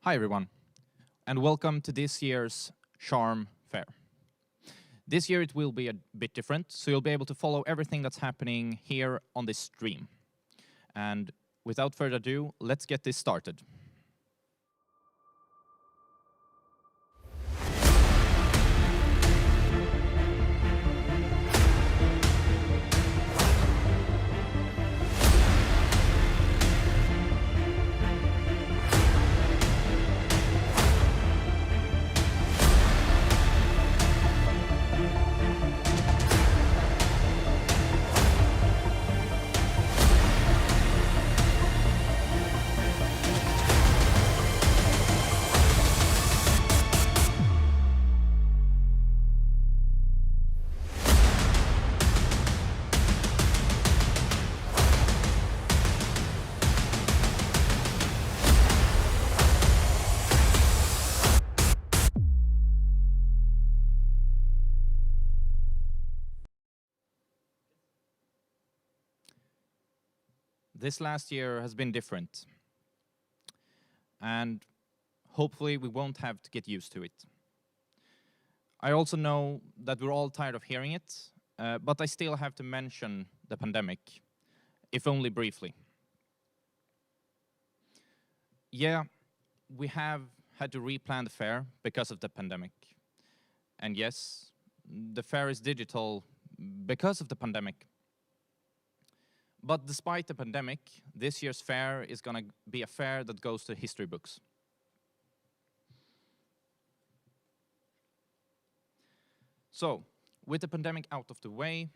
Hi everyone, and welcome to this year's Charm Fair. This year it will be a bit different, so you'll be able to follow everything that's happening here on this stream. And without further ado, let's get this started. This last year has been different, and hopefully we won't have to get used to it. I also know that we're all tired of hearing it, but I still have to mention the pandemic, if only briefly. Yeah, we have had to replan the fair because of the pandemic. And yes, the fair is digital because of the pandemic. But despite the pandemic, this year's fair is going to be a fair that goes to history books. So, with the pandemic out of the way,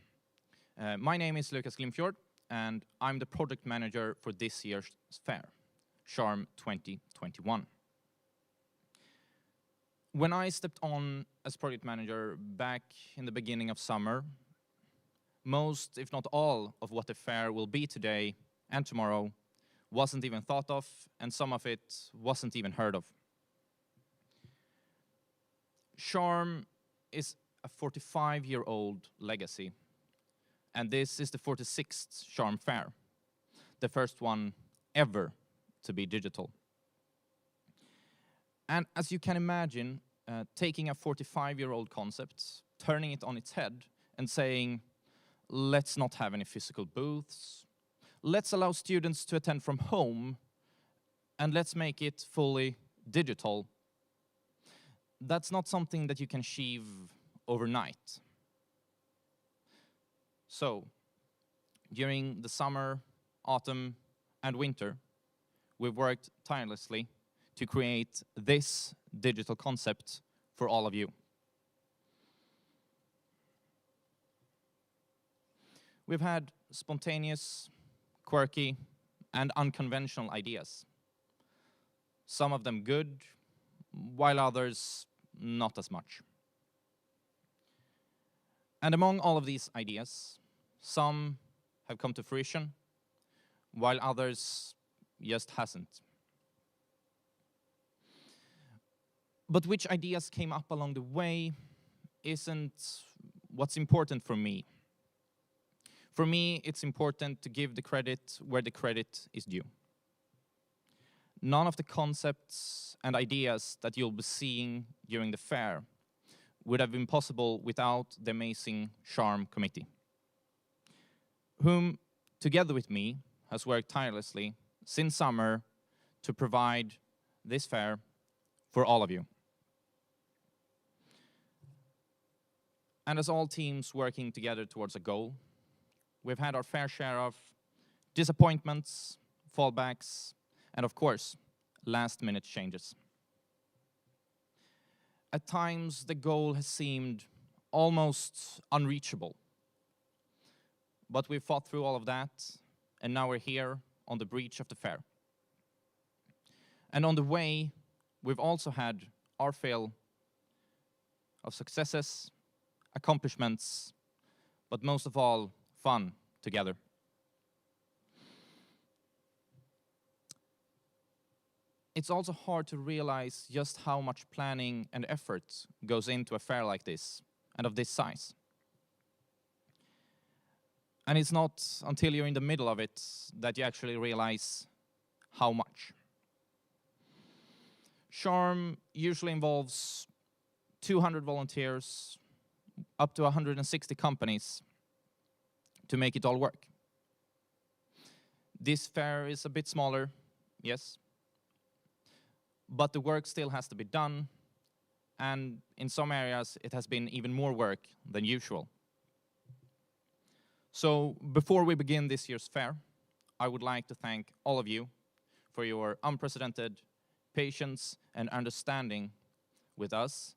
my name is Lucas Glimfjord, and I'm the project manager for this year's fair, Charm 2021. When I stepped on as project manager back in the beginning of summer, most, if not all, of what the fair will be today and tomorrow wasn't even thought of, and some of it wasn't even heard of. Charm is a 45-year-old legacy, and this is the 46th Charm Fair, the first one ever to be digital. And as you can imagine, taking a 45-year-old concept, turning it on its head, and saying, let's not have any physical booths, let's allow students to attend from home, and let's make it fully digital. That's not something that you can achieve overnight. So, during the summer, autumn, and winter, we've worked tirelessly to create this digital concept for all of you. We've had spontaneous, quirky, and unconventional ideas. Some of them good, while others not as much. And among all of these ideas, some have come to fruition, while others just hasn't. But which ideas came up along the way isn't what's important for me. For me, it's important to give the credit where the credit is due. None of the concepts and ideas that you'll be seeing during the fair would have been possible without the amazing Charm committee, whom, together with me, has worked tirelessly since summer to provide this fair for all of you. And as all teams working together towards a goal, we've had our fair share of disappointments, fallbacks, and of course, last-minute changes. At times, the goal has seemed almost unreachable. But we've fought through all of that, and now we're here on the breach of the fair. And on the way, we've also had our fill of successes, accomplishments, but most of all, fun together. It's also hard to realize just how much planning and effort goes into a fair like this and of this size. And it's not until you're in the middle of it that you actually realize how much. Charm usually involves 200 volunteers, up to 160 companies to make it all work. This fair is a bit smaller, yes, but the work still has to be done, and in some areas it has been even more work than usual. So before we begin this year's fair, I would like to thank all of you for your unprecedented patience and understanding with us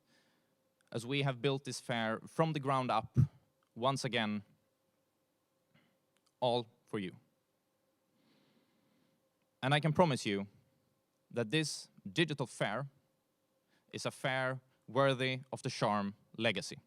as we have built this fair from the ground up, once again, all for you. And I can promise you that this digital fair is a fair worthy of the Charm legacy.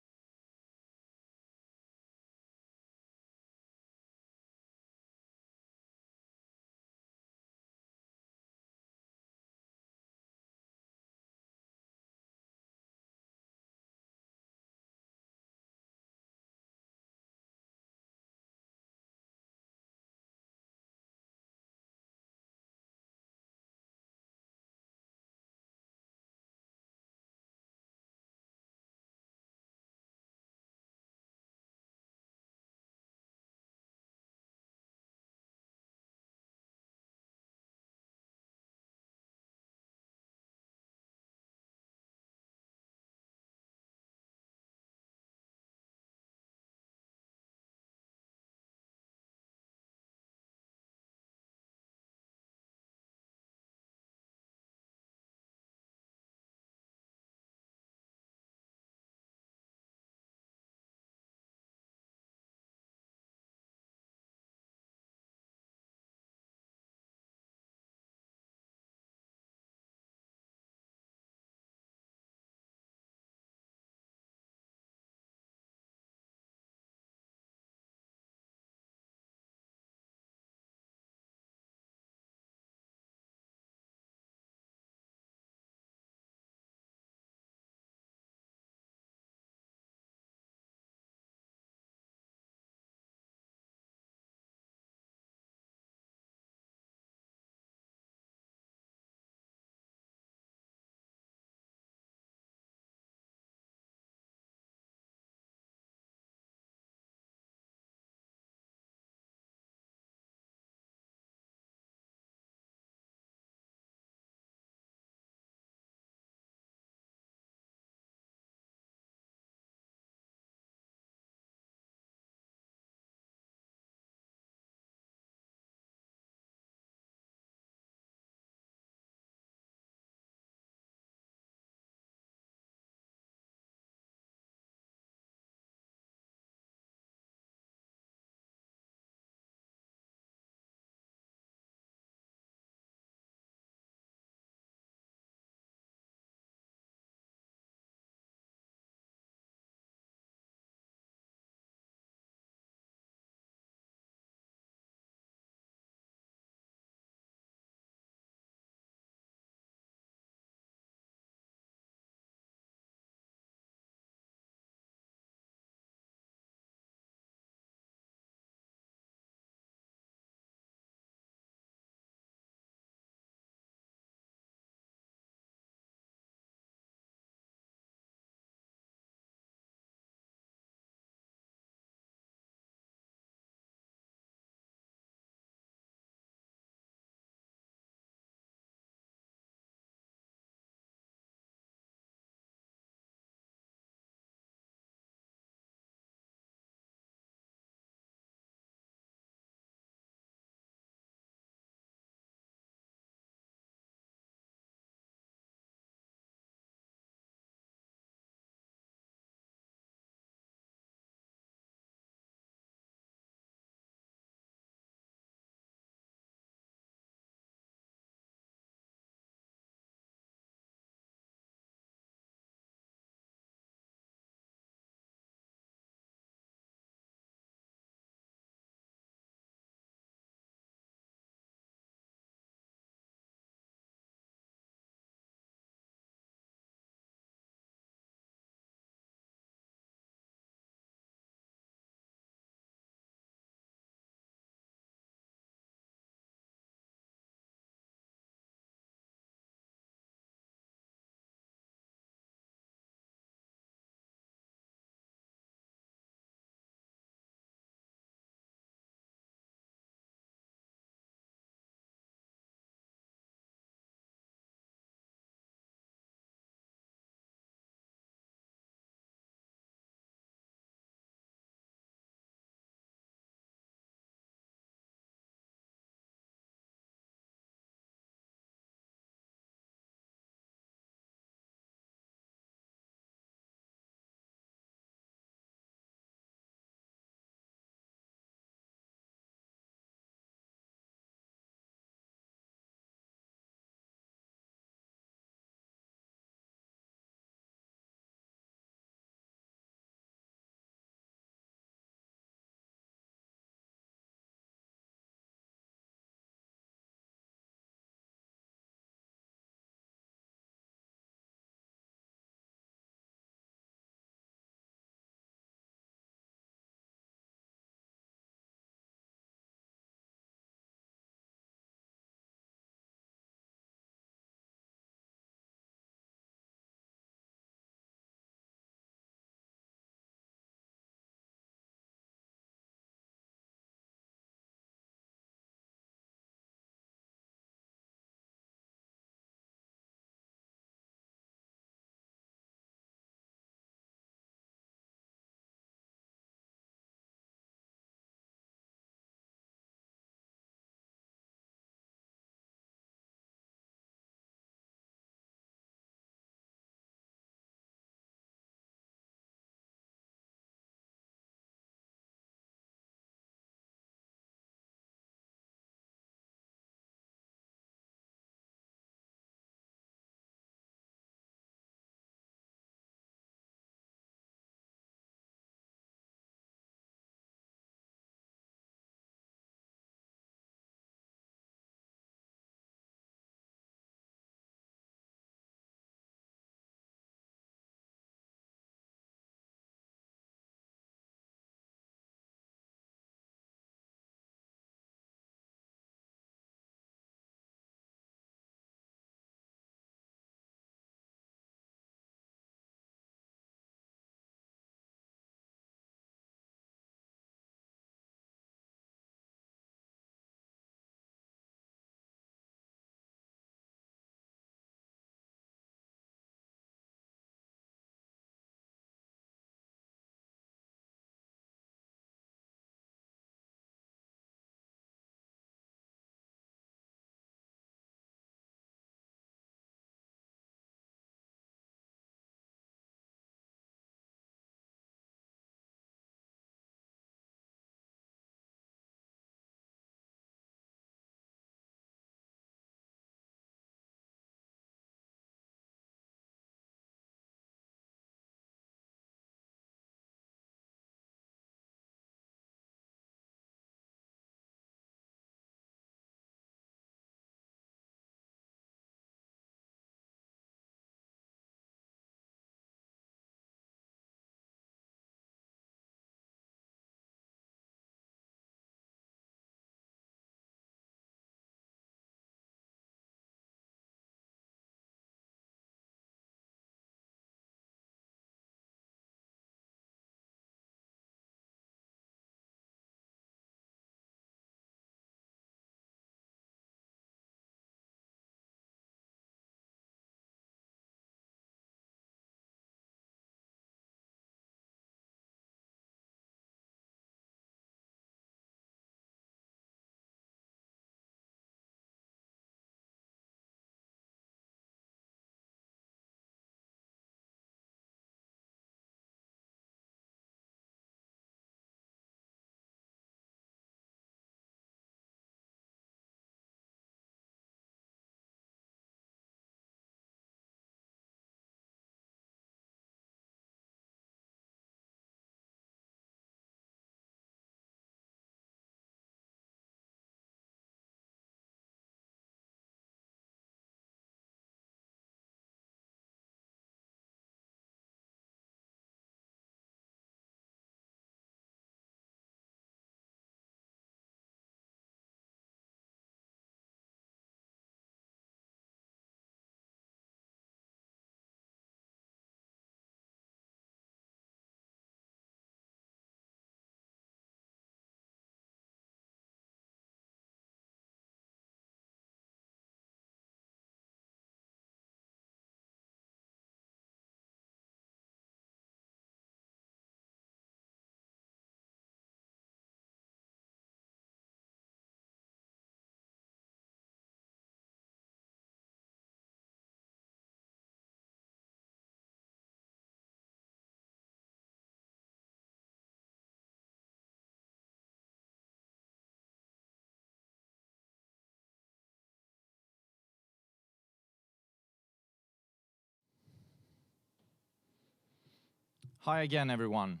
Hi again, everyone.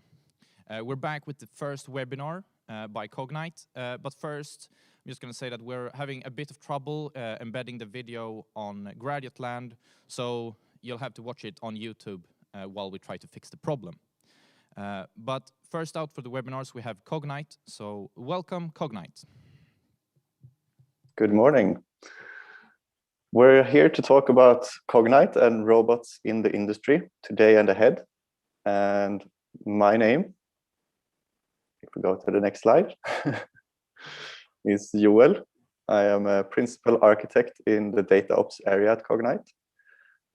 We're back with the first webinar by Cognite. But first, I'm just going to say that we're having a bit of trouble embedding the video on Graduate Land, so you'll have to watch it on YouTube while we try to fix the problem. But first out for the webinars, we have Cognite. So welcome, Cognite. Good morning. We're here to talk about Cognite and robots in the industry today and ahead. And my name, if we go to the next slide, is Joel. I am a principal architect in the data ops area at Cognite.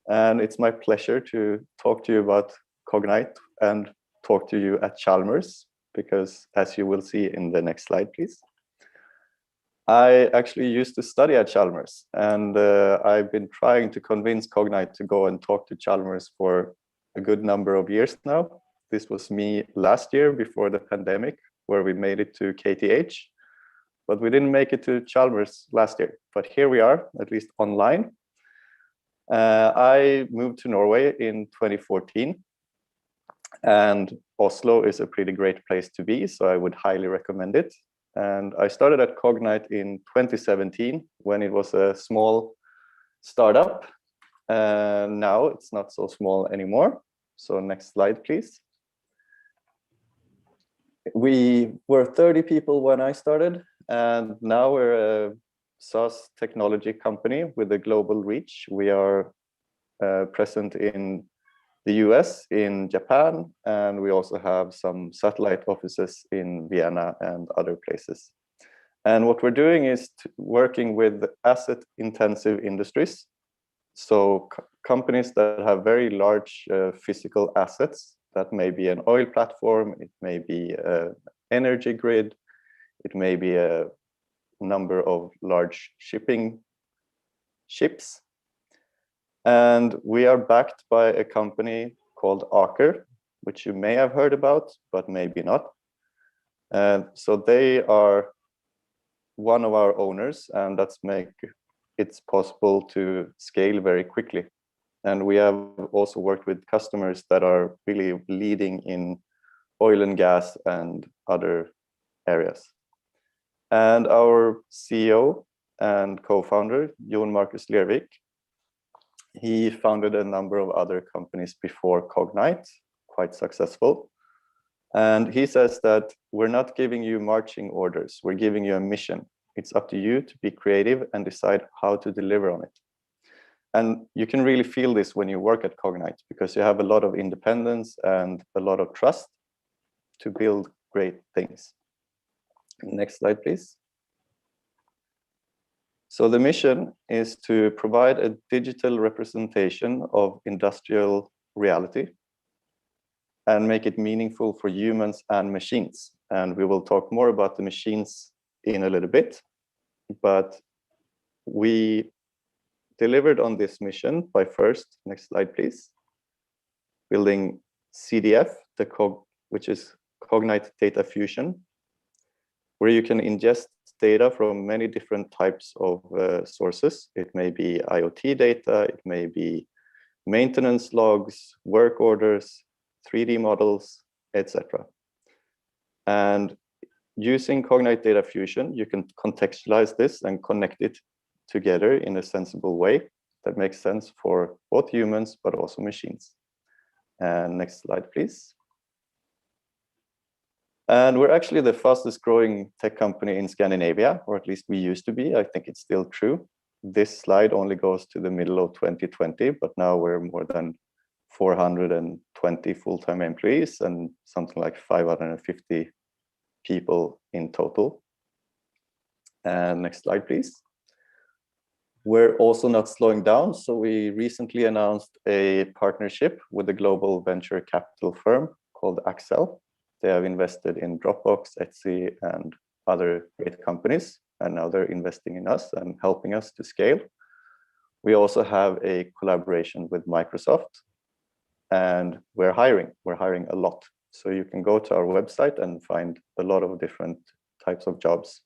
And it's my pleasure to talk to you about Cognite and talk to you at Chalmers, because as you will see in the next slide, please. I actually used to study at Chalmers, and I've been trying to convince Cognite to go and talk to Chalmers for a good number of years now. This was me last year before the pandemic, where we made it to KTH, but we didn't make it to Chalmers last year. But here we are, at least online. I moved to Norway in 2014, and Oslo is a pretty great place to be, so I would highly recommend it. And I started at Cognite in 2017 when it was a small startup. Now it's not so small anymore. So next slide, please. We were 30 people when I started, and now we're a SaaS technology company with a global reach. We are present in the US, in Japan, and we also have some satellite offices in Vienna and other places. And what we're doing is working with asset-intensive industries. So companies that have very large physical assets. That may be an oil platform, it may be an energy grid, it may be a number of large ships. And we are backed by a company called Aker, which you may have heard about, but maybe not. So they are one of our owners, and that's make it possible to scale very quickly. And we have also worked with customers that are really leading in oil and gas and other areas. And our CEO and co-founder, Jon Markus Lervik, he founded a number of other companies before Cognite, quite successful. And he says that we're not giving you marching orders, we're giving you a mission. It's up to you to be creative and decide how to deliver on it. And you can really feel this when you work at Cognite, because you have a lot of independence and a lot of trust to build great things. Next slide, please. So the mission is to provide a digital representation of industrial reality and make it meaningful for humans and machines. And we will talk more about the machines in a little bit, but we delivered on this mission by first, next slide, please, building CDF, which is Cognite Data Fusion, where you can ingest data from many different types of sources. It may be IoT data, it may be maintenance logs, work orders, 3D models, etc. And using Cognite Data Fusion, you can contextualize this and connect it together in a sensible way that makes sense for both humans, but also machines. And next slide, please. And we're actually the fastest growing tech company in Scandinavia, or at least we used to be. I think it's still true. This slide only goes to the middle of 2020, but now we're more than 420 full-time employees and something like 550 people in total. And next slide, please. We're also not slowing down. So we recently announced a partnership with a global venture capital firm called Accel. They have invested in Dropbox, Etsy, and other great companies. And now they're investing in us and helping us to scale. We also have a collaboration with Microsoft, and we're hiring a lot. So you can go to our website and find a lot of different types of jobs.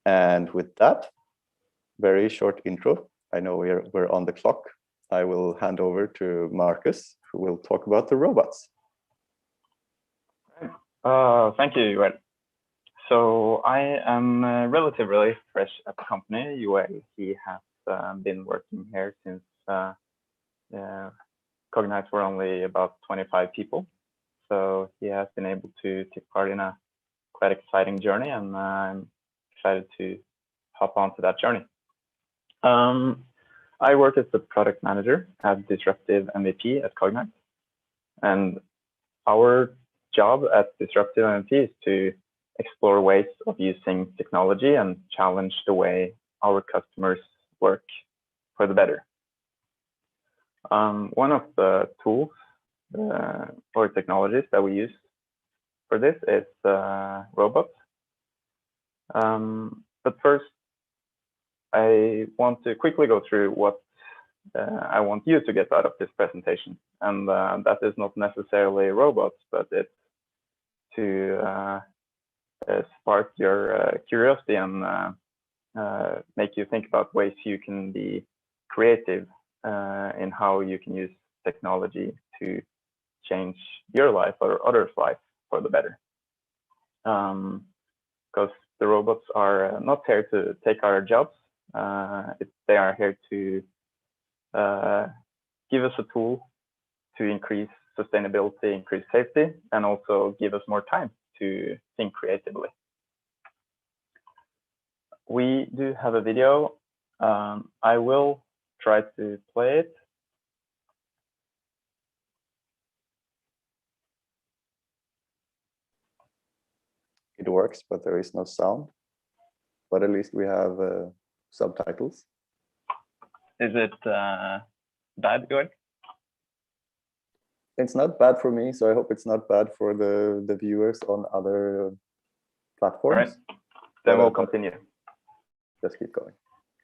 And with that, very short intro. I know we're on the clock. I will hand over to Marcus, who will talk about the robots. Thank you, Joel. So I am relatively fresh at the company. Joel, he has been working here since Cognite were only about 25 people. So he has been able to take part in a quite exciting journey, and I'm excited to hop onto that journey. I work as the product manager at Disruptive MVP at Cognite. And our job at Disruptive MVP is to explore ways of using technology and challenge the way our customers work for the better. One of the tools or technologies that we use for this is robots. But first, I want to quickly go through what I want you to get out of this presentation. And that is not necessarily robots, but it's to spark your curiosity and make you think about ways you can be creative in how you can use technology to change your life or others' life for the better. Because the robots are not here to take our jobs. They are here to give us a tool to increase sustainability, increase safety, and also give us more time to think creatively. We do have a video. I will try to play it. It works, but there is no sound. But at least we have subtitles. Is it bad, Joel? It's not bad for me, so I hope it's not bad for the viewers on other platforms. All right. Then we'll continue. Just keep going.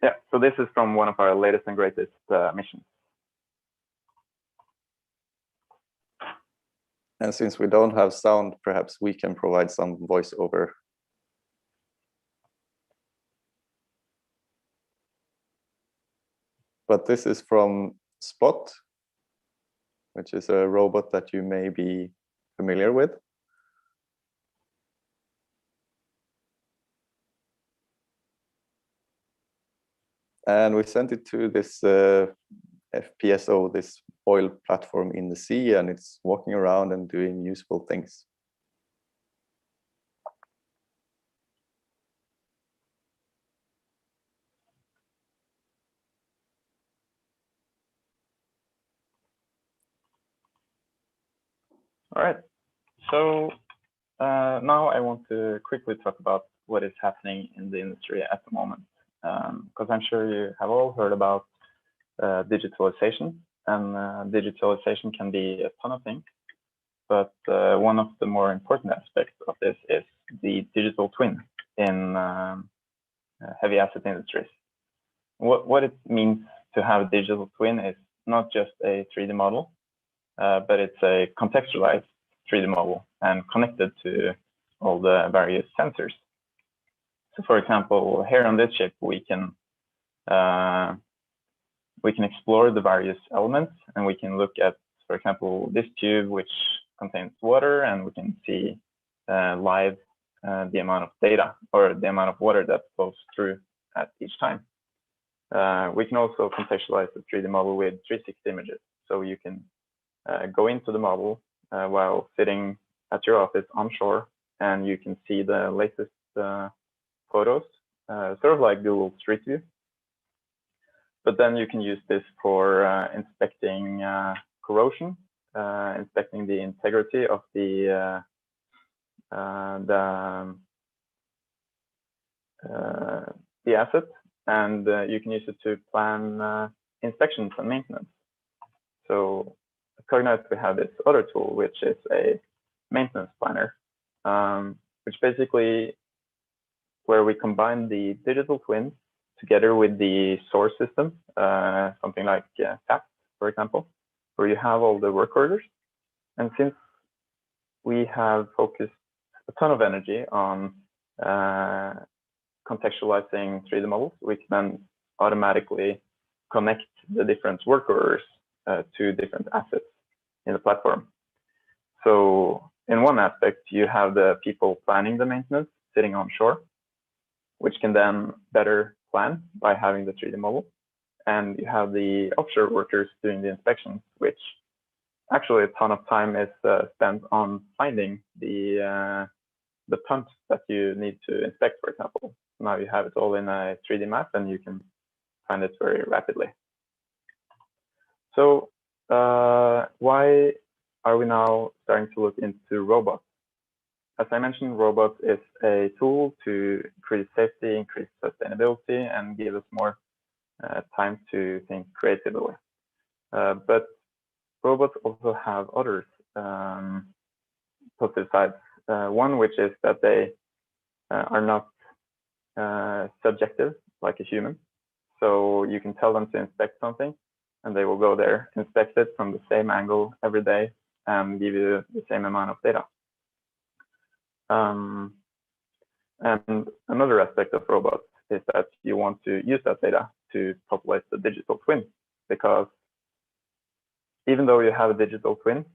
Yeah, so this is from one of our latest and greatest missions. And since we don't have sound, perhaps we can provide some voiceover. But this is from Spot, which is a robot that you may be familiar with. And we sent it to this FPSO, this oil platform in the sea, and it's walking around and doing useful things. All right. So now I want to quickly talk about what is happening in the industry at the moment, because I'm sure you have all heard about digitalization, and digitalization can be a ton of things. But one of the more important aspects of this is the digital twin in heavy asset industries. What it means to have a digital twin is not just a 3D model, but it's a contextualized 3D model and connected to all the various sensors. So, for example, here on this ship, we can explore the various elements, and we can look at, for example, this tube, which contains water, and we can see live the amount of data or the amount of water that flows through at each time. We can also contextualize the 3D model with 360 images. So you can go into the model while sitting at your office on shore, and you can see the latest photos, sort of like Google Street View. But then you can use this for inspecting corrosion, inspecting the integrity of the asset, and you can use it to plan inspections and maintenance. So at Cognite, we have this other tool, which is a maintenance planner, which basically where we combine the digital twin together with the source system, something like TAP, for example, where you have all the work orders. And since we have focused a ton of energy on contextualizing 3D models, we can then automatically connect the different work orders to different assets in the platform. So in one aspect, you have the people planning the maintenance sitting on shore, which can then better plan by having the 3D model. And you have the offshore workers doing the inspections, which actually a ton of time is spent on finding the pumps that you need to inspect, for example. Now you have it all in a 3D map and you can find it very rapidly. So why are we now starting to look into robots? As I mentioned, robots is a tool to increase safety, increase sustainability, and give us more time to think creatively. But robots also have other positive sides. One, which is that they are not subjective like a human. So you can tell them to inspect something and they will go there, inspect it from the same angle every day and give you the same amount of data. And another aspect of robots is that you want to use that data to populate the digital twin, because even though you have a digital twin,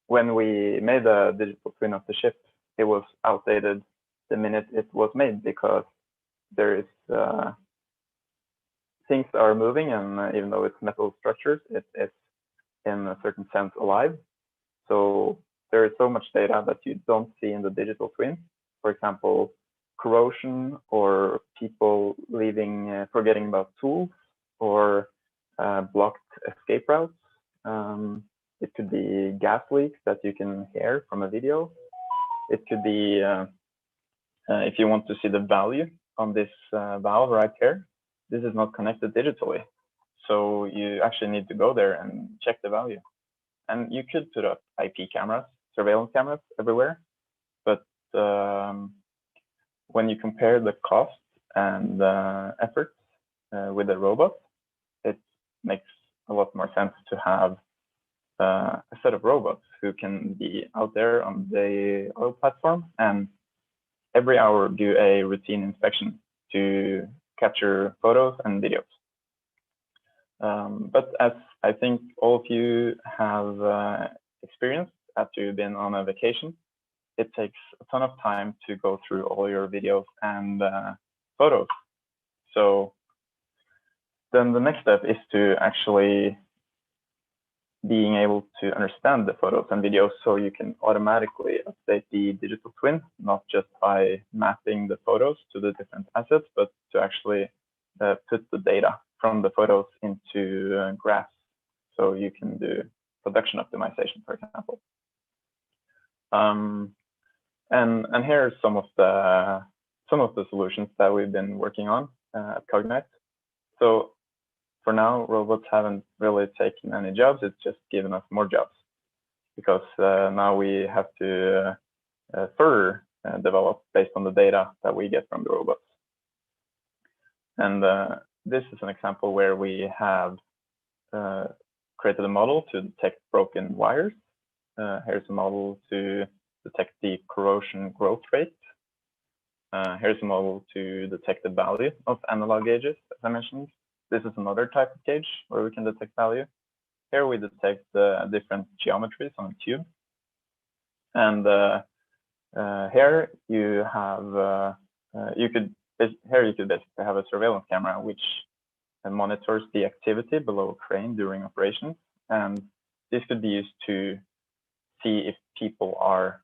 when we made a digital twin of the ship, it was outdated the minute it was made, because there is things are moving, and even though it's metal structures, it's in a certain sense alive. So there is so much data that you don't see in the digital twin. For example, corrosion, or people leaving, forgetting about tools, or blocked escape routes. It could be gas leaks that you can hear from a video. It could be if you want to see the value on this valve right here, this is not connected digitally. So you actually need to go there and check the value. And you could put up IP cameras, surveillance cameras everywhere. But when you compare the cost and effort with a robot, it makes a lot more sense to have a set of robots who can be out there on the oil platform and every hour do a routine inspection to capture photos and videos. But as I think all of you have experienced after you've been on a vacation, it takes a ton of time to go through all your videos and photos. So then the next step is to actually being able to understand the photos and videos, so you can automatically update the digital twin, not just by mapping the photos to the different assets, but to actually put the data from the photos into graphs, so you can do production optimization, for example. And here are some of the solutions that we've been working on at Cognite. So for now, robots haven't really taken any jobs. It's just given us more jobs, because now we have to further develop based on the data that we get from the robots. And this is an example where we have created a model to detect broken wires. Here's a model to detect the corrosion growth rate. Here's a model to detect the value of analog gauges, as I mentioned. This is another type of gauge where we can detect value. Here we detect different geometries on a tube. And here you have, you could basically have a surveillance camera which monitors the activity below a crane during operations. And this could be used to see if people are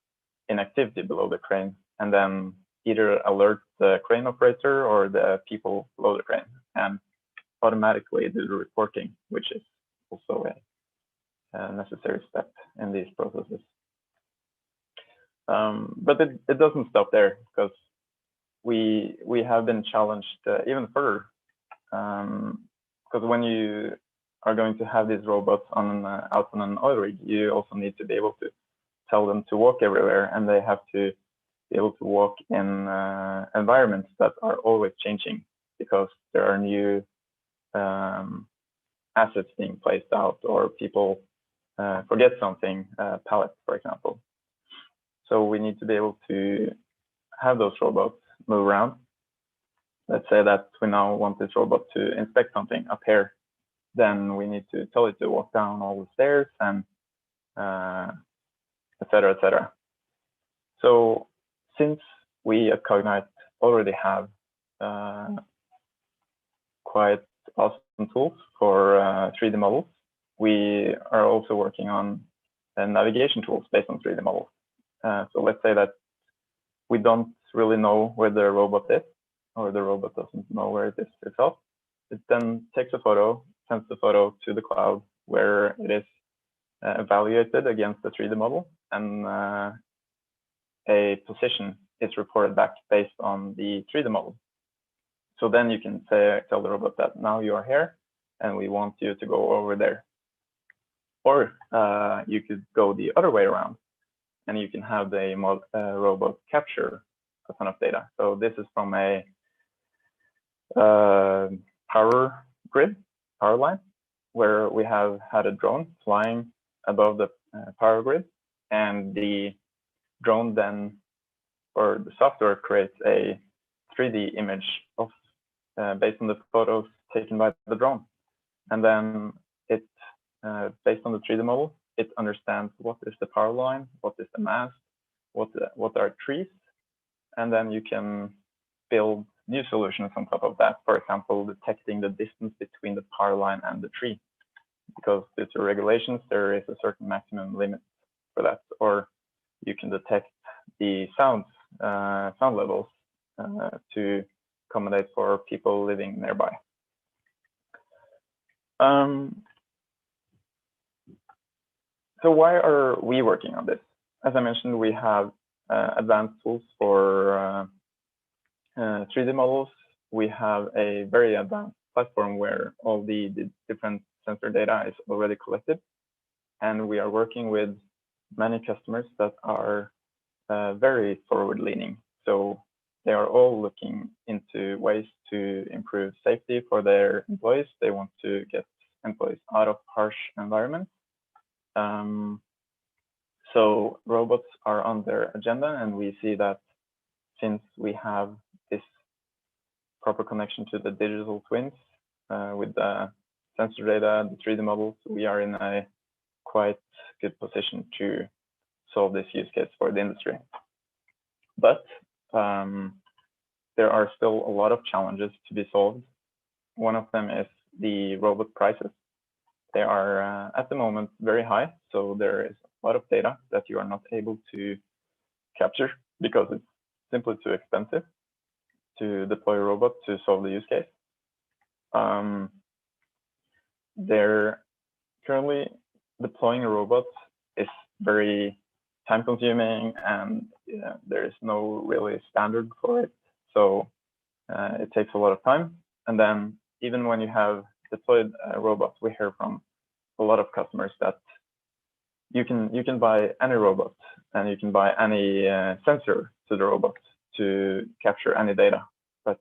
in activity below the crane, and then either alert the crane operator or the people below the crane, and automatically do the reporting, which is also a necessary step in these processes. But it doesn't stop there, because we have been challenged even further. Because when you are going to have these robots on out on an oil rig, you also need to be able to tell them to walk everywhere, and they have to be able to walk in environments that are always changing, because there are new assets being placed out, or people forget something, pallets, for example. So we need to be able to have those robots move around. Let's say that we now want this robot to inspect something up here, then we need to tell it to walk down all the stairs and etc., etc. So since we at Cognite already have quite awesome tools for 3D models, we are also working on navigation tools based on 3D models. So let's say that we don't really know where the robot is, or the robot doesn't know where it is itself. It then takes a photo, sends the photo to the cloud where it is evaluated against the 3D model, and a position is reported back based on the 3D model. So then you can tell the robot that now you are here and we want you to go over there. Or you could go the other way around and you can have the robot capture a ton of data. So this is from a power line, where we have had a drone flying above the power grid, and the drone then, or the software, creates a 3D image of based on the photos taken by the drone. And then it, based on the 3D model, it understands what is the power line, what is the mast, what are trees, and then you can build new solutions on top of that. For example, detecting the distance between the power line and the tree, because due to regulations, there is a certain maximum limit for that. Or you can detect the sound levels to accommodate for people living nearby. So why are we working on this? As I mentioned, we have advanced tools for 3D models. We have a very advanced platform where all the different sensor data is already collected. And we are working with many customers that are very forward-leaning. So they are all looking into ways to improve safety for their employees. They want to get employees out of harsh environments. So robots are on their agenda, and we see that since we have this proper connection to the digital twins with the sensor data, the 3D models, we are in a quite good position to solve this use case for the industry. But there are still a lot of challenges to be solved. One of them is the robot prices. They are at the moment very high, so there is a lot of data that you are not able to capture because it's simply too expensive to deploy a robot to solve the use case. They're currently deploying a robot is very time consuming, and there is no really standard for it. So it takes a lot of time. And then even when you have deployed a robot, we hear from a lot of customers that you can buy any robot and you can buy any sensor to the robot to capture any data, but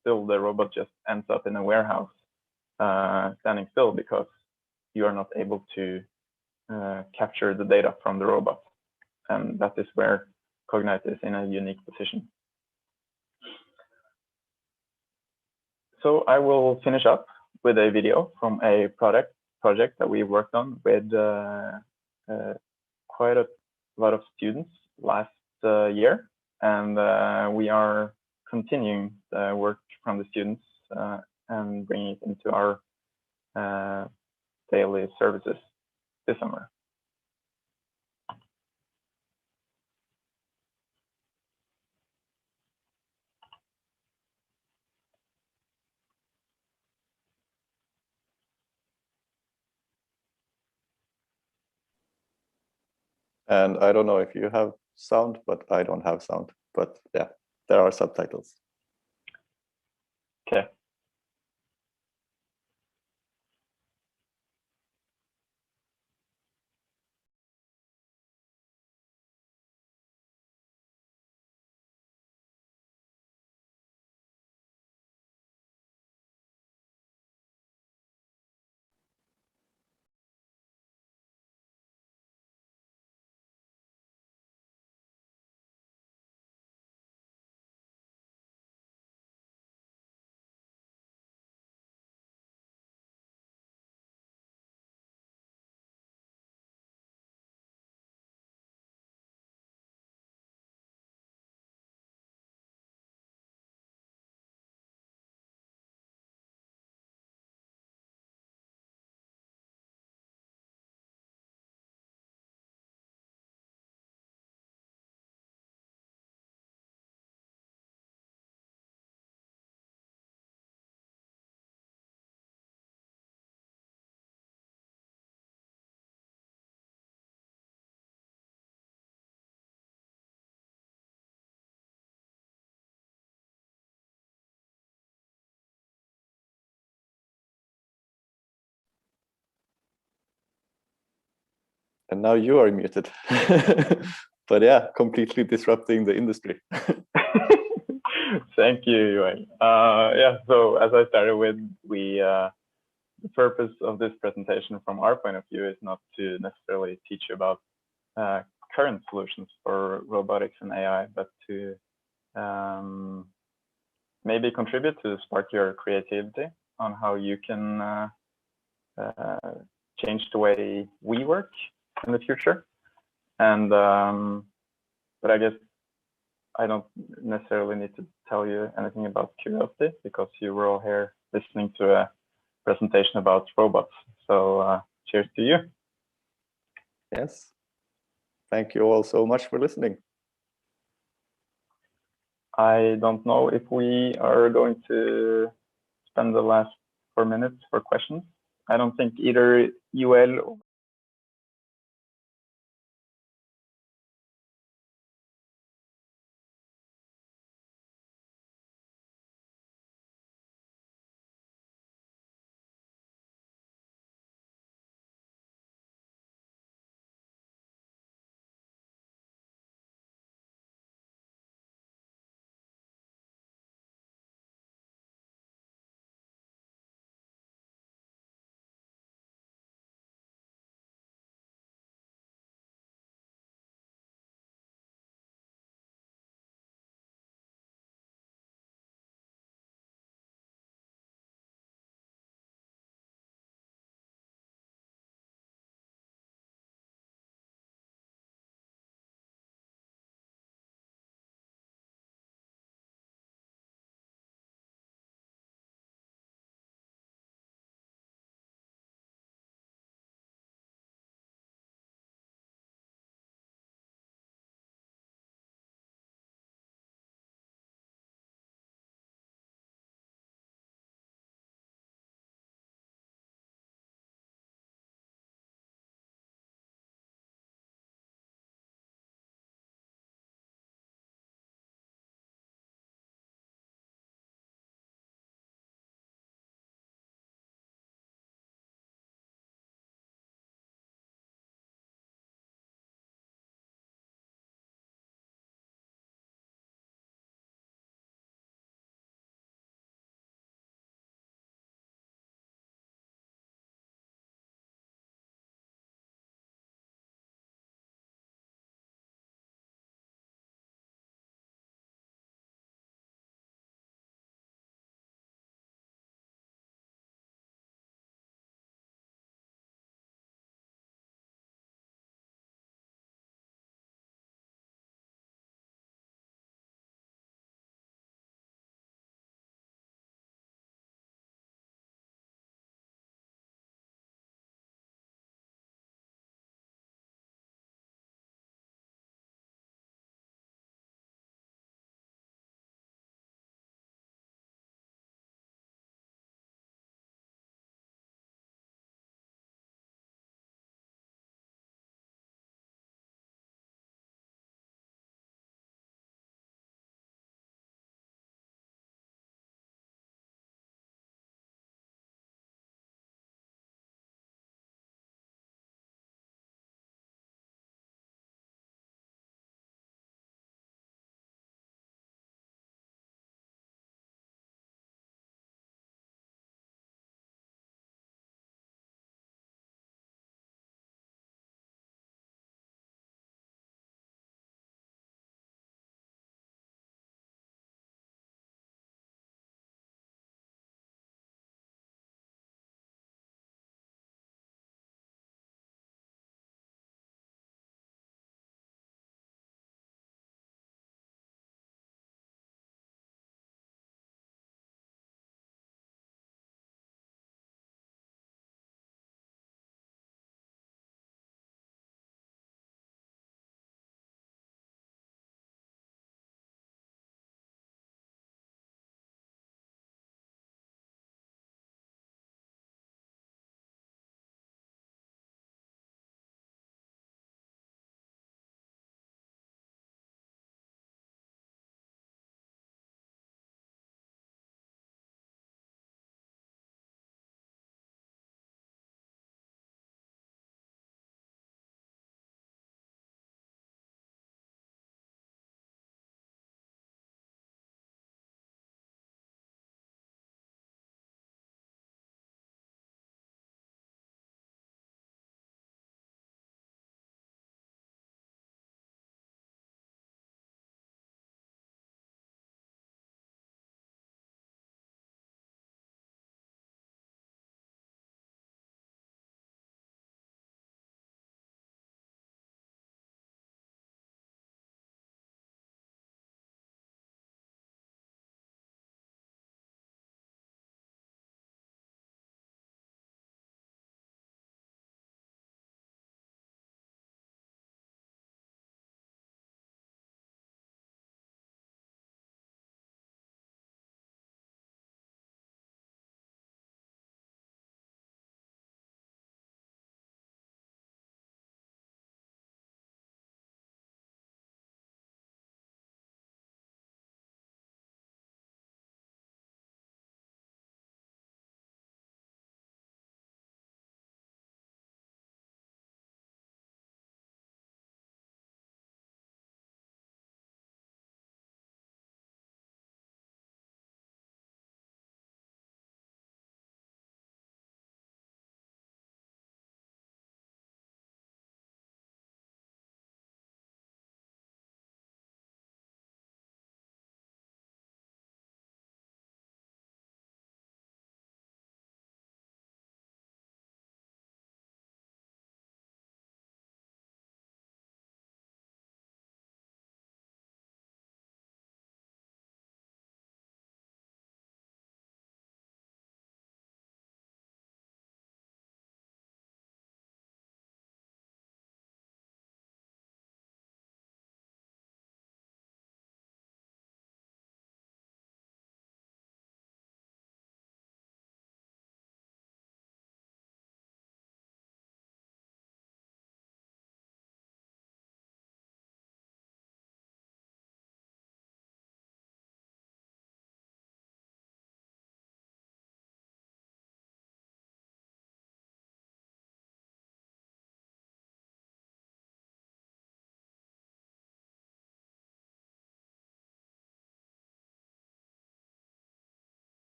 still the robot just ends up in a warehouse standing still because you are not able to capture the data from the robot. And that is where Cognite is in a unique position. So I will finish up with a video from a project that we worked on with quite a lot of students last year. And we are continuing the work from the students and bringing it into our daily services this summer. And I don't know if you have sound, but I don't have sound. But yeah, there are subtitles. Okay. And now you are muted. But yeah, completely disrupting the industry. Thank you, Yuan. Yeah, so as I started with, the purpose of this presentation from our point of view is not to necessarily teach you about current solutions for robotics and AI, but to maybe contribute to spark your creativity on how you can change the way we work in the future. And but I guess I don't necessarily need to tell you anything about curiosity, because you were all here listening to a presentation about robots. So cheers to you. Yes. Thank you all so much for listening. I don't know if we are going to spend the last 4 minutes for questions. I don't think either UL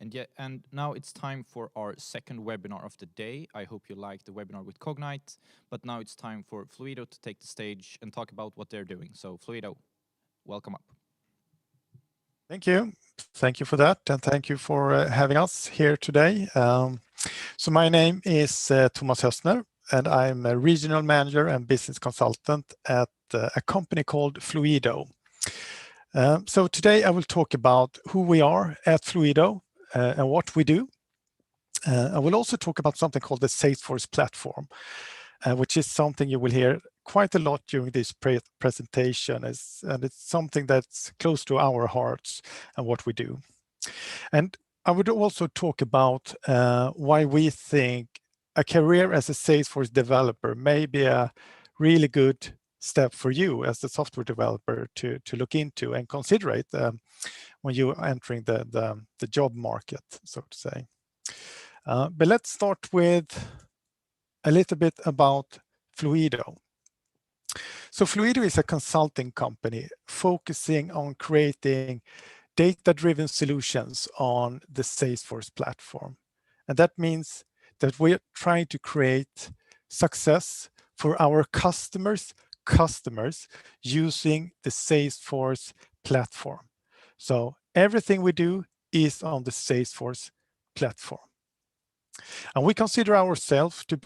And now it's time for our second webinar of the day. I hope you liked the webinar with Cognite, but now it's time for Fluido to take the stage and talk about what they're doing. So Fluido, welcome up. Thank you. Thank you for that, and thank you for having us here today. So my name is Thomas Höstner, and I'm a regional manager and business consultant at a company called Fluido. So today I will talk about who we are at Fluido and what we do. I will also talk about something called the Salesforce platform, which is something you will hear quite a lot during this presentation, and it's something that's close to our hearts and what we do. And I would also talk about why we think a career as a Salesforce developer may be a really good step for you as a software developer to look into and consider it when you're entering the job market, so to say. But let's start with a little bit about Fluido. So Fluido is a consulting company focusing on creating data-driven solutions on the Salesforce platform. And that means that we're trying to create success for our customers using the Salesforce platform. So everything we do is on the Salesforce platform. And we consider ourselves to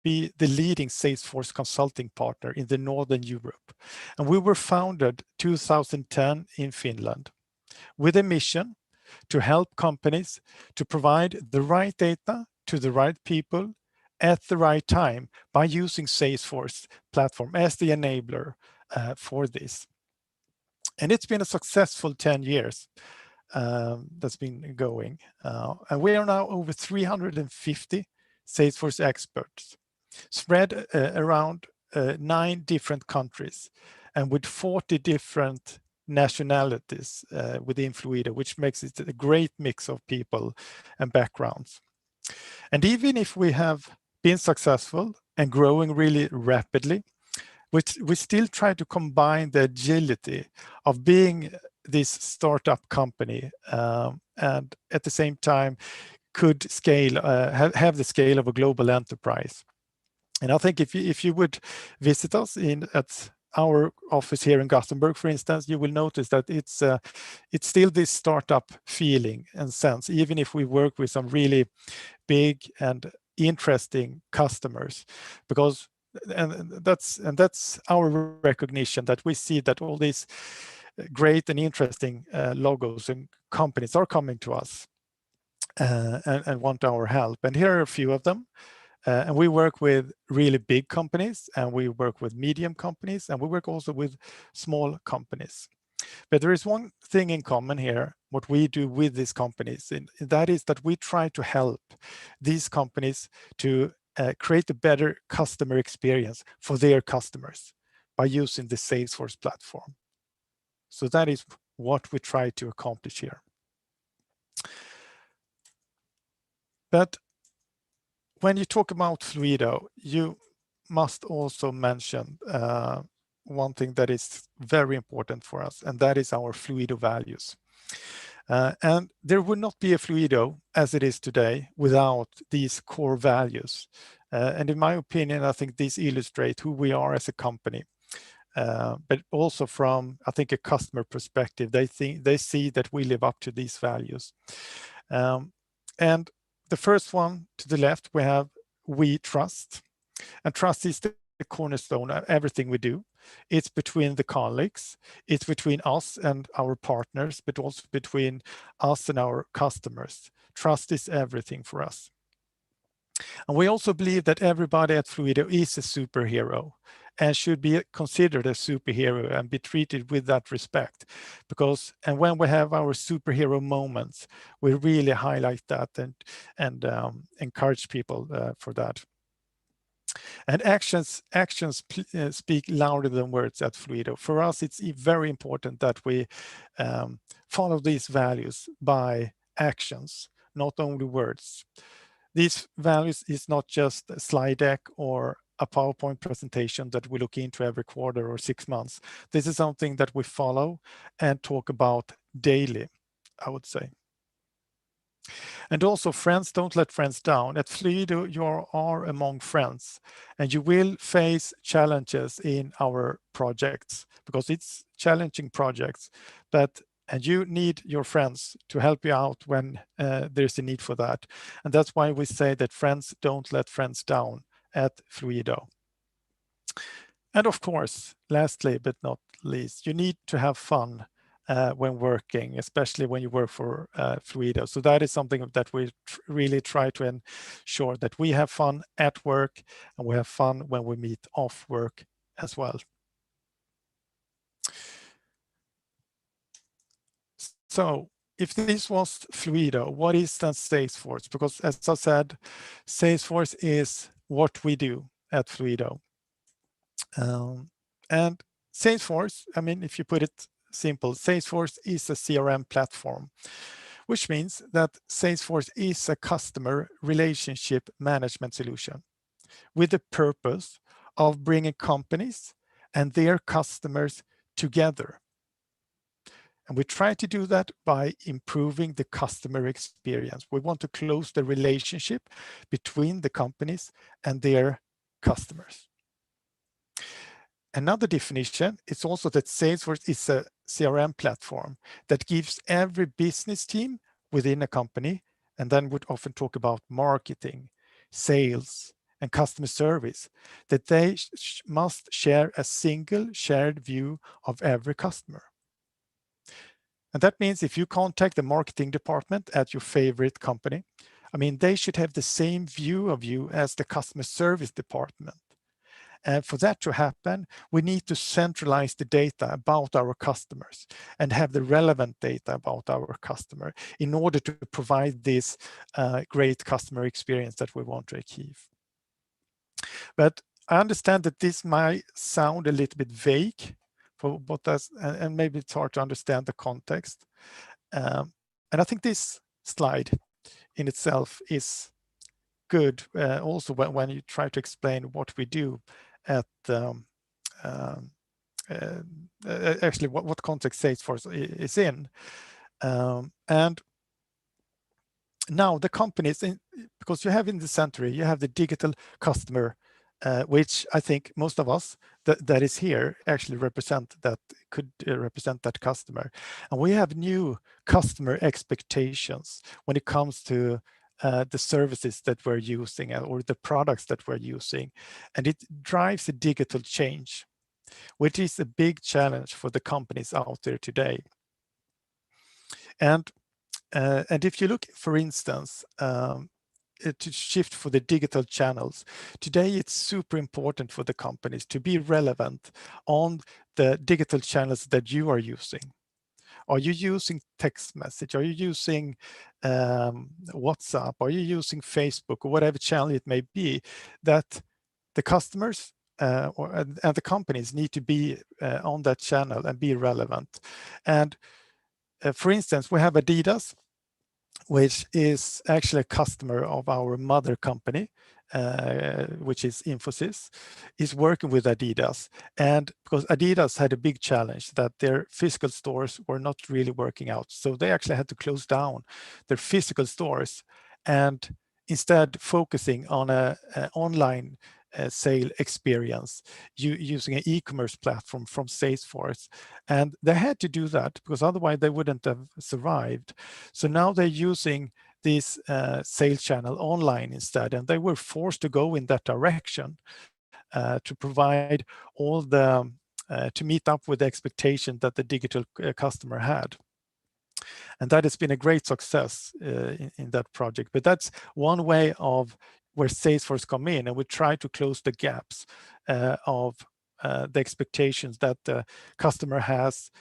be the leading Salesforce consulting partner in the Northern Europe. And we were founded 2010 in Finland with a mission to help companies to provide the right data to the right people at the right time by using Salesforce platform as the enabler for this. And it's been a successful 10 years that's been going. And we are now over 350 Salesforce experts spread around 9 different countries and with 40 different nationalities within Fluido, which makes it a great mix of people and backgrounds. And even if we have been successful and growing really rapidly, we still try to combine the agility of being this startup company and at the same time could scale, have the scale of a global enterprise. And I think if you would visit us at our office here in Gothenburg, for instance, you will notice that it's still this startup feeling and sense, even if we work with some really big and interesting customers, because that's our recognition that we see that all these great and interesting logos and companies are coming to us and want our help. And here are a few of them. And we work with really big companies, and we work with medium companies, and we work also with small companies. But there is one thing in common here, what we do with these companies, and that is that we try to help these companies to create a better customer experience for their customers by using the Salesforce platform. So that is what we try to accomplish here. But when you talk about Fluido, you must also mention one thing that is very important for us, and that is our Fluido values. And there would not be a Fluido as it is today without these core values. And in my opinion, I think these illustrate who we are as a company. But also from, I think, a customer perspective, they see that we live up to these values. And the first one to the left, we have we trust. And trust is the cornerstone of everything we do. It's between the colleagues, it's between us and our partners, but also between us and our customers. Trust is everything for us. And we also believe that everybody at Fluido is a superhero and should be considered a superhero and be treated with that respect. And when we have our superhero moments, we really highlight that and encourage people for that. And actions speak louder than words at Fluido. For us, it's very important that we follow these values by actions, not only words. These values is not just a slide deck or a PowerPoint presentation that we look into every quarter or 6 months. This is something that we follow and talk about daily, I would say. And also, friends don't let friends down. At Fluido, you are among friends, and you will face challenges in our projects because it's challenging projects. And you need your friends to help you out when there's a need for that. And that's why we say that friends don't let friends down at Fluido. And of course, lastly but not least, you need to have fun when working, especially when you work for Fluido. So that is something that we really try to ensure, that we have fun at work and we have fun when we meet off work as well. So if this was Fluido, what is then Salesforce? Because as I said, Salesforce is what we do at Fluido. And Salesforce, I mean, if you put it simple, Salesforce is a CRM platform, which means that Salesforce is a customer relationship management solution with the purpose of bringing companies and their customers together. And we try to do that by improving the customer experience. We want to close the relationship between the companies and their customers. Another definition is also that Salesforce is a CRM platform that gives every business team within a company, and then would often talk about marketing, sales, and customer service, that they must share a single shared view of every customer. And that means if you contact the marketing department at your favorite company, I mean, they should have the same view of you as the customer service department. And for that to happen, we need to centralize the data about our customers and have the relevant data about our customer in order to provide this great customer experience that we want to achieve. But I understand that this might sound a little bit vague for what does, and maybe it's hard to understand the context. And I think this slide in itself is good also when you try to explain what we do at actually what context Salesforce is in. And now the companies, because you have in the center, you have the digital customer, which I think most of us that is here actually represent that, could represent that customer. And we have new customer expectations when it comes to the services that we're using or the products that we're using. And it drives a digital change, which is a big challenge for the companies out there today. And if you look, for instance, to shift for the digital channels, today it's super important for the companies to be relevant on the digital channels that you are using. Are you using text message? Are you using WhatsApp? Are you using Facebook, or whatever channel it may be? That the customers and the companies need to be on that channel and be relevant. And for instance, we have Adidas, which is actually a customer of our mother company, which is Infosys, is working with Adidas. And because Adidas had a big challenge that their physical stores were not really working out. So they actually had to close down their physical stores and instead focusing on an online sale experience using an e-commerce platform from Salesforce. And they had to do that because otherwise they wouldn't have survived. So now they're using this sales channel online instead, and they were forced to go in that direction to provide all the, to meet up with the expectation that the digital customer had. And that has been a great success in that project. But that's one way of where Salesforce come in, and we try to close the gaps of the expectations that the customer has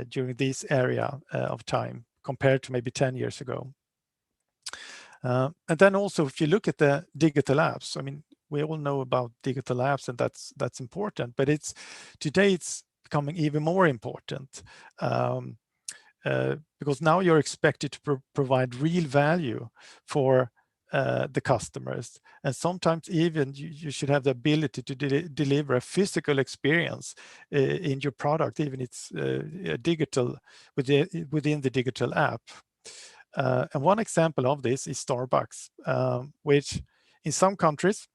during this area of time compared to maybe 10 years ago. And then also, if you look at the digital apps, I mean, we all know about digital apps, and that's important, but today it's becoming even more important. Because now you're expected to provide real value for the customers, and sometimes even you should have the ability to deliver a physical experience in your product, even it's digital within the digital app. And one example of this is Starbucks, which in some countries,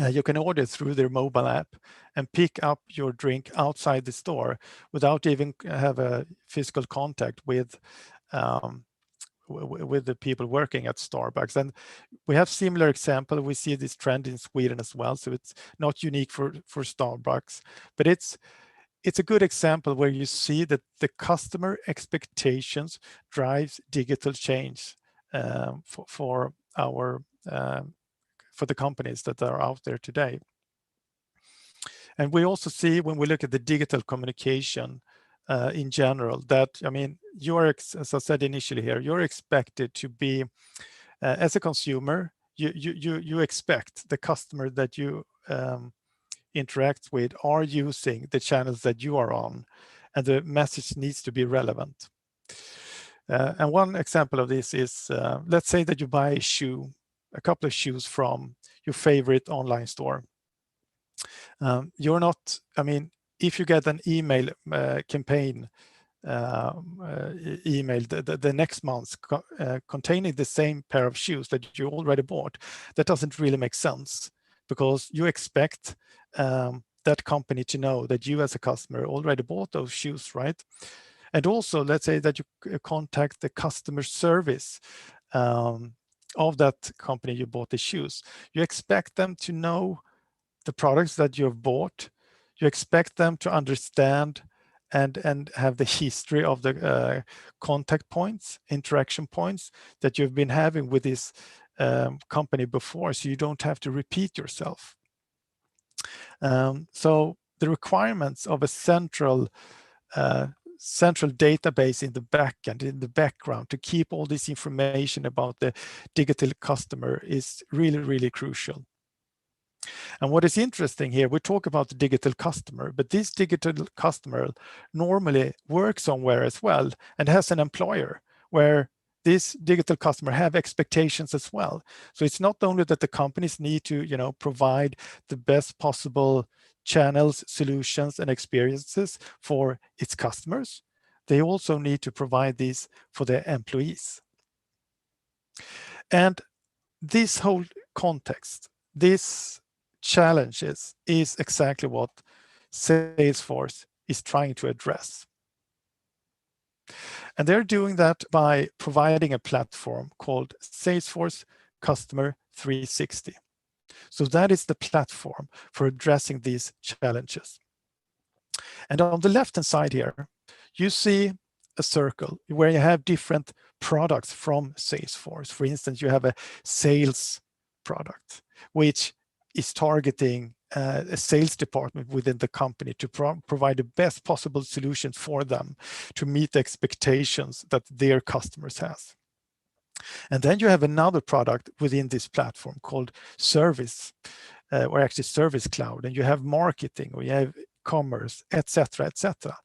you can order through their mobile app and pick up your drink outside the store without even have a physical contact with the people working at Starbucks. And we have similar example. We see this trend in Sweden as well. So it's not unique for Starbucks, but it's a good example where you see that the customer expectations drives digital change for the companies that are out there today. And we also see when we look at the digital communication in general that, I mean, as I said initially here, you're expected to be, as a consumer, you expect the customer that you interact with are using the channels that you are on, and the message needs to be relevant. And one example of this is, let's say that you buy a couple of shoes from your favorite online store. You're not, I mean, if you get an email campaign email the next month containing the same pair of shoes that you already bought, that doesn't really make sense, because you expect that company to know that you as a customer already bought those shoes, right? And also, let's say that you contact the customer service of that company you bought the shoes. You expect them to know the products that you have bought. You expect them to understand and have the history of the contact points, interaction points that you've been having with this company before, so you don't have to repeat yourself. So the requirements of a central database in the backend, in the background, to keep all this information about the digital customer is really, really crucial. And what is interesting here, we talk about the digital customer, but this digital customer normally works somewhere as well and has an employer where this digital customer have expectations as well. So it's not only that the companies need to, provide the best possible channels, solutions, and experiences for its customers, they also need to provide these for their employees. And this whole context, this challenges is exactly what Salesforce is trying to address. And they're doing that by providing a platform called Salesforce Customer 360. So that is the platform for addressing these challenges. And on the left-hand side here, you see a circle where you have different products from Salesforce. For instance, you have a sales product, which is targeting a sales department within the company to provide the best possible solutions for them to meet the expectations that their customers have. And then you have another product within this platform called Service, or actually Service Cloud, and you have marketing, or you have commerce, etc., etc.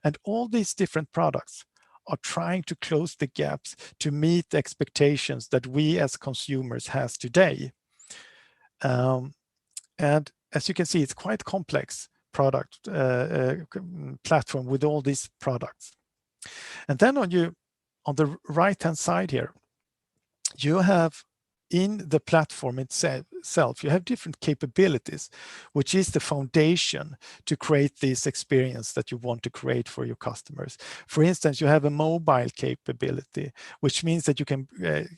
And all these different products are trying to close the gaps to meet the expectations that we as consumers has today. And as you can see, it's quite complex product platform with all these products. And then on the right-hand side here, you have in the platform itself, you have different capabilities, which is the foundation to create this experience that you want to create for your customers. For instance, you have a mobile capability, which means that you can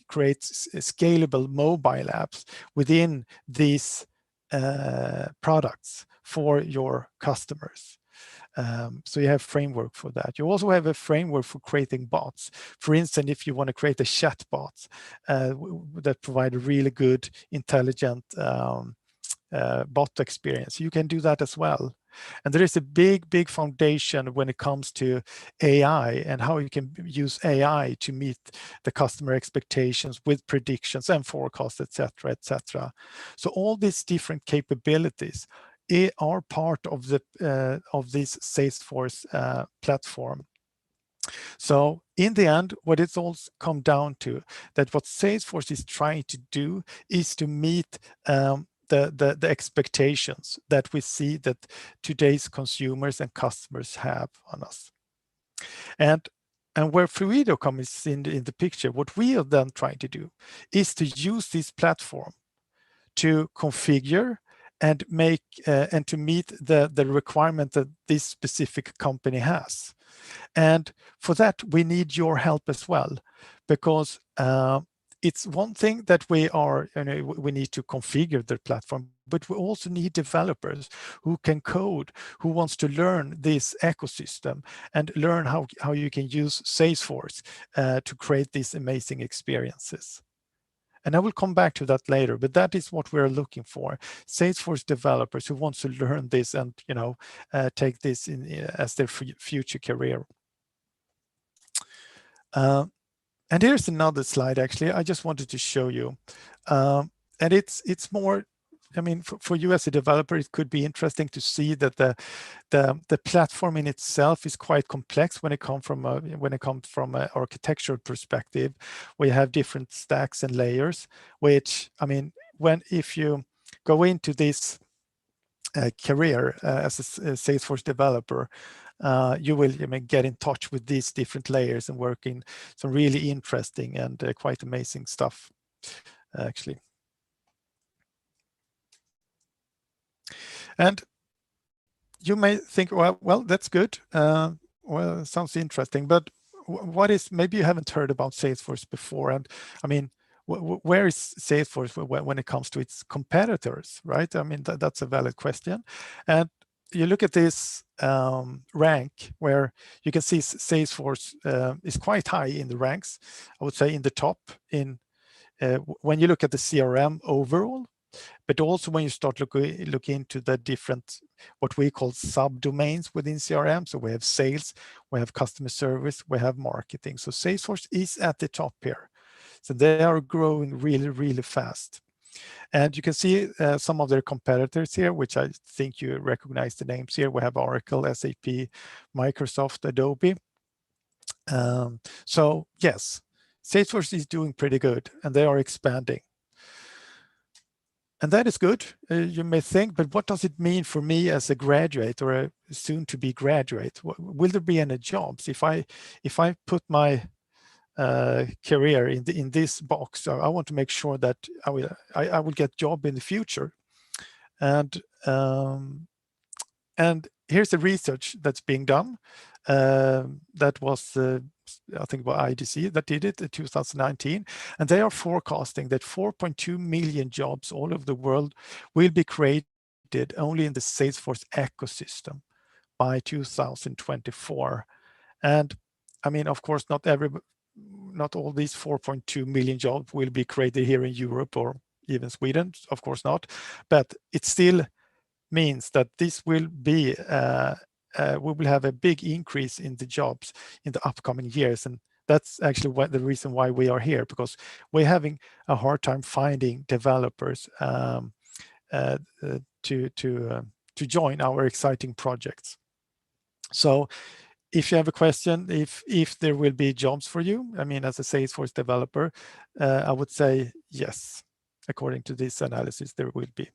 create scalable mobile apps within these products for your customers. So you have framework for that. You also have a framework for creating bots. For instance, if you want to create a chat bot that provide a really good, intelligent bot experience, you can do that as well. And there is a big foundation when it comes to AI and how you can use AI to meet the customer expectations with predictions and forecasts, etc., etc. So all these different capabilities are part of this Salesforce platform. So in the end, what it's all come down to, that what Salesforce is trying to do is to meet the expectations that we see that today's consumers and customers have on us. And And where Fluido comes in the picture, what we are then trying to do is to use this platform to configure and make and to meet the requirement that this specific company has. And for that, we need your help as well, because it's one thing that we need to configure the platform, but we also need developers who can code, who wants to learn this ecosystem and learn how you can use Salesforce to create these amazing experiences. And I will come back to that later, but that is what we're looking for. Salesforce developers who want to learn this and take this in as their future career. And here's another slide, actually, I just wanted to show you. And it's more, I mean, for you as a developer, it could be interesting to see that the platform in itself is quite complex when it comes from an architectural perspective. We have different stacks and layers, which, I mean, if you go into this career as a Salesforce developer, you will get in touch with these different layers and work in some really interesting and quite amazing stuff, actually. And you may think, well, that's good. Well, sounds interesting, but what is, maybe you haven't heard about Salesforce before. And I mean, where is Salesforce when it comes to its competitors, right? I mean, that's a valid question. And you look at this rank where you can see Salesforce is quite high in the ranks. I would say in the top when you look at the CRM overall, but also when you start look into the different, what we call subdomains within CRM. So we have sales, we have customer service, we have marketing. So Salesforce is at the top here. So they are growing really, really fast. And you can see some of their competitors here, which I think you recognize the names here. We have Oracle, SAP, Microsoft, Adobe. So yes, Salesforce is doing pretty good and they are expanding. And that is good, you may think, but what does it mean for me as a graduate or a soon-to-be graduate? Will there be any jobs? If I put my career in this box, I want to make sure that I will get a job in the future. And here's the research that's being done. That was I think about IDC that did it in 2019, and they are forecasting that 4.2 million jobs all over the world will be created only in the Salesforce ecosystem by 2024. And I mean, of course, not all these 4.2 million jobs will be created here in Europe or even Sweden, of course not, but it still means that this will be we will have a big increase in the jobs in the upcoming years. And that's actually the reason why we are here, because we're having a hard time finding developers to join our exciting projects. So if you have a question, if there will be jobs for you, I mean, as a Salesforce developer, I would say yes. According to this analysis, there will be.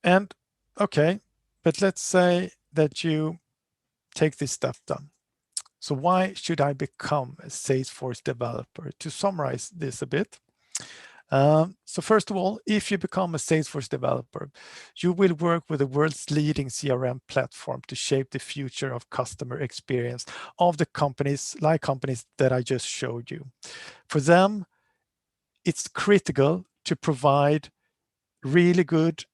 And okay, but let's say that you take this step done. So why should I become a Salesforce developer? To summarize this a bit. So first of all, if you become a Salesforce developer, you will work with the world's leading CRM platform to shape the future of customer experience of the companies that I just showed you. For them, it's critical to provide really good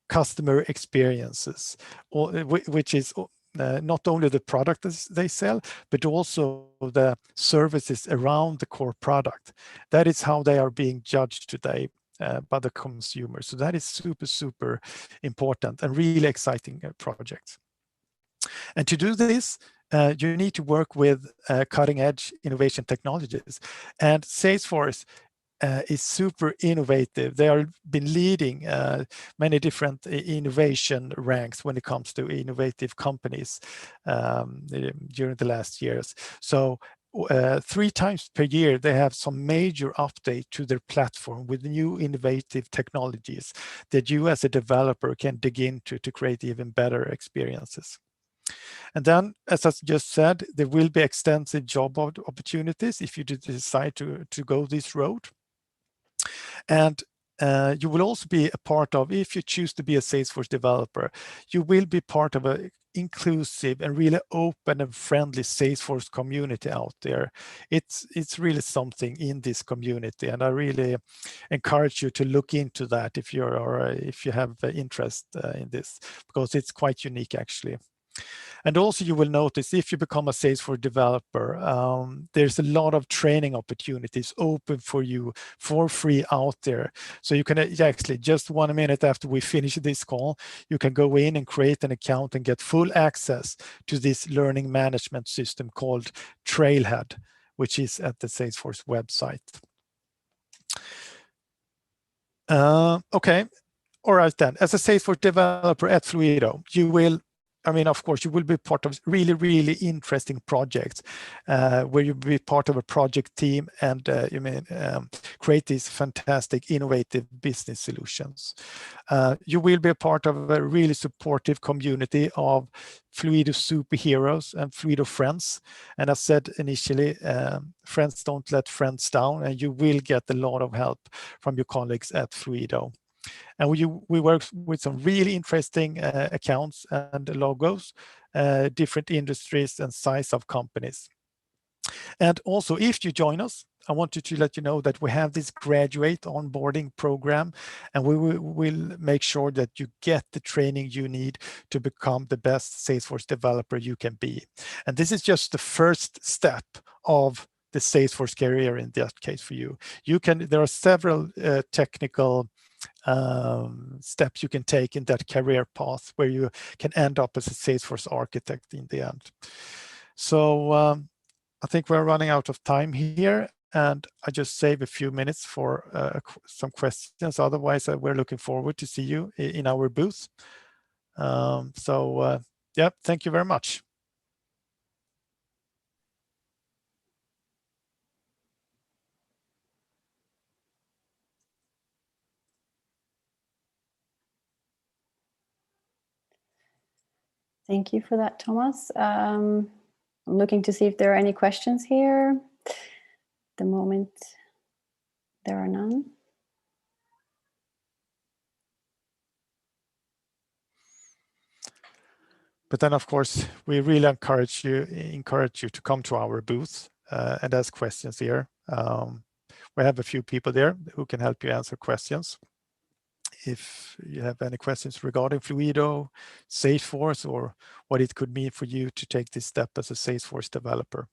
customer experiences, which is not only the product they sell, but also the services around the core product. That is how they are being judged today by the consumer. So that is super, super important and really exciting projects. And to do this, you need to work with cutting edge innovation technologies. And Salesforce is super innovative. They have been leading many different innovation ranks when it comes to innovative companies during the last years. So 3 times per year, they have some major update to their platform with new innovative technologies that you as a developer can dig into to create even better experiences. And then, as I just said, there will be extensive job opportunities if you decide to go this road. And you will also be a part of, if you choose to be a Salesforce developer, you will be part of a inclusive and really open and friendly Salesforce community out there. It's really something in this community, and I really encourage you to look into that if you have interest in this, because it's quite unique actually. And also you will notice if you become a Salesforce developer, there's a lot of training opportunities open for you for free out there. So you can actually, just 1 minute after we finish this call, you can go in and create an account and get full access to this learning management system called Trailhead, which is at the Salesforce website. Okay, all right then. As a Salesforce developer at Fluido, you will, of course, you will be part of really, really interesting projects where you'll be part of a project team and create these fantastic, innovative business solutions. You will be a part of a really supportive community of Fluido superheroes and Fluido friends. And as said initially, friends don't let friends down, and you will get a lot of help from your colleagues at Fluido. And we work with some really interesting accounts and logos, different industries and size of companies. And also, if you join us, I wanted to let you know that we have this graduate onboarding program, and we will make sure that you get the training you need to become the best Salesforce developer you can be. And this is just the first step of the Salesforce career in that case for you. There are several technical steps you can take in that career path where you can end up as a Salesforce architect in the end. So I think we're running out of time here, and I just save a few minutes for some questions. Otherwise, we're looking forward to see you in our booth. Yeah, thank you very much. Thank you for that, Thomas. I'm looking to see if there are any questions here. At the moment, there are none. But then, of course, we really encourage you to come to our booth and ask questions here. We have a few people there who can help you answer questions. If you have any questions regarding Fluido, Salesforce, or what it could mean for you to take this step as a Salesforce developer.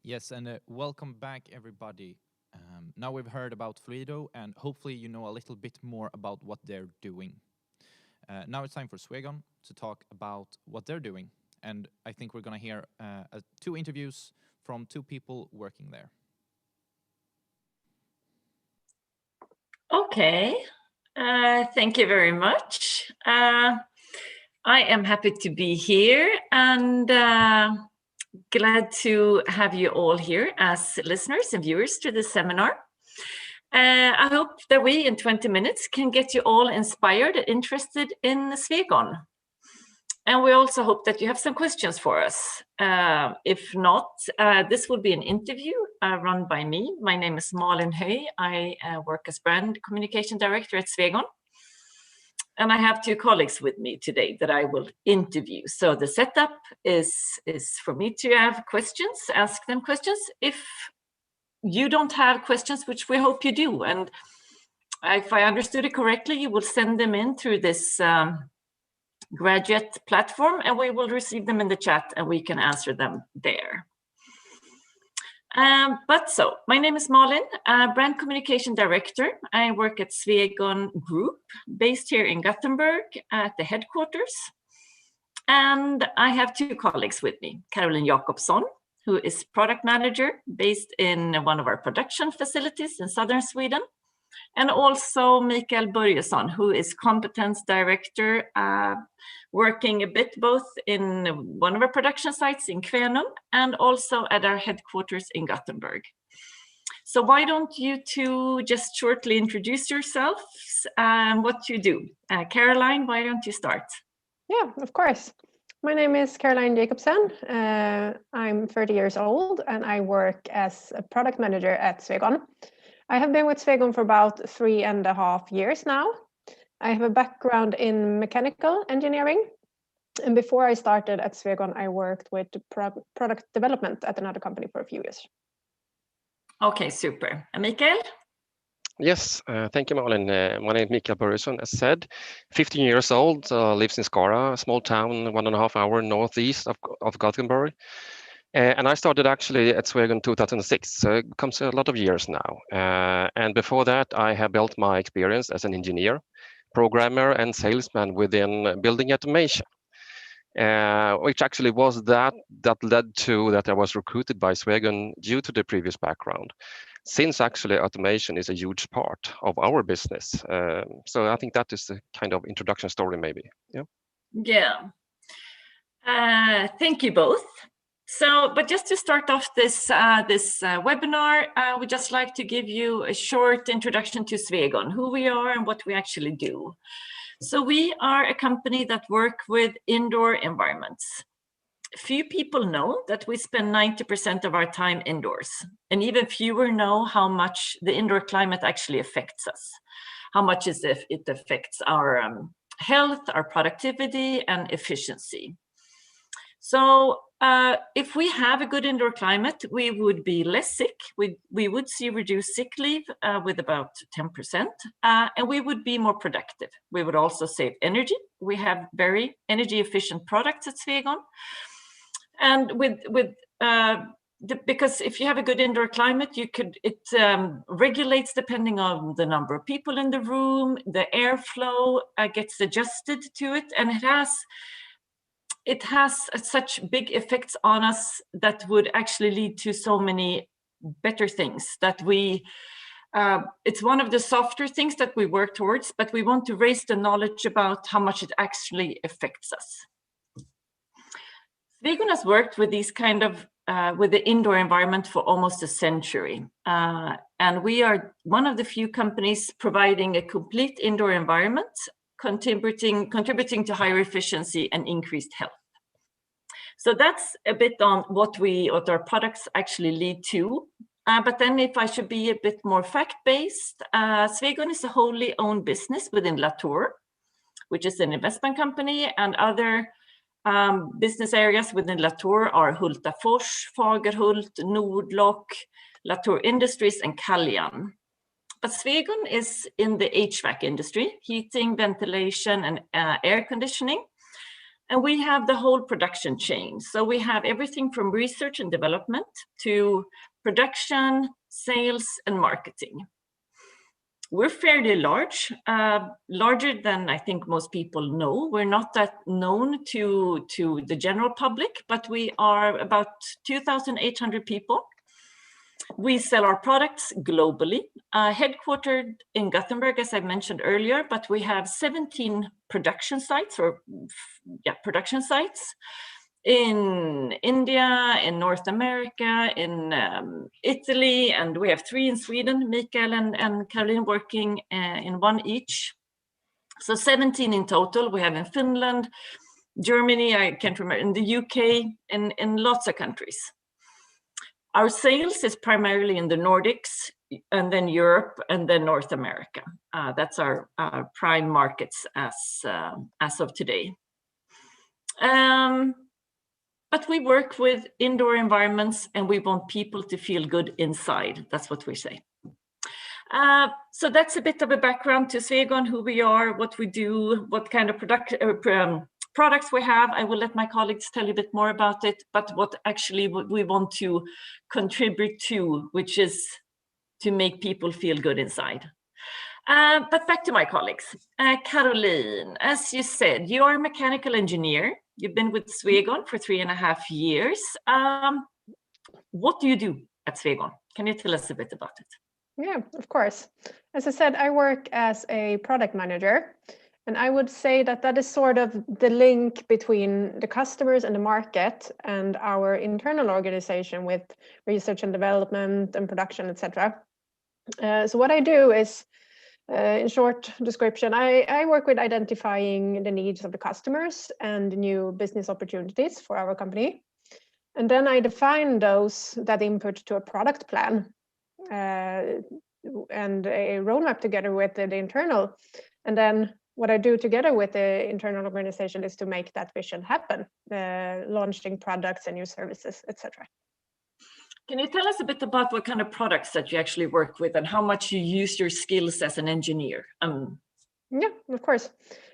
Yes, and welcome back, everybody. Now we've heard about Fluido, and hopefully you know a little bit more about what they're doing. Now it's time for Swegon to talk about what they're doing, and I think we're going to hear 2 interviews from 2 people working there. Okay, thank you very much. I am happy to be here and glad to have you all here as listeners and viewers to this seminar. I hope that we in 20 minutes can get you all inspired and interested in Swegon. And we also hope that you have some questions for us. If not, this will be an interview run by me. My name is Malin Höj. I work as brand communication director at Swegon. And I have 2 colleagues with me today that I will interview. So the setup is for me to have questions, ask them questions. If you don't have questions, which we hope you do, and if I understood it correctly, you will send them in through this graduate platform, and we will receive them in the chat and we can answer them there. So my name is Malin, brand communication director. I work at Swegon Group, based here in Gothenburg at the headquarters. And I have 2 colleagues with me, Caroline Jakobsson, who is product manager based in one of our production facilities in southern Sweden. And also Mikael Börjesson, who is competence director, working a bit both in one of our production sites in Kvänum and also at our headquarters in Gothenburg. So why don't you 2 just shortly introduce yourselves and what you do? Caroline, why don't you start? Yeah, of course. My name is Caroline Jakobsson. I'm 30 years old and I work as a product manager at Swegon. I have been with Swegon for about 3.5 years now. I have a background in mechanical engineering. And before I started at Swegon, I worked with product development at another company for a few years. Okay, super. And Mikael? Yes, thank you, Malin. My name is Mikael Börjesson, as said, 15 years old, lives in Skara, a small town 1.5 hours northeast of Gothenburg. And I started actually at Swegon in 2006, so it comes a lot of years now. And before that, I have built my experience as an engineer, programmer, and salesman within building automation, which actually was that led to that I was recruited by Swegon due to the previous background, since actually automation is a huge part of our business. So I think that is the kind of introduction story, maybe. Yeah. Thank you both. So, but just to start off this webinar, we'd just like to give you a short introduction to Swegon, who we are and what we actually do. So we are a company that work with indoor environments. Few people know that we spend 90% of our time indoors, and even fewer know how much the indoor climate actually affects us, how much it affects our health, our productivity, and efficiency. So if we have a good indoor climate, we would be less sick. We would see reduced sick leave with about 10%, and we would be more productive. We would also save energy. We have very energy efficient products at Swegon. And because if you have a good indoor climate, it regulates depending on the number of people in the room, the airflow gets adjusted to it, and it has such big effects on us that would actually lead to so many better things that it's one of the softer things that we work towards, but we want to raise the knowledge about how much it actually affects us. Swegon has worked with these with the indoor environment for almost a century. And we are one of the few companies providing a complete indoor environment, contributing to higher efficiency and increased health. So that's a bit on what our products actually lead to. But then if I should be a bit more fact-based, Swegon is a wholly owned business within Latour, which is an investment company, and other business areas within Latour are Hultafors, Fagerhult, Nordlock, Latour Industries, and Caljan. But Swegon is in the HVAC industry, heating, ventilation, and air conditioning. And we have the whole production chain. So we have everything from research and development to production, sales, and marketing. We're fairly large, larger than I think most people know. We're not that known to the general public, but we are about 2,800 people. We sell our products globally, headquartered in Gothenburg, as I mentioned earlier, but we have 17 production sites, production sites in India, in North America, in Italy, and we have 3 in Sweden, Mikael and Caroline working in 1 each. So 17 in total. We have in Finland, Germany, I can't remember, in the UK, in lots of countries. Our sales is primarily in the Nordics, and then Europe, and then North America. That's our prime markets as of today. But we work with indoor environments, and we want people to feel good inside. That's what we say. So that's a bit of a background to Swegon, who we are, what we do, what kind of products we have. I will let my colleagues tell you a bit more about it, but what we want to contribute to, which is to make people feel good inside. But back to my colleagues. Caroline, as you said, you are a mechanical engineer. You've been with Swegon for 3.5 years. What do you do at Swegon? Can you tell us a bit about it? Yeah, of course. As I said, I work as a product manager. And I would say that that is sort of the link between the customers and the market and our internal organization with research and development and production, etc. So what I do is, in short description, I work with identifying the needs of the customers and new business opportunities for our company. And then I define that input to a product plan and a roadmap together with the internal. And then what I do together with the internal organization is to make that vision happen, launching products and new services, etc. Can you tell us a bit about what kind of products that you actually work with and how much you use your skills as an engineer? Yeah, of course.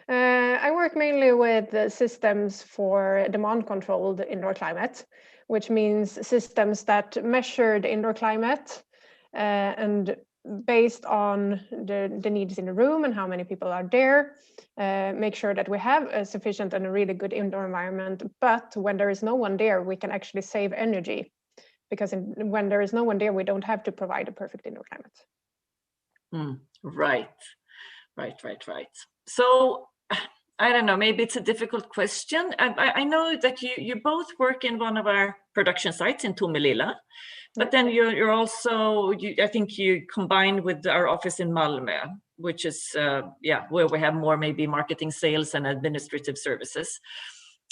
I work mainly with systems for demand-controlled indoor climate, which means systems that measure the indoor climate and based on the needs in the room and how many people are there, make sure that we have a sufficient and a really good indoor environment. But when there is no one there, we can actually save energy, because when there is no one there, we don't have to provide a perfect indoor climate. Right. So I don't know, maybe it's a difficult question. I know that you both work in one of our production sites in Tomelilla. But then you're also, I think you combined with our office in Malmö, which is, where we have more maybe marketing, sales, and administrative services.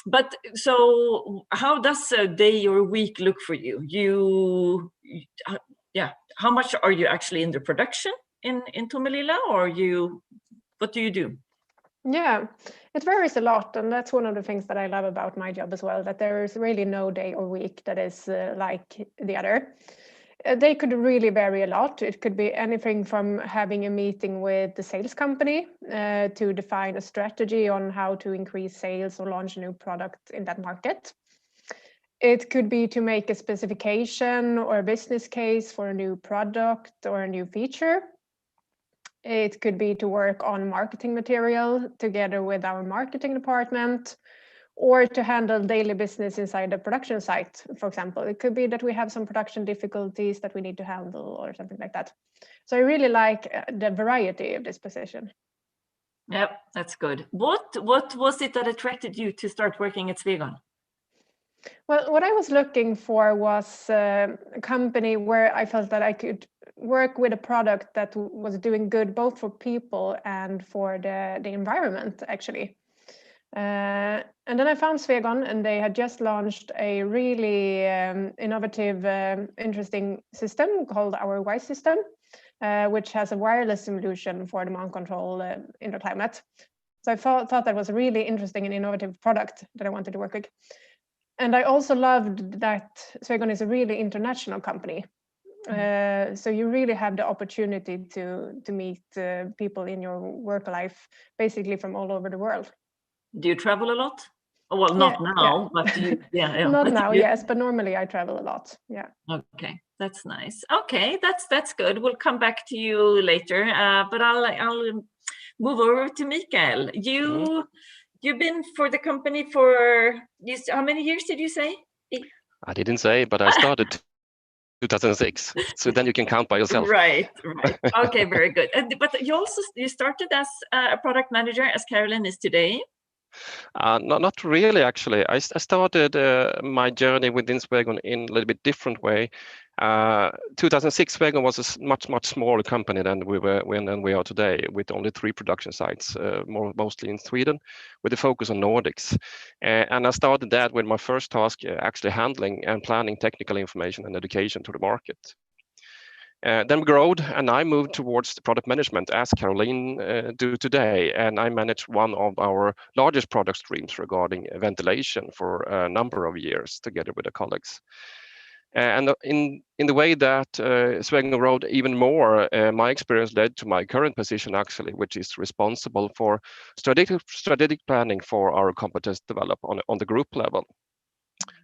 But so how does a day or a week look for you? How much are you actually in the production in Tomelilla, or what do you do? Yeah, it varies a lot, and that's one of the things that I love about my job as well, that there is really no day or week that is like the other. They could really vary a lot. It could be anything from having a meeting with the sales company to define a strategy on how to increase sales or launch a new product in that market. It could be to make a specification or a business case for a new product or a new feature. It could be to work on marketing material together with our marketing department, or to handle daily business inside the production site, for example. It could be that we have some production difficulties that we need to handle or something like that. So I really like the variety of this position. Yep, that's good. What was it that attracted you to start working at Swegon? Well, what I was looking for was a company where I felt that I could work with a product that was doing good both for people and for the environment, actually. And then I found Swegon, and they had just launched a really innovative, interesting system called our WISE system, which has a wireless solution for demand control indoor climate. So I thought that was a really interesting and innovative product that I wanted to work with. And I also loved that Swegon is a really international company. So you really have the opportunity to meet people in your work life, basically from all over the world. Do you travel a lot? Well, not Yeah, now, but yeah. Not but now, yes, but normally I travel a lot. Yeah. Okay, that's nice. Okay, that's good. We'll come back to you later, but I'll move over to Mikael. You've been for the company for how many years did you say? I didn't say, but I started 2006. So then you can count by yourself. Right. Okay, very good. But you started as a product manager, as Caroline is today. Not really, actually. I started my journey within Swegon in a little bit different way. 2006, Swegon was a much smaller company than we are today, with only 3 production sites, mostly in Sweden, with a focus on Nordics. And I started that with my first task, actually handling and planning technical information and education to the market. Then we growed, and I moved towards the product management, as Caroline do today, and I managed one of our largest product streams regarding ventilation for a number of years together with the colleagues. And in the way that Swegon growed even more, my experience led to my current position, actually, which is responsible for strategic planning for our competence development on the group level,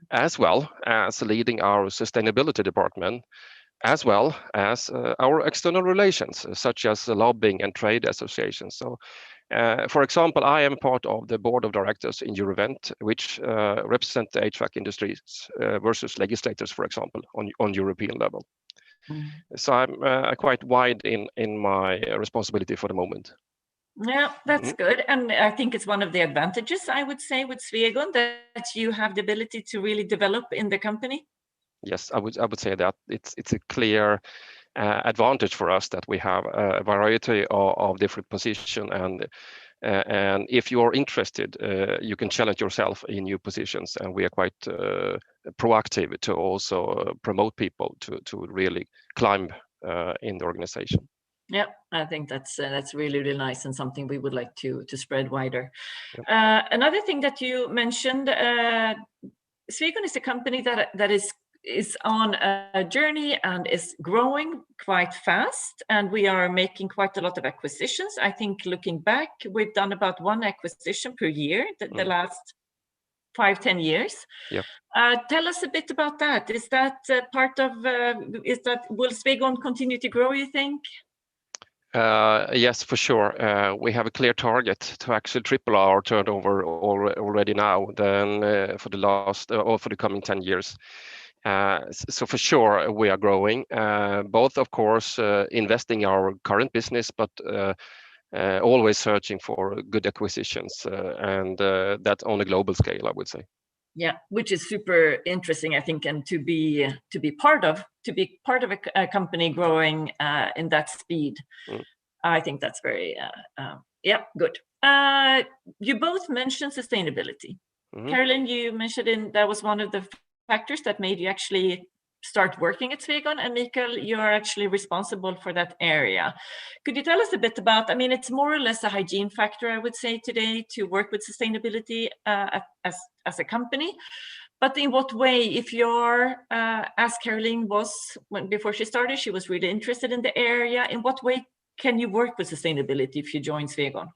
as well as leading our sustainability department, as well as our external relations, such as lobbying and trade associations. So, for example, I am part of the board of directors in Eurovent, which represent the HVAC industries versus legislators, for example, on European level. So I'm quite wide in my responsibility for the moment. Yeah, that's good. And I think it's one of the advantages, I would say, with Swegon, that you have the ability to really develop in the company. Yes, I would say that it's a clear advantage for us that we have a variety of different positions, and if you are interested, you can challenge yourself in new positions, and we are quite proactive to also promote people to really climb in the organization. Yeah, I think that's really nice, and something we would like to spread wider. Yep. Another thing that you mentioned, Swegon is a company that is on a journey and is growing quite fast, and we are making quite a lot of acquisitions. I think looking back, we've done about 1 acquisition per year the last 5-10 years. Yep. Tell us a bit about that. Is that part of? Will Swegon continue to grow, you think? Yes, for sure. We have a clear target to actually triple our turnover already now than for the last or for the coming 10 years. So for sure we are growing, both of course investing in our current business, but always searching for good acquisitions, and that on a global scale, I would say. Yeah, which is super interesting, I think, and to be part of a company growing in that speed. I think that's very good. You both mentioned sustainability. Caroline, you mentioned that was one of the factors that made you actually start working at Swegon, and Mikael, you are actually responsible for that area. Could you tell us a bit about, I mean, it's more or less a hygiene factor, I would say, today to work with sustainability as a company, but in what way, if you're, as Caroline was, before she started, she was really interested in the area, in what way can you work with sustainability if you join Swegon?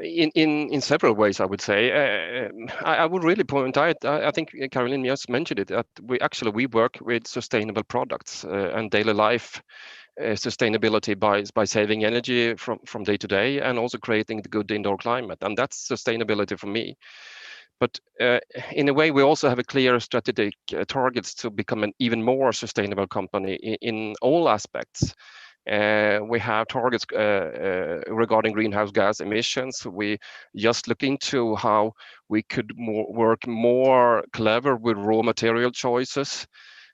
In several ways, I would say. I would really point out, I think Caroline just mentioned it, that we work with sustainable products and daily life sustainability by saving energy from day to day, and also creating the good indoor climate, and that's sustainability for me. But in a way, we also have a clear strategic targets to become an even more sustainable company in all aspects. We have targets regarding greenhouse gas emissions. We just look into how we could work more clever with raw material choices,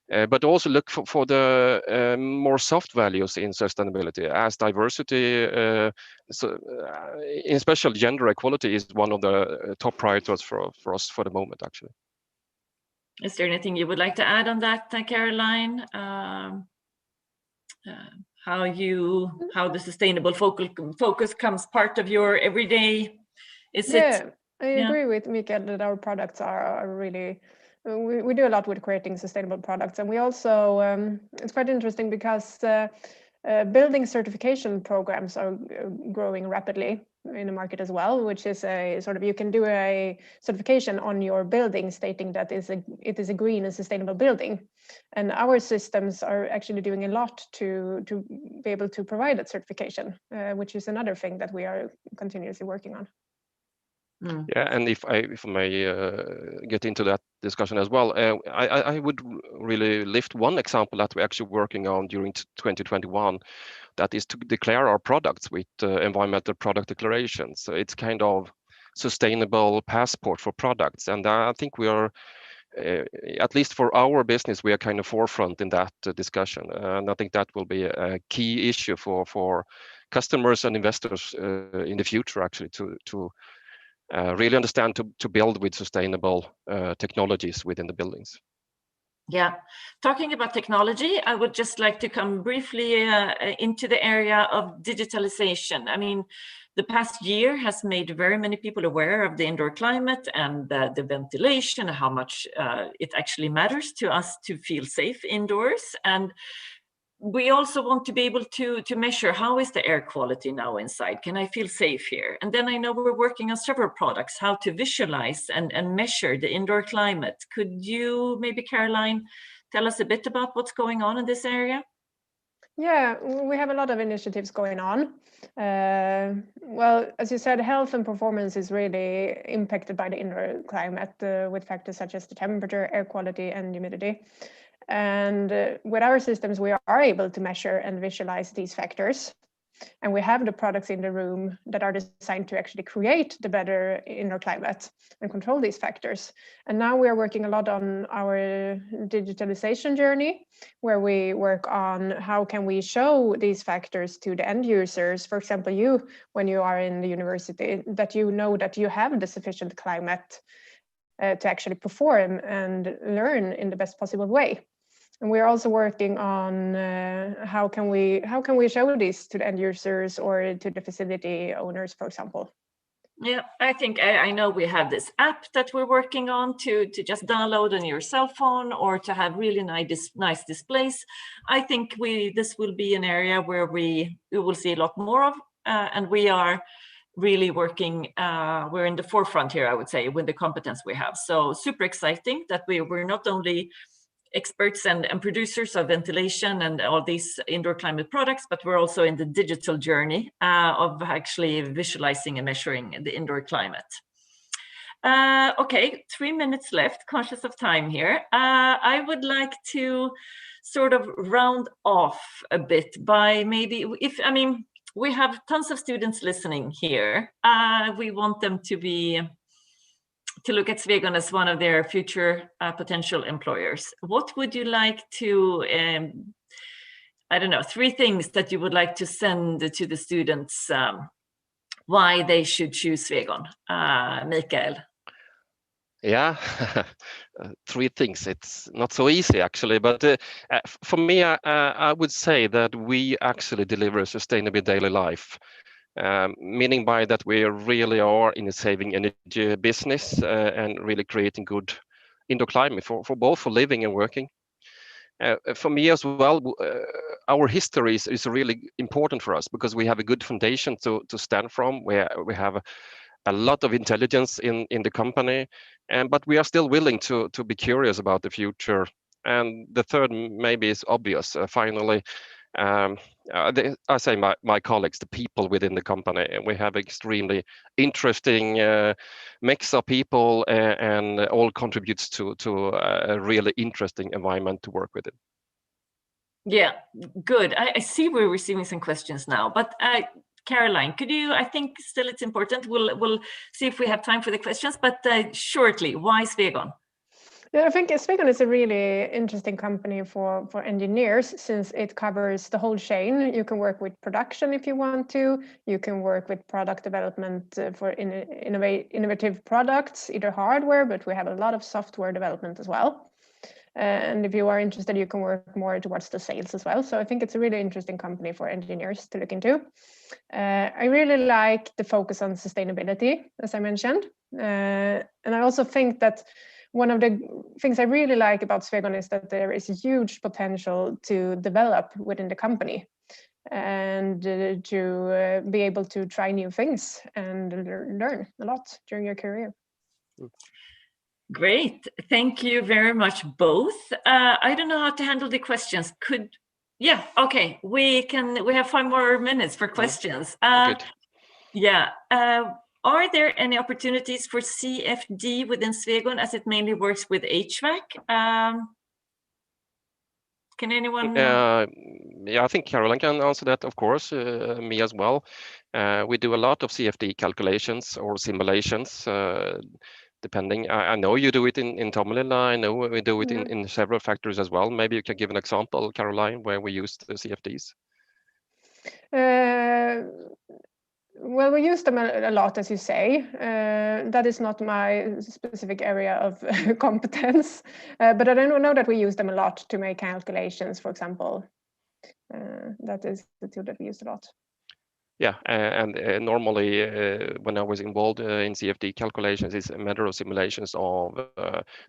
but also look for the more soft values in sustainability, as diversity, in special gender equality is one of the top priorities for us for the moment, actually. Is there anything you would like to add on that, Caroline? How the sustainable focus comes part of your everyday? I agree with Mikael that our products are really, we do a lot with creating sustainable products, and we also it's quite interesting because building certification programs are growing rapidly, in the market as well, which is a sort of, you can do a certification on your building stating that it is a green and sustainable building. And our systems are actually doing a lot to be able to provide that certification, which is another thing that we are continuously working on. Yeah, and if I may get into that discussion as well, I would really lift one example that we're actually working on during 2021. That is to declare our products with environmental product declarations. So it's kind of sustainable passport for products, and I think we are, at least for our business, we are kind of forefront in that discussion, and I think that will be a key issue for customers and investors in the future, actually, to really understand to build with sustainable technologies within the buildings. Yeah, talking about technology, I would just like to come briefly into the area of digitalization. I mean, the past year has made very many people aware of the indoor climate and the ventilation, how much it actually matters to us to feel safe indoors. And we also want to be able to measure how is the air quality now inside. Can I feel safe here? And then I know we're working on several products, how to visualize and measure the indoor climate. Could you maybe, Caroline, tell us a bit about what's going on in this area? Yeah, we have a lot of initiatives going on. Well, as you said, health and performance is really impacted by the indoor climate with factors such as the temperature, air quality, and humidity. And with our systems, we are able to measure and visualize these factors. And we have the products in the room that are designed to actually create the better indoor climate and control these factors. And now we are working a lot on our digitalization journey, where we work on how can we show these factors to the end users. For example, you, when you are in the university, that you know that you have the sufficient climate to actually perform and learn in the best possible way. And we're also working on how can we show this to the end users or to the facility owners, for example. Yeah, I think I know we have this app that we're working on to just download on your cell phone or to have really nice displays. I think this will be an area where we will see a lot more of, and we are really working, we're in the forefront here, I would say, with the competence we have. So super exciting that we're not only experts and producers of ventilation and all these indoor climate products, but we're also in the digital journey of actually visualizing and measuring the indoor climate. Okay, 3 minutes left, conscious of time here. I would like to sort of round off a bit by maybe, we have tons of students listening here. We want them to look at Swegon as one of their future potential employers. What would you like to, I don't know, 3 things that you would like to send to the students, why they should choose Swegon? Mikael. Yeah, 3 things. It's not so easy, actually. But for me, I would say that we actually deliver a sustainable daily life. Meaning by that we really are in a saving energy business and really creating good indoor climate for both for living and working. For me as well, our history is really important for us because we have a good foundation to stand from, where we have a lot of intelligence in the company, but we are still willing to be curious about the future. And the third maybe is obvious. Finally, I say my colleagues, the people within the company, and we have extremely interesting mix of people, and all contributes to a really interesting environment to work with it. Yeah, good. I see we're receiving some questions now, but Caroline, could you, I think still it's important, we'll see if we have time for the questions, but shortly, why Swegon? Yeah, I think Swegon is a really interesting company for engineers since it covers the whole chain. You can work with production if you want to. You can work with product development for innovative products, either hardware, but we have a lot of software development as well. And if you are interested, you can work more towards the sales as well. So I think it's a really interesting company for engineers to look into. I really like the focus on sustainability, as I mentioned. And I also think that one of the things I really like about Swegon is that there is a huge potential to develop within the company. and to be able to try new things and learn a lot during your career. Great, thank you very much both. I don't know how to handle the questions. Yeah, okay, we have 5 more minutes for questions. Good. Yeah, are there any opportunities for CFD within Swegon as it mainly works with HVAC? Can anyone? Yeah, I think Caroline can answer that, of course, me as well. We do a lot of CFD calculations or simulations, depending. I know you do it in Tomelilla. I know we do it in several factories as well. Maybe you can give an example, Caroline, where we use the CFDs. Well, we use them a lot, as you say. That is not my specific area of competence, but I don't know that we use them a lot to make calculations, for example. That is the tool that we use a lot. Yeah, and normally when I was involved in CFD calculations, it's a matter of simulations of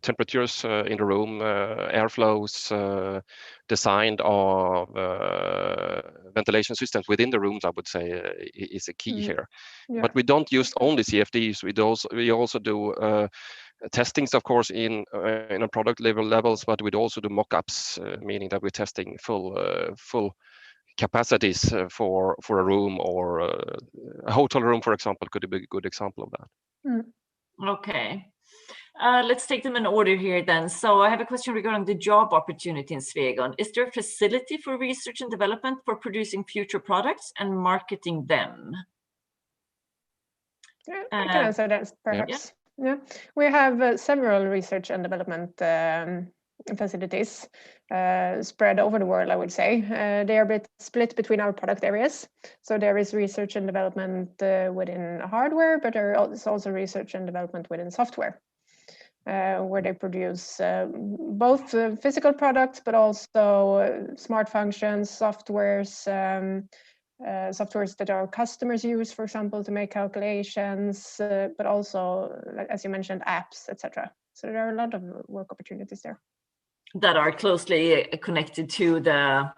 temperatures in the room, airflows, design of ventilation systems within the rooms, I would say, is a key here. Yeah. But we don't use only CFDs. We also do testings, of course, in a product levels, but we'd also do mock-ups, meaning that we're testing full capacities for a room, or a hotel room, for example, could be a good example of that. Okay, let's take them in order here then. So I have a question regarding the job opportunity in Swegon. Is there a facility for research and development for producing future products and marketing them? Yeah, I can answer that perhaps. Yeah, we have several research and development facilities spread over the world, I would say. They are a bit split between our product areas. So there is research and development within hardware, but there is also research and development within software, where they produce both physical products, but also smart functions, softwares that our customers use, for example, to make calculations, but also, as you mentioned, apps, etc. So there are a lot of work opportunities there that are closely connected to the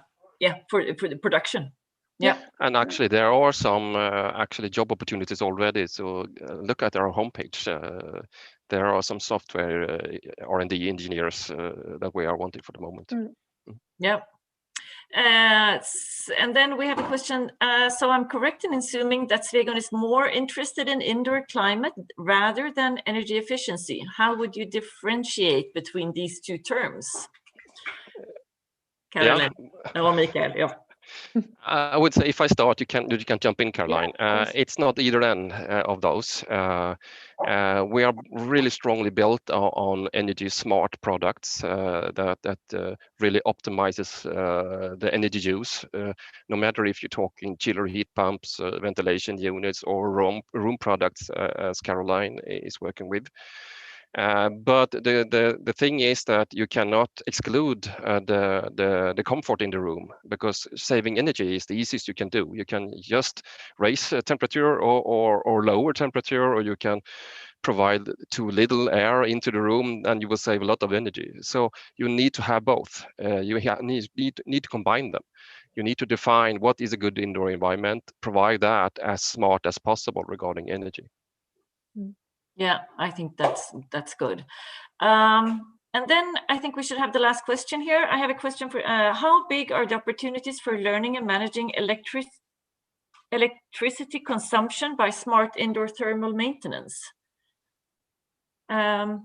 for the production. Yeah, and actually there are some actually job opportunities already. So look at our homepage. There are some software R&D engineers that we are wanting for the moment. Yeah. And then we have a question. So I'm correct in assuming that Swegon is more interested in indoor climate rather than energy efficiency. How would you differentiate between these two terms? Caroline, or Mikael, yeah. I would say if I start, you can jump in, Caroline. It's not either end of those. We are really strongly built on energy smart products that really optimizes the energy use, no matter if you're talking chiller heat pumps, ventilation units, or room products, as Caroline is working with. But the thing is that you cannot exclude the comfort in the room, because saving energy is the easiest you can do. You can just raise temperature or lower temperature, or you can provide too little air into the room, and you will save a lot of energy. So you need to have both. You need to combine them. You need to define what is a good indoor environment, provide that as smart as possible regarding energy. Yeah, I think that's good. And then I think we should have the last question here. I have a question for how big are the opportunities for learning and managing electricity consumption by smart indoor thermal maintenance? Caroline,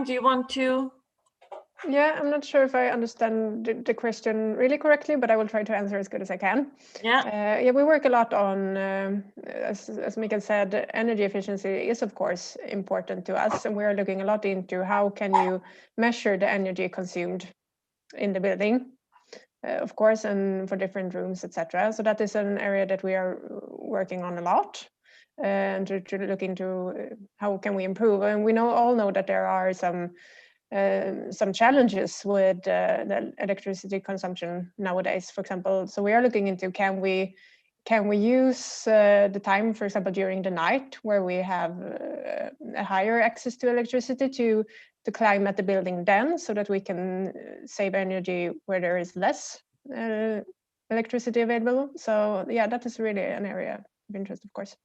do you want to? Yeah, I'm not sure if I understand the question really correctly, but I will try to answer as good as I can. Yeah, we work a lot on, as Mikael said, energy efficiency is of course important to us, and we are looking a lot into how can you measure the energy consumed in the building, of course, and for different rooms, etc. So that is an area that we are working on a lot, and to look into how can we improve. And we all know that there are some challenges with the electricity consumption nowadays, for example. So we are looking into can we use the time, for example, during the night where we have a higher access to electricity to climate the building then, so that we can save energy where there is less electricity available. So yeah, that is really an area of interest, of course.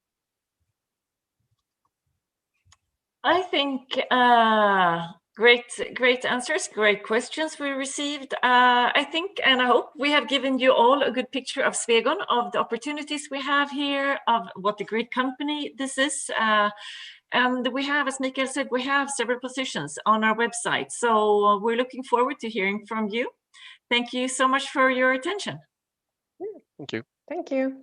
I think great answers, great questions we received. I think and I hope we have given you all a good picture of Swegon, of the opportunities we have here, of what a great company this is. And we have, as Mikael said, we have several positions on our website. So we're looking forward to hearing from you. Thank you so much for your attention. Thank you. Thank you.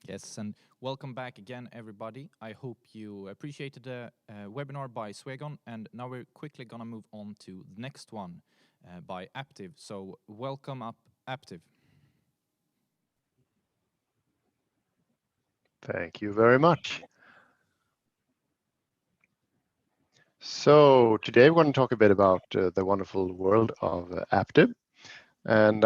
Yes, and welcome back again, everybody. I hope you appreciated the webinar by Swegon, and now we're quickly going to move on to the next one by Aptiv. So welcome up, Aptiv. Thank you very much. So today we're going to talk a bit about the wonderful world of Aptiv. And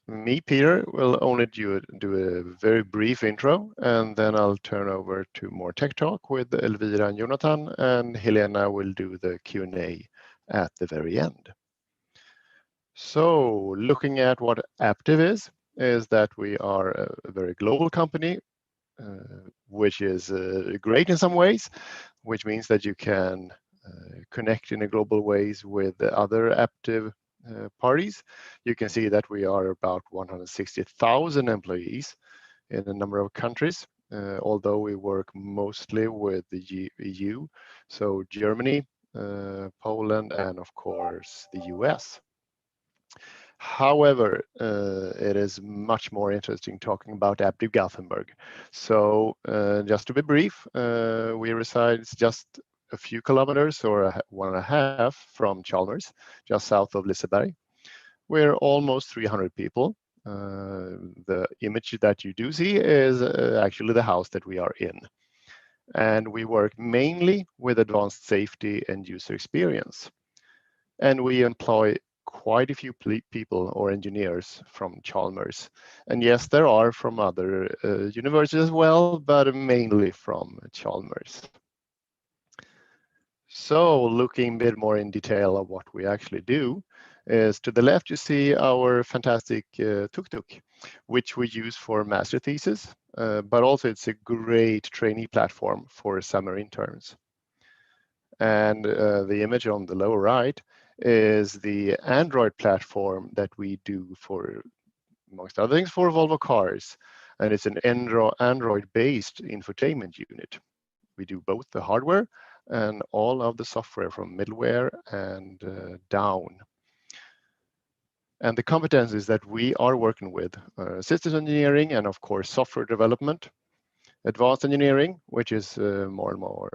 me, Peter, will only do a very brief intro, and then I'll turn over to more tech talk with Elvire and Jonathan, and Helena will do the Q&A at the very end. So looking at what Aptiv is that we are a very global company, which is great in some ways, which means that you can connect in a global ways with the other Aptiv parties. You can see that we are about 160,000 employees in a number of countries, although we work mostly with the EU, so Germany, Poland, and of course the US. However, it is much more interesting talking about Aptiv Gothenburg. So just to be brief, we reside just a few kilometers or 1.5 from Chalmers, just south of Liseberg. We're almost 300 people. The image that you do see is actually the house that we are in. And we work mainly with advanced safety and user experience. And we employ quite a few people or engineers from Chalmers. And yes, there are from other universities as well, but mainly from Chalmers. So looking a bit more in detail of what we actually do is to the left, you see our fantastic tuk-tuk, which we use for master thesis, but also it's a great trainee platform for summer interns. And the image on the lower right is the Android platform that we do for, amongst other things, for Volvo cars. And it's an Android-based infotainment unit. We do both the hardware and all of the software from middleware and down. And the competencies that we are working with systems engineering and of course software development, advanced engineering, which is more and more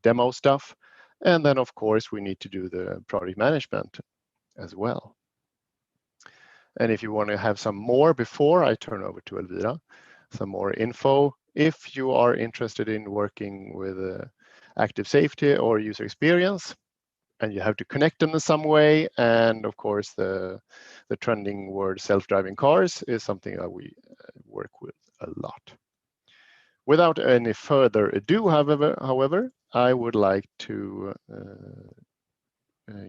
demo stuff. And then of course we need to do the project management as well. And if you want to have some more before I turn over to Elvira, some more info, if you are interested in working with active safety or user experience, and you have to connect them in some way, and of course the trending word self-driving cars is something that we work with a lot. Without any further ado, however, I would like to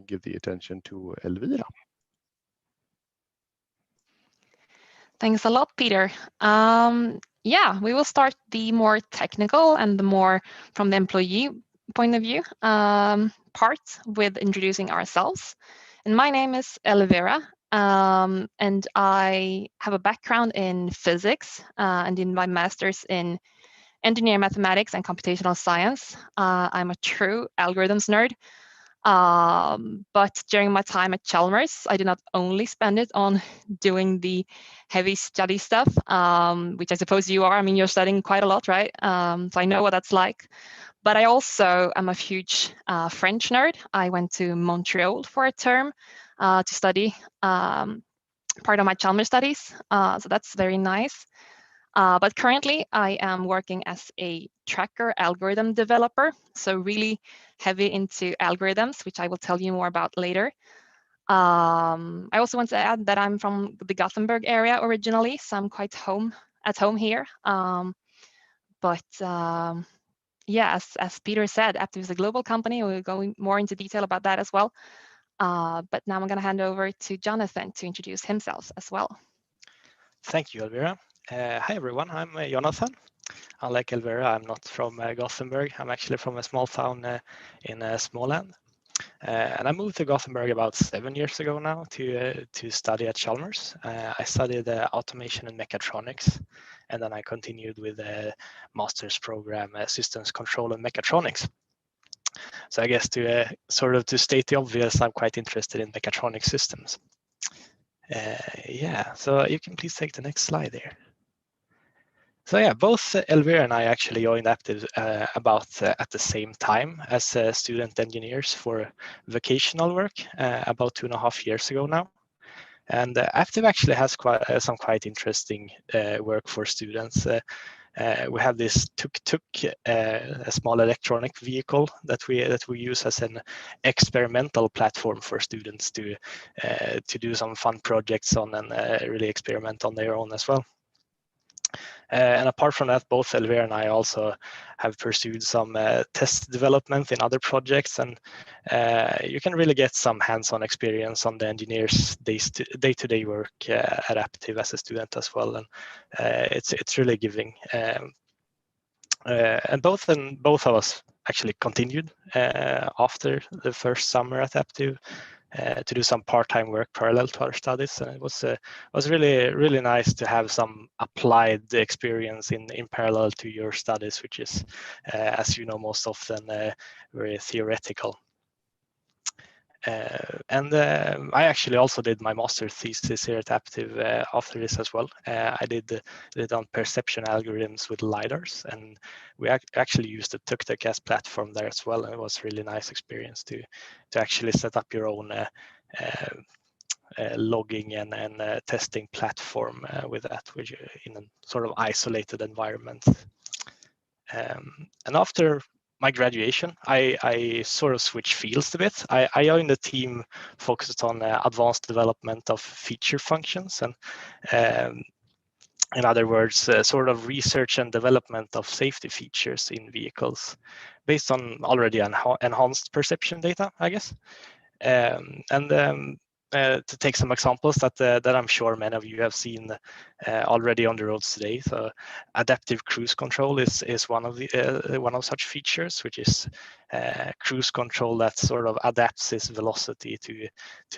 give the attention to Elvira. Thanks a lot, Peter. Yeah, we will start the more technical and the more from the employee point of view part with introducing ourselves. And my name is Elvire, and I have a background in physics and in my master's in engineering mathematics and computational science. I'm a true algorithms nerd. But during my time at Chalmers, I did not only spend it on doing the heavy study stuff, which I suppose you are. I mean, you're studying quite a lot, right? So I know what that's like. But I also am a huge French nerd. I went to Montreal for a term to study part of my Chalmers studies. So that's very nice. But currently, I am working as a tracker algorithm developer, so really heavy into algorithms, which I will tell you more about later. I also want to add that I'm from the Gothenburg area originally, so I'm quite at home here. Yeah, as Peter said, Aptiv is a global company. We'll go more into detail about that as well. But now I'm going to hand over to Jonathan to introduce himself as well. Thank you, Elvira. Hi, everyone. I'm Jonathan. Unlike Elvira, I'm not from Gothenburg. I'm actually from a small town in Småland. And I moved to Gothenburg about 7 years ago now to study at Chalmers. I studied automation and mechatronics, and then I continued with a master's program, systems control and mechatronics. So I guess to state the obvious, I'm quite interested in mechatronic systems. Yeah, so you can please take the next slide there. So yeah, both Elvire and I actually joined Aptiv about at the same time as student engineers for vocational work about 2.5 years ago now. And Aptiv actually has some quite interesting work for students. We have this tuk-tuk, a small electronic vehicle that we use as an experimental platform for students to do some fun projects on and really experiment on their own as well. And apart from that, both Elvire and I also have pursued some test development in other projects, and you can really get some hands-on experience on the engineers' day-to-day work at Aptiv as a student as well, and it's really giving. And both of us actually continued after the first summer at Aptiv to do some part-time work parallel to our studies, and it was really nice to have some applied experience in parallel to your studies, which is, as you know, most often very theoretical. And I actually also did my master's thesis here at Aptiv after this as well. I did it on perception algorithms with LiDARs, and we actually used the tuk-tuk as platform there as well. And it was a really nice experience to actually set up your own logging and testing platform with that, which in a sort of isolated environment. And after my graduation, I sort of switched fields a bit. I joined a team focused on advanced development of feature functions, and in other words, sort of research and development of safety features in vehicles based on already enhanced perception data, I guess. To take some examples that I'm sure many of you have seen already on the roads today. So adaptive cruise control is one of such features, which is cruise control that sort of adapts its velocity to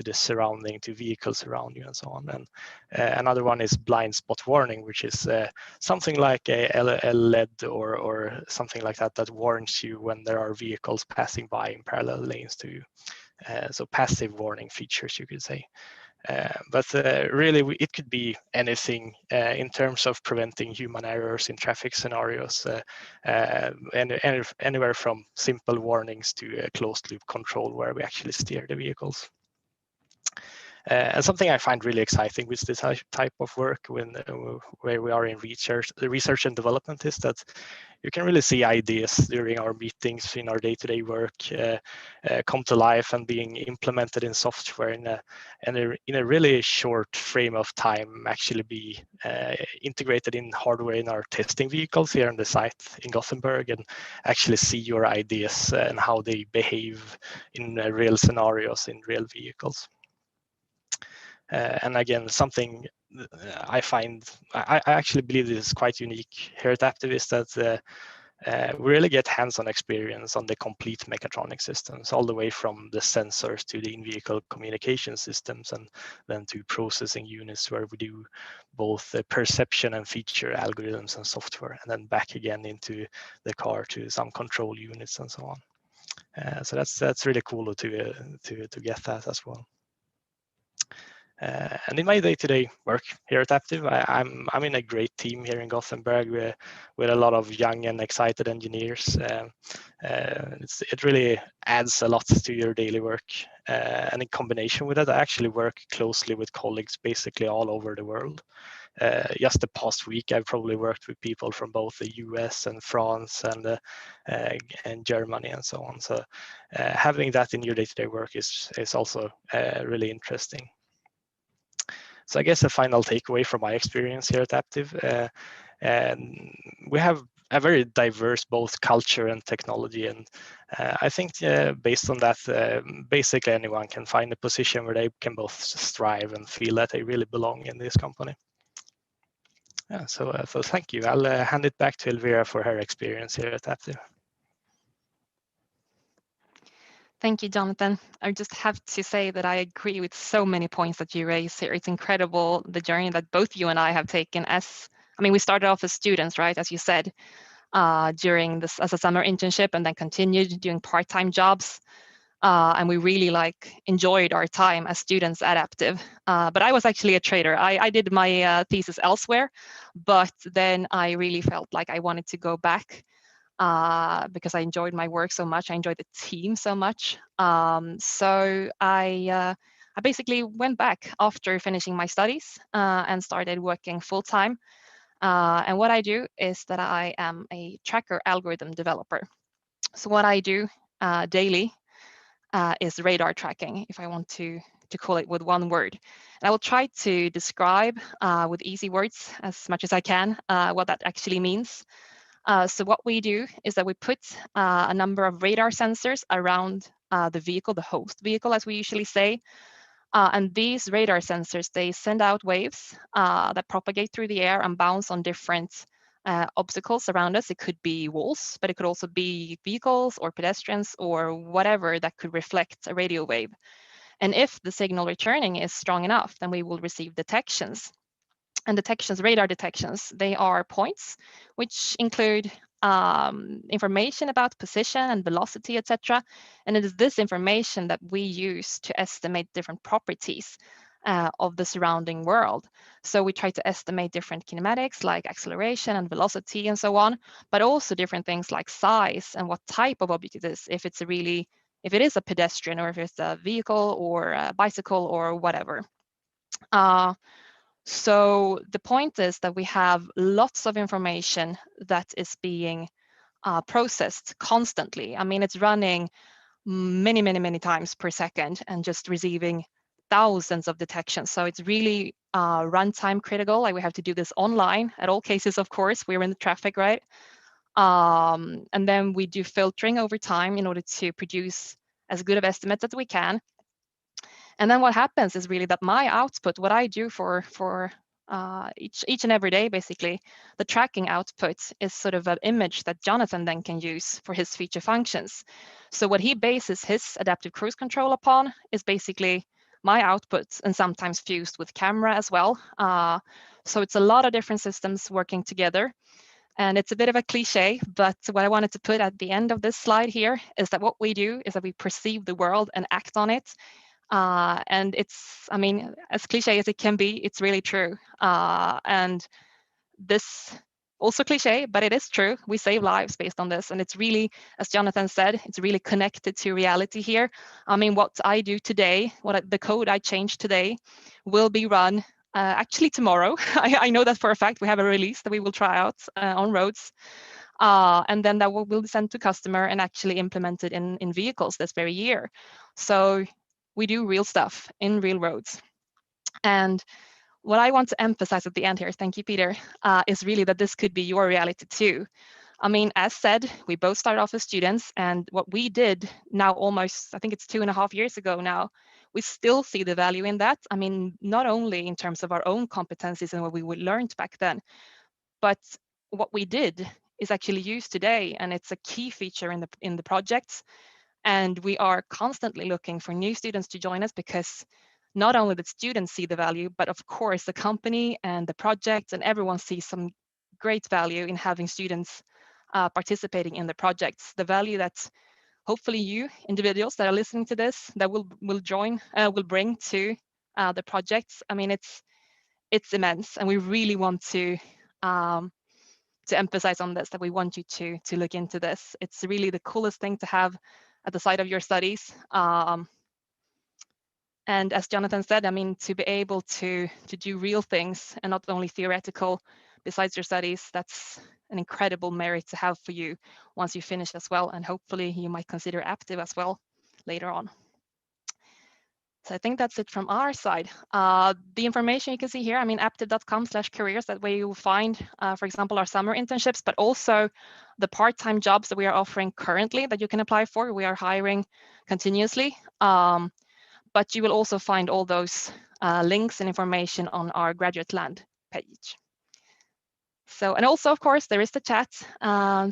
the surrounding, to vehicles around you and so on. And another one is blind spot warning, which is something like a LED or something like that warns you when there are vehicles passing by in parallel lanes to you. So passive warning features, you could say. But really, it could be anything in terms of preventing human errors in traffic scenarios, anywhere from simple warnings to closed loop control where we actually steer the vehicles. And something I find really exciting with this type of work where we are in research and development is that you can really see ideas during our meetings in our day-to-day work come to life and being implemented in software in a really short frame of time, actually be integrated in hardware in our testing vehicles here on the site in Gothenburg, and actually see your ideas and how they behave in real scenarios in real vehicles. And again, something I actually believe this is quite unique here at Aptiv is that we really get hands-on experience on the complete mechatronic systems, all the way from the sensors to the in-vehicle communication systems, and then to processing units where we do both the perception and feature algorithms and software, and then back again into the car to some control units and so on. So that's really cool to get that as well. And in my day-to-day work here at Aptiv, I'm in a great team here in Gothenburg with a lot of young and excited engineers. It really adds a lot to your daily work. And in combination with that, I actually work closely with colleagues basically all over the world. Just the past week, I've probably worked with people from both the US and France and Germany and so on. So having that in your day-to-day work is also really interesting. So I guess a final takeaway from my experience here at Aptiv, and we have a very diverse both culture and technology, and I think based on that, basically anyone can find a position where they can both strive and feel that they really belong in this company. Yeah, so thank you. I'll hand it back to Elvire for her experience here at Aptiv. Thank you, Jonathan. I just have to say that I agree with so many points that you raised here. It's incredible the journey that both you and I have taken we started off as students, right? As you said, during this as a summer internship, and then continued doing part-time jobs and we really enjoyed our time as students at Aptiv. But I was actually a trader. I did my thesis elsewhere, but then I really felt like I wanted to go back because I enjoyed my work so much. I enjoyed the team so much. So I basically went back after finishing my studies and started working full-time. And what I do is that I am a tracker algorithm developer. So what I do daily is radar tracking, if I want to call it with one word. And I will try to describe with easy words as much as I can what that actually means. So what we do is that we put a number of radar sensors around the vehicle, the host vehicle, as we usually say. And these radar sensors, they send out waves that propagate through the air and bounce on different obstacles around us. It could be walls, but it could also be vehicles or pedestrians or whatever that could reflect a radio wave. And if the signal returning is strong enough, then we will receive detections. And detections, radar detections, they are points which include information about position and velocity, etc. And it is this information that we use to estimate different properties of the surrounding world. So we try to estimate different kinematics like acceleration and velocity and so on, but also different things like size and what type of object it is, if it is a pedestrian or if it's a vehicle or a bicycle or whatever. So the point is that we have lots of information that is being processed constantly. I mean, it's running many times per second and just receiving thousands of detections. So it's really runtime critical. Like we have to do this online at all cases, of course. We're in the traffic, right? And then we do filtering over time in order to produce as good of estimates as we can. And then what happens is really that my output, what I do for each and every day, basically, the tracking output is sort of an image that Jonathan then can use for his feature functions. So what he bases his adaptive cruise control upon is basically my output and sometimes fused with camera as well. So it's a lot of different systems working together. And it's a bit of a cliche, but what I wanted to put at the end of this slide here is that what we do is that we perceive the world and act on it. And it's, I mean, as cliche as it can be, it's really true. And this also cliche, but it is true. We save lives based on this. And it's really, as Jonathan said, it's really connected to reality here. I mean, what I do today, the code I change today will be run actually tomorrow. I know that for a fact. We have a release that we will try out on roads. And then that will be sent to customer and actually implemented in vehicles this very year. So we do real stuff in real roads. And what I want to emphasize at the end here, thank you, Peter, is really that this could be your reality too. I mean, as said, we both started off as students, and what we did now almost, I think it's 2.5 years ago now, we still see the value in that. I mean, not only in terms of our own competencies and what we learned back then, but what we did is actually used today, and it's a key feature in the projects. And we are constantly looking for new students to join us because not only the students see the value, but of course the company and the project and everyone sees some great value in having students participating in the projects. The value that hopefully you individuals that are listening to this that will bring to the projects. I mean, it's immense, and we really want to emphasize on this, that we want you to look into this. It's really the coolest thing to have at the side of your studies. And as Jonathan said, I mean, to be able to do real things and not only theoretical besides your studies, that's an incredible merit to have for you once you finish as well. And hopefully you might consider Aptiv as well later on. So I think that's it from our side. The information you can see here, I mean, aptiv.com/careers, that way you will find, for example, our summer internships, but also the part-time jobs that we are offering currently that you can apply for. We are hiring continuously, but you will also find all those links and information on our Graduate Land page. So, and also, of course, there is the chat.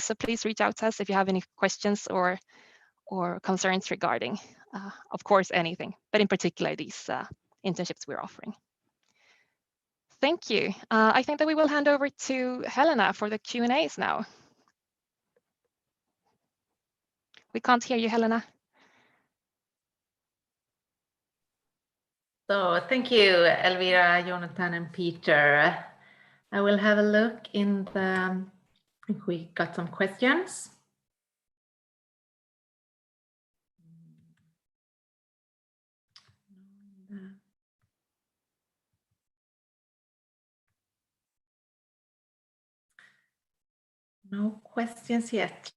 So please reach out to us if you have any questions or concerns regarding, of course, anything, but in particular these internships we're offering. Thank you. I think that we will hand over to Helena for the Q&As now. We can't hear you, Helena. So thank you, Elvira, Jonathan, and Peter. I will have a look in the, if we got some questions. No questions yet.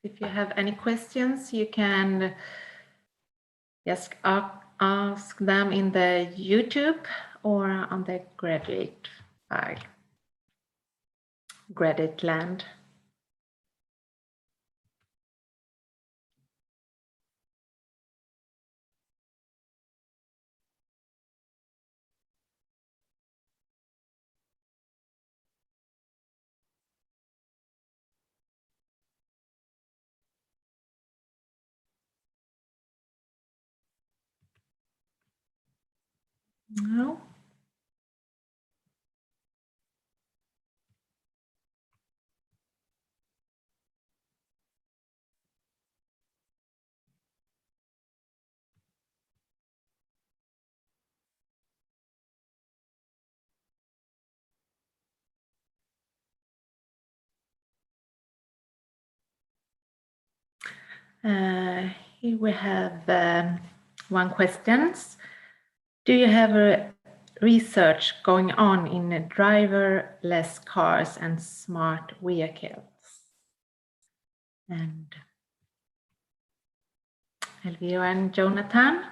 If you have any questions, you can just ask them in the YouTube or on the graduate file, Graduate Land. No. Here we have one question. Do you have a research going on in driverless cars and smart vehicles? And Elvira and Jonathan?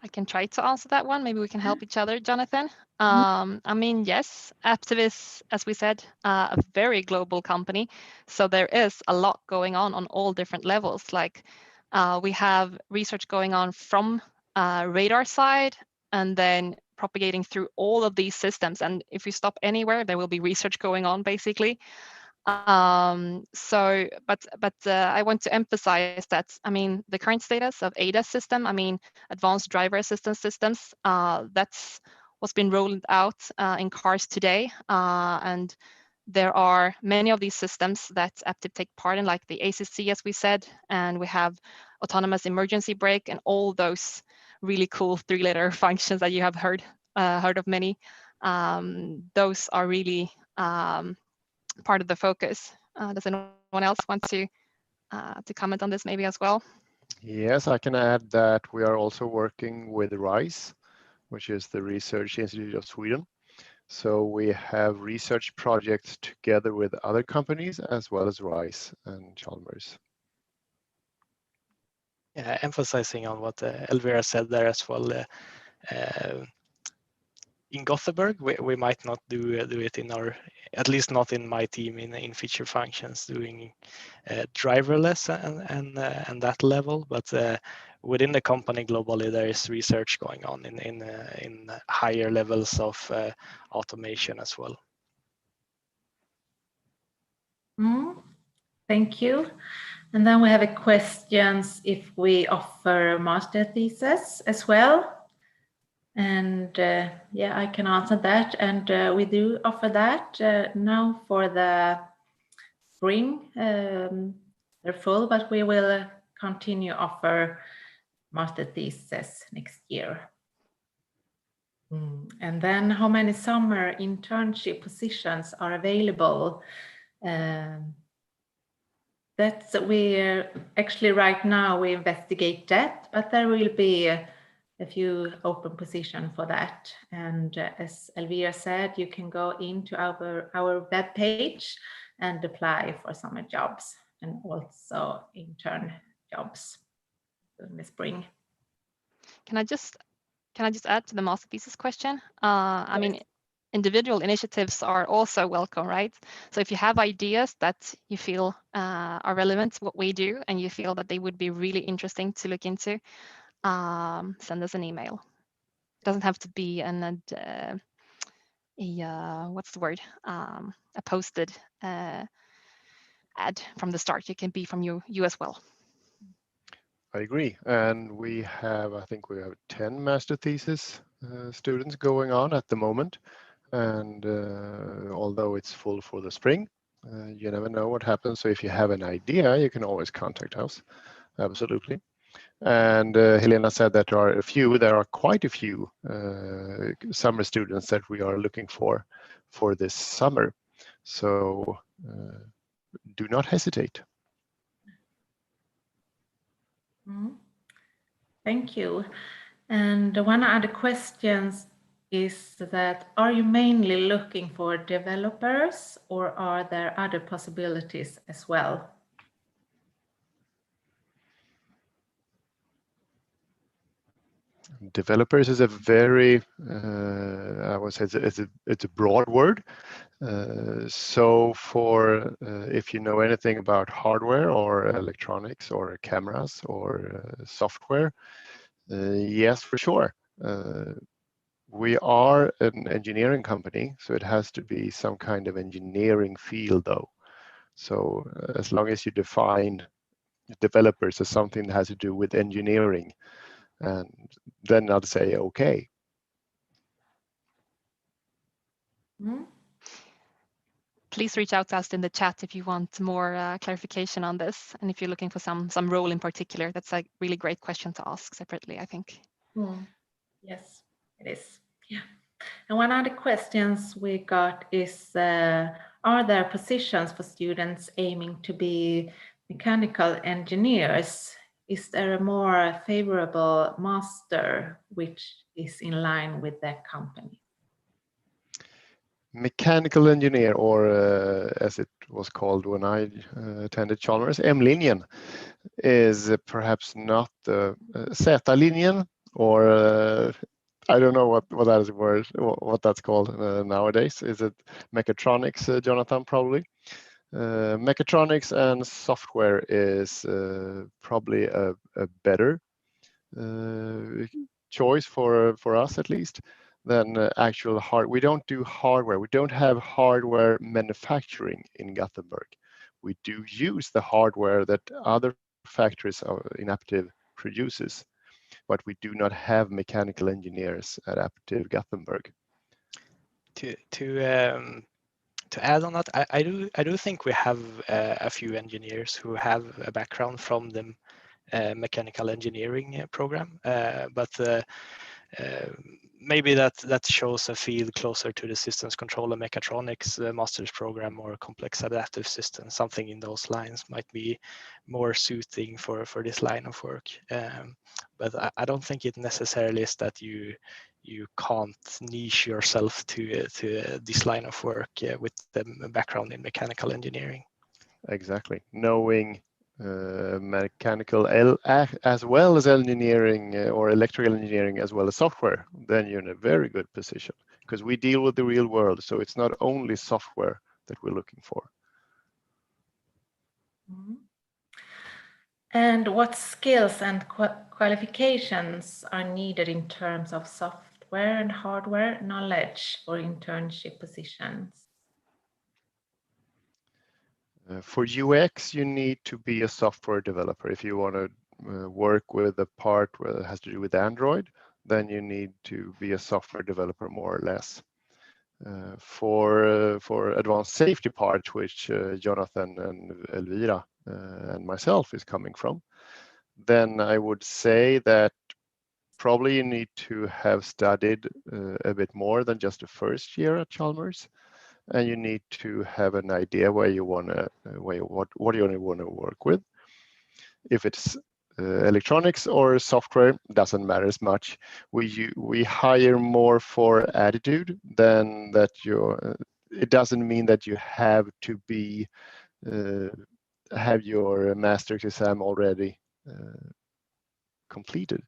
I can try to answer that one. Maybe we can help each other, Jonathan. I mean, yes, Aptiv is, as we said, a very global company. So there is a lot going on all different levels. Like we have research going on from radar side and then propagating through all of these systems. And if you stop anywhere, there will be research going on, basically. But I want to emphasize that, I mean, the current status of ADAS system, I mean, advanced driver assistance systems, that's what's been rolled out in cars today. And there are many of these systems that Aptiv take part in, like the ACC, as we said, and we have autonomous emergency brake and all those really cool three-letter functions that you have heard of many. Those are really part of the focus. Does anyone else want to comment on this maybe as well? Yes, I can add that we are also working with RISE, which is the Research Institute of Sweden. So we have research projects together with other companies as well as RISE and Chalmers. Yeah, emphasizing on what Elvira said there as well. In Gothenburg, we might not do it in our, at least not in my team, in feature functions doing driverless and that level, but within the company globally there is research going on in higher levels of automation as well. Thank you. And then we have a question if we offer master thesis as well. And yeah, I can answer that. And we do offer that now for the spring. They're full, but we will continue offer master thesis next year. And then how many summer internship positions are available? That's we actually right now we investigate that, but there will be a few open positions for that. And as Elvira said, you can go into our web page and apply for summer jobs and also intern jobs in the spring. Can I just add to the master thesis question? I mean, individual initiatives are also welcome, right? So if you have ideas that you feel are relevant to what we do and you feel that they would be really interesting to look into, send us an email. It doesn't have to be what's the word? A posted ad from the start. It can be from you as well. I agree. And we have, I think we have 10 master thesis students going on at the moment. And although it's full for the spring, you never know what happens. So if you have an idea, you can always contact us. Absolutely. And Helena said that there are quite a few summer students that we are looking for this summer. So do not hesitate. Thank you. And one other question is that, are you mainly looking for developers, or are there other possibilities as well? Developers is a very, I would say it's a broad word. So for if you know anything about hardware or electronics or cameras or software, yes, for sure. We are an engineering company, so it has to be some kind of engineering field though. So as long as you define developers as something that has to do with engineering, and then I'd say okay. Please reach out to us in the chat if you want more clarification on this, and if you're looking for some role in particular. That's a really great question to ask separately, I think. Yes, it is. Yeah. And one other questions we got is, are there positions for students aiming to be mechanical engineers? Is there a more favorable master which is in line with their company? Mechanical engineer, or as it was called when I attended Chalmers, M-linjen, is perhaps not the Z-linjen, or I don't know what that is word, what that's called nowadays. Is it mechatronics, Jonathan? Probably. Mechatronics and software is probably a better choice for us, at least, than actual hardware. We don't do hardware. We don't have hardware manufacturing in Gothenburg. We do use the hardware that other factories in Aptiv produces, but we do not have mechanical engineers at Aptiv Gothenburg. To add on that, I do think we have a few engineers who have a background from the mechanical engineering program, but maybe that shows a field closer to the systems control and mechatronics master's program, or complex adaptive systems. Something in those lines might be more suiting for this line of work. But I don't think it necessarily is that you can't niche yourself to this line of work with the background in mechanical engineering. Exactly. Knowing mechanical as well as engineering or electrical engineering as well as software, then you're in a very good position, because we deal with the real world. So it's not only software that we're looking for. And what skills and qualifications are needed in terms of software and hardware knowledge for internship positions? For UX, you need to be a software developer. If you want to work with a part where it has to do with Android, then you need to be a software developer, more or less. For advanced safety part, which Jonathan and Elvire and myself is coming from, then I would say that probably you need to have studied a bit more than just the first year at Chalmers, and you need to have an idea where you want to, what you want to work with. If it's electronics or software, doesn't matter as much. We hire more for attitude than that it doesn't mean that you have to be have your master's exam already completed.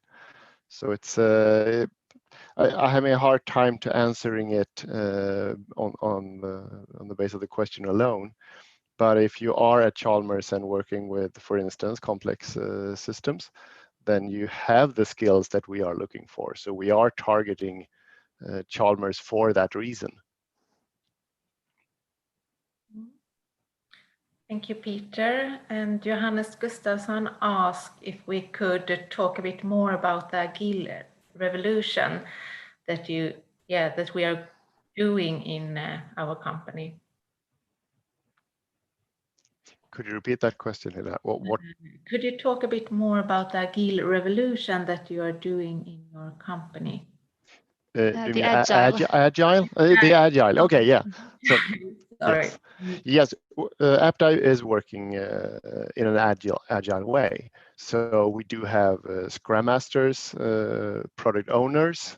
So it's I have a hard time to answering it on the basis of the question alone. But if you are at Chalmers and working with, for instance, complex systems, then you have the skills that we are looking for. So we are targeting Chalmers for that reason. Thank you, Peter. And Johannes Gustafsson asked if we could talk a bit more about the Agile revolution that we are doing in our company. Could you repeat that question, Hila? What? Could you talk a bit more about the Agile revolution that you are doing in your company? Do you The mean agile. agile? The agile. Okay, yeah. So Sorry. yes, Aptiv is working in an agile way. So we do have Scrum Masters, product owners,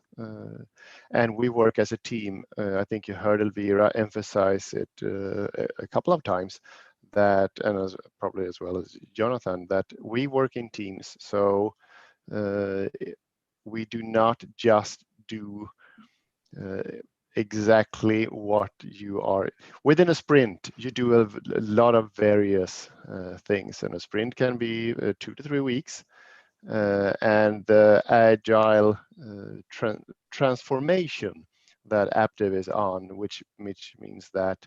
and we work as a team. I think you heard Elvire emphasize it a couple of times, that, and probably as well as Jonathan, that we work in teams. So we do not just do exactly what you are within a sprint. You do a lot of various things, and a sprint can be 2 to 3 weeks, and the agile transformation that Aptiv is on, which means that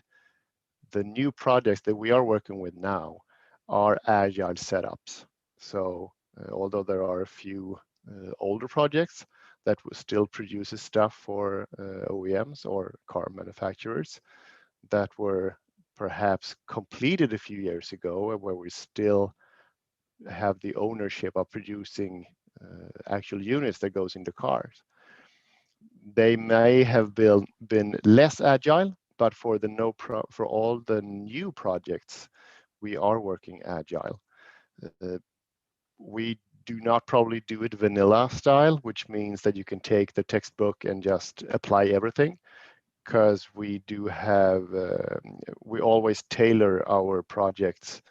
the new projects that we are working with now are agile setups. So although there are a few older projects that still produces stuff for OEMs or car manufacturers that were perhaps completed a few years ago, where we still have the ownership of producing actual units that goes into cars. They may have been less agile, but for all the new projects, we are working agile. We do not probably do it vanilla style, which means that you can take the textbook and just apply everything, because we do have, we always tailor our projects,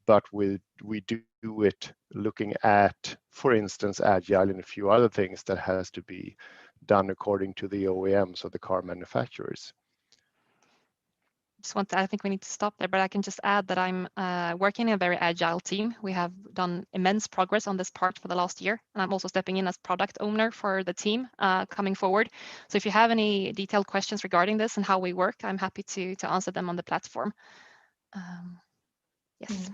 but we do it looking at, for instance, agile and a few other things that has to be done according to the OEMs or the car manufacturers. I think we need to stop there, but I can just add that I'm working in a very agile team. We have done immense progress on this part for the last year, and I'm also stepping in as product owner for the team coming forward. So if you have any detailed questions regarding this and how we work, I'm happy to answer them on the platform. Yes.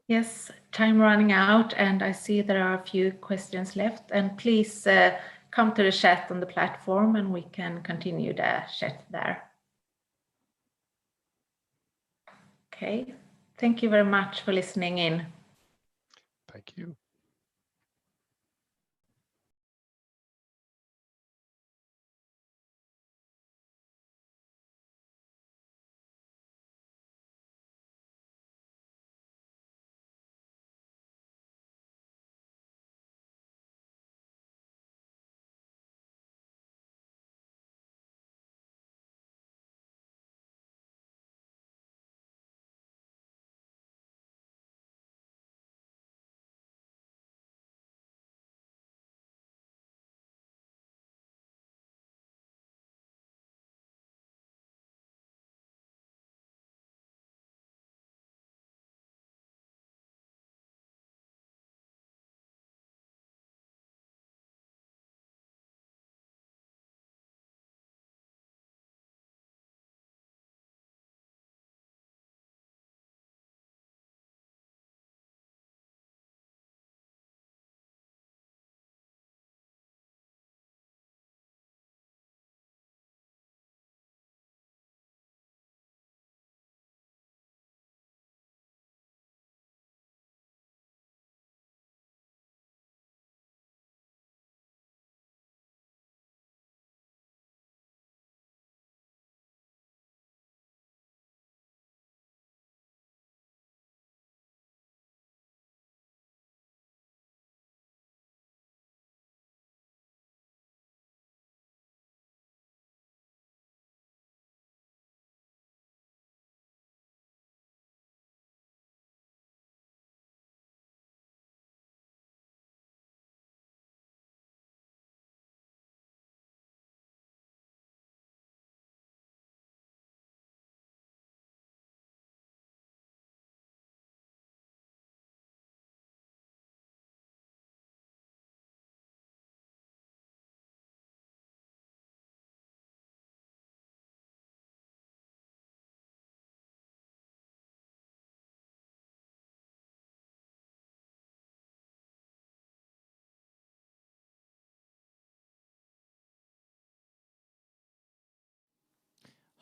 Yes, time running out, and I see there are a few questions left. And please come to the chat on the platform, and we can continue the chat there. Okay, thank you very much for listening in. Thank you.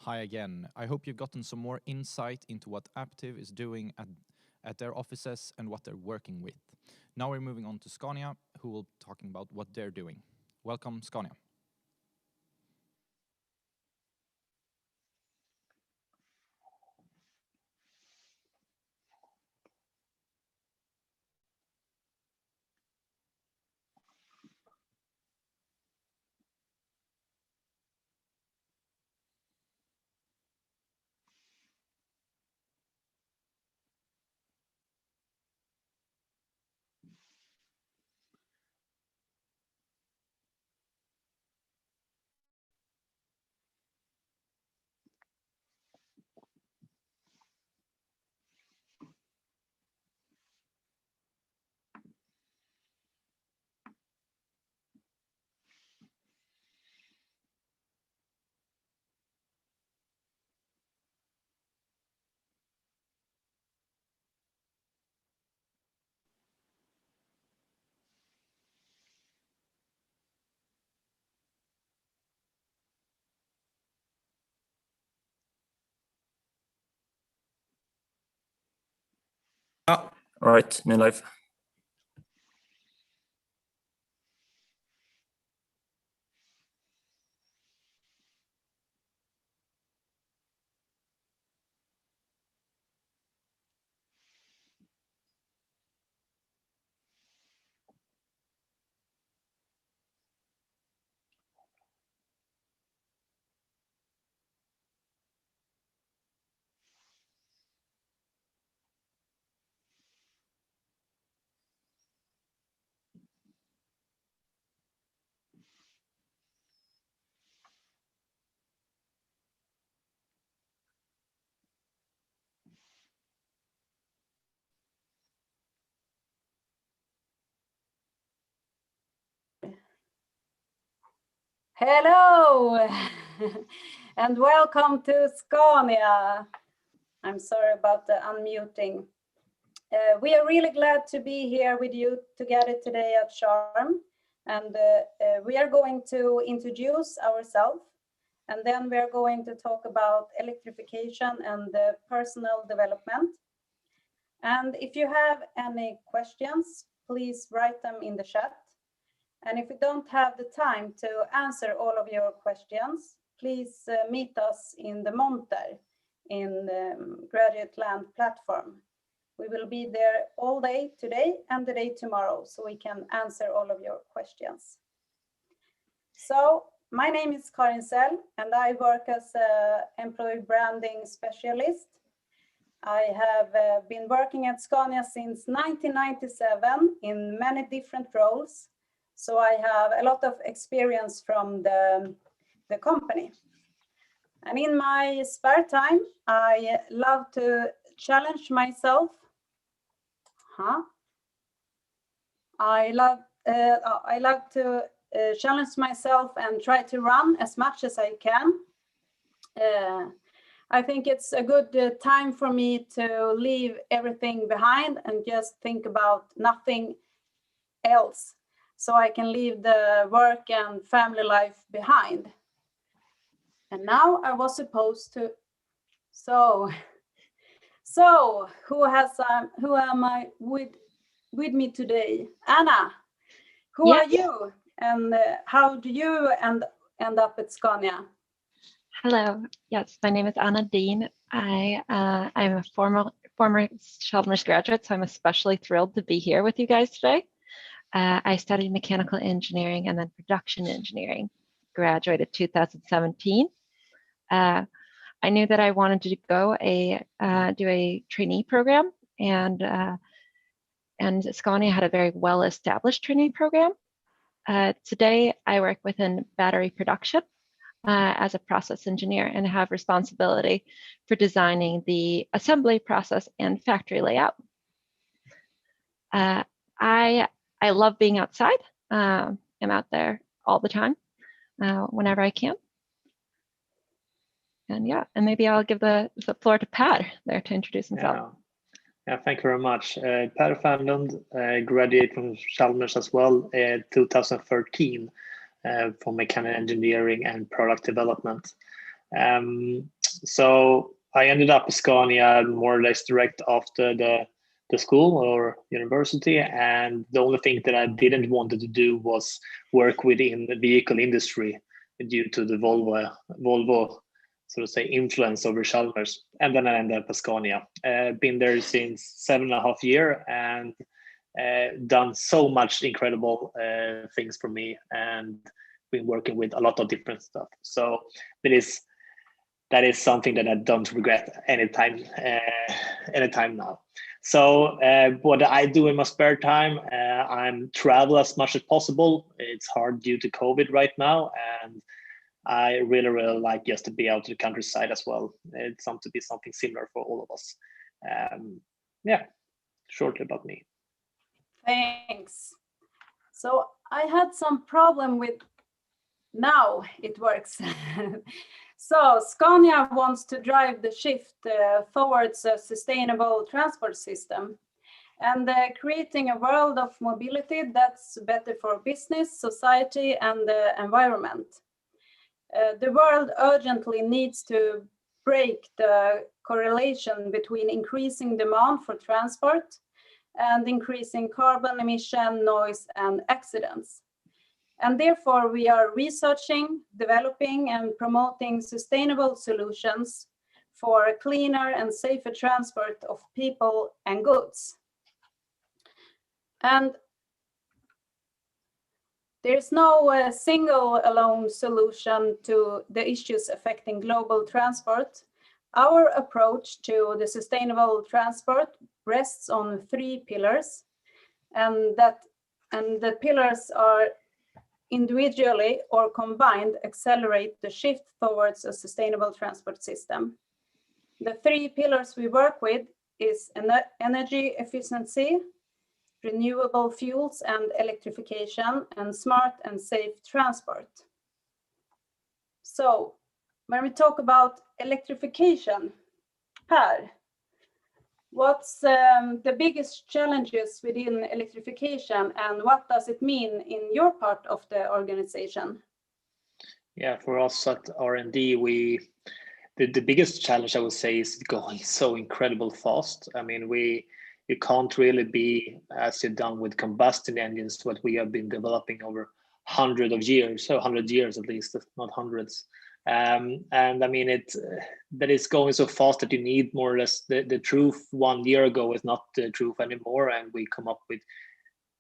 Hi again. I hope you've gotten some more insight into what Aptiv is doing at their offices and what they're working with. Now we're moving on to Scania, who will be talking about what they're doing. Welcome, Scania. Right, new live. Hello and welcome to Scania. I'm sorry about the unmuting. We are really glad to be here with you together today at Charm, and we are going to introduce ourselves, and then we are going to talk about electrification and personal development. And if you have any questions, please write them in the chat. And if we don't have the time to answer all of your questions, please meet us in the monter in the Graduate Land platform. We will be there all day today and the day tomorrow, so we can answer all of your questions. So my name is Karin Sell, and I work as an employee branding specialist. I have been working at Scania since 1997 in many different roles. So I have a lot of experience from the company. And in my spare time, I love to challenge myself. I love to challenge myself and try to run as much as I can. I think it's a good time for me to leave everything behind and just think about nothing else, so I can leave the work and family life behind. And now I was supposed to. So who am I with me today? Anna, who are you, and how do you end up at Scania? Hello. Yes, my name is Anna Dean. I'm a former Chalmers graduate, so I'm especially thrilled to be here with you guys today. I studied mechanical engineering and then production engineering. Graduated 2017. I knew that I wanted to go do a trainee program, and Scania had a very well-established trainee program. Today, I work within battery production as a process engineer and have responsibility for designing the assembly process and factory layout. I love being outside. I'm out there all the time, whenever I can. And yeah, and maybe I'll give the floor to Per there to introduce himself. Yeah, thank you very much. Per Fernlund, graduated from Chalmers as well in 2013 for mechanical engineering and product development. So I ended up at Scania more or less direct after the school or university, and the only thing that I didn't want to do was work within the vehicle industry due to the Volvo so to say influence over Chalmers. And then I ended up at Scania. Been there since 7.5 years and done so much incredible things for me, and been working with a lot of different stuff. So that is something that I don't regret anytime now. So what I do in my spare time, I'm travel as much as possible. It's hard due to COVID right now, and I really like just to be out to the countryside as well. It's to be something similar for all of us. Yeah, shortly about me. Thanks. So I had some problem with, now it works. So Scania wants to drive the shift towards a sustainable transport system and creating a world of mobility that's better for business, society, and the environment. The world urgently needs to break the correlation between increasing demand for transport and increasing carbon emission, noise, and accidents. And therefore, we are researching, developing, and promoting sustainable solutions for a cleaner and safer transport of people and goods. And there's no single alone solution to the issues affecting global transport. Our approach to the sustainable transport rests on 3 pillars, and the pillars are individually or combined accelerate the shift towards a sustainable transport system. The 3 pillars we work with is energy efficiency, renewable fuels and electrification, and smart and safe transport. So when we talk about electrification, Per, what's the biggest challenges within electrification, and what does it mean in your part of the organization? Yeah, for us at R&D, the biggest challenge I would say is going so incredible fast. I mean, you can't really be as you've done with combustion engines, what we have been developing over 100 years at least, if not hundreds. And I mean, that is going so fast that you need more or less the truth 1 year ago is not the truth anymore, and we come up with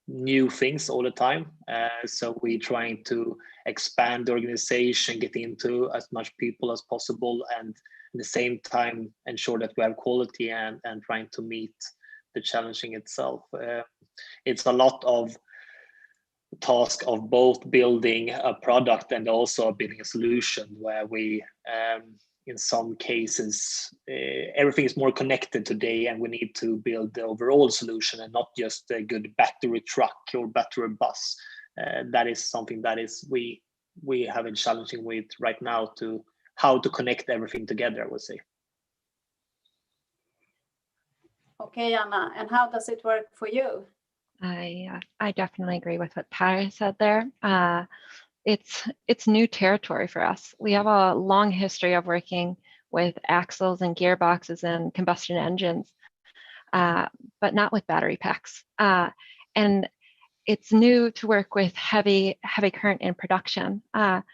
new things all the time. So we're trying to expand the organization, get into as much people as possible, and at the same time ensure that we have quality and trying to meet the challenging itself. It's a lot of task of both building a product and also building a solution where we in some cases everything is more connected today, and we need to build the overall solution and not just a good battery truck or battery bus. That is something that is we have been challenging with right now, to how to connect everything together, I would say. Okay, Anna, and how does it work for you? I definitely agree with what Per said there. It's new territory for us. We have a long history of working with axles and gearboxes and combustion engines, but not with battery packs. And it's new to work with heavy current in production. And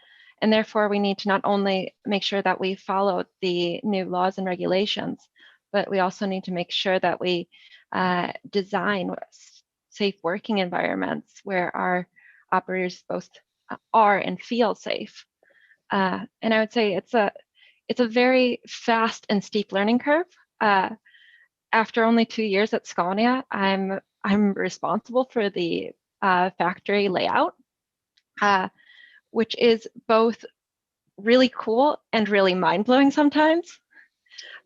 therefore, we need to not only make sure that we follow the new laws and regulations, but we also need to make sure that we design safe working environments where our operators both are and feel safe. And I would say it's a very fast and steep learning curve. After only 2 years at Scania, I'm responsible for the factory layout, which is both really cool and really mind-blowing sometimes.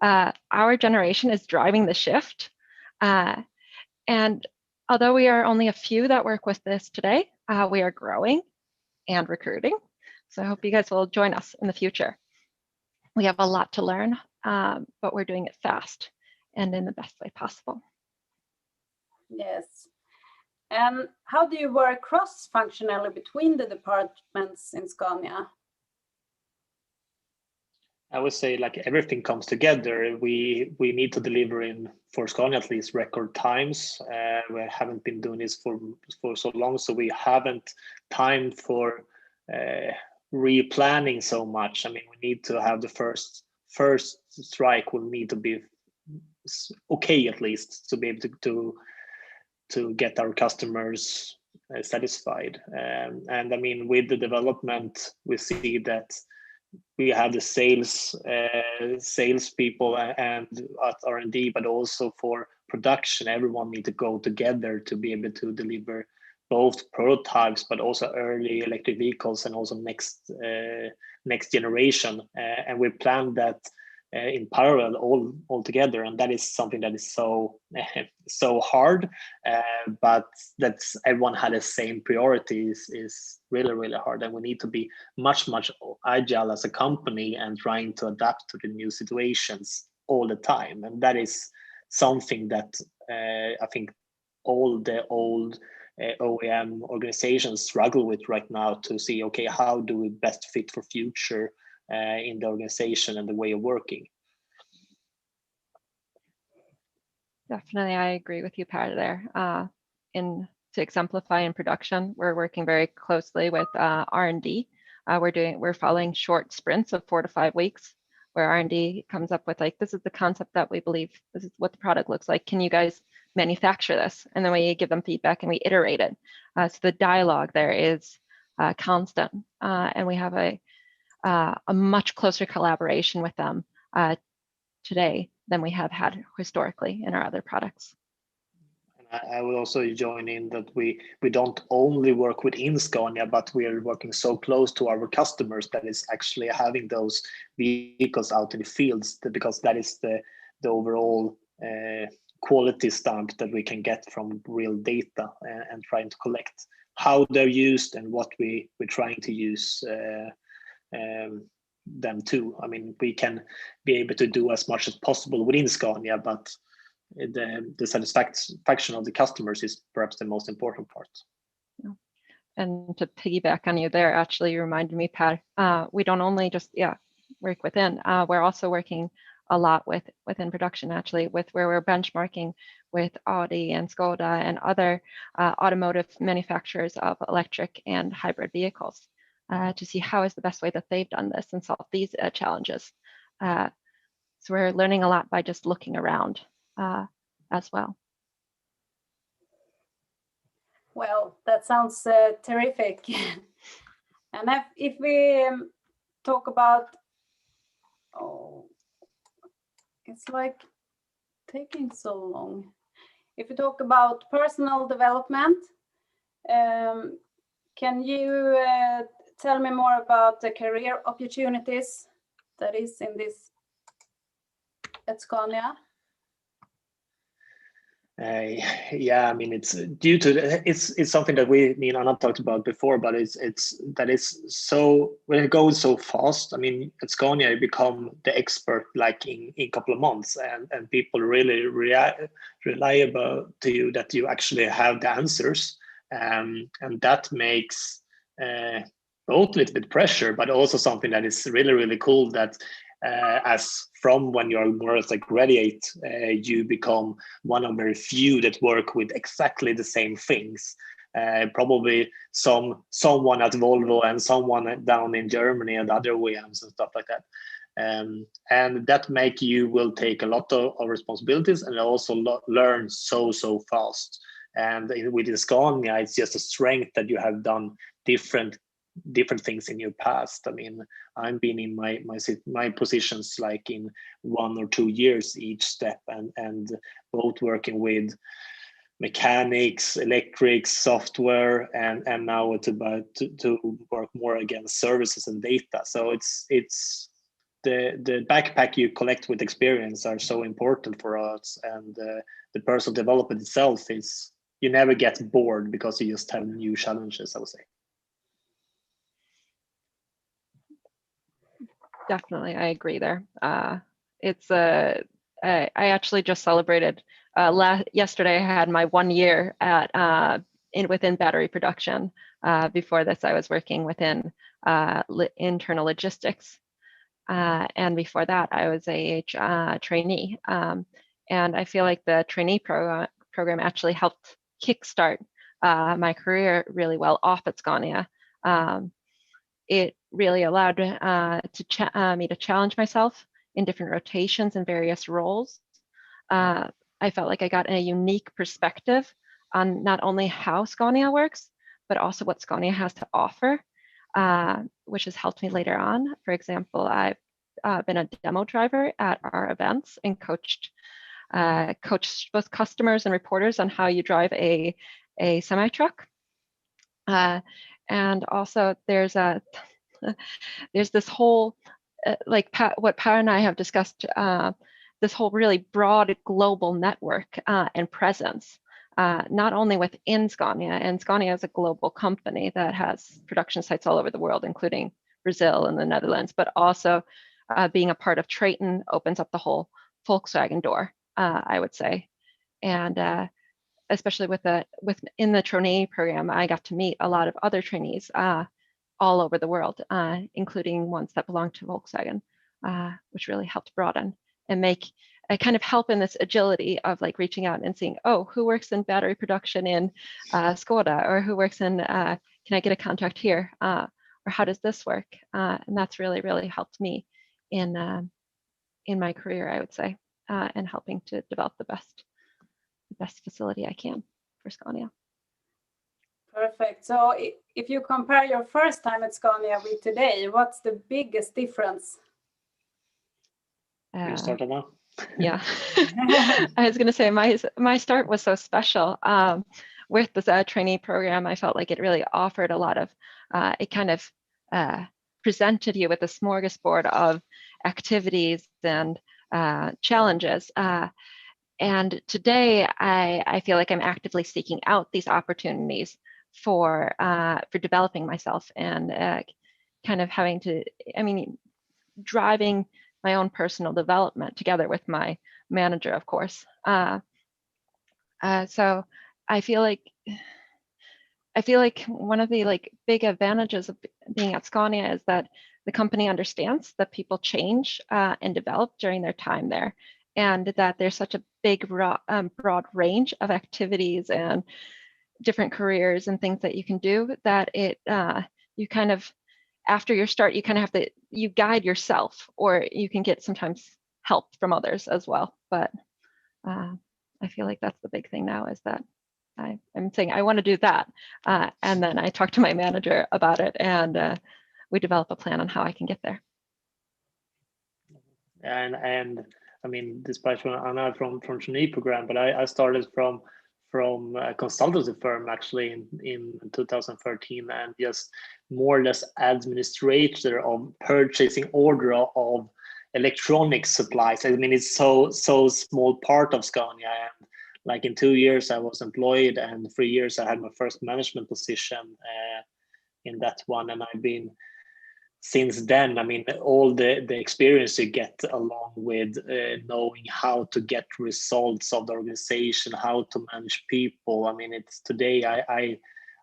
Our generation is driving the shift. And although we are only a few that work with this today, we are growing and recruiting. So I hope you guys will join us in the future. We have a lot to learn, but we're doing it fast and in the best way possible. Yes. And how do you work cross-functionally between the departments in Scania? I would say like everything comes together. We need to deliver in, for Scania at least, record times. We haven't been doing this for so long, so we haven't time for replanning so much. I mean, we need to have the first strike will need to be okay, at least, to be able to get our customers satisfied. And I mean, with the development, we see that we have the sales people and at R&D, but also for production, everyone need to go together to be able to deliver both prototypes, but also early electric vehicles and also next generation. And we plan that in parallel all together, and that is something that is so hard, but that's everyone had the same priorities is really hard, and we need to be much agile as a company and trying to adapt to the new situations all the time. And that is something that I think all the old OEM organizations struggle with right now, to see, okay, how do we best fit for future in the organization and the way of working. Definitely, I agree with you, Per, there. To exemplify in production, we're working very closely with R&D. We're following short sprints of 4 to 5 weeks, where R&D comes up with like, this is the concept that we believe, this is what the product looks like. Can you guys manufacture this? And then we give them feedback and we iterate it. So the dialogue there is constant, and we have a much closer collaboration with them today than we have had historically in our other products. I will also join in that we don't only work within Scania, but we are working so close to our customers that is actually having those vehicles out in the fields, because that is the overall quality stamp that we can get from real data, and trying to collect how they're used and what we're trying to use them to. I mean, we can be able to do as much as possible within Scania, but the satisfaction of the customers is perhaps the most important part. And to piggyback on you there, actually, you reminded me, Per, we don't only just work within, we're also working a lot within production, actually, with where we're benchmarking with Audi and Skoda and other automotive manufacturers of electric and hybrid vehicles, to see how is the best way that they've done this and solve these challenges. So we're learning a lot by just looking around as well. Well, that sounds terrific. And if we talk about, it's like taking so long. If we talk about personal development, can you tell me more about the career opportunities that is in this at Scania? Yeah, I mean, it's due to it's something that me and Anna talked about before, but it's so, when it goes so fast. I mean, at Scania you become the expert like in a couple of months, and people really rely about to you that you actually have the answers, and that makes both a little bit pressure, but also something that is really cool, that as from when you're more as a graduate, you become one of very few that work with exactly the same things. Probably someone at Volvo and someone down in Germany and other OEMs and stuff like that. And that make you will take a lot of responsibilities and also learn so fast. And within Scania, it's just a strength that you have done different things in your past. I mean, I've been in my positions like in 1 or 2 years each step, and both working with mechanics, electrics, software, and now it's about to work more against services and data. So it's the backpack you collect with experience are so important for us, and the personal development itself is, you never get bored because you just have new challenges, I would say. Definitely, I agree there. I actually just celebrated yesterday. I had my 1 year at within battery production. Before this, I was working within internal logistics, And before that, I was a trainee. And I feel like the trainee program actually helped kickstart my career really well off at Scania. It really allowed me to challenge myself in different rotations and various roles. I felt like I got a unique perspective on not only how Scania works, but also what Scania has to offer, which has helped me later on. For example, I've been a demo driver at our events and coached both customers and reporters on how you drive a semi-truck. And also there's this whole, what Pat and I have discussed, this whole really broad global network and presence, not only within Scania, and Scania is a global company that has production sites all over the world, including Brazil and the Netherlands, but also being a part of Triton opens up the whole Volkswagen door, I would say. And especially in the trainee program, I got to meet a lot of other trainees all over the world, including ones that belong to Volkswagen, which really helped broaden and make a kind of help in this agility of like reaching out and seeing, oh, who works in battery production in Skoda, or who works in, can I get a contract here? Or how does this work? And that's really, really helped me in my career, I would say, and helping to develop the best facility I can for Scania. Perfect. So if you compare your first time at Scania with today, what's the biggest difference? You start now. Yeah, I was going to say my start was so special. With the trainee program, I felt like it really offered a lot of, it kind of presented you with a smorgasbord of activities and challenges. And today, I feel like I'm actively seeking out these opportunities for developing myself and kind of having to, driving my own personal development together with my manager, of course. So I feel like one of the big advantages of being at Scania is that the company understands that people change and develop during their time there, and that there's such a big broad range of activities and different careers and things that you can do that you kind of, after your start, you kind of have you guide yourself, or you can get sometimes help from others as well. But I feel like that's the big thing now, is that I'm saying I want to do that. And then I talk to my manager about it, and we develop a plan on how I can get there. And I mean, despite I'm not from trainee program, but I started from a consultancy firm actually in 2013, and just more or less administrator of purchasing order of electronic supplies. I mean, it's so small part of Scania, and like in 2 years I was employed, and 3 years I had my first management position in that one, and I've been since then. I mean, all the experience you get along with knowing how to get results of the organization, how to manage people. I mean, it's today I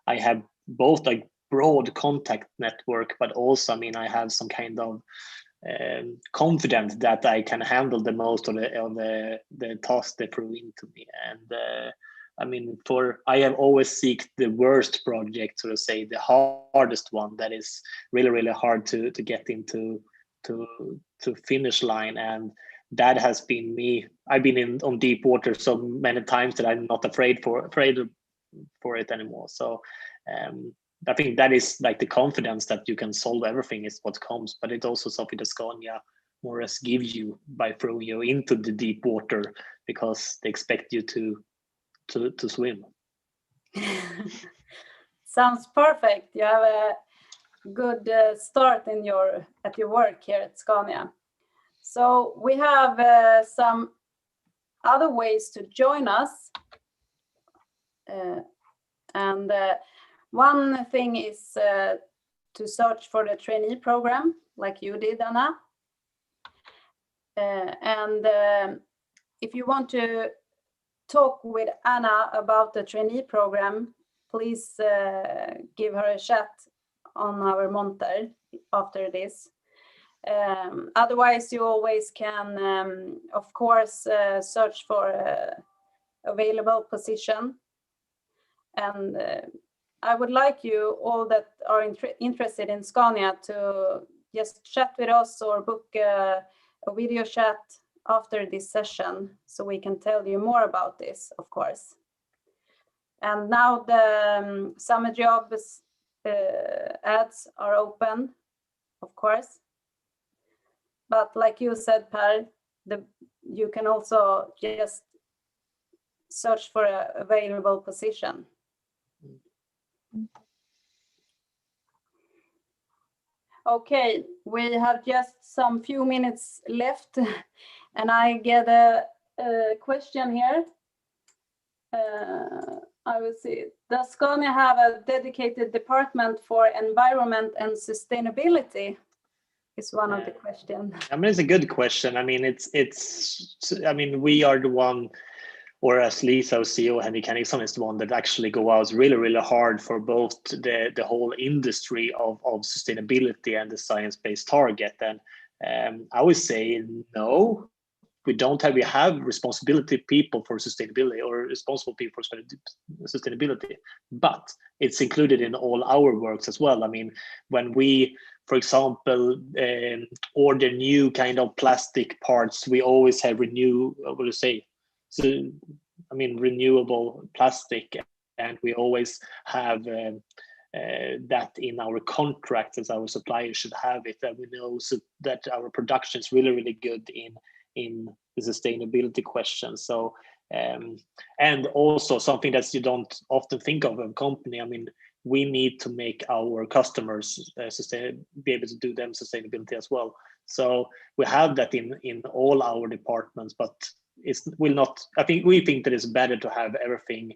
have both like broad contact network, but also, I mean, I have some kind of confidence that I can handle the most of the tasks they throw into me. And I mean, I have always seeked the worst project, so to say, the hardest one that is really, really hard to get into to finish line. And that has been me. I've been on deep water so many times that I'm not afraid for it anymore. So I think that is like the confidence that you can solve everything is what comes, but it's also something that Scania more or less gives you by throwing you into the deep water, because they expect you to swim. Sounds perfect. You have a good start at your work here at Scania. So we have some other ways to join us, and one thing is to search for the trainee program, like you did, Anna. And if you want to talk with Anna about the trainee program, please give her a chat on our monter after this. Otherwise, you always can, of course, search for available position. And I would like you all that are interested in Scania to just chat with us or book a video chat after this session so we can tell you more about this, of course. And now the summer jobs ads are open, of course. But like you said, Per, you can also just search for an available position. Okay, we have just some few minutes left, and I get a question here. I will see. Does Scania have a dedicated department for environment and sustainability? Is one of the questions. I mean, it's a good question. I mean, I mean, we are the one, or as Lisa, our CEO, Henrik Henriksson, is the one that actually go out really, really hard for both the whole industry of sustainability and the science-based target. And I would say no, we don't have. We have responsibility people for sustainability, or responsible people for sustainability, but it's included in all our works as well. I mean, when we, for example, order new kind of plastic parts, we always have renewable plastic, and we always have that in our contracts, as our suppliers should have it, that we know so that our production is really, really good in the sustainability question. So and also something that you don't often think of a company. I mean, we need to make our customers be able to do them sustainability as well. So we have that in all our departments, but we think that it's better to have everything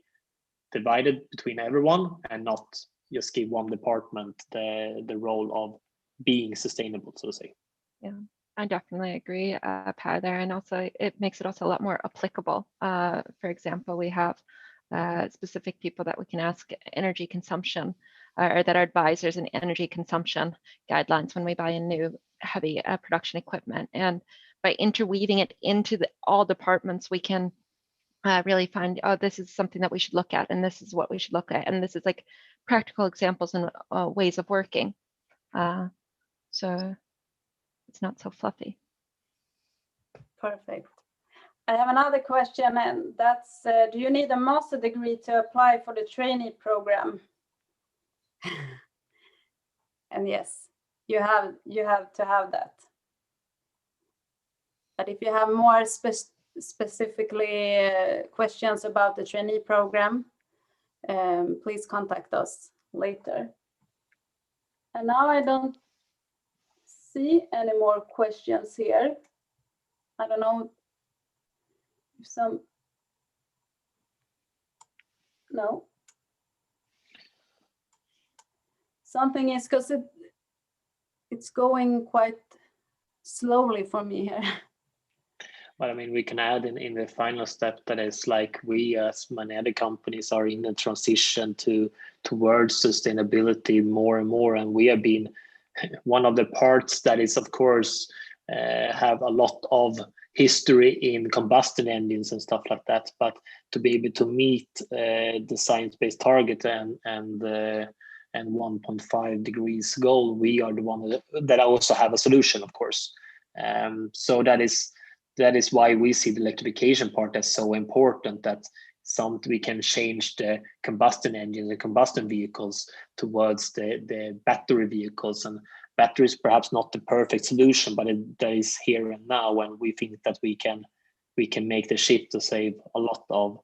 divided between everyone and not just give one department the role of being sustainable, so to say. Yeah, I definitely agree, Per, there, and also it makes it also a lot more applicable. For example, we have specific people that we can ask energy consumption, or that are advisors in energy consumption guidelines when we buy a new heavy production equipment. And by interweaving it into all departments, we can really find, oh, this is something that we should look at, and this is what we should look at, and this is like practical examples and ways of working. So it's not so fluffy. Perfect. I have another question, and that's, do you need a master degree to apply for the trainee program? And yes, you have to have that. But if you have more specifically questions about the trainee program, please contact us later. And now I don't see any more questions here. I don't know if no. Something is, because it's going quite slowly for me here. Well, I mean, we can add in the final step that is like we, as many other companies, are in a transition towards sustainability more and more, and we have been one of the parts that is, of course, have a lot of history in combustion engines and stuff like that. But to be able to meet the science-based target and 1.5 degrees goal, we are the one that also have a solution, of course. So that is why we see the electrification part as so important, that we can change the combustion engines, the combustion vehicles towards the battery vehicles. And battery is perhaps not the perfect solution, but that is here and now, and we think that we can make the shift to save a lot of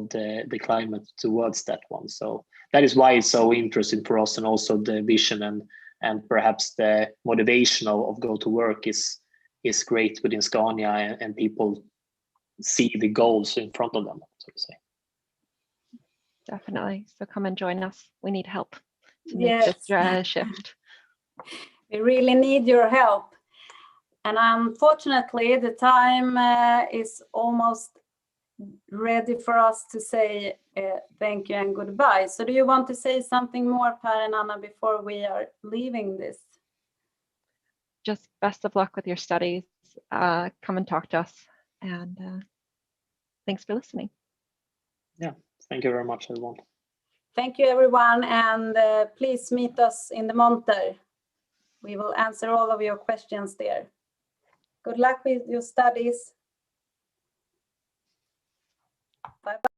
the climate towards that one. So that is why it's so interesting for us, and also the vision and perhaps the motivation of go to work is great within Scania, and people see the goals in front of them, so to say. Definitely. So come and join us. We need help to make this shift. We really need your help. And unfortunately, the time is almost ready for us to say thank you and goodbye. So do you want to say something more, Per and Anna, before we are leaving this? just best of luck with your studies. Come and talk to us. And thanks for listening. Yeah, thank you very much, everyone. Thank you, everyone, and please meet us in the monter. We will answer all of your questions there. Good luck with your studies. Bye-bye.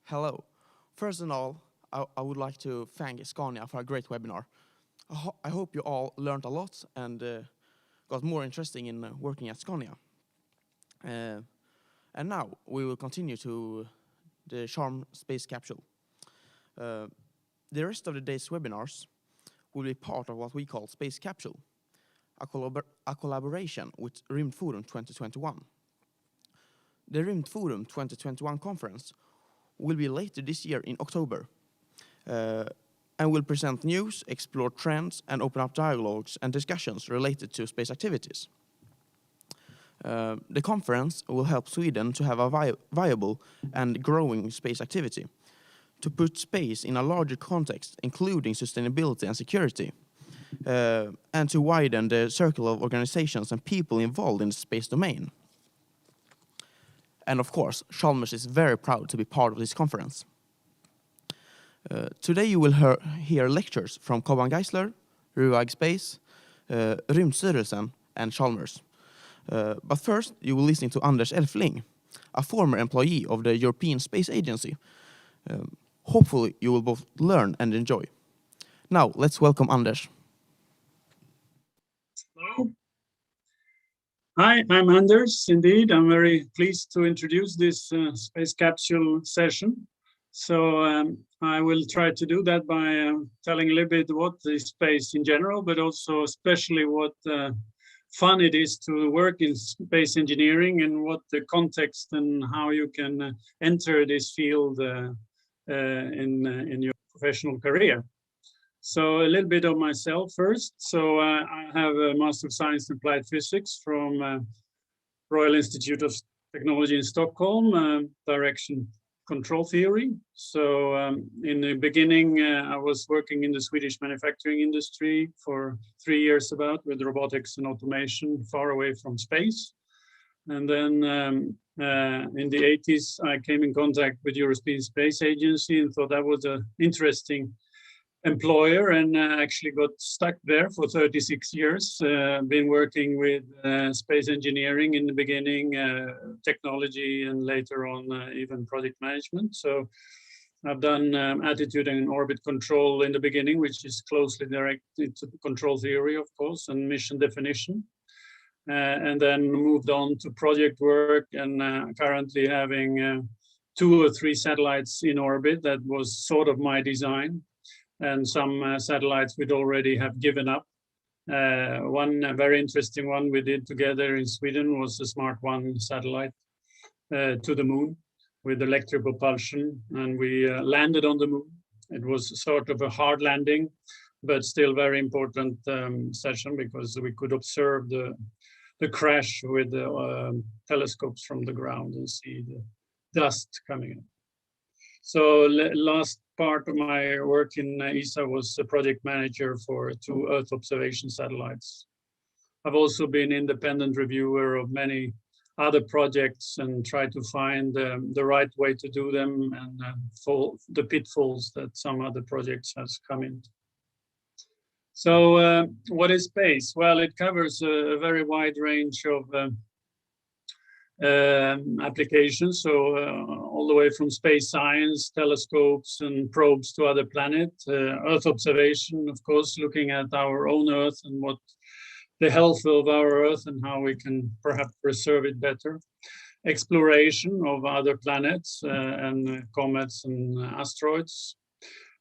Hello. First of all, I would like to thank Scania for a great webinar. I hope you all learned a lot and got more interesting in working at Scania. And now we will continue to the Charm Space Capsule. The rest of the day's webinars will be part of what we call SpaceCapsule, a collaboration with Rymdforum 2021. The Rymdforum 2021 conference will be later this year in October and will present news, explore trends, and open up dialogues and discussions related to space activities. The conference will help Sweden to have a viable and growing space activity, to put space in a larger context, including sustainability and security, and to widen the circle of organizations and people involved in the space domain. And of course, Chalmers is very proud to be part of this conference. Today you will hear lectures from Cobham Gaisler, RUAG Space, Rymdstyrelsen, and Chalmers. But first, you will listen to Anders Elfving, a former employee of the European Space Agency. Hopefully, you will both learn and enjoy. Now, let's welcome Anders. Hello. Hi, I'm Anders. Indeed, I'm very pleased to introduce this space capsule session. So I will try to do that by telling a little bit what is space in general, but also especially what fun it is to work in space engineering and what the context and how you can enter this field in your professional career. So a little bit of myself first. So I have a Master of Science in Applied Physics from Royal Institute of Technology in Stockholm, direction control theory. So in the beginning, I was working in the Swedish manufacturing industry for 3 years about with robotics and automation far away from space. And then in the 80s, I came in contact with European Space Agency and thought that was an interesting employer, and actually got stuck there for 36 years. Been working with space engineering in the beginning, technology, and later on even project management. So I've done attitude and orbit control in the beginning, which is closely directed to control theory, of course, and mission definition. And then moved on to project work, and currently having 2 or 3 satellites in orbit. That was sort of my design. And some satellites we'd already have given up. One very interesting one we did together in Sweden was the Smart 1 satellite to the moon with electric propulsion, and we landed on the moon. It was sort of a hard landing, but still very important session because we could observe the crash with the telescopes from the ground and see the dust coming in. So last part of my work in ESA was a project manager for 2 Earth observation satellites. I've also been independent reviewer of many other projects and tried to find the right way to do them and the pitfalls that some other projects has come into. So what is space? Well, it covers a very wide range of applications, so all the way from space science, telescopes and probes to other planets, Earth observation, of course, looking at our own Earth and what the health of our Earth and how we can perhaps preserve it better, exploration of other planets and comets and asteroids,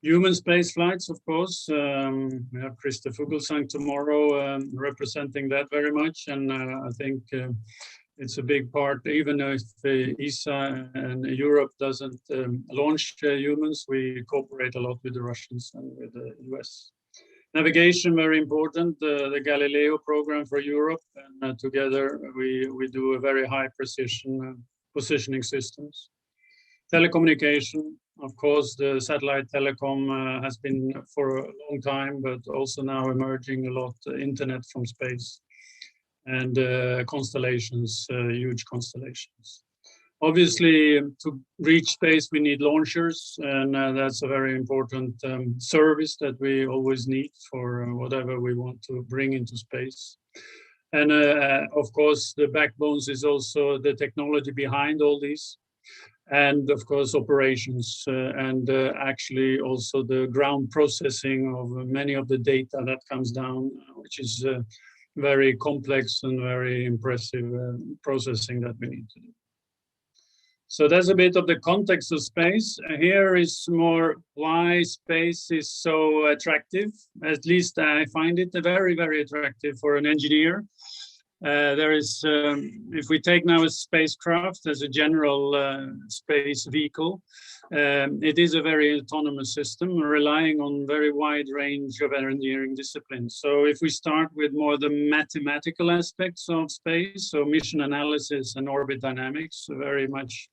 human space flights, of course. We have Christer Fuglesang tomorrow representing that very much, and I think it's a big part. Even if ESA and Europe doesn't launch humans, we cooperate a lot with the Russians and with the US. Navigation, very important, the Galileo program for Europe, and together we do a very high precision positioning systems. Telecommunication, of course, the satellite telecom has been for a long time, but also now emerging a lot, internet from space. And constellations, huge constellations. Obviously, to reach space, we need launchers, and that's a very important service that we always need for whatever we want to bring into space. And of course, the backbones is also the technology behind all these. and of course operations, and actually also the ground processing of many of the data that comes down, which is very complex and very impressive processing that we need to do. So that's a bit of the context of space. Here is more why space is so attractive. At least I find it very, very attractive for an engineer. There is, if we take now a spacecraft as a general space vehicle, it is a very autonomous system relying on very wide range of engineering disciplines. So if we start with more the mathematical aspects of space, so mission analysis and orbit dynamics, very much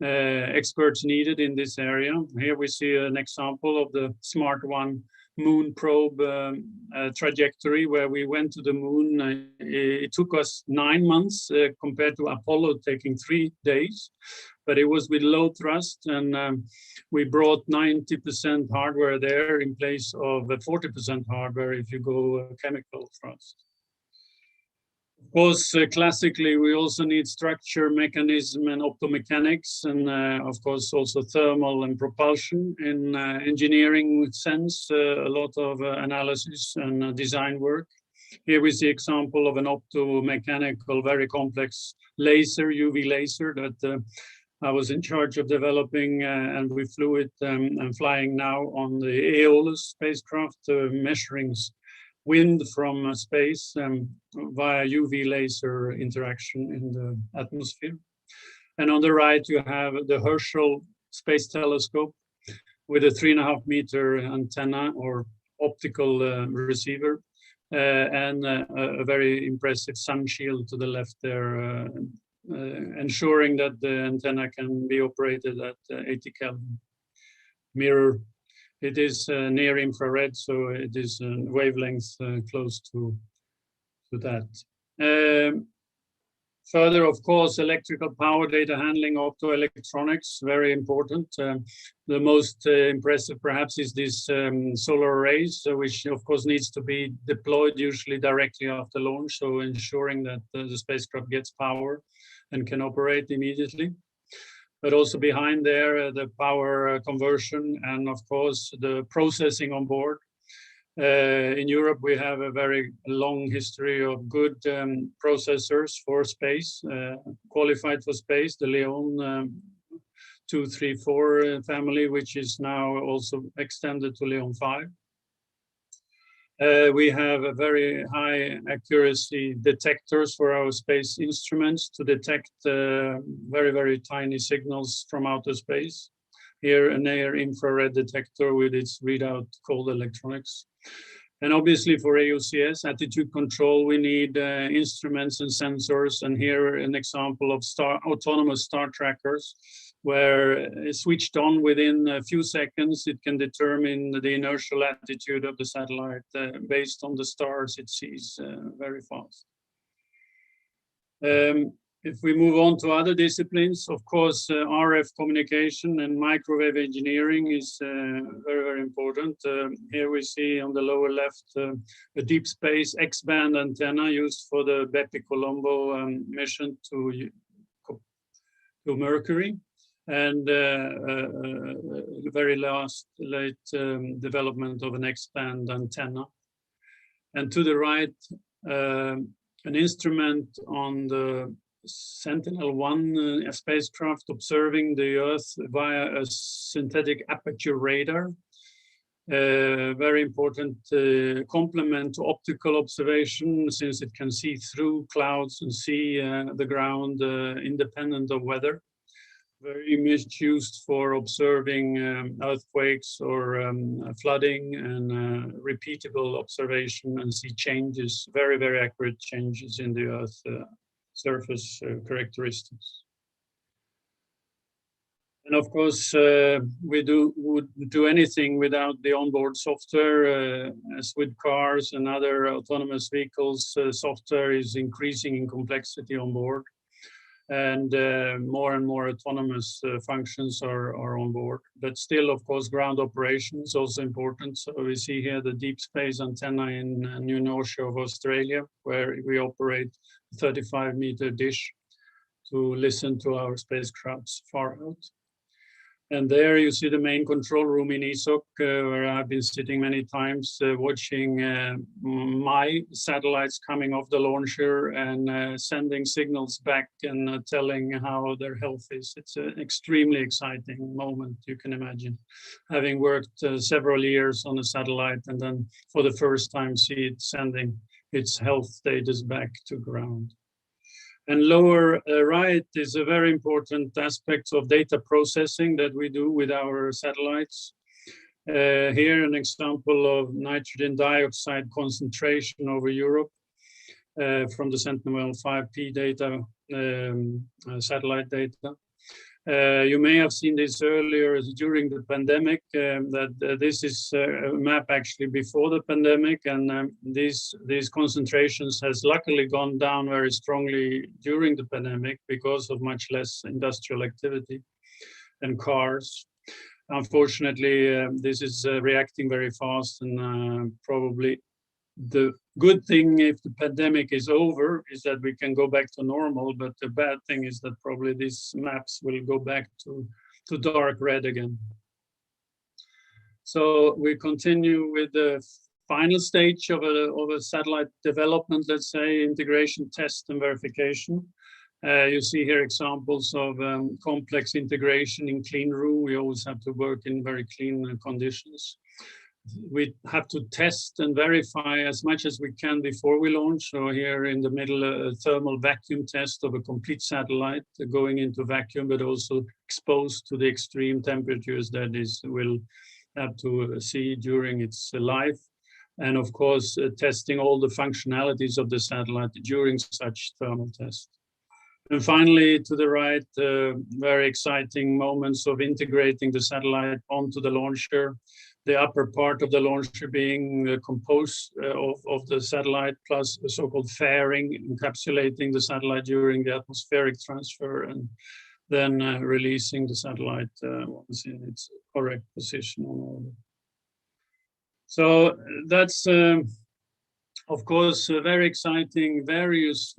experts needed in this area. Here we see an example of the Smart 1 moon probe trajectory where we went to the moon. It took us 9 months compared to Apollo taking 3 days, but it was with low thrust, and we brought 90% hardware there in place of 40% hardware if you go chemical thrust. Of course, classically, we also need structure, mechanism, and optomechanics, and of course also thermal and propulsion. In engineering sense, a lot of analysis and design work. Here we see example of an optomechanical, very complex laser, UV laser, that I was in charge of developing, and we flew it and flying now on the Aeolus spacecraft, measuring wind from space via UV laser interaction in the atmosphere. And on the right, you have the Herschel Space Telescope with a 3.5 meter antenna or optical receiver, and a very impressive sun shield to the left there, ensuring that the antenna can be operated at 80 Kelvin. Mirror. It is near infrared, so it is wavelength close to that. Further, of course, electrical power data handling, optoelectronics, very important. The most impressive perhaps is this solar arrays, which of course needs to be deployed usually directly after launch, so ensuring that the spacecraft gets power and can operate immediately. But also behind there, the power conversion and of course the processing on board. In Europe, we have a very long history of good processors for space, qualified for space, the Leon 2, 3, 4 family, which is now also extended to Leon 5. We have a very high accuracy detectors for our space instruments to detect very, very tiny signals from outer space. Here, a near infrared detector with its readout called electronics. And obviously for AOCS, attitude control, we need instruments and sensors. And here an example of autonomous star trackers, where switched on within a few seconds, it can determine the inertial attitude of the satellite based on the stars it sees very fast. If we move on to other disciplines, of course, RF communication and microwave engineering is very, very important. Here we see on the lower left a deep space X-band antenna used for the Beck Colombo mission to Mercury. And the very late development of an X-band antenna. And to the right, an instrument on the Sentinel-1 spacecraft observing the Earth via a synthetic aperture radar. Very important complement to optical observation, since it can see through clouds and see the ground independent of weather. Very much used for observing earthquakes or flooding, and repeatable observation, and see changes, very, very accurate changes in the Earth surface characteristics. And of course, we would do anything without the onboard software. As with cars and other autonomous vehicles, software is increasing in complexity on board. And more autonomous functions are on board. But still, of course, ground operation is also important. So we see here the deep space antenna in New Norcia of Australia, where we operate a 35-meter dish to listen to our spacecrafts far out. And there you see the main control room in ESOC, where I've been sitting many times watching my satellites coming off the launcher and sending signals back and telling how their health is. It's an extremely exciting moment, you can imagine. Having worked several years on a satellite and then for the first time see it sending its health status back to ground. And lower right is a very important aspect of data processing that we do with our satellites. Here an example of nitrogen dioxide concentration over Europe from the Sentinel-5P data, satellite data. You may have seen this earlier during the pandemic, that this is a map actually before the pandemic, and these concentrations has luckily gone down very strongly during the pandemic because of much less industrial activity and cars. Unfortunately, this is reacting very fast, and probably the good thing if the pandemic is over is that we can go back to normal, but the bad thing is that probably these maps will go back to dark red again. So we continue with the final stage of a satellite development, let's say, integration, test, and verification. You see here examples of complex integration in clean room. We always have to work in very clean conditions. We have to test and verify as much as we can before we launch. So here in the middle, a thermal vacuum test of a complete satellite going into vacuum, but also exposed to the extreme temperatures that it will have to see during its life. And of course, testing all the functionalities of the satellite during such thermal tests. And finally, to the right, very exciting moments of integrating the satellite onto the launcher. The upper part of the launcher being composed of the satellite plus a so-called fairing, encapsulating the satellite during the atmospheric transfer, and then releasing the satellite once in its correct position on orbit. So that's, of course, very exciting, various,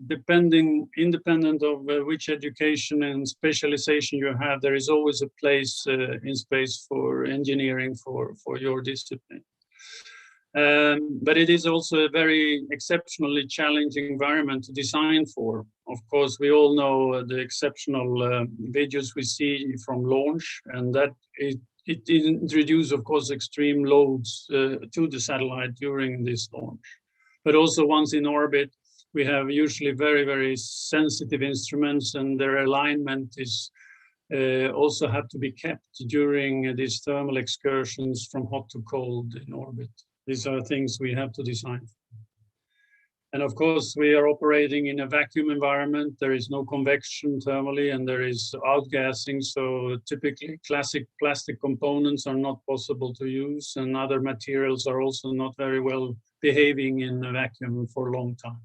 independent of which education and specialization you have, there is always a place in space for engineering for your discipline. But it is also a very exceptionally challenging environment to design for. Of course, we all know the exceptional videos we see from launch, and that it introduces, of course, extreme loads to the satellite during this launch. But also once in orbit, we have usually very, very sensitive instruments, and their alignment is also have to be kept during these thermal excursions from hot to cold in orbit. These are things we have to design. And of course, we are operating in a vacuum environment. There is no convection thermally, and there is outgassing. So typically, classic plastic components are not possible to use, and other materials are also not very well behaving in a vacuum for a long time.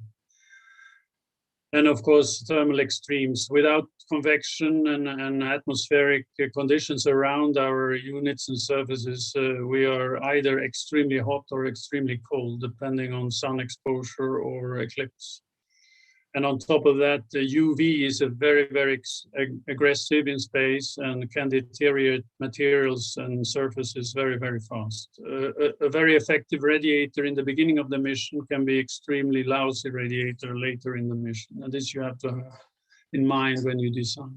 And of course, thermal extremes. Without convection and atmospheric conditions around our units and surfaces, we are either extremely hot or extremely cold, depending on sun exposure or eclipse. And on top of that, the UV is a very, very aggressive in space and can deteriorate materials and surfaces very, very fast. A very effective radiator in the beginning of the mission can be extremely lousy radiator later in the mission. And this you have to have in mind when you design.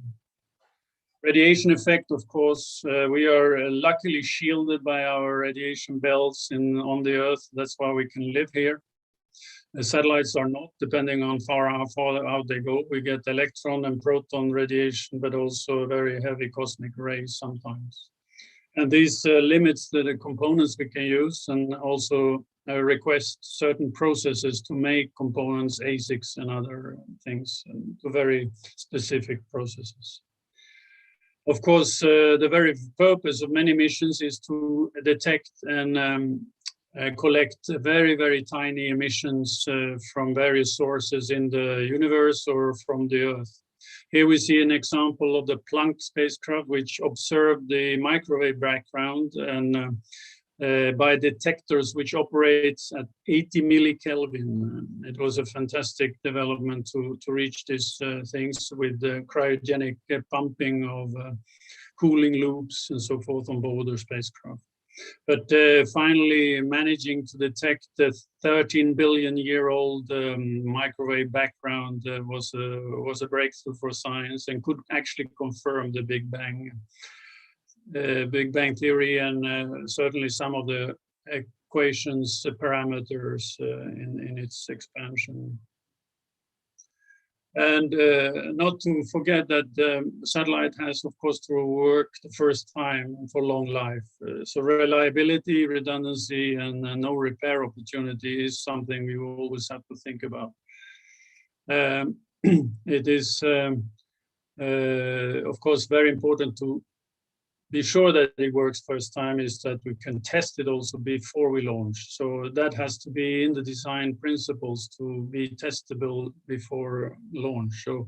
Radiation effect, of course, we are luckily shielded by our radiation belts on the Earth. That's why we can live here. The satellites are not, depending on how far out they go. We get electron and proton radiation, but also very heavy cosmic rays sometimes. And this limits the components we can use, and also request certain processes to make components, ASICs and other things, to very specific processes. Of course, the very purpose of many missions is to detect and collect very, very tiny emissions from various sources in the universe or from the Earth. Here we see an example of the Planck spacecraft, which observed the microwave background and by detectors which operates at 80 millikelvin. It was a fantastic development to reach these things with cryogenic pumping of cooling loops and so forth on board the spacecraft. But finally managing to detect the 13 billion year old microwave background was a breakthrough for science and could actually confirm the Big Bang theory and certainly some of the equations parameters in its expansion. And not to forget that the satellite has, of course, to work the first time for long life. So reliability, redundancy, and no repair opportunity is something we always have to think about. It is, of course, very important to be sure that it works first time is that we can test it also before we launch. So that has to be in the design principles to be testable before launch. So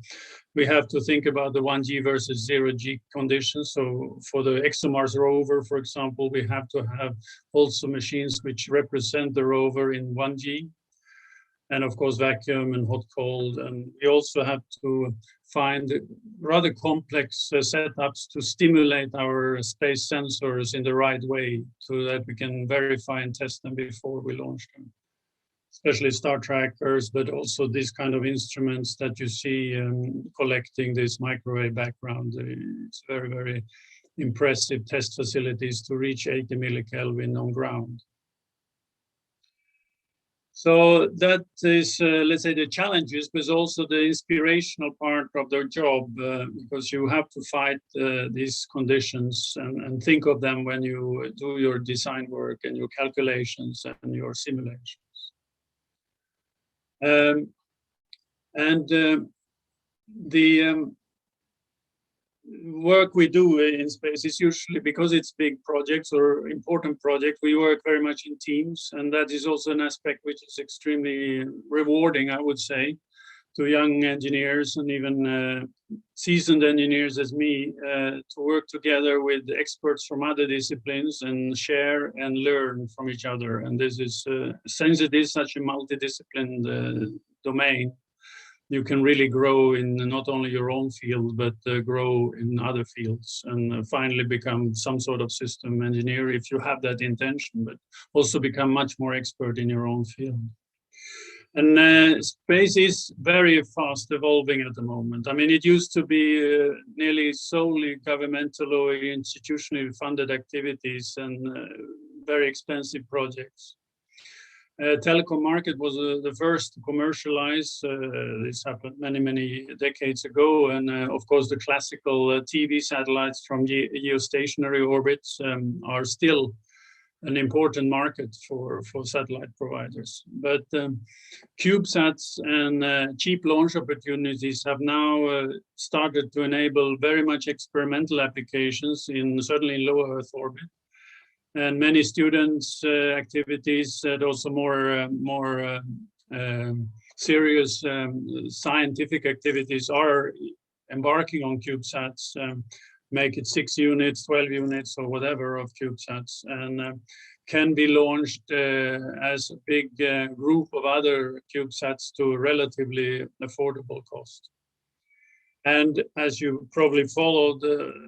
we have to think about the 1G versus 0G conditions. So for the ExoMars rover, for example, we have to have also machines which represent the rover in 1G. And of course, vacuum and hot cold. And we also have to find rather complex setups to stimulate our space sensors in the right way so that we can verify and test them before we launch them. Especially star trackers, but also these kind of instruments that you see collecting this microwave background. It's very, very impressive test facilities to reach 80 millikelvin on ground. So that is, let's say, the challenges, but also the inspirational part of their job, because you have to fight these conditions and think of them when you do your design work and your calculations and your simulations. The work we do in space is usually, because it's big projects or important projects, we work very much in teams, and that is also an aspect which is extremely rewarding, I would say, to young engineers and even seasoned engineers as me, to work together with experts from other disciplines and share and learn from each other. And this is, since it is such a multidisciplined domain, you can really grow in not only your own field, but grow in other fields and finally become some sort of system engineer if you have that intention, but also become much more expert in your own field. And space is very fast evolving at the moment. I mean, it used to be nearly solely governmental or institutionally funded activities and very expensive projects. Telecom market was the first to commercialize. This happened many, many decades ago. And of course, the classical TV satellites from geostationary orbits are still an important market for satellite providers. But CubeSats and cheap launch opportunities have now started to enable very much experimental applications in certainly in low Earth orbit. And many students' activities and also more serious scientific activities are embarking on CubeSats, make it 6 units, 12 units, or whatever of CubeSats, and can be launched as a big group of other CubeSats to a relatively affordable cost. And as you probably followed,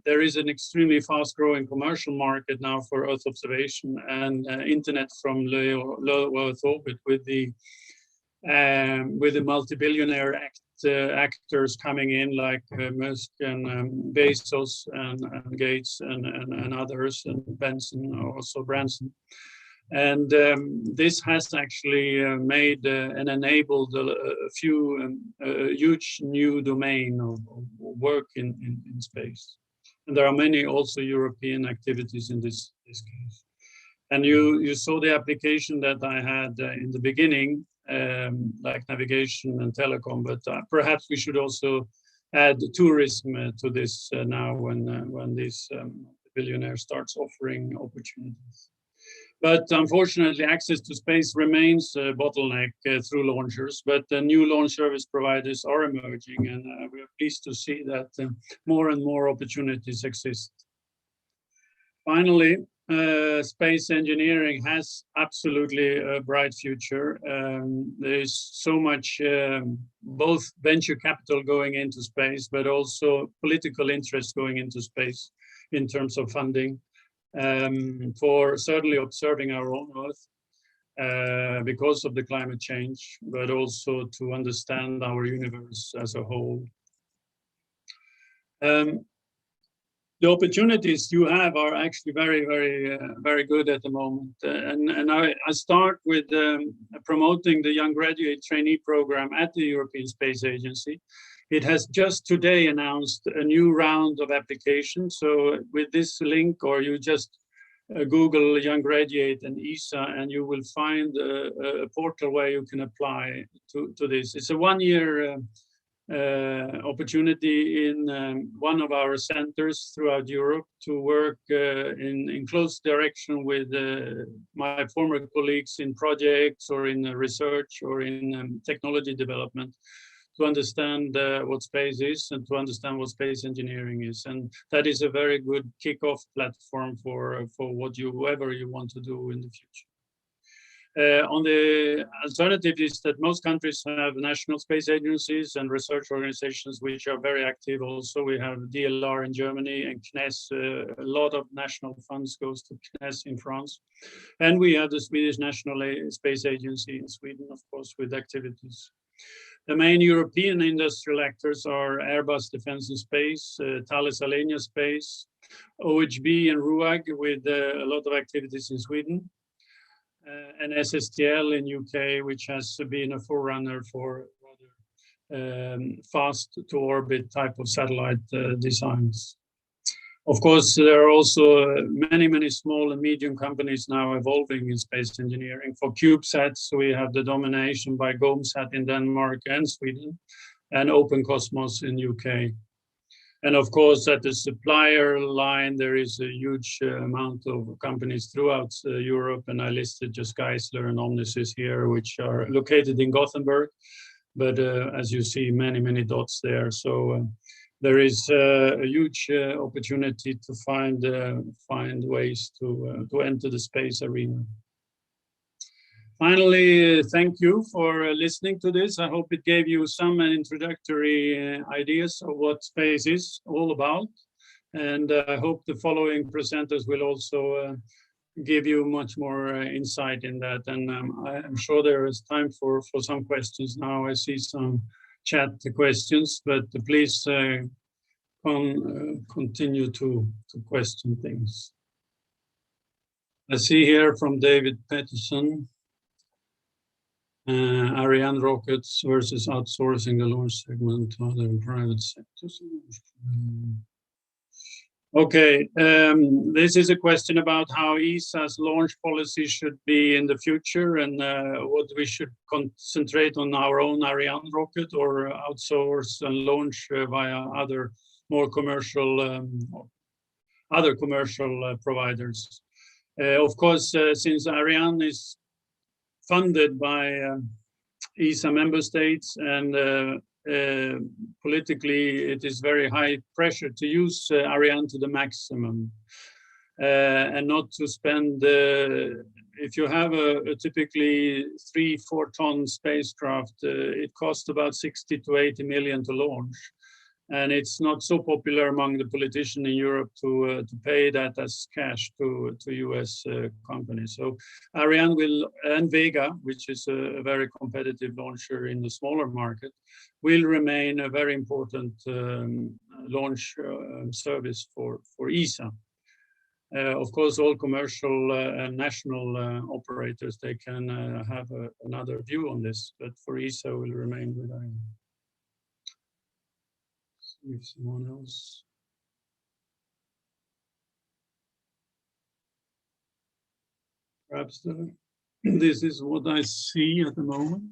there is an extremely fast-growing commercial market now for Earth observation and internet from low Earth orbit, with the multi-billionaire actors coming in like Musk and Bezos and Gates and others, and Benson, also Branson. And this has actually made and enabled a huge new domain of work in space. And there are many also European activities in this case. And you saw the application that I had in the beginning, like navigation and telecom, but perhaps we should also add tourism to this now when this billionaire starts offering opportunities. But unfortunately, access to space remains a bottleneck through launchers, but new launch service providers are emerging, and we are pleased to see that more and more opportunities exist. Finally, space engineering has absolutely a bright future. There's so much both venture capital going into space, but also political interest going into space in terms of funding for certainly observing our own Earth because of the climate change, but also to understand our universe as a whole. The opportunities you have are actually very good at the moment. And I start with promoting the young graduate trainee program at the European Space Agency. It has just today announced a new round of applications. So with this link, or you just Google young graduate and ESA, and you will find a portal where you can apply to this. It's a one-year opportunity in one of our centers throughout Europe to work in close direction with my former colleagues in projects or in research or in technology development to understand what space is and to understand what space engineering is. And that is a very good kickoff platform for whatever you want to do in the future. On the alternative is that most countries have national space agencies and research organizations which are very active also. We have DLR in Germany and CNES. A lot of national funds goes to CNES in France. And we have the Swedish National Space Agency in Sweden, of course, with activities. The main European industrial actors are Airbus Defence and Space, Thales Alenia Space, OHB and RUAG with a lot of activities in Sweden. And SSTL in UK, which has been a forerunner for rather fast to orbit type of satellite designs. Of course, there are also many small and medium companies now evolving in space engineering. For CubeSats, we have the domination by GOMSAT in Denmark and Sweden, and Open Cosmos in UK. And of course, at the supplier line, there is a huge amount of companies throughout Europe, and I listed just Gaisler and Omnisys here, which are located in Gothenburg. But as you see, many dots there. So there is a huge opportunity to find ways to enter the space arena. Finally, thank you for listening to this. I hope it gave you some introductory ideas of what space is all about. And I hope the following presenters will also give you much more insight in that. And I'm sure there is time for some questions now. I see some chat questions, but please continue to question things. I see here from David Peterson. Ariane rockets versus outsourcing the launch segment to other private sectors. Okay, this is a question about how ESA's launch policy should be in the future and what we should concentrate on our own Ariane rocket or outsource and launch via other more commercial, providers. Of course, since Ariane is funded by ESA member states and politically it is very high pressure to use Ariane to the maximum and not to spend, if you have a typically 3-4 ton spacecraft, it costs about 60 to 80 million to launch. And it's not so popular among the politicians in Europe to pay that as cash to US companies. So Ariane will, and Vega, which is a very competitive launcher in the smaller market, will remain a very important launch service for ESA. Of course, all commercial and national operators, they can have another view on this, but for ESA will remain with Ariane. If someone else. Perhaps this is what I see at the moment.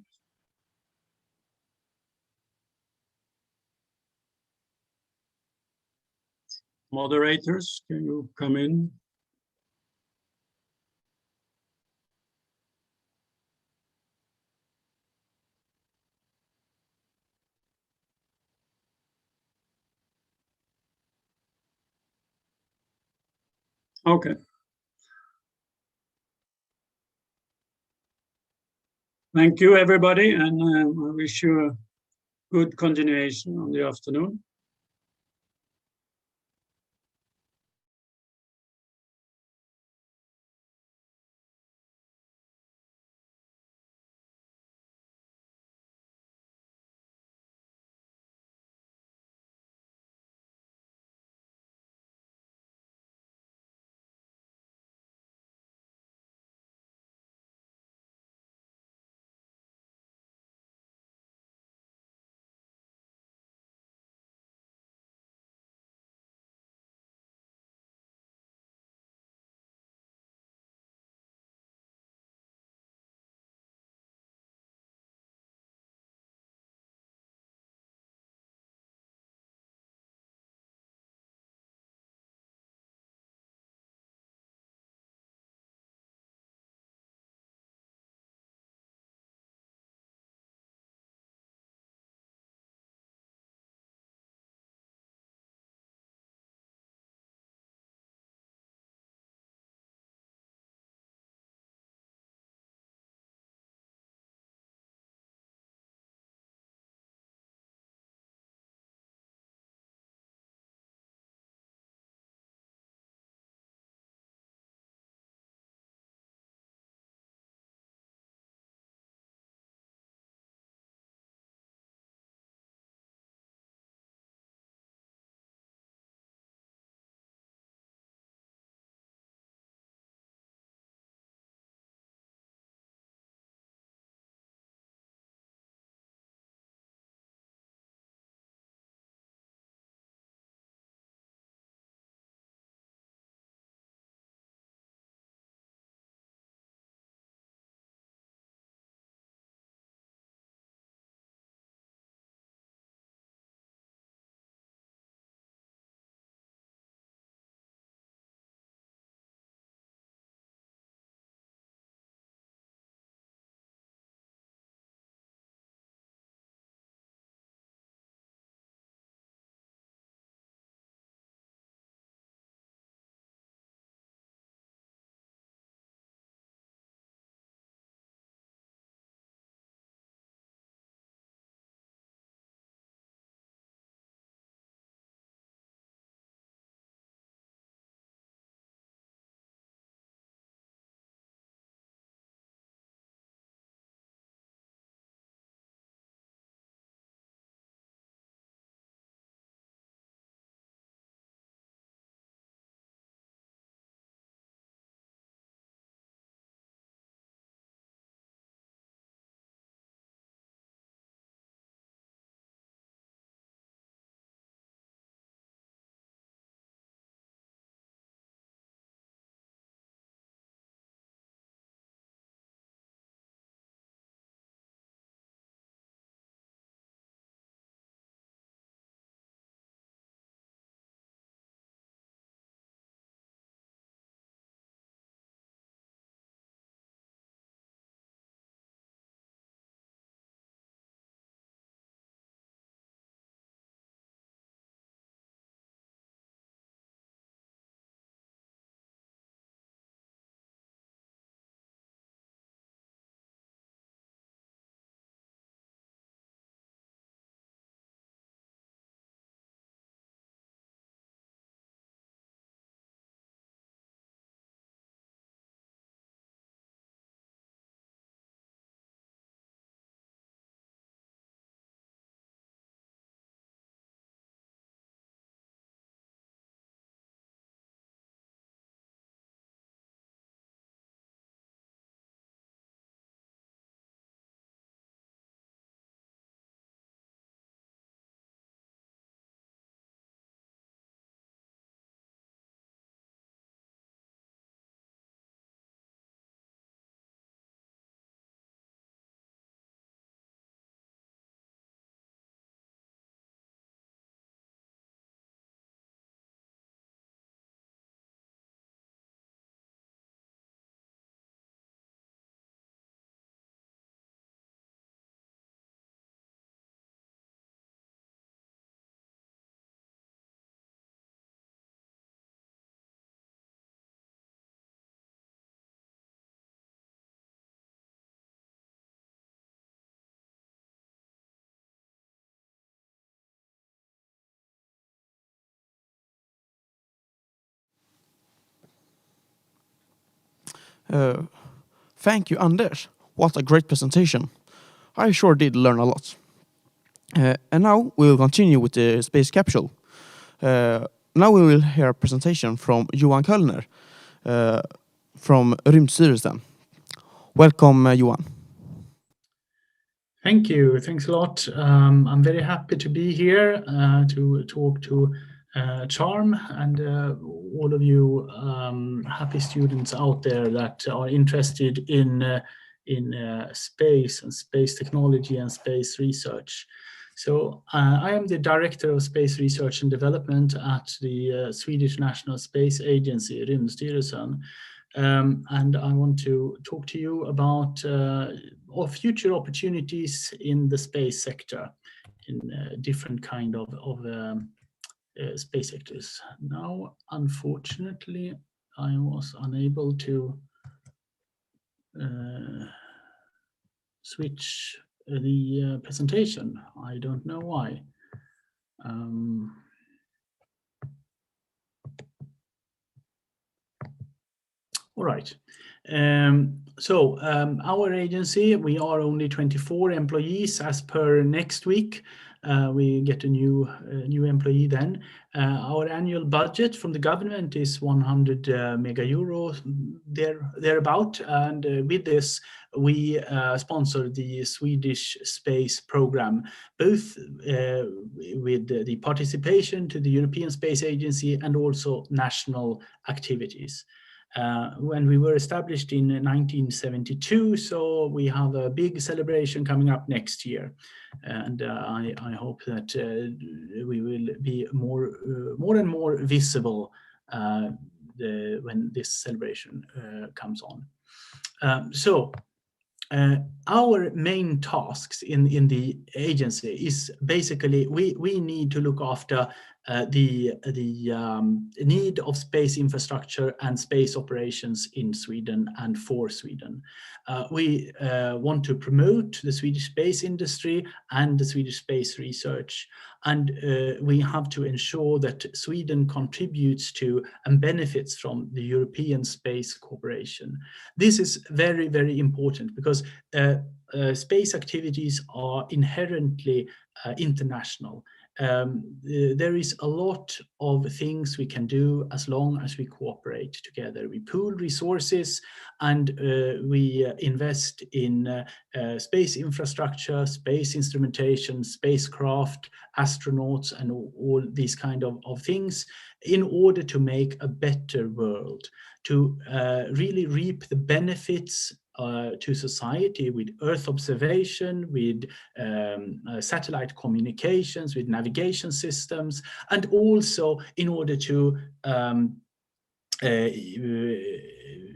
Moderators, can you come in? Okay. Thank you, everybody, and I wish you a good continuation on the afternoon. Thank you, Anders. What a great presentation. I sure did learn a lot. And now we will continue with the space capsule. Now we will hear a presentation from Johan Kölner from Rymdstyrelsen. Welcome, Johan. Thank you. Thanks a lot. I'm very happy to be here to talk to CHARM and all of you happy students out there that are interested in space and space technology and space research. So I am the Director of Space Research and Development at the Swedish National Space Agency, Rymdstyrelsen. And I want to talk to you about future opportunities in the space sector, in different kind of space sectors. Now, unfortunately, I was unable to switch the presentation. I don't know why. All right. Our agency, we are only 24 employees as per next week. We get a new employee then. Our annual budget from the government is 100 mega euro thereabout, and with this we sponsor the Swedish space program, both with the participation to the European Space Agency and also national activities. When we were established in 1972, so we have a big celebration coming up next year, and I hope that we will be more and more visible when this celebration comes on. Our main tasks in the agency is basically we need to look after the need of space infrastructure and space operations in Sweden and for Sweden. We want to promote the Swedish space industry and the Swedish space research, and we have to ensure that Sweden contributes to and benefits from the European Space Cooperation. This is very, very important because space activities are inherently international. There is a lot of things we can do as long as we cooperate together. We pool resources and we invest in space infrastructure, space instrumentation, spacecraft, astronauts, and all these kind of things in order to make a better world, to really reap the benefits to society with Earth observation, with satellite communications, with navigation systems, and also in order to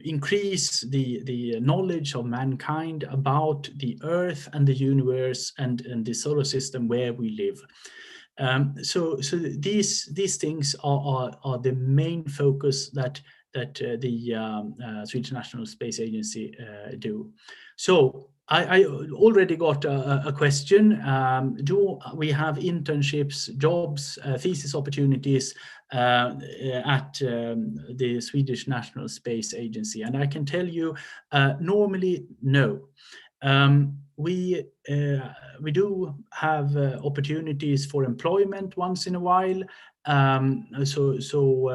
increase the knowledge of mankind about the Earth and the universe and the solar system where we live. So these things are the main focus that the Swedish National Space Agency do. So I already got a question. Do we have internships, jobs, thesis opportunities at the Swedish National Space Agency? And I can tell you, normally, no. We do have opportunities for employment once in a while. So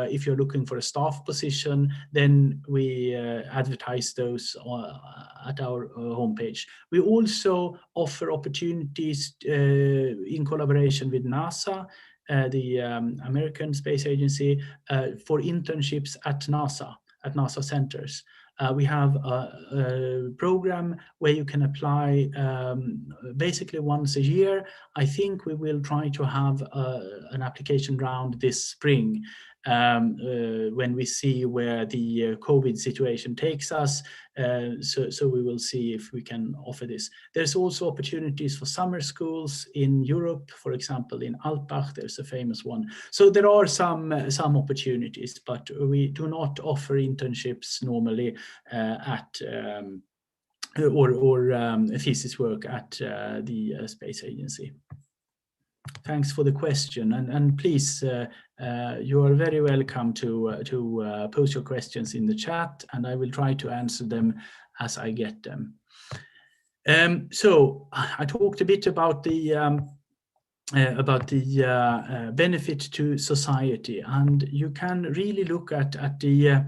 if you're looking for a staff position, then we advertise those at our homepage. We also offer opportunities in collaboration with NASA, the American Space Agency, for internships at NASA centers. We have a program where you can apply basically once a year. I think we will try to have an application round this spring when we see where the COVID situation takes us. So we will see if we can offer this. There's also opportunities for summer schools in Europe, for example, in Alpbach, there's a famous one. So there are some opportunities, but we do not offer internships normally or thesis work at the space agency. Thanks for the question, and please, you are very welcome to post your questions in the chat, and I will try to answer them as I get them. So I talked a bit about the benefit to society, and you can really look at the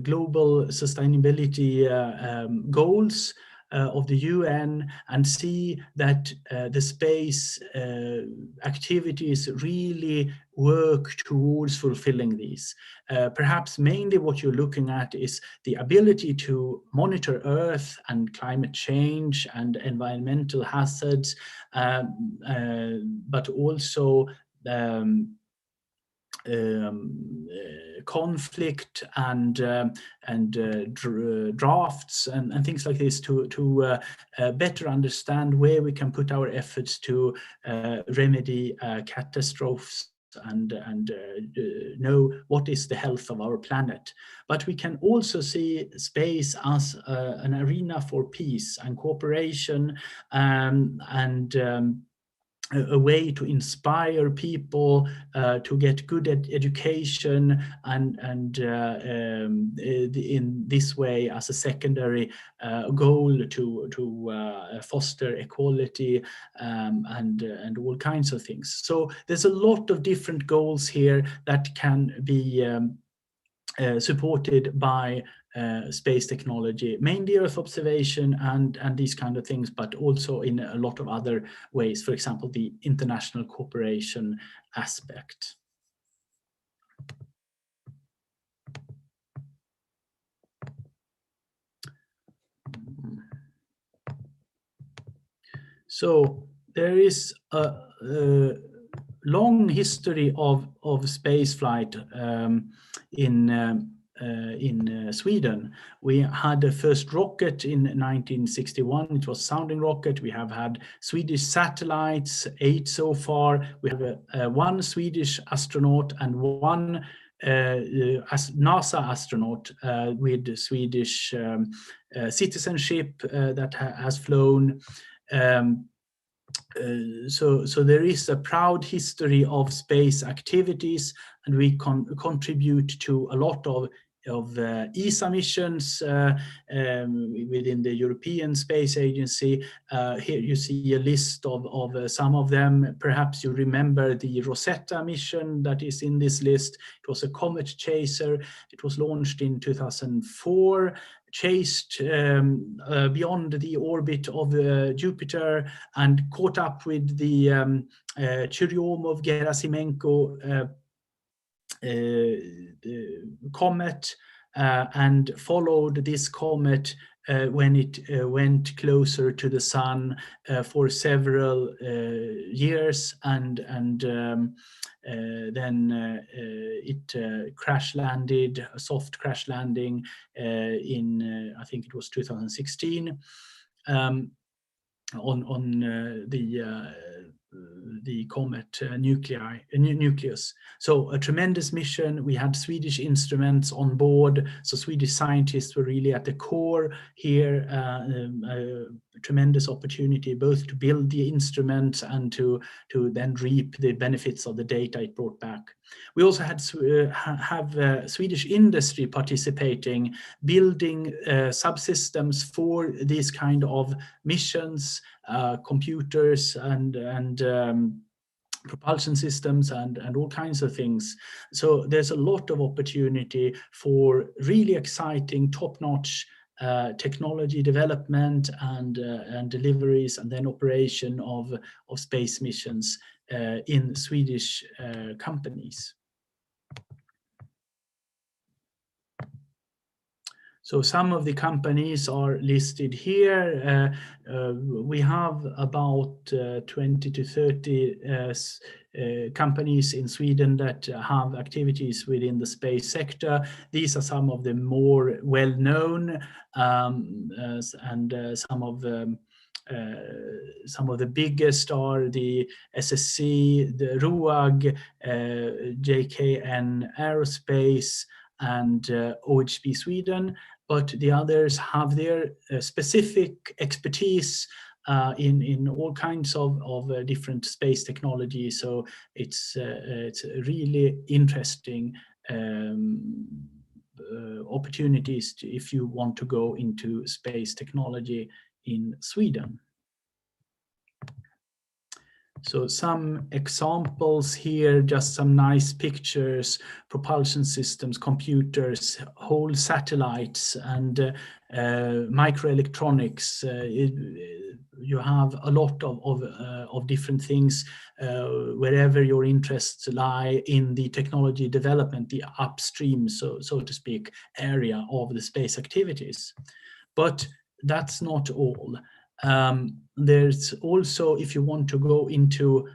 global sustainability goals of the UN and see that the space activities really work towards fulfilling these. Perhaps mainly what you're looking at is the ability to monitor Earth and climate change and environmental hazards, but also conflict and drafts and things like this to better understand where we can put our efforts to remedy catastrophes and know what is the health of our planet. But we can also see space as an arena for peace and cooperation and a way to inspire people to get good education and in this way as a secondary goal to foster equality and all kinds of things. So there's a lot of different goals here that can be supported by space technology, mainly Earth observation and these kind of things, but also in a lot of other ways, for example, the international cooperation aspect. So there is a long history of space flight in Sweden. We had the first rocket in 1961. It was sounding rocket. We have had Swedish satellites, 8 so far. We have one Swedish astronaut and one NASA astronaut with Swedish citizenship that has flown. So there is a proud history of space activities, and we contribute to a lot of ESA missions within the European Space Agency. Here you see a list of some of them. Perhaps you remember the Rosetta mission that is in this list. It was a comet chaser. It was launched in 2004. Chased beyond the orbit of Jupiter and caught up with the Churyumov-Gerasimenko comet and followed this comet when it went closer to the sun for several years, and then it crash landed, a soft crash landing in I think it was 2016 on the comet nucleus. So a tremendous mission. We had Swedish instruments on board, so Swedish scientists were really at the core here. Tremendous opportunity both to build the instruments and to then reap the benefits of the data it brought back. We also had have Swedish industry participating, building subsystems for these kind of missions, computers and propulsion systems and all kinds of things. So there's a lot of opportunity for really exciting, top-notch technology development and deliveries and then operation of space missions in Swedish companies. So some of the companies are listed here. We have about 20 to 30 companies in Sweden that have activities within the space sector. These are some of the more well-known and some of the biggest are the SSC, the RUAG, JKN Aerospace, and OHB Sweden, but the others have their specific expertise in all kinds of different space technology. So it's really interesting opportunities if you want to go into space technology in Sweden. So some examples here, just some nice pictures, propulsion systems, computers, whole satellites, and microelectronics. You have a lot of different things wherever your interests lie in the technology development, the upstream, so to speak, area of the space activities. But that's not all. There's also, if you want to go into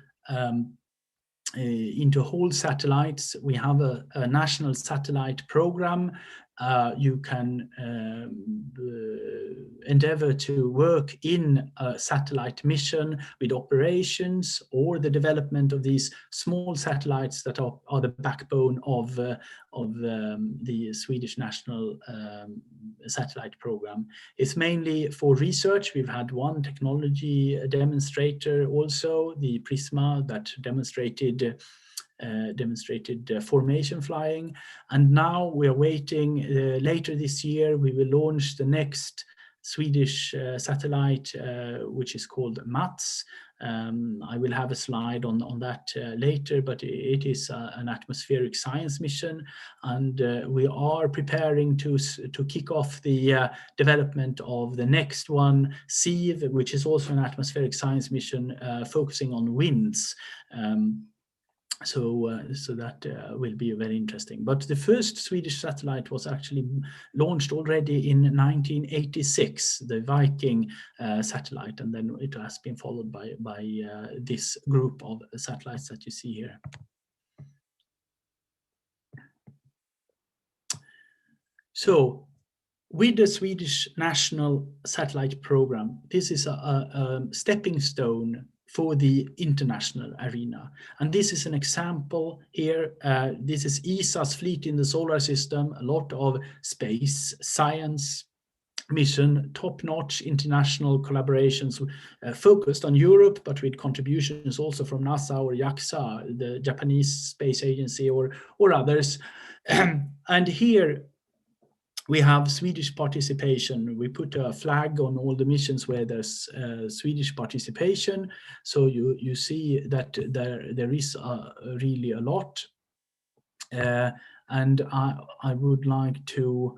whole satellites, we have a national satellite program. You can endeavor to work in a satellite mission with operations or the development of these small satellites that are the backbone of the Swedish national satellite program. It's mainly for research. We've had one technology demonstrator also, the Prisma, that demonstrated formation flying, and now we are waiting. Later this year we will launch the next Swedish satellite, which is called MATS. I will have a slide on that later, but it is an atmospheric science mission, and we are preparing to kick off the development of the next one, SIV, which is also an atmospheric science mission focusing on winds. So that will be very interesting. But the first Swedish satellite was actually launched already in 1986, the Viking satellite, and then it has been followed by this group of satellites that you see here. So with the Swedish National Satellite Program, this is a stepping stone for the international arena. And this is an example here. This is ESA's fleet in the solar system, a lot of space science mission, top-notch international collaborations focused on Europe, but with contributions also from NASA or JAXA, the Japanese Space Agency, or others. And here we have Swedish participation. We put a flag on all the missions where there's Swedish participation. So you see that there is really a lot. And I would like to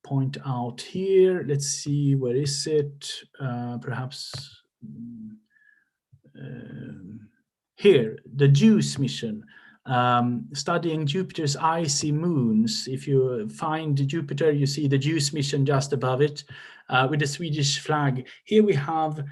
point out here, let's see, where is it? Perhaps here, the JUICE mission. Studying Jupiter's icy moons. If you find Jupiter, you see the JUICE mission just above it with the Swedish flag. Here we have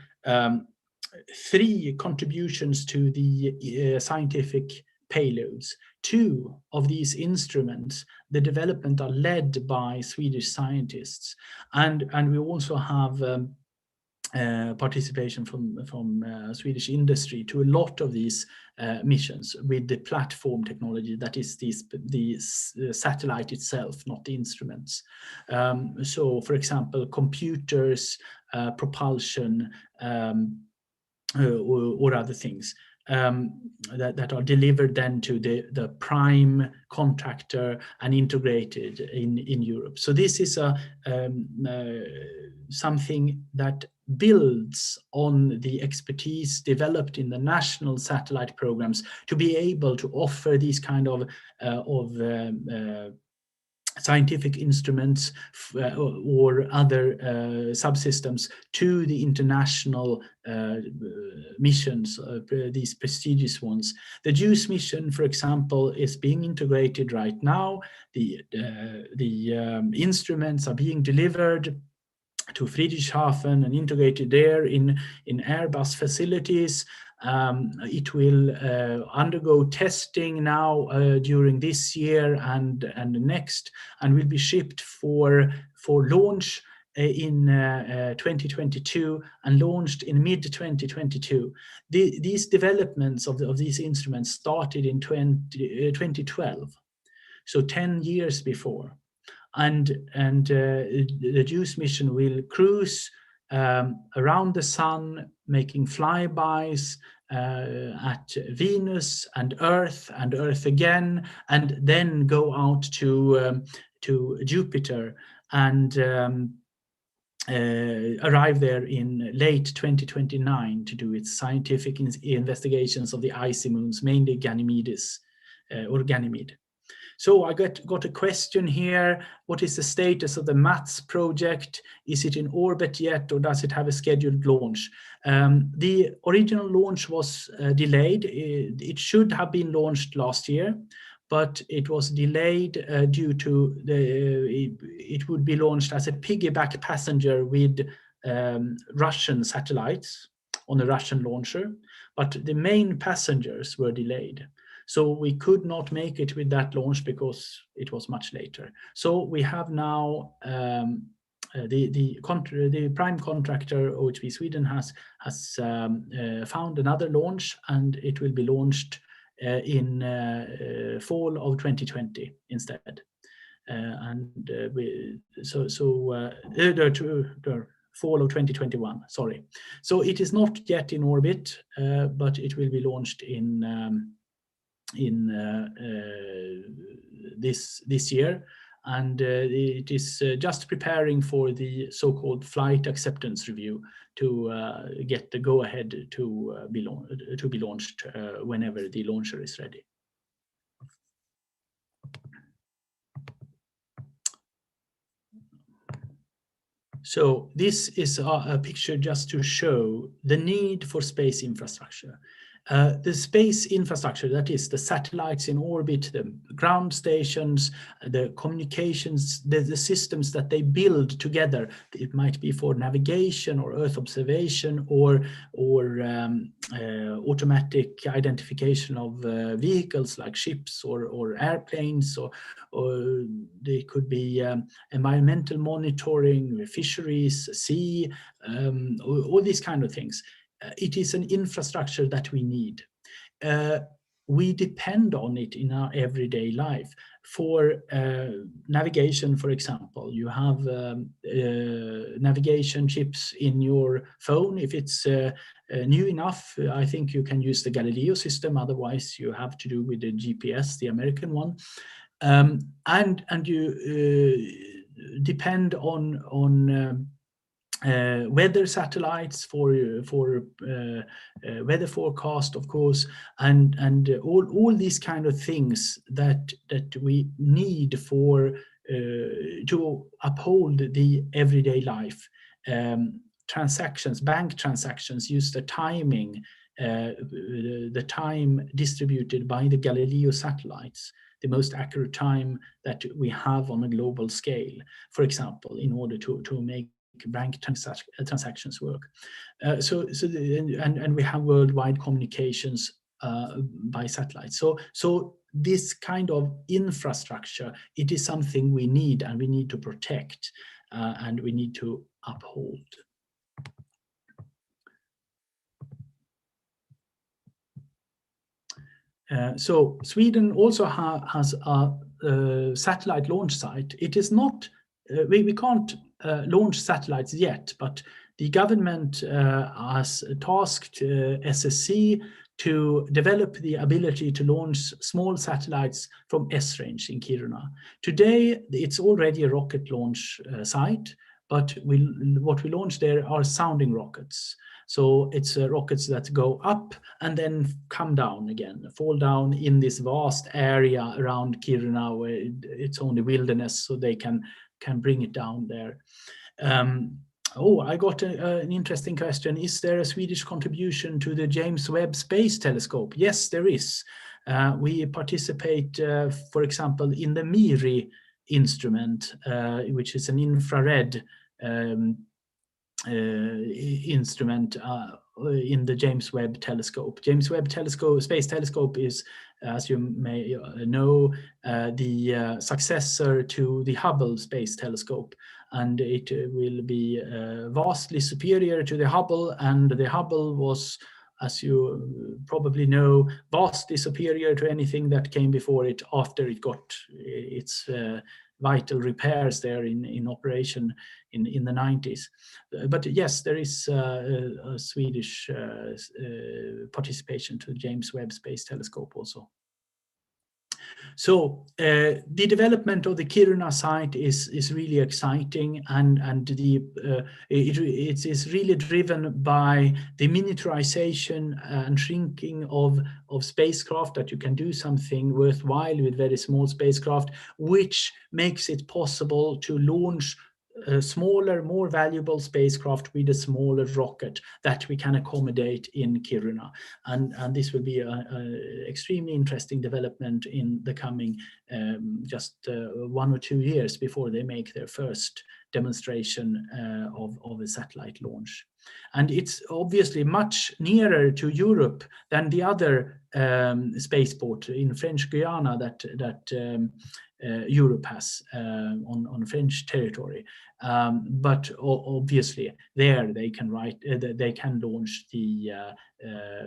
3 contributions to the scientific payloads. 2 of these instruments, the development are led by Swedish scientists. And we also have participation from Swedish industry to a lot of these missions with the platform technology, that is the satellite itself, not the instruments. So for example, computers, propulsion, or other things that are delivered then to the prime contractor and integrated in Europe. So this is something that builds on the expertise developed in the national satellite programs to be able to offer these kind of scientific instruments or other subsystems to the international missions, these prestigious ones. The JUICE mission, for example, is being integrated right now. The instruments are being delivered to Friedrichshafen and integrated there in Airbus facilities. It will undergo testing now during this year and next, and will be shipped for launch in 2022 and launched in mid-2022. These developments of these instruments started in 2012, so 10 years before. And the JUICE mission will cruise around the sun, making flybys at Venus and Earth again, and then go out to Jupiter and arrive there in late 2029 to do its scientific investigations of the icy moons, mainly Ganymedes or Ganymede. So I got a question here. What is the status of the MATS project? Is it in orbit yet, or does it have a scheduled launch? The original launch was delayed. It should have been launched last year, but it was delayed due to it would be launched as a piggyback passenger with Russian satellites on a Russian launcher, but the main passengers were delayed. So we could not make it with that launch because it was much later. So we have now the prime contractor OHB Sweden has found another launch, and it will be launched in fall of 2020 instead. Fall of 2021. Sorry. So it is not yet in orbit, but it will be launched in this year, and it is just preparing for the so-called flight acceptance review to get the go-ahead to be launched whenever the launcher is ready. So this is a picture just to show the need for space infrastructure. The space infrastructure, that is the satellites in orbit, the ground stations, the communications, the systems that they build together. It might be for navigation or Earth observation or automatic identification of vehicles like ships or airplanes, or they could be environmental monitoring, fisheries, sea, all these kind of things. It is an infrastructure that we need. We depend on it in our everyday life. For navigation, for example, you have navigation chips in your phone. If it's new enough, I think you can use the Galileo system. Otherwise, you have to do with the GPS, the American one. And you depend on weather satellites for weather forecast, of course, and all these kind of things that we need for to uphold the everyday life. Transactions, bank transactions, use the timing, the time distributed by the Galileo satellites, the most accurate time that we have on a global scale, for example, in order to make bank transactions work. And we have worldwide communications by satellite. So this kind of infrastructure, it is something we need, and we need to protect, and we need to uphold. So Sweden also has a satellite launch site. It is not, we can't launch satellites yet, but the government has tasked SSC to develop the ability to launch small satellites from S-range in Kiruna. Today, it's already a rocket launch site, but what we launched there are sounding rockets. So it's rockets that go up and then come down again, fall down in this vast area around Kiruna where it's only wilderness, so they can bring it down there. I got an interesting question. Is there a Swedish contribution to the James Webb Space Telescope? Yes, there is. We participate, for example, in the MIRI instrument, which is an infrared instrument in the James Webb Telescope. James Webb Space Telescope is, as you may know, the successor to the Hubble Space Telescope, and it will be vastly superior to the Hubble, and the Hubble was, as you probably know, vastly superior to anything that came before it after it got its vital repairs there in operation in the 90s. But yes, there is a Swedish participation to the James Webb Space Telescope also. So the development of the Kiruna site is really exciting, and it is really driven by the miniaturization and shrinking of spacecraft, that you can do something worthwhile with very small spacecraft, which makes it possible to launch smaller, more valuable spacecraft with a smaller rocket that we can accommodate in Kiruna. And this will be an extremely interesting development in the coming just 1 or 2 years before they make their first demonstration of a satellite launch. And it's obviously much nearer to Europe than the other spaceport in French Guiana that Europe has on French territory. But obviously there they can launch the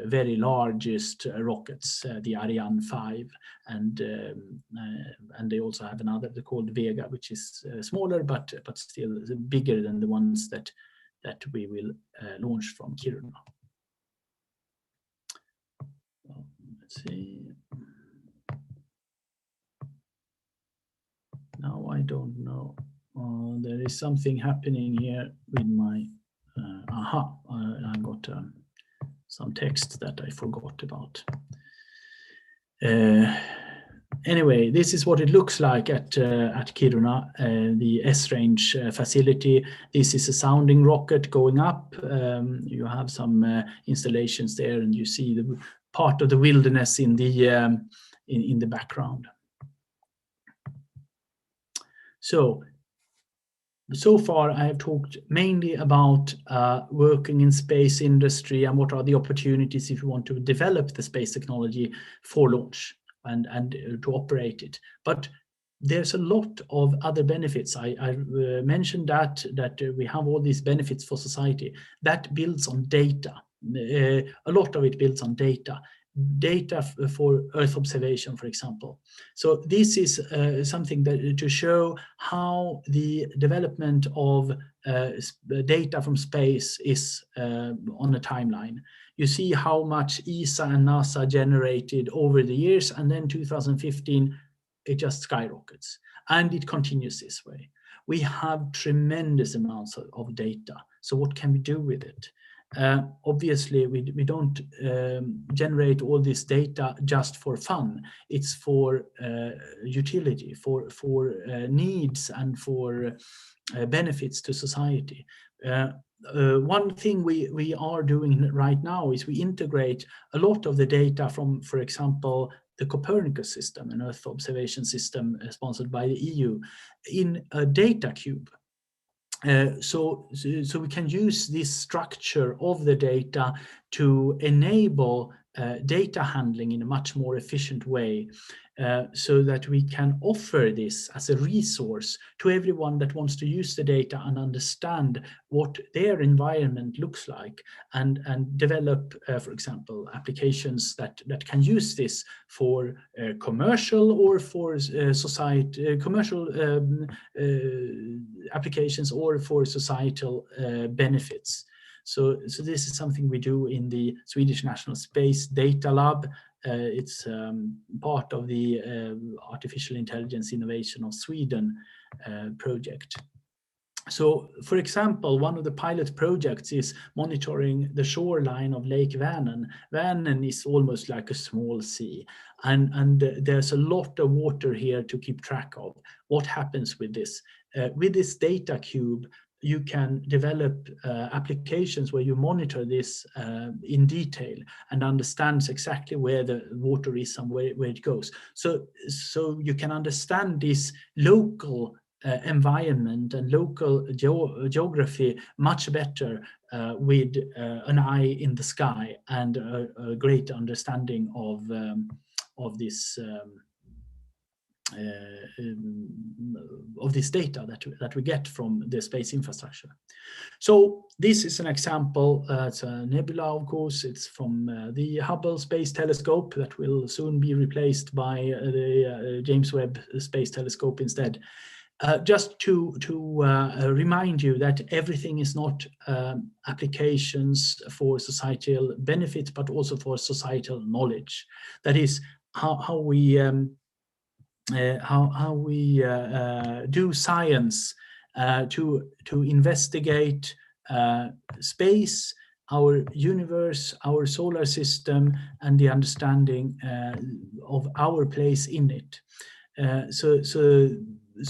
very largest rockets, the Ariane 5, and they also have another called Vega, which is smaller but still bigger than the ones that we will launch from Kiruna. Let's see. Now I don't know. There is something happening here with my. I got some text that I forgot about. Anyway, this is what it looks like at Kiruna, the S-range facility. This is a sounding rocket going up. You have some installations there, and you see the part of the wilderness in the background. So far I have talked mainly about working in space industry and what are the opportunities if you want to develop the space technology for launch and to operate it. But there's a lot of other benefits. I mentioned that we have all these benefits for society. That builds on data. A lot of it builds on data for Earth observation, for example. So this is something that to show how the development of data from space is on a timeline. You see how much ESA and NASA generated over the years, and then 2015 it just skyrockets, and it continues this way. We have tremendous amounts of data. So what can we do with it? Obviously, we don't generate all this data just for fun. It's for utility, for needs, and for benefits to society. One thing we are doing right now is we integrate a lot of the data from, for example, the Copernicus system, an Earth observation system sponsored by the EU, in a data cube. So we can use this structure of the data to enable data handling in a much more efficient way, so that we can offer this as a resource to everyone that wants to use the data and understand what their environment looks like, and develop, for example, applications that can use this for commercial or for society, commercial applications, or for societal benefits. So this is something we do in the Swedish National Space Data Lab. It's part of the Artificial Intelligence Innovation of Sweden project. So, for example, one of the pilot projects is monitoring the shoreline of Lake Vänern. Vänern is almost like a small sea, and there's a lot of water here to keep track of. What happens with this? With this data cube, you can develop applications where you monitor this in detail and understands exactly where the water is and where it goes. So you can understand this local environment and local geography much better with an eye in the sky and a great understanding of this data that we get from the space infrastructure. So this is an example. It's a nebula, of course. It's from the Hubble Space Telescope that will soon be replaced by the James Webb Space Telescope instead. just to remind you that everything is not applications for societal benefit, but also for societal knowledge. That is how we do science to investigate space, our universe, our solar system, and the understanding of our place in it. So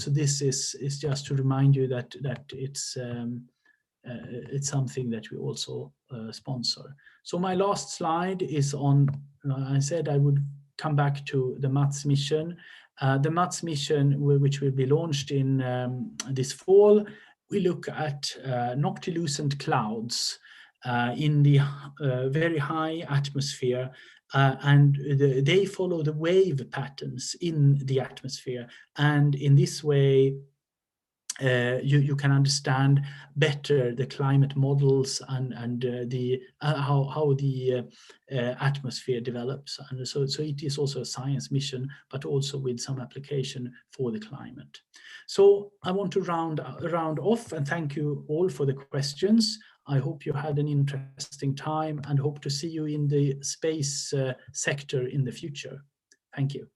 this is just to remind you that it's something that we also sponsor. So my last slide is on. I said I would come back to the MATS mission. The MATS mission, which will be launched in this fall, we look at noctilucent clouds in the very high atmosphere, and they follow the wave patterns in the atmosphere. And in this way, you can understand better the climate models and the how the atmosphere develops. And so it is also a science mission, but also with some application for the climate. So I want to round off and thank you all for the questions. I hope you had an interesting time and hope to see you in the space sector in the future. Thank you.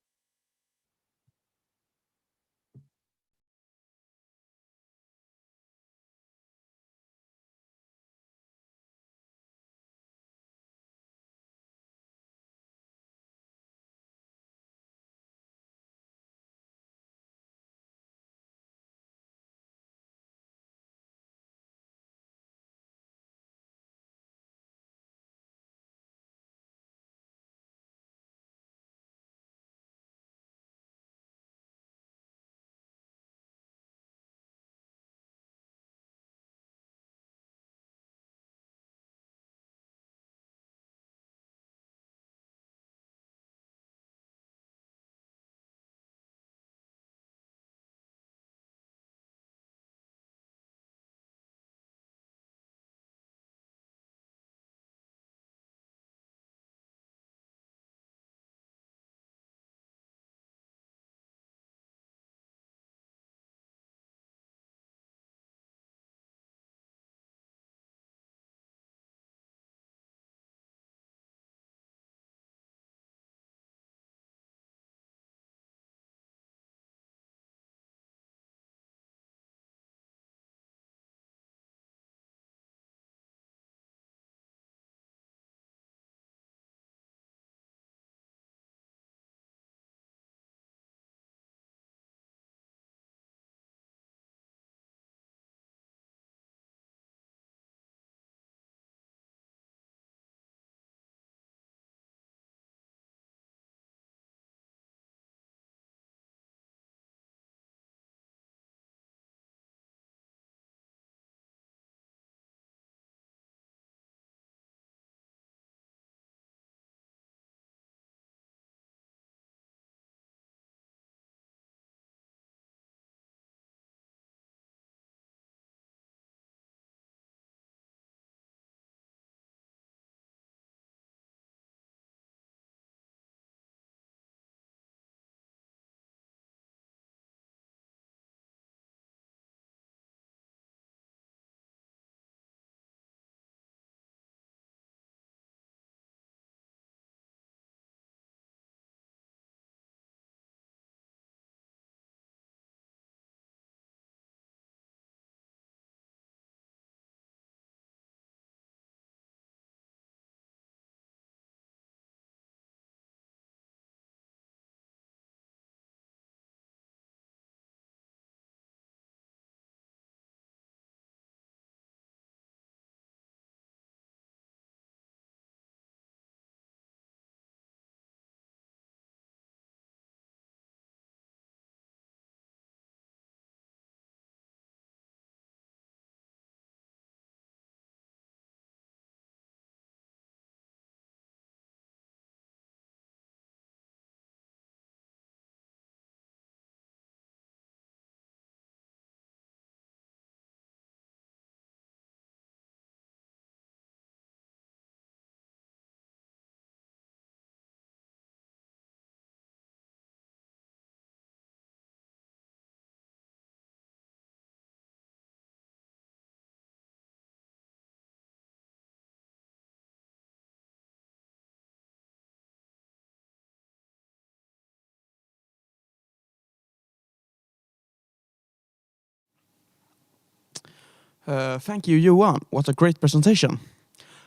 Thank you, Johan. What a great presentation.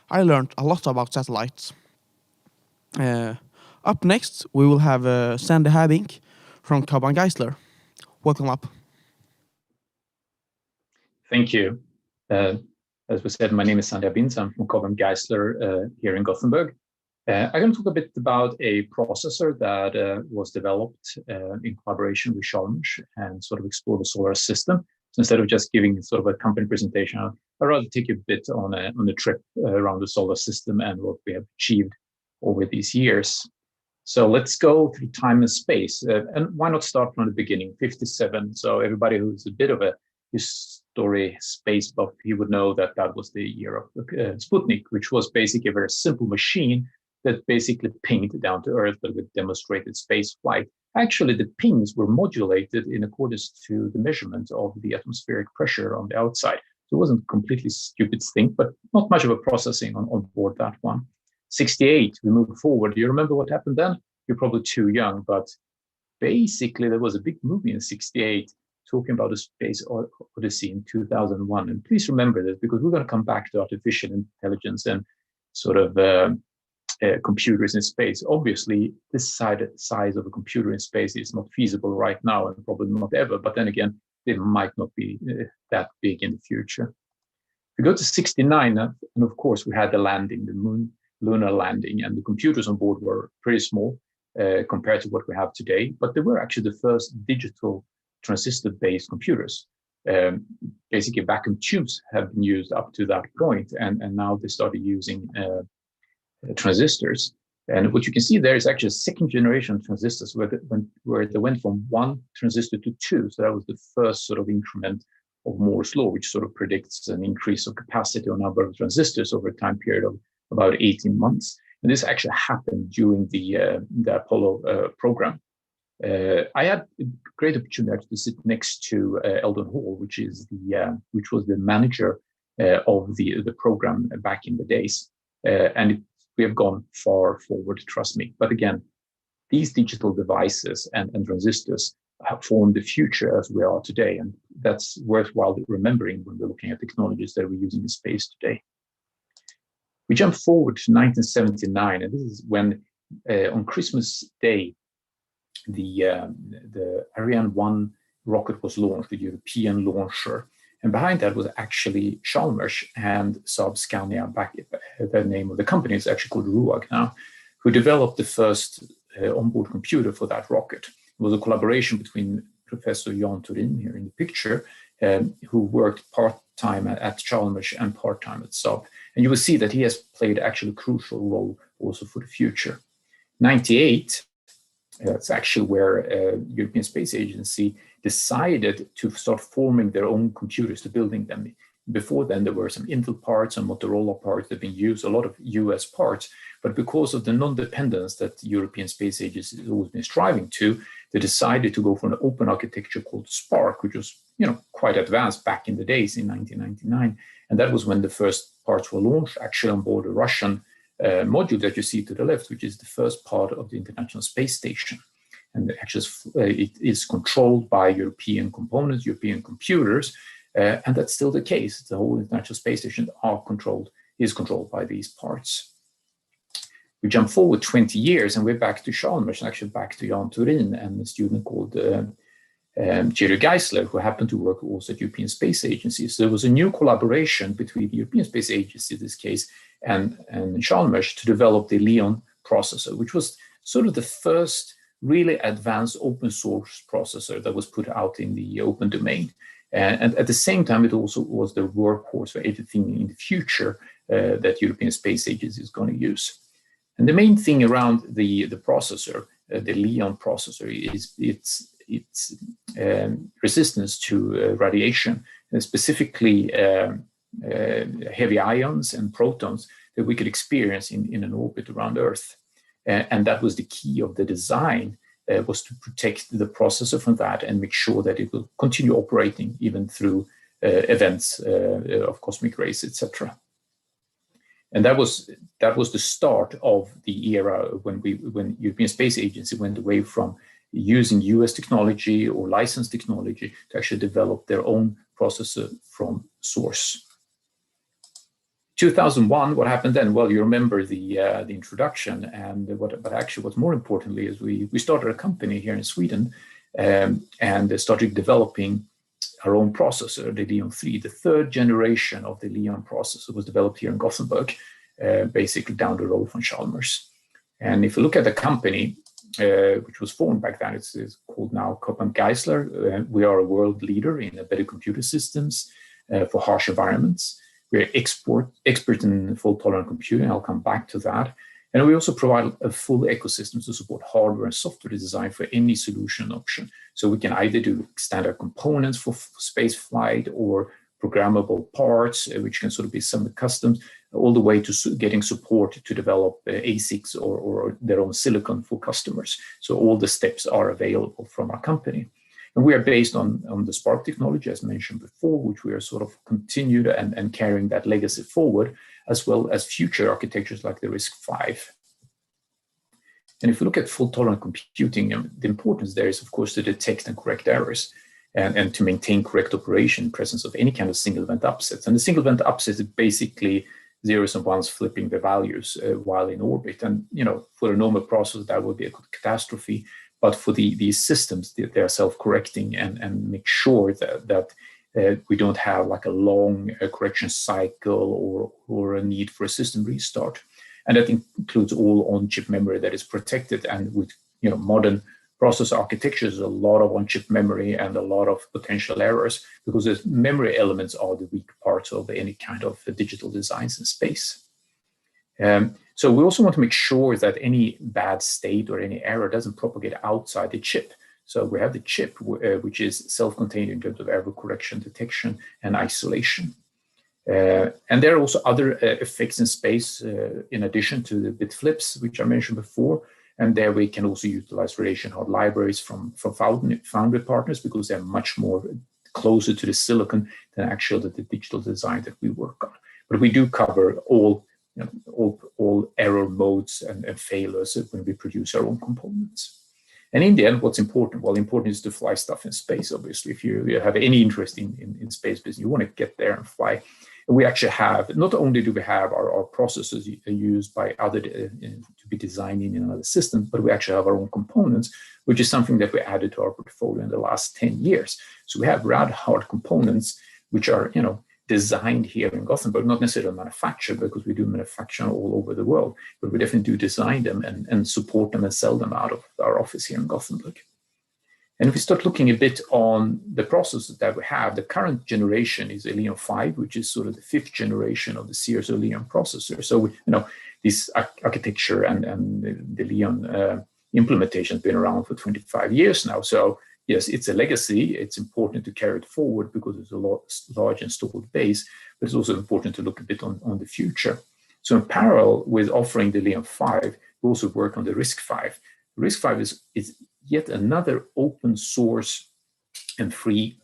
I learned a lot about satellites. Up next, we will have Sandy Habink from Cobham Gaisler. Welcome up. Thank you. As we said, my name is Sandy Habink. I'm from Cobham Gaisler here in Gothenburg. I'm going to talk a bit about a processor that was developed in collaboration with Chalmers and sort of explore the solar system. So instead of just giving sort of a company presentation, I'd rather take a bit on a trip around the solar system and what we have achieved over these years. So let's go through time and space. And why not start from the beginning, 57. So everybody who's a bit of a history space buff, he would know that that was the year of Sputnik, which was basically a very simple machine that basically pinged down to Earth, but with demonstrated space flight. Actually, the pings were modulated in accordance to the measurement of the atmospheric pressure on the outside. So it wasn't a completely stupid thing, but not much of a processing on board that one. 68, we moved forward. Do you remember what happened then? You're probably too young, but basically there was a big movie in 68 talking about a space odyssey in 2001. And please remember this, because we're going to come back to artificial intelligence and sort of computers in space. Obviously, this size of a computer in space is not feasible right now and probably not ever. But then again, they might not be that big in the future. We go to 69, and of course, we had the landing, the moon lunar landing, and the computers on board were pretty small compared to what we have today. But they were actually the first digital transistor-based computers. Basically, vacuum tubes have been used up to that point, and now they started using transistors. And what you can see there is actually a second generation transistors where they went from 1 transistor to 2. So that was the first sort of increment of Moore's law, which sort of predicts an increase of capacity or number of transistors over a time period of about 18 months. And this actually happened during the Apollo program. I had a great opportunity to sit next to Eldon Hall, which was the manager of the program back in the days. And we have gone far forward, trust me. But again, these digital devices and transistors have formed the future as we are today. And that's worthwhile remembering when we're looking at technologies that we're using in space today. We jump forward to 1979, and this is when on Christmas Day, the Ariane 1 rocket was launched, the European launcher. And behind that was actually Chalmers and Saab Scania, back the name of the company is actually called RUAG now, who developed the first onboard computer for that rocket. It was a collaboration between Professor Jan Turin here in the picture, who worked part-time at Chalmers and part-time at Saab. And you will see that he has played actually a crucial role also for the future. 98, that's actually where European Space Agency decided to start forming their own computers, to building them. Before then, there were some Intel parts and Motorola parts that have been used, a lot of US parts, but because of the non-dependence that the European Space Agency has always been striving to, they decided to go for an open architecture called Spark, which was quite advanced back in the days in 1999. And that was when the first parts were launched, actually on board a Russian module that you see to the left, which is the first part of the International Space Station. And actually, it is controlled by European components, European computers, and that's still the case. The whole International Space Station is controlled by these parts. We jump forward 20 years, and we're back to Chalmers, actually back to Jan Turin and a student called Jerry Gaisler, who happened to work also at European Space Agency. So there was a new collaboration between the European Space Agency, in this case, and Chalmers to develop the Leon processor, which was sort of the first really advanced open source processor that was put out in the open domain. And at the same time, it also was the workhorse for everything in the future that European Space Agency is going to use. And the main thing around the processor, the Leon processor, is its resistance to radiation, and specifically heavy ions and protons that we could experience in an orbit around Earth. And that was the key of the design, was to protect the processor from that and make sure that it will continue operating even through events of cosmic rays, etc. And that was the start of the era when European Space Agency went away from using US technology or licensed technology to actually develop their own processor from source. 2001, what happened then? Well, you remember the introduction, and but actually what's more importantly is we started a company here in Sweden and started developing our own processor, the Leon 3. The third generation of the Leon processor was developed here in Gothenburg, basically down the road from Chalmers. And if you look at the company, which was formed back then, it's called now Cobham Gaisler. We are a world leader in embedded computer systems for harsh environments. We're expert in fault-tolerant computing. I'll come back to that. And we also provide a full ecosystem to support hardware and software design for any solution option. So we can either do standard components for space flight or programmable parts, which can sort of be semi-custom, all the way to getting support to develop ASICs or their own silicon for customers. So all the steps are available from our company. And we are based on the Spark technology, as mentioned before, which we are sort of continued and carrying that legacy forward, as well as future architectures like the RISC-V. And if we look at fault-tolerant computing, the importance there is, of course, to detect and correct errors and to maintain correct operation in presence of any kind of single event upsets. And the single event upsets is basically zeros and ones flipping the values while in orbit. And, you know, for a normal process, that would be a catastrophe. But for these systems, they are self-correcting and make sure that we don't have like a long correction cycle or a need for a system restart. And that includes all on-chip memory that is protected. And with modern processor architectures, a lot of on-chip memory and a lot of potential errors, because the memory elements are the weak parts of any kind of digital designs in space. So we also want to make sure that any bad state or any error doesn't propagate outside the chip. So we have the chip, which is self-contained in terms of error correction, detection, and isolation. And there are also other effects in space, in addition to the bit flips, which I mentioned before. And there we can also utilize relation hard libraries from foundry partners, because they're much more closer to the silicon than actually the digital design that we work on. But we do cover all error modes and failures when we produce our own components. And in the end, what's important? Well, important is to fly stuff in space, obviously. If you have any interest in space business, you want to get there and fly. And we actually have, not only do we have our processors used by other to be designed in another system, but we actually have our own components, which is something that we added to our portfolio in the last 10 years. So we have rad hard components, which are, designed here in Gothenburg, not necessarily manufactured, because we do manufacture all over the world, but we definitely do design them and support them and sell them out of our office here in Gothenburg. And if we start looking a bit on the processors that we have, the current generation is a Leon 5, which is sort of the 5th generation of the series of Leon processor. So, this architecture and the Leon implementation has been around for 25 years now. So yes, it's a legacy. It's important to carry it forward because it's a large installed base, but it's also important to look a bit on the future. So in parallel with offering the Leon 5, we also work on the RISC-V. RISC-V is yet another open source and free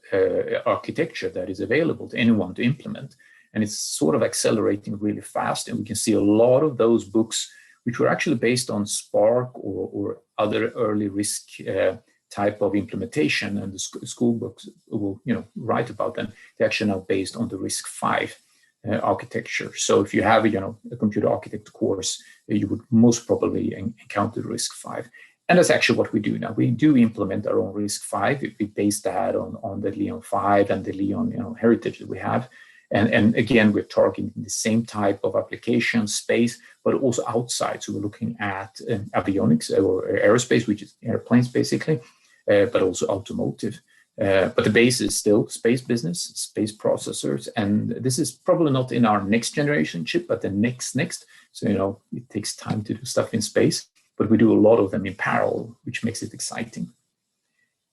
architecture that is available to anyone to implement. And it's sort of accelerating really fast. And we can see a lot of those books, which were actually based on Spark or other early RISC type of implementation, and the school books will write about them. They're actually now based on the RISC-V architecture. So if you have a computer architect course, you would most probably encounter RISC-V. And that's actually what we do now. We do implement our own RISC-V. We base that on the Leon 5 and the Leon heritage that we have. And again, we're targeting the same type of application space, but also outside. So we're looking at avionics or aerospace, which is airplanes basically, but also automotive. But the base is still space business, space processors. And this is probably not in our next generation chip, but the next. So, it takes time to do stuff in space, but we do a lot of them in parallel, which makes it exciting.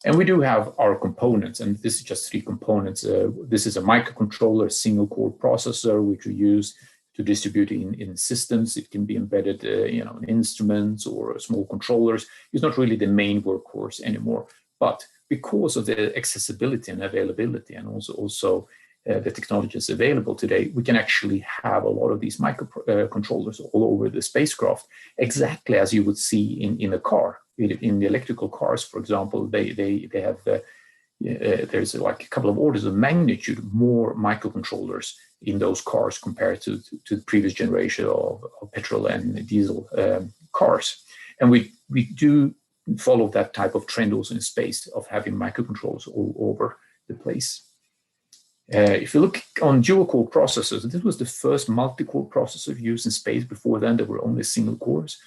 And we do have our components, and this is just 3 components. This is a microcontroller, single core processor, which we use to distribute in systems. It can be embedded, in instruments or small controllers. It's not really the main workhorse anymore, but because of the accessibility and availability, and also the technologies available today, we can actually have a lot of these microcontrollers all over the spacecraft, exactly as you would see in a car. in the electrical cars, for example, they have there's like a couple of orders of magnitude more microcontrollers in those cars compared to the previous generation of petrol and diesel cars. And we do follow that type of trend also in space of having microcontrollers all over the place. If you look on dual-core processors, this was the first multi-core processor used in space. Before then, there were only single cores.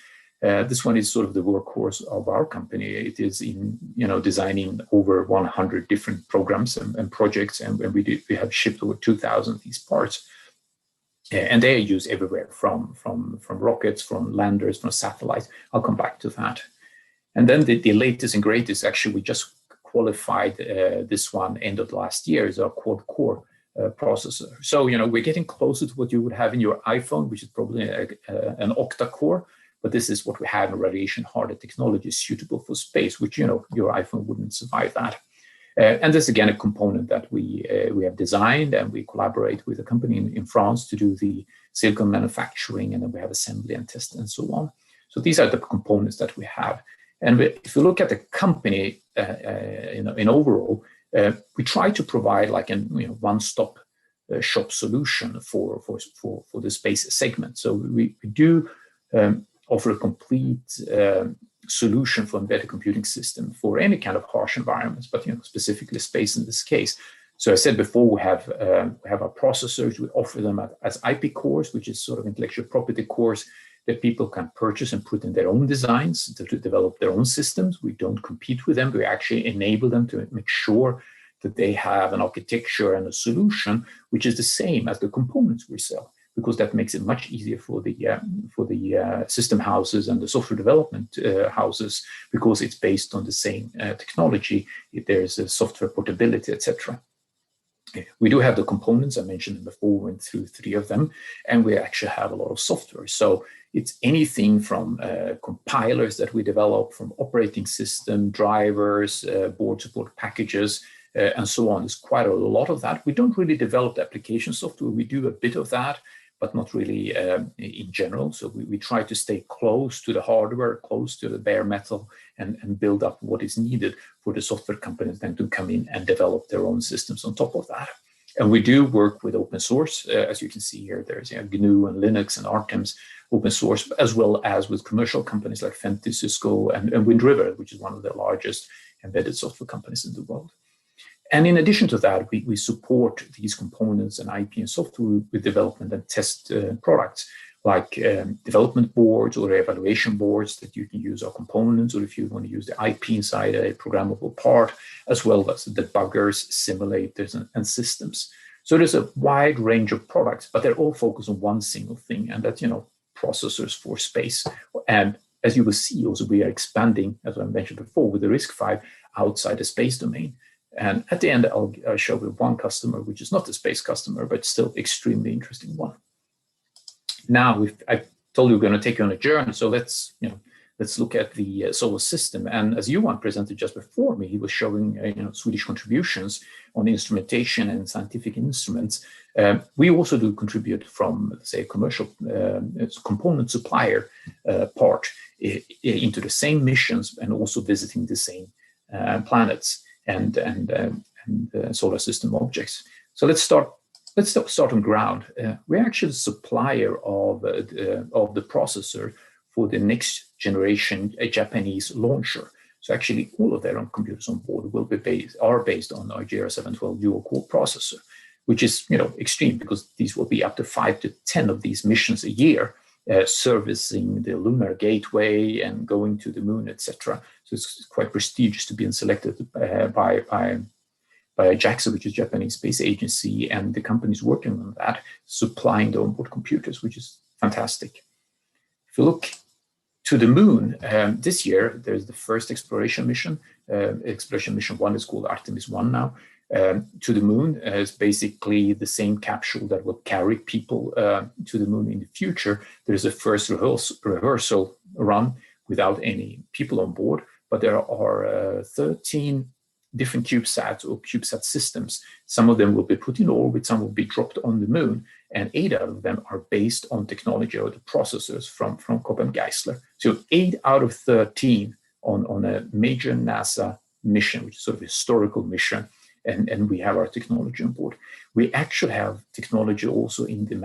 This one is sort of the workhorse of our company. It is in designing over 100 different programs and projects, and we have shipped over 2,000 of these parts. And they are used everywhere, from rockets, from landers, from satellites. I'll come back to that. And then the latest and greatest, actually, we just qualified this one end of last year, is our quad-core processor. So, we're getting closer to what you would have in your iPhone, which is probably an octa-core, but this is what we have in radiation-hardened technology suitable for space, which, your iPhone wouldn't survive that. And this, again, a component that we have designed, and we collaborate with a company in France to do the silicon manufacturing, and then we have assembly and test and so on. So these are the components that we have. And if you look at the company in overall, we try to provide like a one-stop shop solution for the space segment. So we do offer a complete solution for embedded computing system for any kind of harsh environments, but specifically space in this case. So I said before, we have our processors. We offer them as IP cores, which is sort of intellectual property cores that people can purchase and put in their own designs to develop their own systems. We don't compete with them. We actually enable them to make sure that they have an architecture and a solution which is the same as the components we sell, because that makes it much easier for the system houses and the software development houses, because it's based on the same technology. There's a software portability, etc. We do have the components. I mentioned them before, we went through 3 of them, and we actually have a lot of software. So it's anything from compilers that we develop, from operating system, drivers, board support packages, and so on. There's quite a lot of that. We don't really develop the application software. We do a bit of that, but not really in general. So we try to stay close to the hardware, close to the bare metal, and build up what is needed for the software companies then to come in and develop their own systems on top of that. And we do work with open source. As you can see here, there's GNU and Linux and Artem's open source, as well as with commercial companies like Fenty, Cisco, and Wind River, which is one of the largest embedded software companies in the world. And in addition to that, we support these components and IP and software with development and test products, like development boards or evaluation boards that you can use our components, or if you want to use the IP inside a programmable part, as well as debuggers, simulators, and systems. So there's a wide range of products, but they're all focused on one single thing, and that's, processors for space. And as you will see, also, we are expanding, as I mentioned before, with the RISC-V outside the space domain. And at the end, I'll show you one customer, which is not a space customer, but still extremely interesting one. Now, I told you we're going to take you on a journey, so let's look at the solar system. And as Johan presented just before me, he was showing Swedish contributions on instrumentation and scientific instruments. We also do contribute from, say, a commercial component supplier part into the same missions, and also visiting the same planets and solar system objects. So let's start on ground. We're actually the supplier of the processor for the next generation Japanese launcher. So actually, all of their own computers on board are based on our JR712 dual-core processor, which is extreme, because these will be up to 5 to 10 of these missions a year, servicing the lunar gateway and going to the moon, etc. So it's quite prestigious to be selected by JAXA, which is Japanese Space Agency, and the companies working on that, supplying the onboard computers, which is fantastic. If you look to the moon, this year, there's the first exploration mission. Exploration mission 1 is called Artemis 1 now. To the moon is basically the same capsule that will carry people to the moon in the future. There's a first rehearsal run without any people on board, but there are 13 different CubeSats or CubeSat systems. Some of them will be put in orbit, some will be dropped on the moon, and 8 out of them are based on technology or the processors from Cobham Gaisler. So 8 out of 13 on a major NASA mission, which is sort of a historical mission, and we have our technology on board. We actually have technology also in the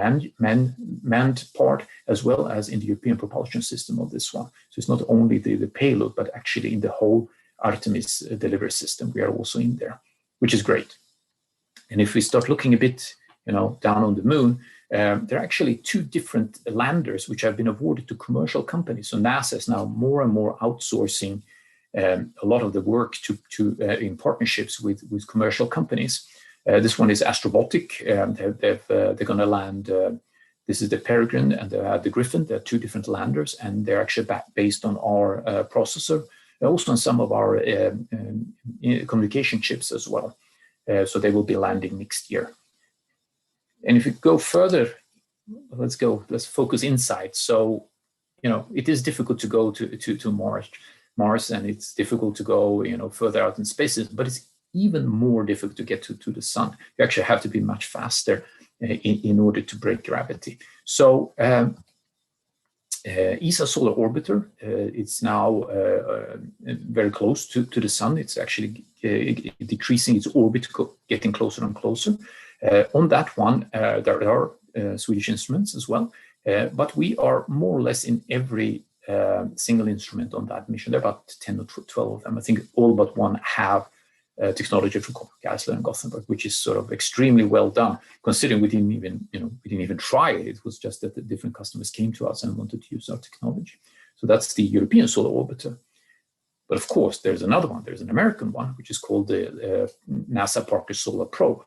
manned part, as well as in the European propulsion system of this one. So it's not only the payload, but actually in the whole Artemis delivery system, we are also in there, which is great. And if we start looking a bit, down on the moon, there are actually 2 different landers which have been awarded to commercial companies. So NASA is now more and more outsourcing a lot of the work to in partnerships with commercial companies. This one is Astrobotic. They're going to land. This is the Peregrine and the Griffin. They're 2 different landers, and they're actually based on our processor, also on some of our communication chips as well. So they will be landing next year. And if we go further, let's focus inside. So, it is difficult to go to Mars, and it's difficult to go, further out in space, but it's even more difficult to get to the sun. You actually have to be much faster in order to break gravity. So ESA Solar Orbiter, it's now very close to the sun. It's actually decreasing its orbit, getting closer and closer. On that one, there are Swedish instruments as well, but we are more or less in every single instrument on that mission. There are about 10 or 12 of them. I think all but one have technology from Cobham, Gaisler, and Gothenburg, which is sort of extremely well done, considering we didn't even try it. It was just that the different customers came to us and wanted to use our technology. So that's the European Solar Orbiter. But of course, there's another one. There's an American one, which is called the NASA Parker Solar Probe.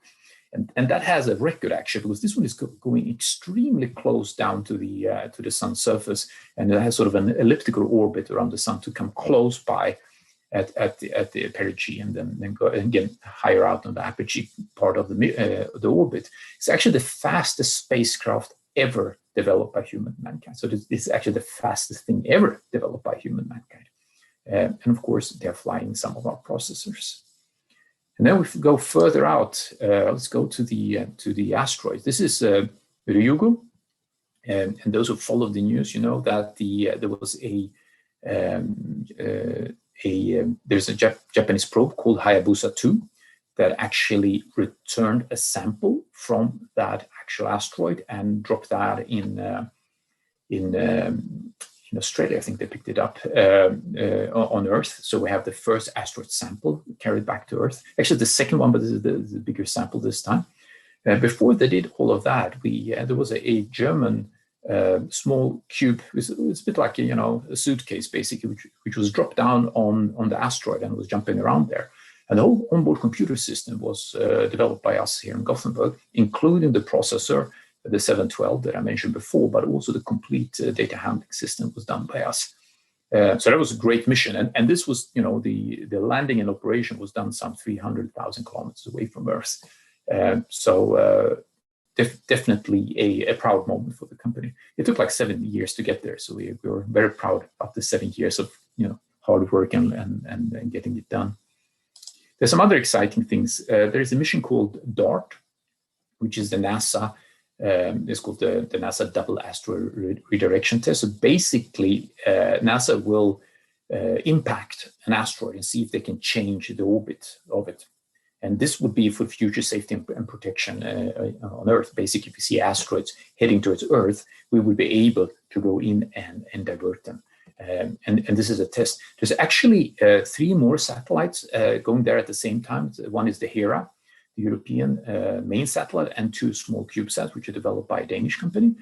And that has a record actually, because this one is going extremely close down to the sun's surface, and it has sort of an elliptical orbit around the sun to come close by at the perigee, and then go and get higher out on the apogee part of the orbit. It's actually the fastest spacecraft ever developed by mankind. So it's actually the fastest thing ever developed by mankind. And of course, they're flying some of our processors. And then we go further out. Let's go to the asteroids. This is Ryugu, and those who follow the news, that there was there's a Japanese probe called Hayabusa 2 that actually returned a sample from that actual asteroid and dropped that in Australia. I think they picked it up on Earth. So we have the first asteroid sample carried back to Earth. Actually, the second one, but this is the bigger sample this time. Before they did all of that, there was a German small cube. It's a bit like a suitcase, basically, which was dropped down on the asteroid and was jumping around there. And the whole onboard computer system was developed by us here in Gothenburg, including the processor, the 712 that I mentioned before, but also the complete data handling system was done by us. So that was a great mission. And this was, the landing and operation was done some 300,000 kilometers away from Earth. Definitely a proud moment for the company. It took like 7 years to get there. So we were very proud after 7 years of, hard work and getting it done. There's some other exciting things. There's a mission called DART, which is the NASA. It's called the NASA Double Asteroid Redirection Test. So basically, NASA will impact an asteroid and see if they can change the orbit of it. And this would be for future safety and protection on Earth. Basically, if we see asteroids heading towards Earth, we would be able to go in and divert them. And this is a test. There's actually 3 more satellites going there at the same time. One is the Hera, the European main satellite, and 2 small CubeSats, which are developed by a Danish company.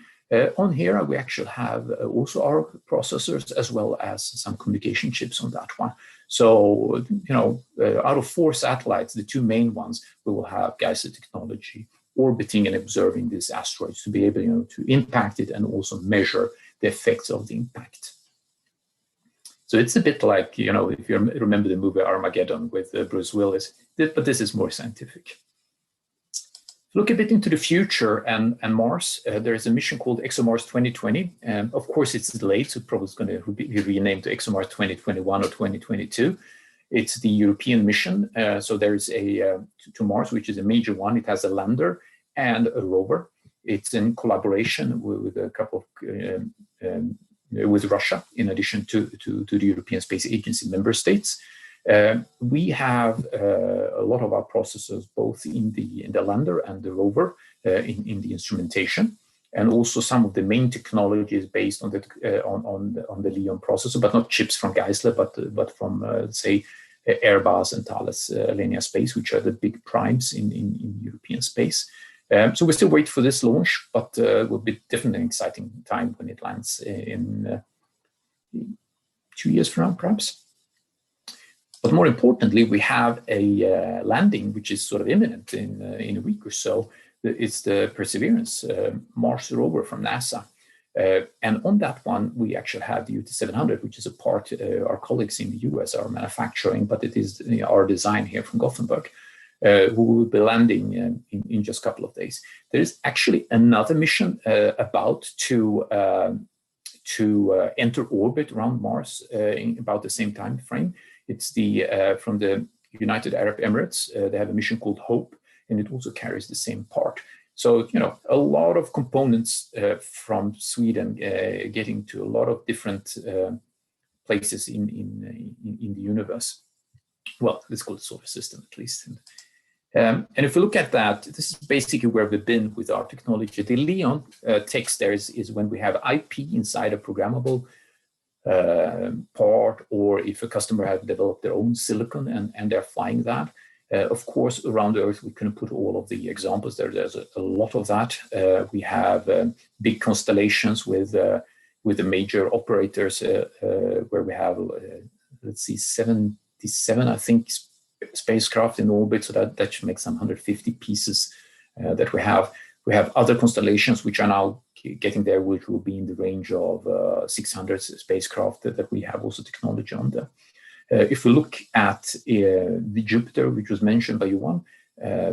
On Hera, we actually have also our processors, as well as some communication chips on that one. So, out of 4 satellites, the 2 main ones, we will have Gaisler technology orbiting and observing these asteroids to be able, to impact it and also measure the effects of the impact. So it's a bit like, if you remember the movie Armageddon with Bruce Willis, but this is more scientific. Look a bit into the future and Mars. There is a mission called ExoMars 2020. Of course, it's delayed, so probably it's going to be renamed to ExoMars 2021 or 2022. It's the European mission. So there is to Mars, which is a major one. It has a lander and a rover. It's in collaboration with a couple of with Russia, in addition to the European Space Agency member states. We have a lot of our processors both in the lander and the rover in the instrumentation, and also some of the main technologies based on the Leon processor, but not chips from Gaisler, but from say Airbus and Thales Alenia Space, which are the big primes in European space. So we still wait for this launch, but it will be definitely an exciting time when it lands in 2 years from now, perhaps. But more importantly, we have a landing which is sort of imminent in a week or so. It's the Perseverance Mars rover from NASA. And on that one, we actually have the UT700, which is a part our colleagues in the US are manufacturing, but it is our design here from Gothenburg, who will be landing in just a couple of days. There is actually another mission about to enter orbit around Mars in about the same time frame. It's from the United Arab Emirates. They have a mission called HOPE, and it also carries the same part. So, a lot of components from Sweden getting to a lot of different places in the universe. Well, let's call it solar system at least. And if we look at that, this is basically where we've been with our technology. The Leon text there is when we have IP inside a programmable part, or if a customer has developed their own silicon and they're flying that. Of course, around the Earth, we couldn't put all of the examples there. There's a lot of that. We have big constellations with the major operators where we have, let's see, 77, I think, spacecraft in orbit. So that should make some 150 pieces that we have. We have other constellations which are now getting there, which will be in the range of 600 spacecraft that we have also technology on there. If we look at the Jupiter, which was mentioned by Johan,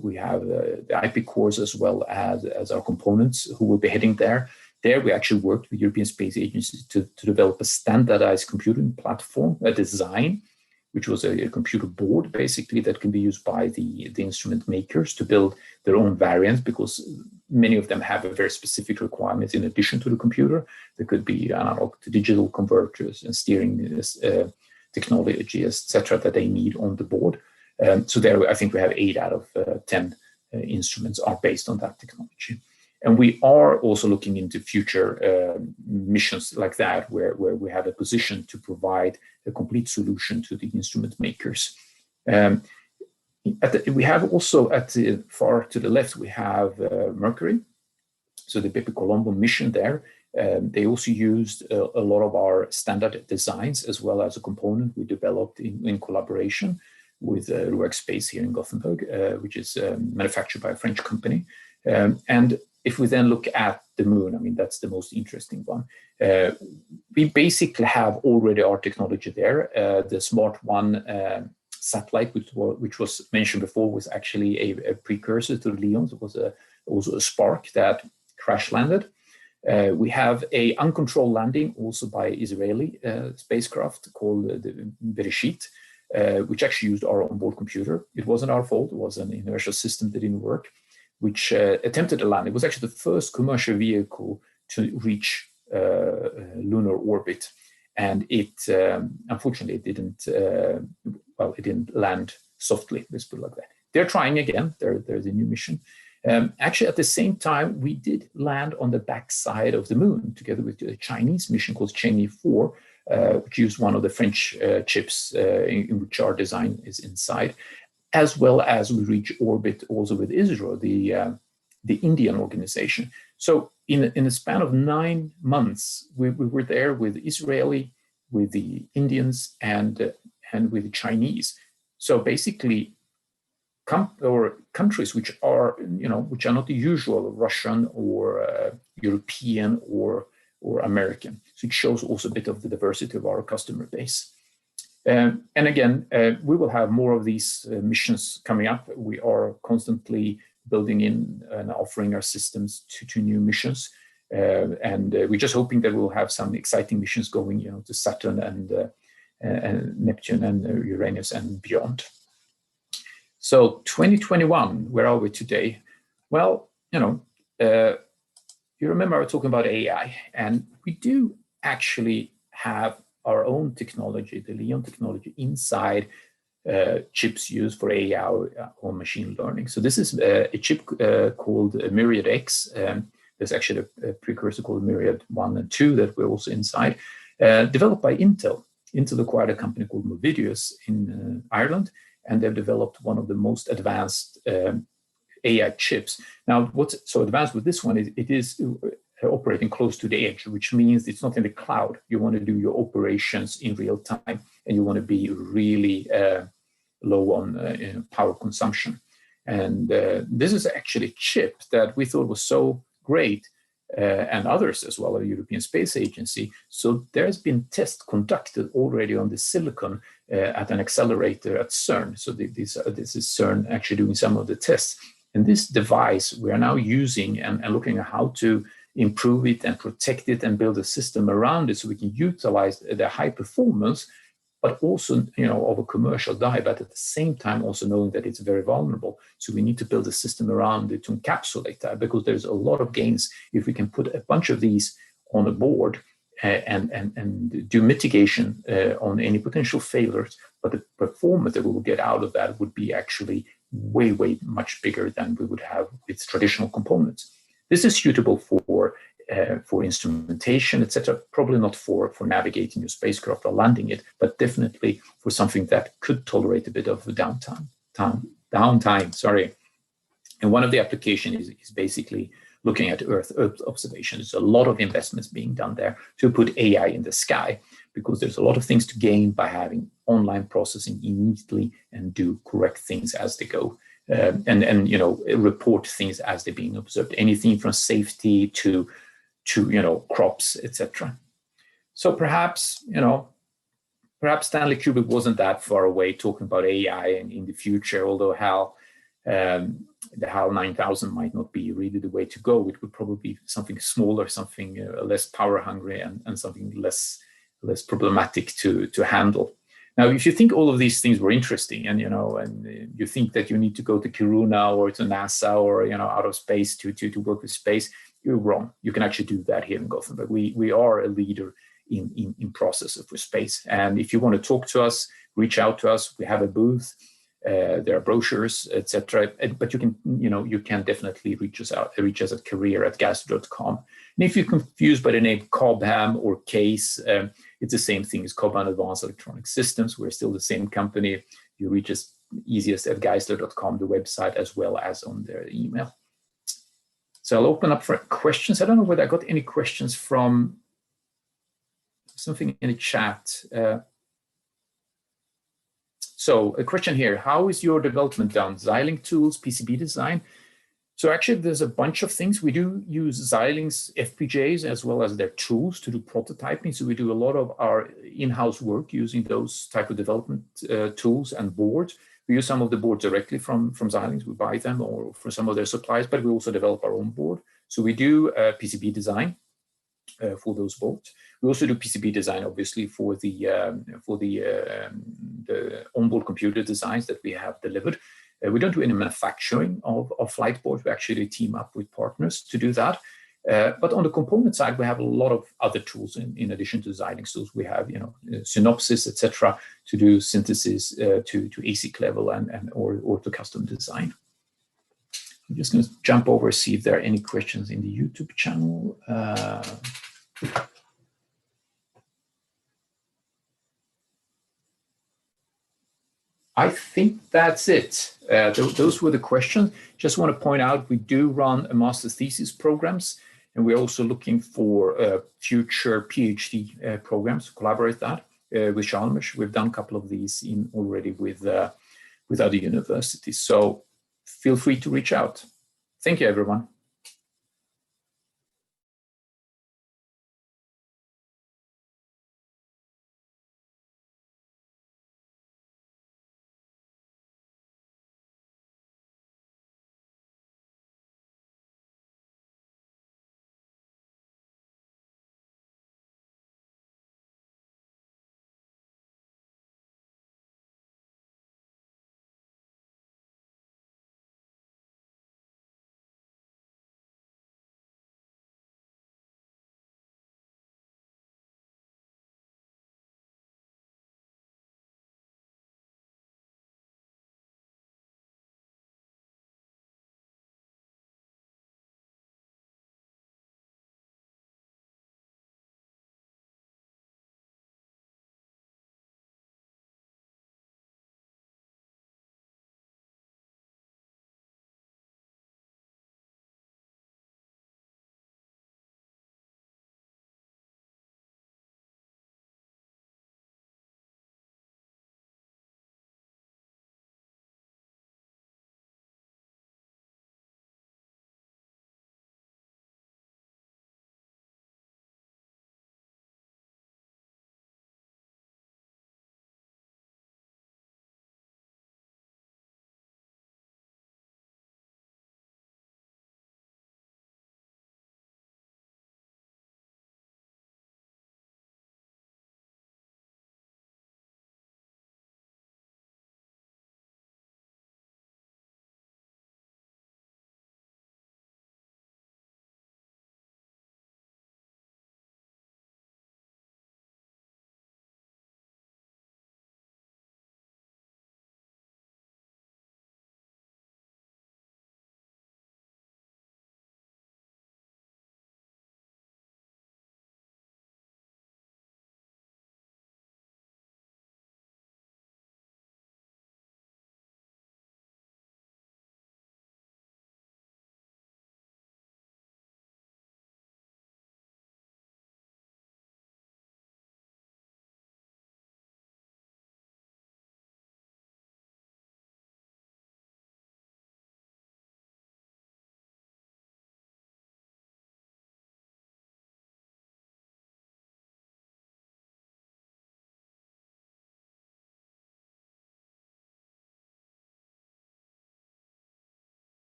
we have the IP cores as well as our components who will be heading there. There we actually worked with European Space Agency to develop a standardized computing platform, a design, which was a computer board basically that can be used by the instrument makers to build their own variants, because many of them have a very specific requirements in addition to the computer. There could be analog to digital converters and steering technology, etc., that they need on the board. So there, I think we have 8 out of 10 instruments are based on that technology. And we are also looking into future missions like that, where we have a position to provide a complete solution to the instrument makers. We have also at the far to the left, we have Mercury. So the Bepi Colombo mission there. They also used a lot of our standard designs as well as a component we developed in collaboration with RUAG Space here in Gothenburg, which is manufactured by a French company. And if we then look at the moon, I mean, that's the most interesting one. We basically have already our technology there. The Smart 1 satellite, which was mentioned before, was actually a precursor to the Leon. It was also a Spark that crash landed. We have a uncontrolled landing also by Israeli spacecraft called the Bereshit, which actually used our onboard computer. It wasn't our fault. It was an inertial system that didn't work, which attempted to land. It was actually the first commercial vehicle to reach lunar orbit. And it, unfortunately, it didn't land softly, let's put it like that. They're trying again. There's a new mission. Actually, at the same time, we did land on the backside of the moon together with a Chinese mission called Chang'e 4, which used one of the French chips in which our design is inside, as well as we reach orbit also with Israel, the Indian organization. So in a span of 9 months, we were there with Israeli, with the Indians, and with the Chinese. So basically, countries which are not the usual Russian or European or American. So it shows also a bit of the diversity of our customer base. And again, we will have more of these missions coming up. We are constantly building in and offering our systems to new missions. And we're just hoping that we'll have some exciting missions going, to Saturn and Neptune and Uranus and beyond. So 2021, where are we today? Well, you remember I was talking about AI, and we do actually have our own technology, the Leon technology, inside chips used for AI or machine learning. So this is a chip called Myriad X. There's actually a precursor called Myriad 1 and 2 that we're also inside, developed by Intel. Intel acquired a company called Movidius in Ireland, and they've developed one of the most advanced AI chips. Now, what's so advanced with this one is it is operating close to the edge, which means it's not in the cloud. You want to do your operations in real time, and you want to be really low on power consumption. And this is actually a chip that we thought was so great, and others as well, the European Space Agency. So there's been tests conducted already on the silicon at an accelerator at CERN. So this is CERN actually doing some of the tests. And this device we are now using and looking at how to improve it and protect it and build a system around it so we can utilize the high performance, but also, of a commercial die, but at the same time also knowing that it's very vulnerable. So we need to build a system around it to encapsulate that, because there's a lot of gains if we can put a bunch of these on a board and do mitigation on any potential failures, but the performance that we will get out of that would be actually way, way much bigger than we would have with traditional components. This is suitable for instrumentation, etc. Probably not for navigating your spacecraft or landing it, but definitely for something that could tolerate a bit of downtime. Sorry. And one of the applications is basically looking at Earth observations. There's a lot of investments being done there to put AI in the sky, because there's a lot of things to gain by having online processing immediately and do correct things as they go. And report things as they're being observed, anything from safety to crops, etc. So perhaps Stanley Kubrick wasn't that far away talking about AI in the future, although the HAL 9000 might not be really the way to go. It would probably be something smaller, something less power hungry, and something less problematic to handle. Now, if you think all of these things were interesting, and you think that you need to go to Kiruna or to NASA or out of space to work with space, you're wrong. You can actually do that here in Gothenburg. We are a leader in processor for space. And if you want to talk to us, reach out to us. We have a booth. There are brochures, etc. But you can definitely reach us at career@gaisler.com. And if you're confused by the name Cobham or Case, it's the same thing as Cobham Advanced Electronic Systems. We're still the same company. You reach us easiest at gaisler.com, the website, as well as on their email. So I'll open up for questions. I don't know whether I got any questions from something in the chat. So a question here, how is your development done? Xilinx tools, PCB design? So actually there's a bunch of things. We do use Xilinx FPGAs as well as their tools to do prototyping. So we do a lot of our in-house work using those type of development tools and boards. We use some of the boards directly from Xilinx. We buy them or for some of their suppliers, but we also develop our own board. So we do PCB design for those boards. We also do PCB design, obviously, for the onboard computer designs that we have delivered. We don't do any manufacturing of flight boards. We actually team up with partners to do that. But on the component side, we have a lot of other tools in addition to Xilinx tools. We have, Synopsys, etc., to do synthesis to ASIC level or to custom design. I'm just going to jump over, see if there are any questions in the YouTube channel. I think that's it. Those were the questions. Just want to point out, we do run a master's thesis programs, and we're also looking for future PhD programs to collaborate that with Chalmers. We've done a couple of these already with other universities. So feel free to reach out. Thank you, everyone.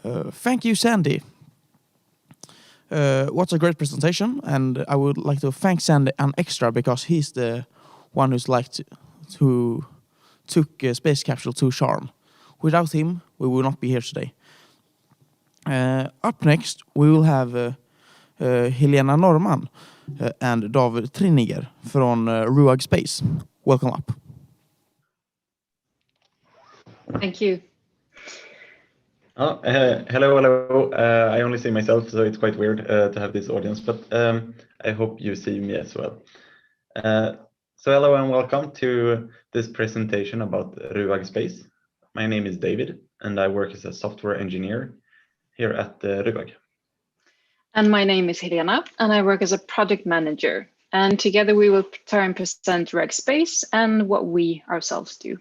Thank you, Sandy. What a great presentation, and I would like to thank Sandy an extra because he's the one who took SpaceCapsule to Charm. Without him, we will not be here today. Up next, we will have Helena Norman and David Triniger from RUAG Space. Welcome up. Thank you. Hello. I only see myself, so it's quite weird to have this audience, but I hope you see me as well. So hello and welcome to this presentation about RUAG Space. My name is David, and I work as a software engineer here at RUAG. And my name is Helena, and I work as a project manager. And together we will try and present RUAG Space and what we ourselves do.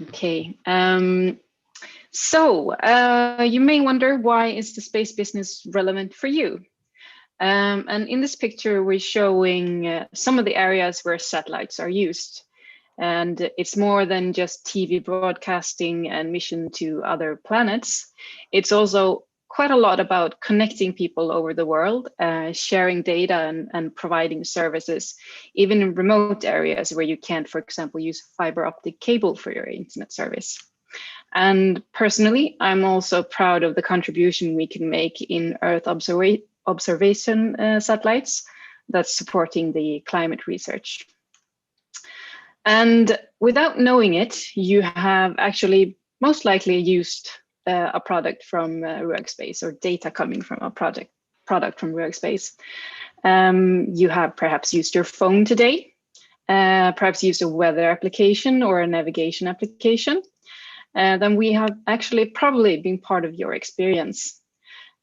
Okay, so you may wonder, why is the space business relevant for you? And in this picture, we're showing some of the areas where satellites are used. And it's more than just TV broadcasting and mission to other planets. It's also quite a lot about connecting people over the world, sharing data and providing services, even in remote areas where you can't, for example, use fiber optic cable for your internet service. And personally, I'm also proud of the contribution we can make in Earth observation satellites that's supporting the climate research. And without knowing it, you have actually most likely used a product from RUAG Space, or data coming from a product from RUAG Space. You have perhaps used your phone today, perhaps used a weather application or a navigation application. Then we have actually probably been part of your experience.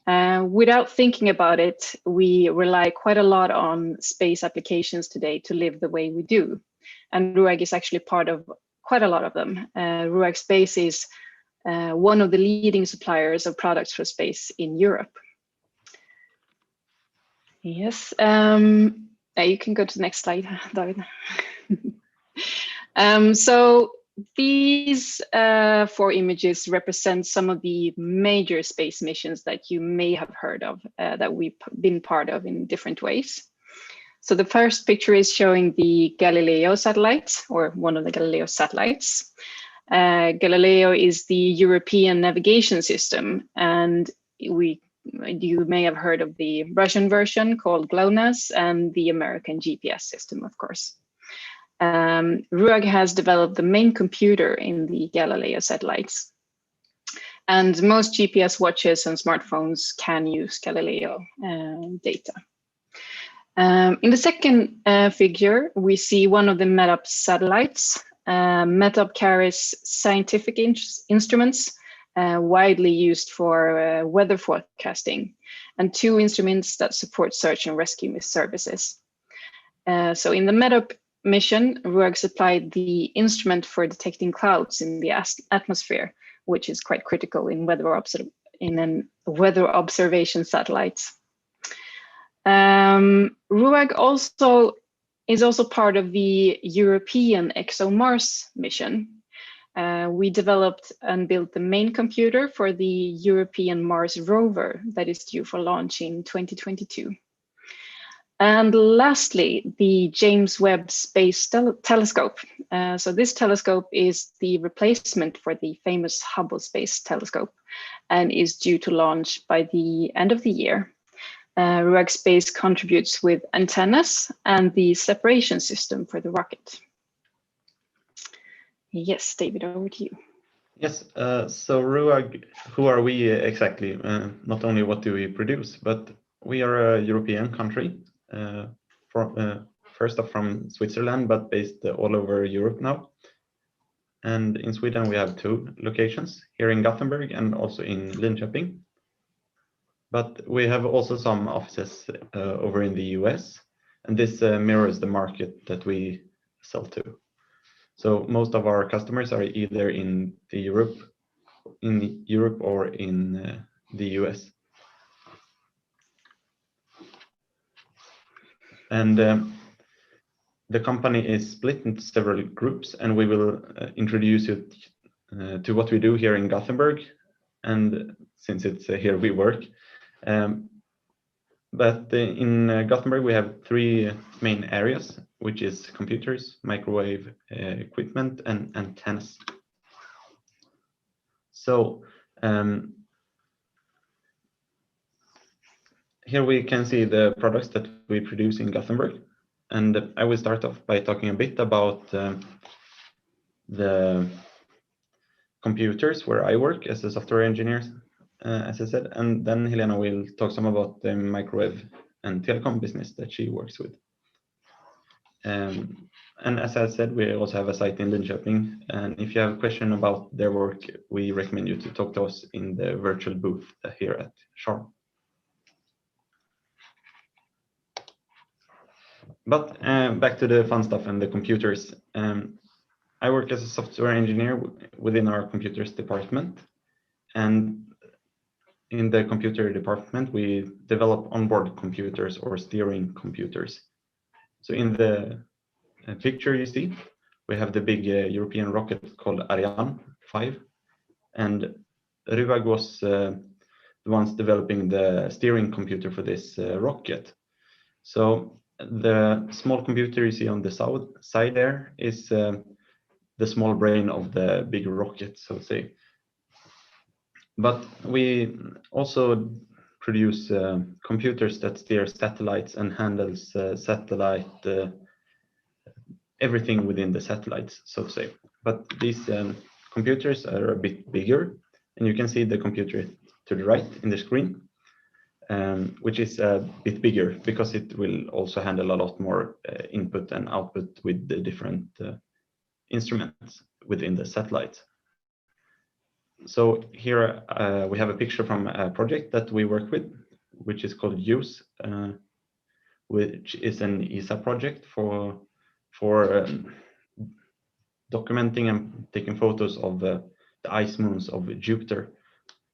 Without thinking about it, we rely quite a lot on space applications today to live the way we do. And RUAG is actually part of quite a lot of them. RUAG Space is one of the leading suppliers of products for space in Europe. Yes, you can go to the next slide, David. So these 4 images represent some of the major space missions that you may have heard of, that we've been part of in different ways. So the first picture is showing the Galileo satellite, or one of the Galileo satellites. Galileo is the European navigation system, and you may have heard of the Russian version called GLONASS and the American GPS system, of course. RUAG has developed the main computer in the Galileo satellites, and most GPS watches and smartphones can use Galileo data. In the second figure, we see one of the METOP satellites. METOP carries scientific instruments widely used for weather forecasting, and 2 instruments that support search and rescue services. So in the METOP mission, RUAG supplied the instrument for detecting clouds in the atmosphere, which is quite critical in weather observation satellites. RUAG is also part of the European ExoMars mission. We developed and built the main computer for the European Mars rover that is due for launch in 2022. And lastly, the James Webb Space Telescope. So this telescope is the replacement for the famous Hubble Space Telescope and is due to launch by the end of the year. RUAG Space contributes with antennas and the separation system for the rocket. Yes, David, over to you. Yes, so RUAG, who are we exactly? Not only what do we produce, but we are a European country, first off from Switzerland, but based all over Europe now. And in Sweden, we have 2 locations, here in Gothenburg and also in Linköping. But we have also some offices over in the US, and this mirrors the market that we sell to. So most of our customers are either in Europe or in the US. And the company is split into several groups, and we will introduce you to what we do here in Gothenburg, and since it's here we work. But in Gothenburg, we have three main areas, which is computers, microwave equipment, and antennas. So here we can see the products that we produce in Gothenburg. And I will start off by talking a bit about the computers where I work as a software engineer, as I said, and then Helena will talk some about the microwave and telecom business that she works with. And as I said, we also have a site in Linköping, and if you have a question about their work, we recommend you to talk to us in the virtual booth here at Charm. But back to the fun stuff and the computers. I work as a software engineer within our computers department, and in the computer department, we develop onboard computers or steering computers. So in the picture you see, we have the big European rocket called Ariane 5, and RUAG was the ones developing the steering computer for this rocket. So the small computer you see on the side there is the small brain of the big rocket, so to say. But we also produce computers that steer satellites and handles satellite, everything within the satellites, so to say. But these computers are a bit bigger, and you can see the computer to the right in the screen, which is a bit bigger because it will also handle a lot more input and output with the different instruments within the satellite. So here we have a picture from a project that we work with, which is called USE, which is an ESA project for documenting and taking photos of the ice moons of Jupiter.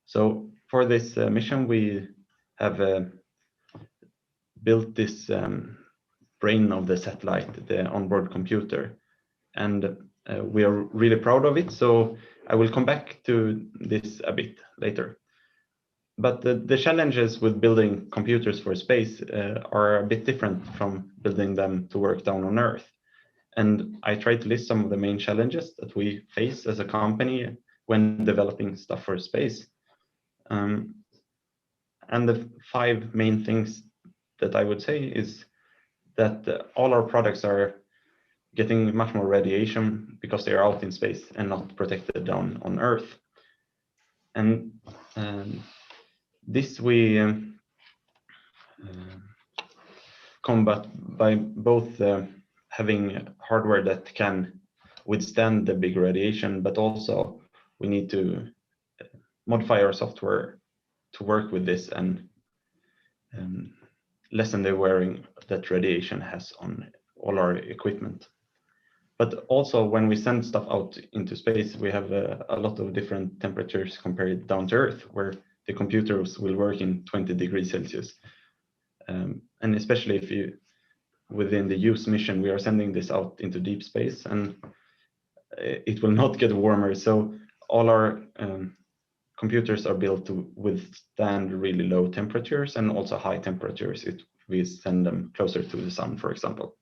So for this mission, we have built this brain of the satellite, the onboard computer, and we are really proud of it. So I will come back to this a bit later. But the challenges with building computers for space are a bit different from building them to work down on Earth. And I try to list some of the main challenges that we face as a company when developing stuff for space. And the 5 main things that I would say is that all our products are getting much more radiation because they are out in space and not protected down on Earth. And this we combat by both having hardware that can withstand the big radiation, but also we need to modify our software to work with this and lessen the wearing that radiation has on all our equipment. But also when we send stuff out into space, we have a lot of different temperatures compared down to Earth, where the computers will work in 20 degrees Celsius. And especially if you, within the USE mission, we are sending this out into deep space and it will not get warmer. So all our computers are built to withstand really low temperatures and also high temperatures if we send them closer to the sun, for example.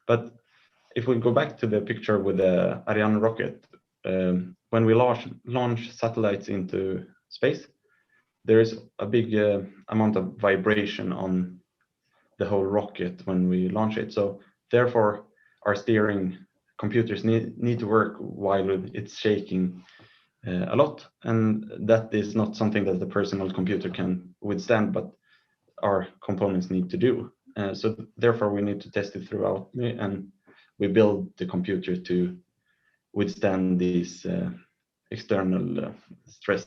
But if we go back to the picture with the Ariane rocket, when we launch satellites into space, there is a big amount of vibration on the whole rocket when we launch it. So therefore, our steering computers need to work while it's shaking a lot. And that is not something that the personal computer can withstand, but our components need to do. So therefore, we need to test it throughout, and we build the computer to withstand these external stress.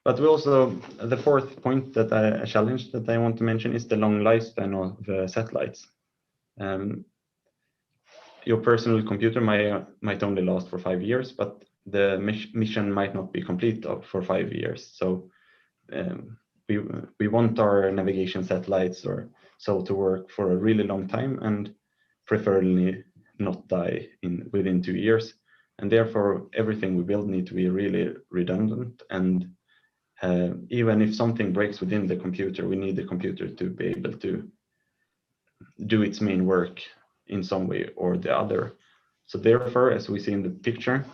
But we also, the 4th point that a challenge that I want to mention is the long lifespan of satellites. Your personal computer might only last for 5 years, but the mission might not be complete for 5 years. So we want our navigation satellites or so to work for a really long time and preferably not die within 2 years. And therefore, everything we build needs to be really redundant. And even if something breaks within the computer, we need the computer to be able to do its main work in some way or the other. So therefore, as we see in the picture,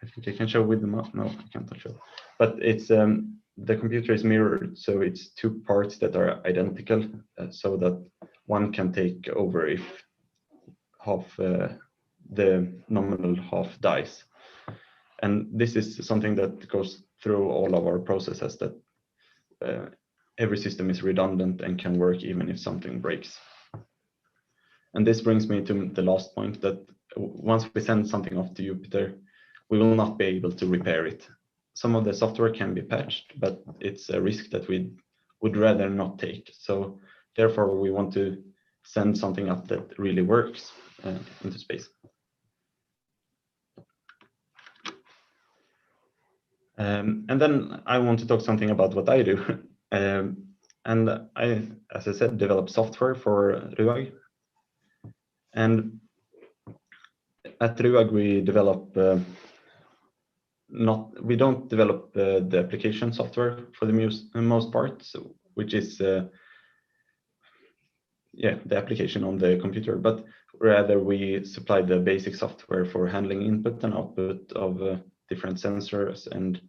I think I can show with the mouse. No, I can't show. But it's the computer is mirrored, so it's two parts that are identical, so that one can take over if half the nominal half dies. And this is something that goes through all of our processes, that every system is redundant and can work even if something breaks. And this brings me to the last point, that once we send something off to Jupiter, we will not be able to repair it. Some of the software can be patched, but it's a risk that we would rather not take. So therefore, we want to send something up that really works into space. And then I want to talk something about what I do. And I, as I said, develop software for RUAG. And at RUAG, we develop we don't develop the application software for the most part, which is the application on the computer, but rather we supply the basic software for handling input and output of different sensors, and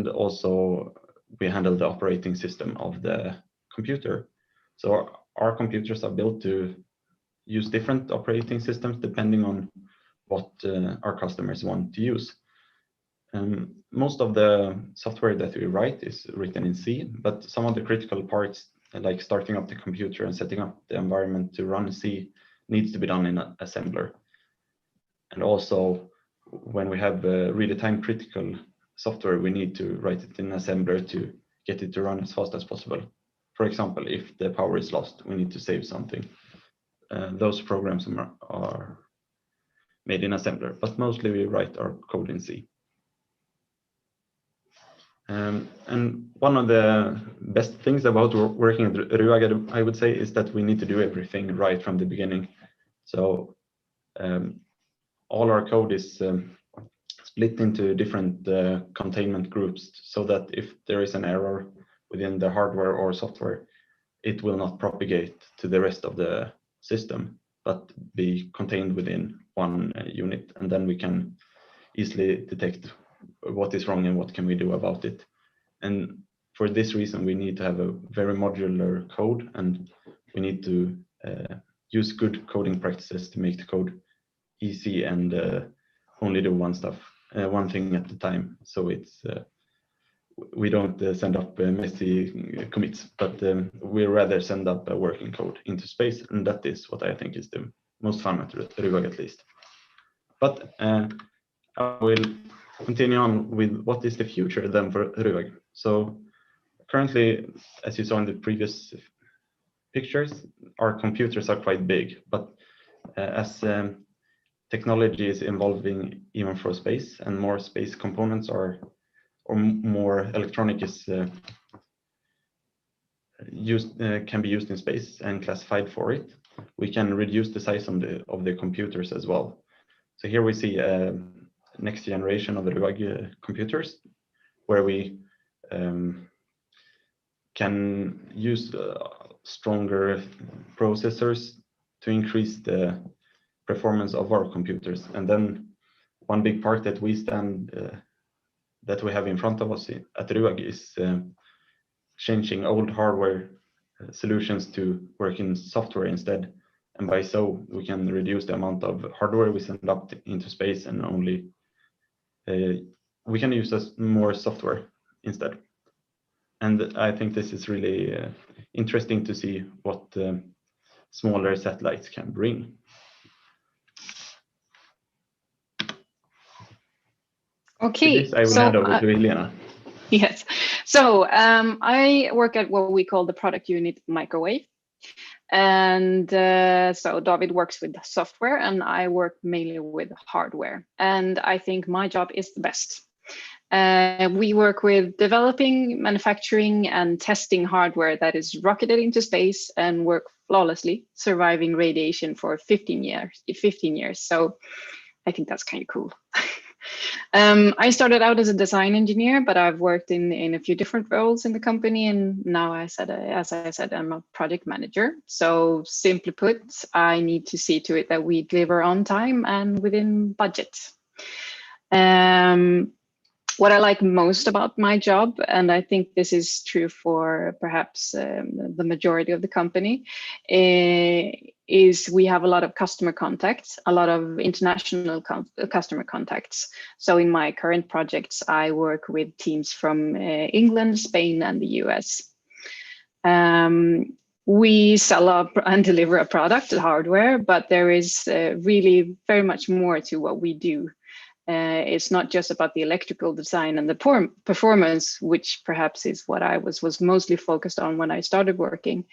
also we handle the operating system of the computer. So our computers are built to use different operating systems depending on what our customers want to use. Most of the software that we write is written in C, but some of the critical parts, like starting up the computer and setting up the environment to run C, needs to be done in assembler. And also, when we have really time-critical software, we need to write it in assembler to get it to run as fast as possible. For example, if the power is lost, we need to save something. Those programs are made in assembler, but mostly we write our code in C. And one of the best things about working at RUAG, I would say, is that we need to do everything right from the beginning. So all our code is split into different containment groups, so that if there is an error within the hardware or software, it will not propagate to the rest of the system, but be contained within one unit. And then we can easily detect what is wrong and what can we do about it. And for this reason, we need to have a very modular code, and we need to use good coding practices to make the code easy and only do one thing at a time. So it's we don't send up messy commits, but we rather send up a working code into space, and that is what I think is the most fun at RUAG, at least. But I will continue on with what is the future then for RUAG. So currently, as you saw in the previous pictures, our computers are quite big, but as technology is evolving even for space, and more space components or more electronic is can be used in space and classified for it, we can reduce the size of the computers as well. So here we see next generation of the RUAG computers, where we can use stronger processors to increase the performance of our computers. And then one big part that we have in front of us at RUAG is changing old hardware solutions to work in software instead. And by so, we can reduce the amount of hardware we send up into space, and only we can use more software instead. And I think this is really interesting to see what smaller satellites can bring. Okay, With this, I will hand over to Helena. Yes, so I work at what we call the product unit microwave. And so David works with software and I work mainly with hardware. And I think my job is the best. We work with developing, manufacturing, and testing hardware that is rocketed into space and work flawlessly, surviving radiation for 15 years. So I think that's kind of cool. I started out as a design engineer, but I've worked in a few different roles in the company, and now, as I said, I'm a project manager. So simply put, I need to see to it that we deliver on time and within budget. What I like most about my job, and I think this is true for perhaps the majority of the company, is we have a lot of customer contacts, a lot of international customer contacts. So in my current projects, I work with teams from England, Spain, and the US. We sell and deliver a product, hardware, but there is really very much more to what we do. It's not just about the electrical design and the performance, which perhaps is what I was mostly focused on when I started working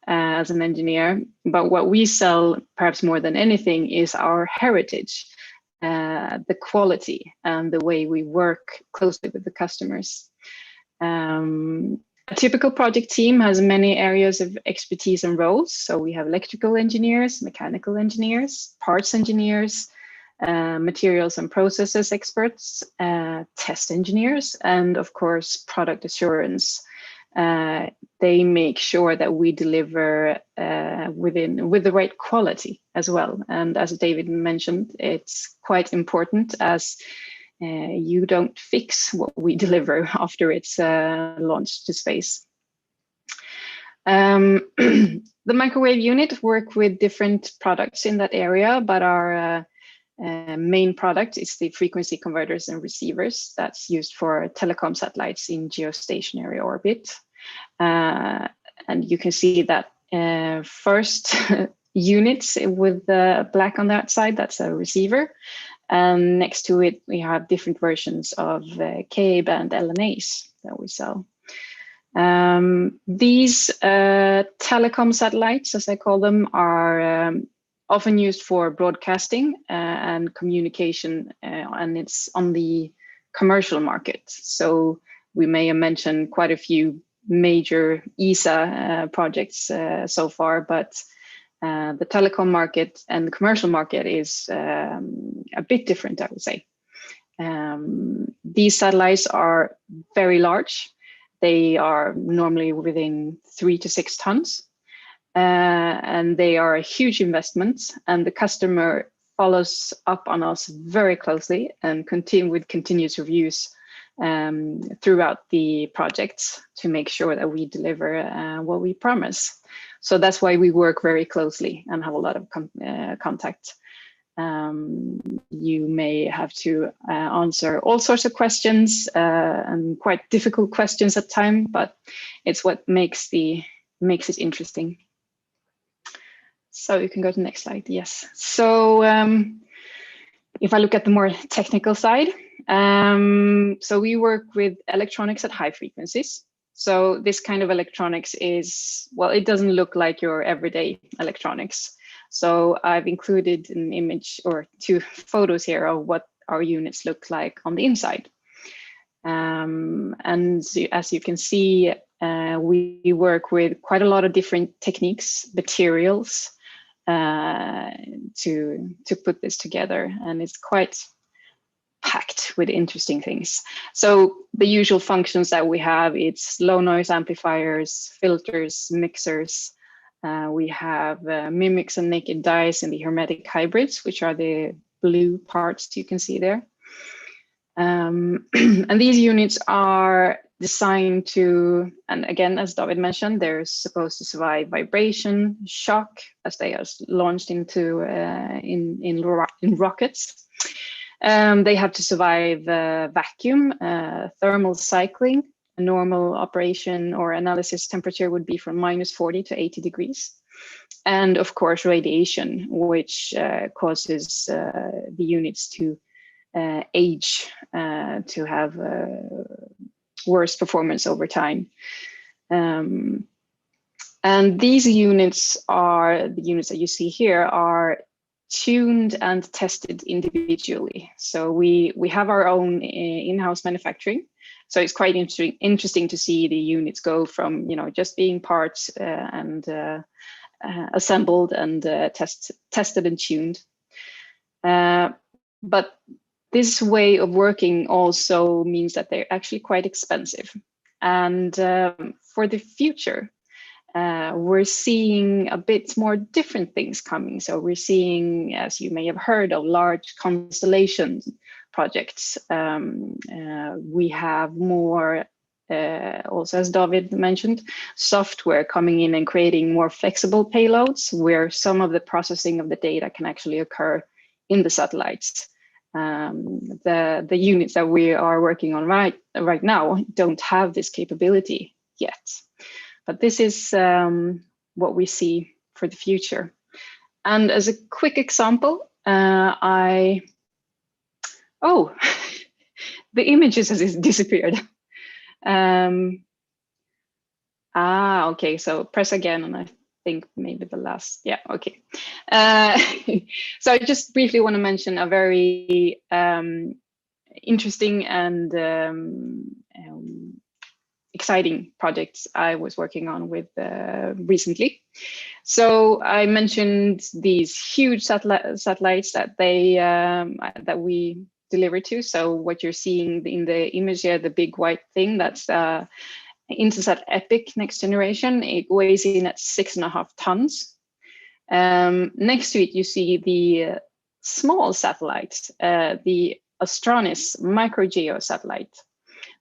as an engineer. But what we sell, perhaps more than anything, is our heritage, the quality, and the way we work closely with the customers. A typical project team has many areas of expertise and roles. So we have electrical engineers, mechanical engineers, parts engineers, materials and processes experts, test engineers, and of course, product assurance. They make sure that we deliver with the right quality as well. And as David mentioned, it's quite important, as you don't fix what we deliver after it's launched to space. The microwave unit work with different products in that area, but our main product is the frequency converters and receivers that's used for telecom satellites in geostationary orbit. And you can see that first units with the black on that side, that's a receiver. And next to it, we have different versions of K-band LNAs that we sell. These telecom satellites, as I call them, are often used for broadcasting and communication, and it's on the commercial market. So we may have mentioned quite a few major ESA projects so far, but the telecom market and the commercial market is a bit different, I would say. These satellites are very large. They are normally within 3 to 6 tons. And they are a huge investment, and the customer follows up on us very closely and with continuous reviews throughout the projects to make sure that we deliver what we promise. So that's why we work very closely and have a lot of contact. You may have to answer all sorts of questions and quite difficult questions at times, but it's what makes it interesting. So you can go to the next slide. Yes. So if I look at the more technical side, so we work with electronics at high frequencies. So this kind of electronics is, well, it doesn't look like your everyday electronics. So I've included an image or 2 photos here of what our units look like on the inside. And as you can see, we work with quite a lot of different techniques, materials, to put this together, and it's quite packed with interesting things. So the usual functions that we have, it's low noise amplifiers, filters, mixers. We have mimics and naked dies in the hermetic hybrids, which are the blue parts you can see there. And these units are designed to, and again, as David mentioned, they're supposed to survive vibration, shock, as they are launched into in rockets. They have to survive vacuum, thermal cycling. A normal operation or analysis temperature would be from -40 to 80 degrees. And of course, radiation, which causes the units to age, to have worse performance over time. And these units are, the units that you see here are tuned and tested individually. So we have our own in-house manufacturing. So it's quite interesting to see the units go from, you know, just being parts and assembled and tested and tuned. But this way of working also means that they're actually quite expensive. And for the future, we're seeing a bit more different things coming. So we're seeing, as you may have heard, of large constellation projects. We have more, also as David mentioned, software coming in and creating more flexible payloads where some of the processing of the data can actually occur in the satellites. The units that we are working on right now don't have this capability yet. But this is what we see for the future. And as a quick example, the images has disappeared. Okay, so press again, and I think maybe the last, yeah, okay. So I just briefly want to mention a very interesting and exciting projects I was working on with recently. So I mentioned these huge satellites that that we deliver to. So what you're seeing in the image here, the big white thing, that's Intelsat Epic Next Generation. It weighs in at 6.5 tons. Next to it, you see the small satellite, the Astranis microgeo satellite.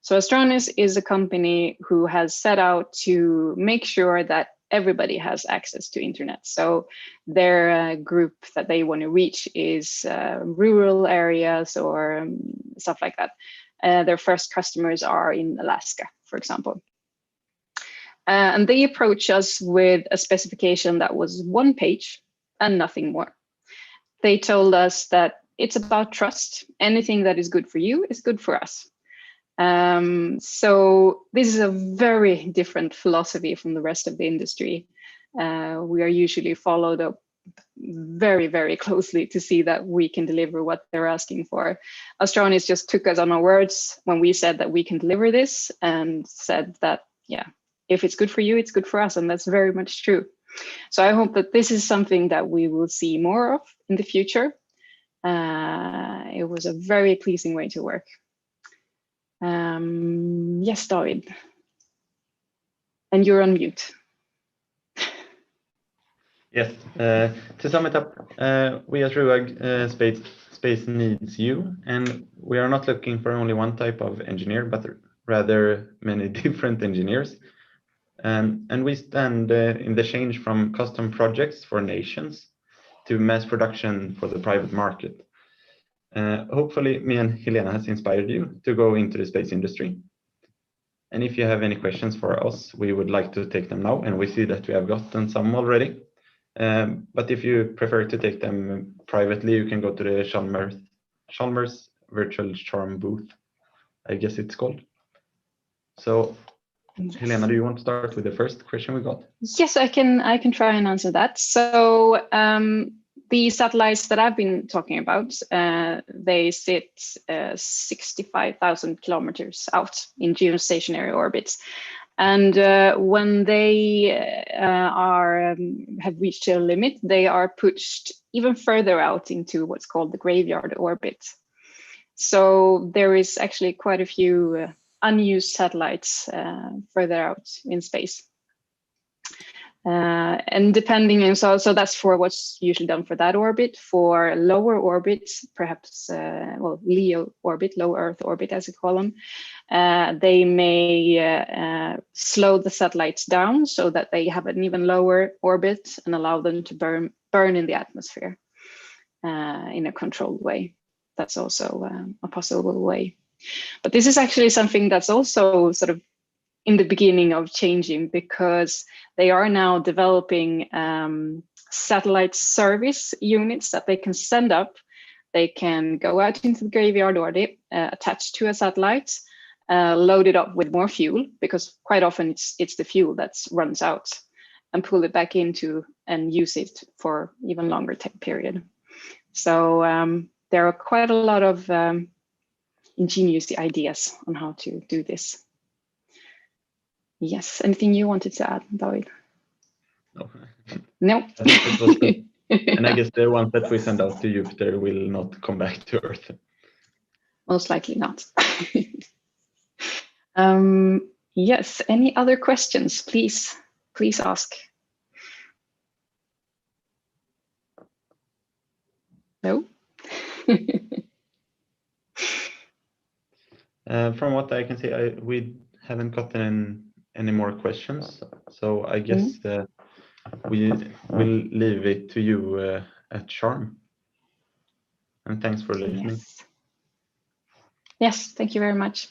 So Astranis is a company who has set out to make sure that everybody has access to internet. So their group that they want to reach is rural areas or stuff like that. Their first customers are in Alaska, for example. And they approach us with a specification that was 1 page and nothing more. They told us that it's about trust. Anything that is good for you is good for us. So this is a very different philosophy from the rest of the industry. We are usually followed up very, very closely to see that we can deliver what they're asking for. Astranis just took us on our words when we said that we can deliver this and said that, yeah, if it's good for you, it's good for us. And that's very much true. So I hope that this is something that we will see more of in the future. It was a very pleasing way to work. Yes, David. And you're on mute. Yes, to sum it up, we at RUAG Space needs you, and we are not looking for only one type of engineer, but rather many different engineers. And we stand in the change from custom projects for nations to mass production for the private market. Hopefully, me and Helena has inspired you to go into the space industry. And if you have any questions for us, we would like to take them now, and we see that we have gotten some already. But if you prefer to take them privately, you can go to the Chalmers Virtual Charm booth, I guess it's called. So, yes. Helena, do you want to start with the first question we got? Yes, I can try and answer that. So the satellites that I've been talking about, they sit 65,000 kilometers out in geostationary orbits. And when they have reached their limit, they are pushed even further out into what's called the graveyard orbit. So there is actually quite a few unused satellites further out in space. And depending, and so that's for what's usually done for that orbit. For lower orbits, perhaps, well, LEO orbit, low Earth orbit, as we call them, they may slow the satellites down so that they have an even lower orbit and allow them to burn in the atmosphere in a controlled way. That's also a possible way. But this is actually something that's also sort of in the beginning of changing, because they are now developing satellite service units that they can send up. They can go out into the graveyard orbit, attached to a satellite, load it up with more fuel, because quite often it's the fuel that runs out, and pull it back into and use it for even longer time period. So there are quite a lot of ingenious ideas on how to do this. Yes, anything you wanted to add, David? No. No. I think it was the, and I guess the ones that we send out to Jupiter will not come back to Earth. Most likely not. Yes, any other questions? Please ask. No? From what I can see, we haven't gotten any more questions. So I guess we will leave it to you at Charm. And thanks for listening. Yes, thank you very much.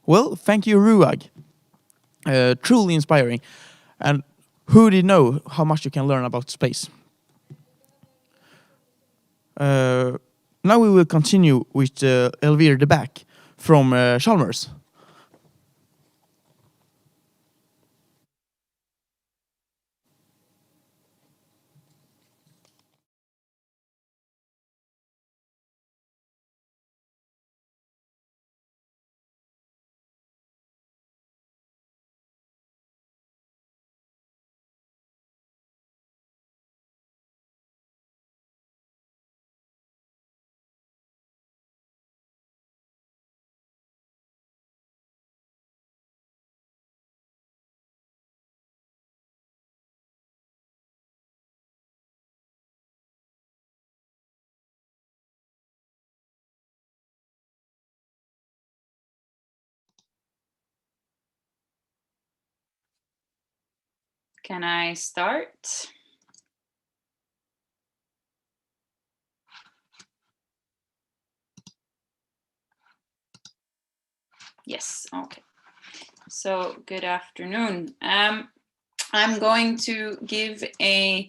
Well, thank you, RUAG. Truly inspiring. And who did know how much you can learn about space? Now we will continue with Elvire Beck from Chalmers. Can I start? Yes, okay. So good afternoon. I'm going to give a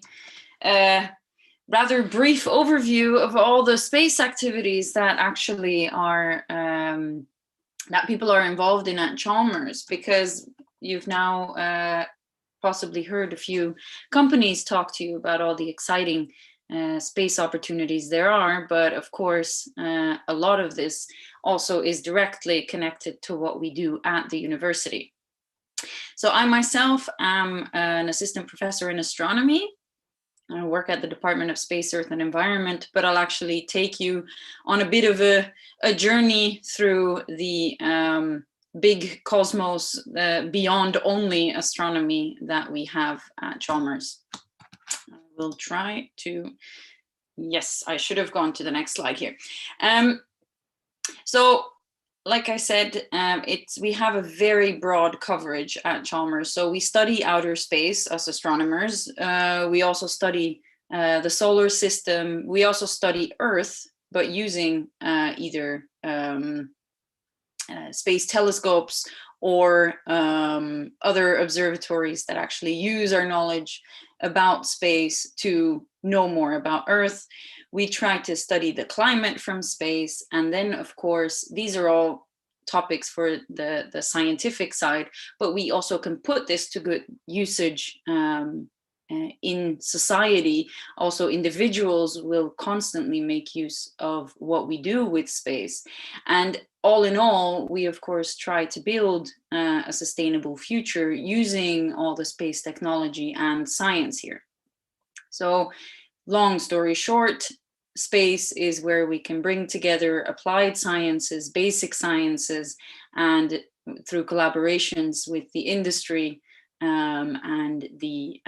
rather brief overview of all the space activities that actually are that people are involved in at Chalmers, because you've now possibly heard a few companies talk to you about all the exciting space opportunities there are, but of course a lot of this also is directly connected to what we do at the university. So I myself am an assistant professor in astronomy. I work at the Department of Space, Earth and Environment, but I'll actually take you on a bit of a journey through the big cosmos beyond only astronomy that we have at Chalmers. I will try to, yes, I should have gone to the next slide here. So, like I said, we have a very broad coverage at Chalmers. So we study outer space as astronomers. We also study the solar system. We also study Earth, but using either space telescopes or other observatories that actually use our knowledge about space to know more about Earth. We try to study the climate from space. And then, of course, these are all topics for the scientific side, but we also can put this to good usage in society. Also, individuals will constantly make use of what we do with space. And all in all, we of course try to build a sustainable future using all the space technology and science here. So, long story short, space is where we can bring together applied sciences, basic sciences, and through collaborations with the industry and the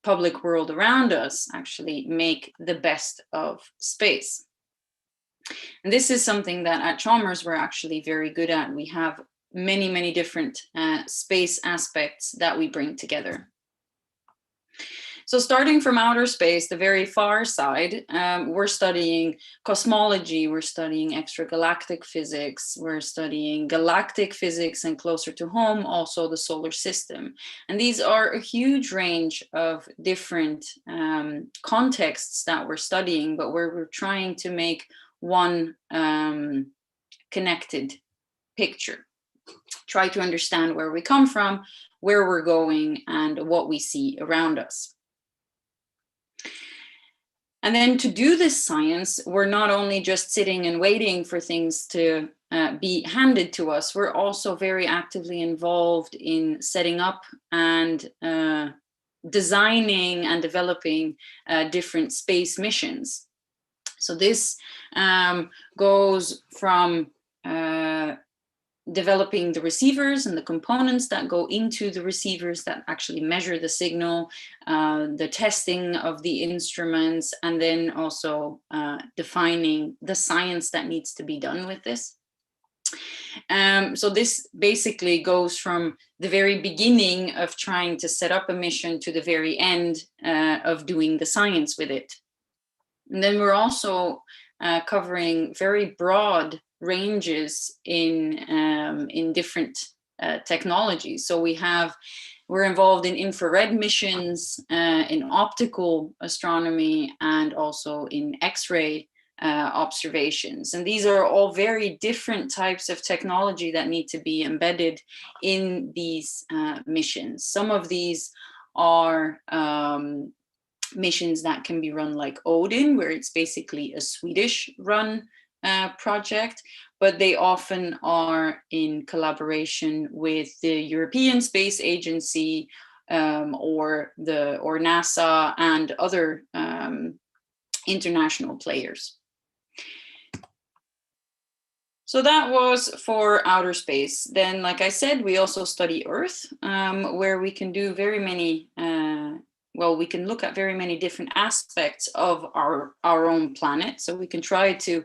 public world around us, actually make the best of space. And this is something that at Chalmers we're actually very good at. We have many, many different space aspects that we bring together. So starting from outer space, the very far side, we're studying cosmology, we're studying extragalactic physics, we're studying galactic physics, and closer to home, also the solar system. And these are a huge range of different contexts that we're studying, but we're trying to make one connected picture. Try to understand where we come from, where we're going, and what we see around us. And then to do this science, we're not only just sitting and waiting for things to be handed to us, we're also very actively involved in setting up and designing and developing different space missions. So this goes from developing the receivers and the components that go into the receivers that actually measure the signal, the testing of the instruments, and then also defining the science that needs to be done with this. So this basically goes from the very beginning of trying to set up a mission to the very end of doing the science with it. And then we're also covering very broad ranges in different technologies. So we're involved in infrared missions, in optical astronomy, and also in X-ray observations. And these are all very different types of technology that need to be embedded in these missions. Some of these are missions that can be run like Odin, where it's basically a Swedish run project, but they often are in collaboration with the European Space Agency or NASA and other international players. So that was for outer space. Then, like I said, we also study Earth, where we can do very many, we can look at very many different aspects of our own planet. So we can try to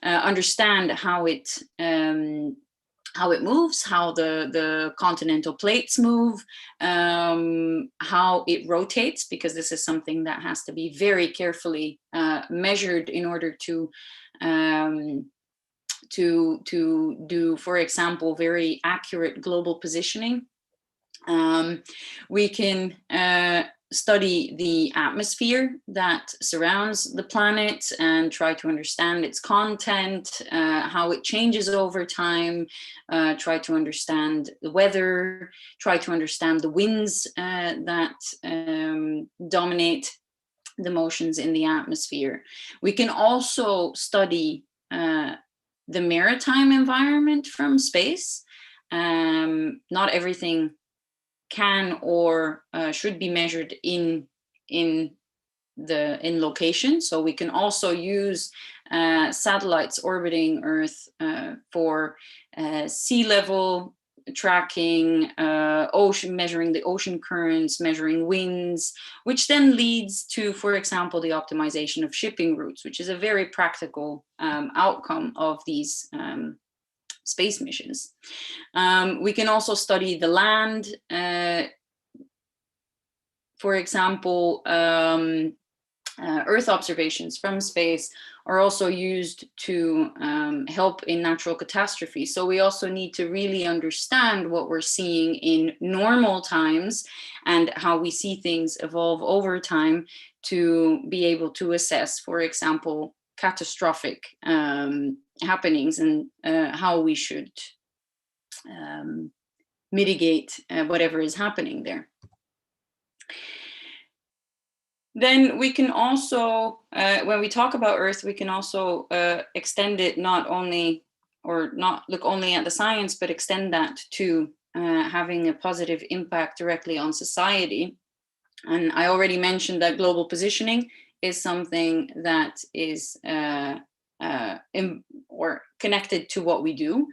understand how it moves, how the continental plates move, how it rotates, because this is something that has to be very carefully measured in order to do, for example, very accurate global positioning. We can study the atmosphere that surrounds the planet and try to understand its content, how it changes over time, try to understand the weather, try to understand the winds that dominate the motions in the atmosphere. We can also study the maritime environment from space. Not everything can or should be measured in location. So we can also use satellites orbiting Earth for sea level tracking, measuring the ocean currents, measuring winds, which then leads to, for example, the optimization of shipping routes, which is a very practical outcome of these space missions. We can also study the land. For example, Earth observations from space are also used to help in natural catastrophes. So we also need to really understand what we're seeing in normal times and how we see things evolve over time to be able to assess, for example, catastrophic happenings and how we should mitigate whatever is happening there. Then we can also, when we talk about Earth, we can also extend it not look only at the science, but extend that to having a positive impact directly on society. And I already mentioned that global positioning is something that is or connected to what we do.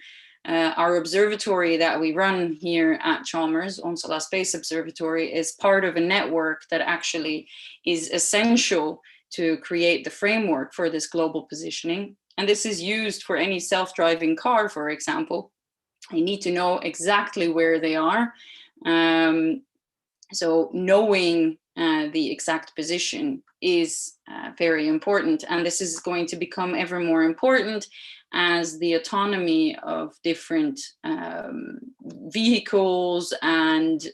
Our observatory that we run here at Chalmers, Onsala Space Observatory, is part of a network that actually is essential to create the framework for this global positioning. And this is used for any self-driving car, for example. You need to know exactly where they are. So knowing the exact position is very important. And this is going to become ever more important as the autonomy of different vehicles and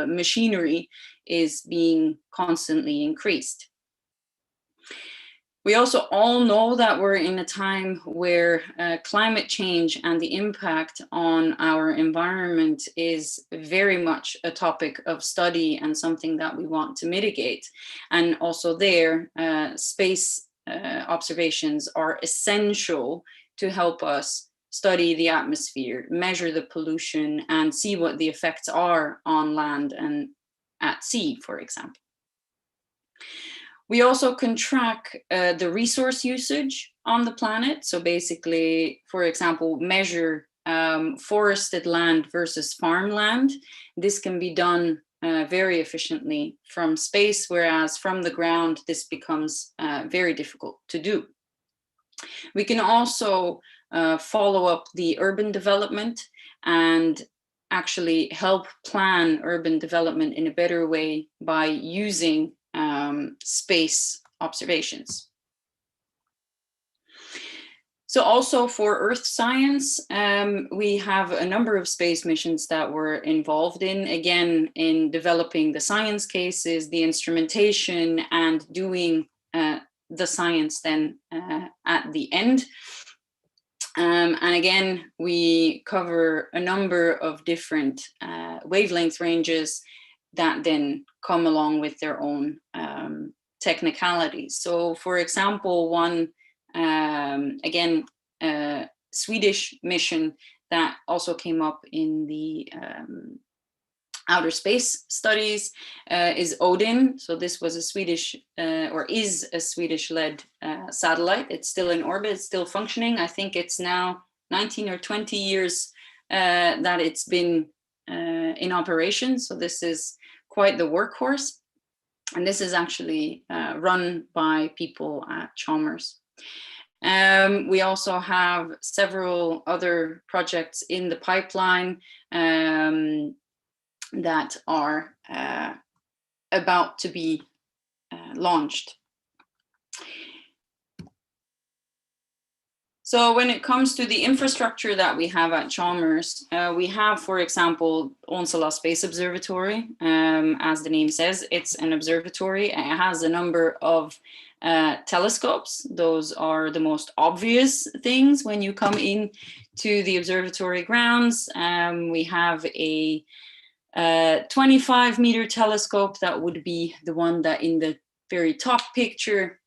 machinery is being constantly increased. We also all know that we're in a time where climate change and the impact on our environment is very much a topic of study and something that we want to mitigate. And also there, space observations are essential to help us study the atmosphere, measure the pollution, and see what the effects are on land and at sea, for example. We also can track the resource usage on the planet. So basically, for example, measure forested land versus farmland. This can be done very efficiently from space, whereas from the ground, this becomes very difficult to do. We can also follow up the urban development and actually help plan urban development in a better way by using space observations. So also for Earth science, we have a number of space missions that we're involved in, again, in developing the science cases, the instrumentation, and doing the science then at the end. And again, we cover a number of different wavelength ranges that then come along with their own technicalities. So for example, one, again, Swedish mission that also came up in the outer space studies is Odin. So this was a Swedish, or is a Swedish-led satellite. It's still in orbit, it's still functioning. I think it's now 19 or 20 years that it's been in operation. So this is quite the workhorse. And this is actually run by people at Chalmers. We also have several other projects in the pipeline that are about to be launched. So when it comes to the infrastructure that we have at Chalmers, we have, for example, Onsala Space Observatory. As the name says, it's an observatory. It has a number of telescopes. Those are the most obvious things when you come in to the observatory grounds. We have a 25-meter telescope that would be the one that in the very top picture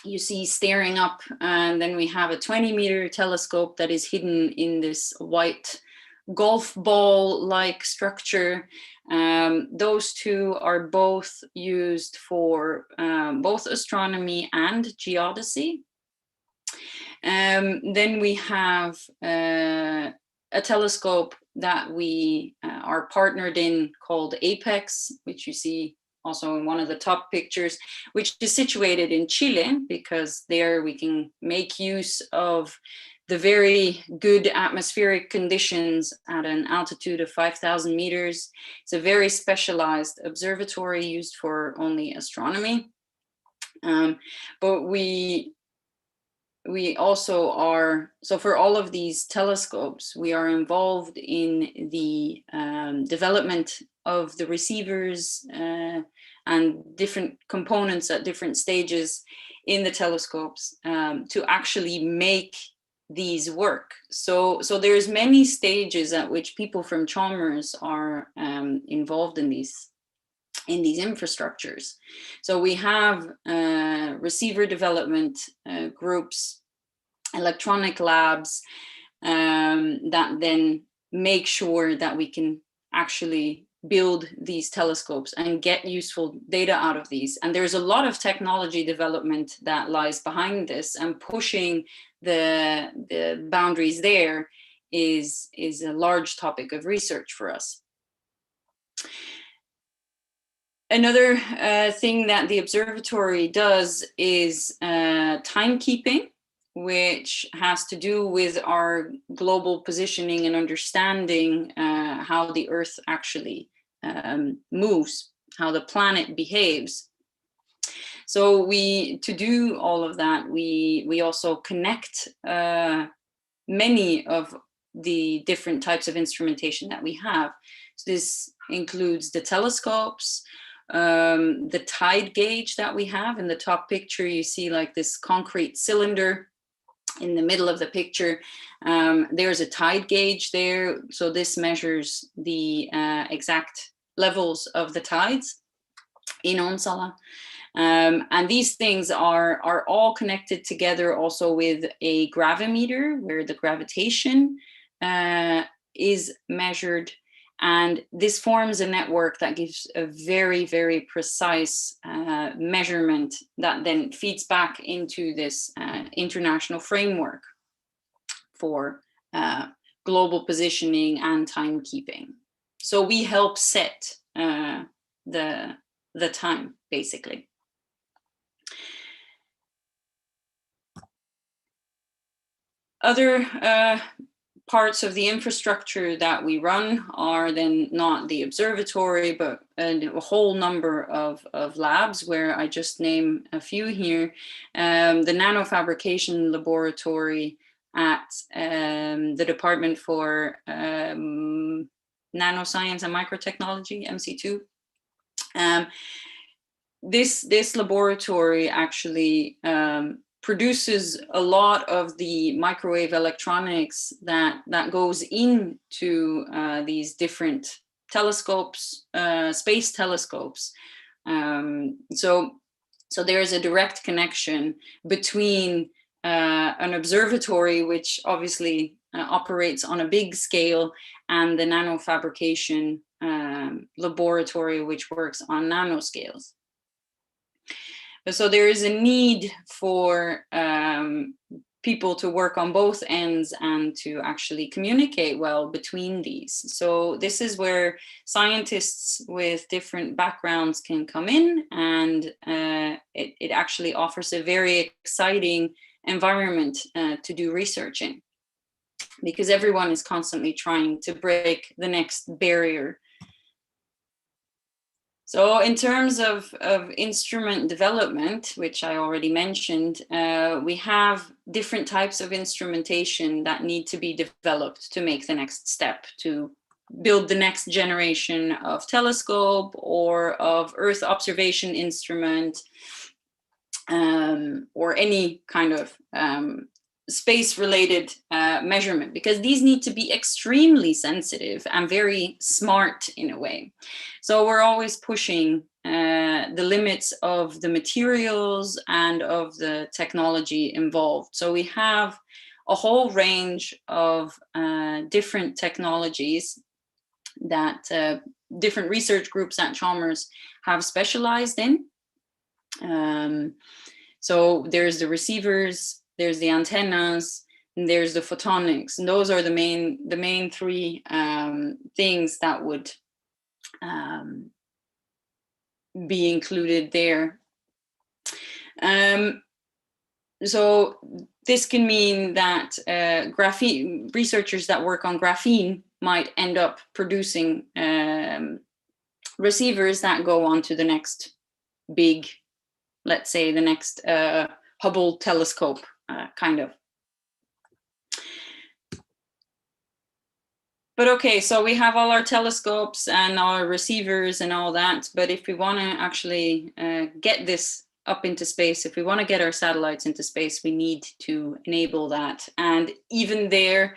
you see staring up, and then we have a 20-meter telescope that is hidden in this white golf ball-like structure. Those two are both used for both astronomy and geodesy. Then we have a telescope that we are partnered in called Apex, which you see also in one of the top pictures, which is situated in Chile, because there we can make use of the very good atmospheric conditions at an altitude of 5,000 meters. It's a very specialized observatory used for only astronomy. But we also are, so for all of these telescopes, we are involved in the development of the receivers and different components at different stages in the telescopes to actually make these work. So there's many stages at which people from Chalmers are involved in these infrastructures. So we have receiver development groups, electronic labs that then make sure that we can actually build these telescopes and get useful data out of these. And there's a lot of technology development that lies behind this, and pushing the boundaries there is a large topic of research for us. Another thing that the observatory does is timekeeping, which has to do with our global positioning and understanding how the Earth actually moves, how the planet behaves. So to do all of that, we also connect many of the different types of instrumentation that we have. So this includes the telescopes, the tide gauge that we have. In the top picture, you see like this concrete cylinder. In the middle of the picture, there's a tide gauge there. So this measures the exact levels of the tides in Onsala. And these things are all connected together also with a gravimeter, where the gravitation is measured. And this forms a network that gives a very, very precise measurement that then feeds back into this international framework for global positioning and timekeeping. So we help set the time, basically. Other parts of the infrastructure that we run are then not the observatory, but a whole number of labs, where I just name a few here. The nanofabrication laboratory at the Department for Nanoscience and Microtechnology, MC2. This laboratory actually produces a lot of the microwave electronics that goes into these different telescopes, space telescopes. So there's a direct connection between an observatory, which obviously operates on a big scale, and the nanofabrication laboratory, which works on nanoscales. So there is a need for people to work on both ends and to actually communicate well between these. So this is where scientists with different backgrounds can come in, and it actually offers a very exciting environment to do research in, because everyone is constantly trying to break the next barrier. So in terms of instrument development, which I already mentioned, we have different types of instrumentation that need to be developed to make the next step, to build the next generation of telescope or of Earth observation instrument, or any kind of space-related measurement, because these need to be extremely sensitive and very smart in a way. So we're always pushing the limits of the materials and of the technology involved. So we have a whole range of different technologies that different research groups at Chalmers have specialized in. So there's the receivers, there's the antennas, and there's the photonics, and those are the main three things that would be included there. So this can mean that graphene researchers that work on graphene might end up producing receivers that go on to the next big, let's say the next Hubble telescope, kind of. But okay, so we have all our telescopes and our receivers and all that, but if we want to actually get this up into space, if we want to get our satellites into space, we need to enable that. And even there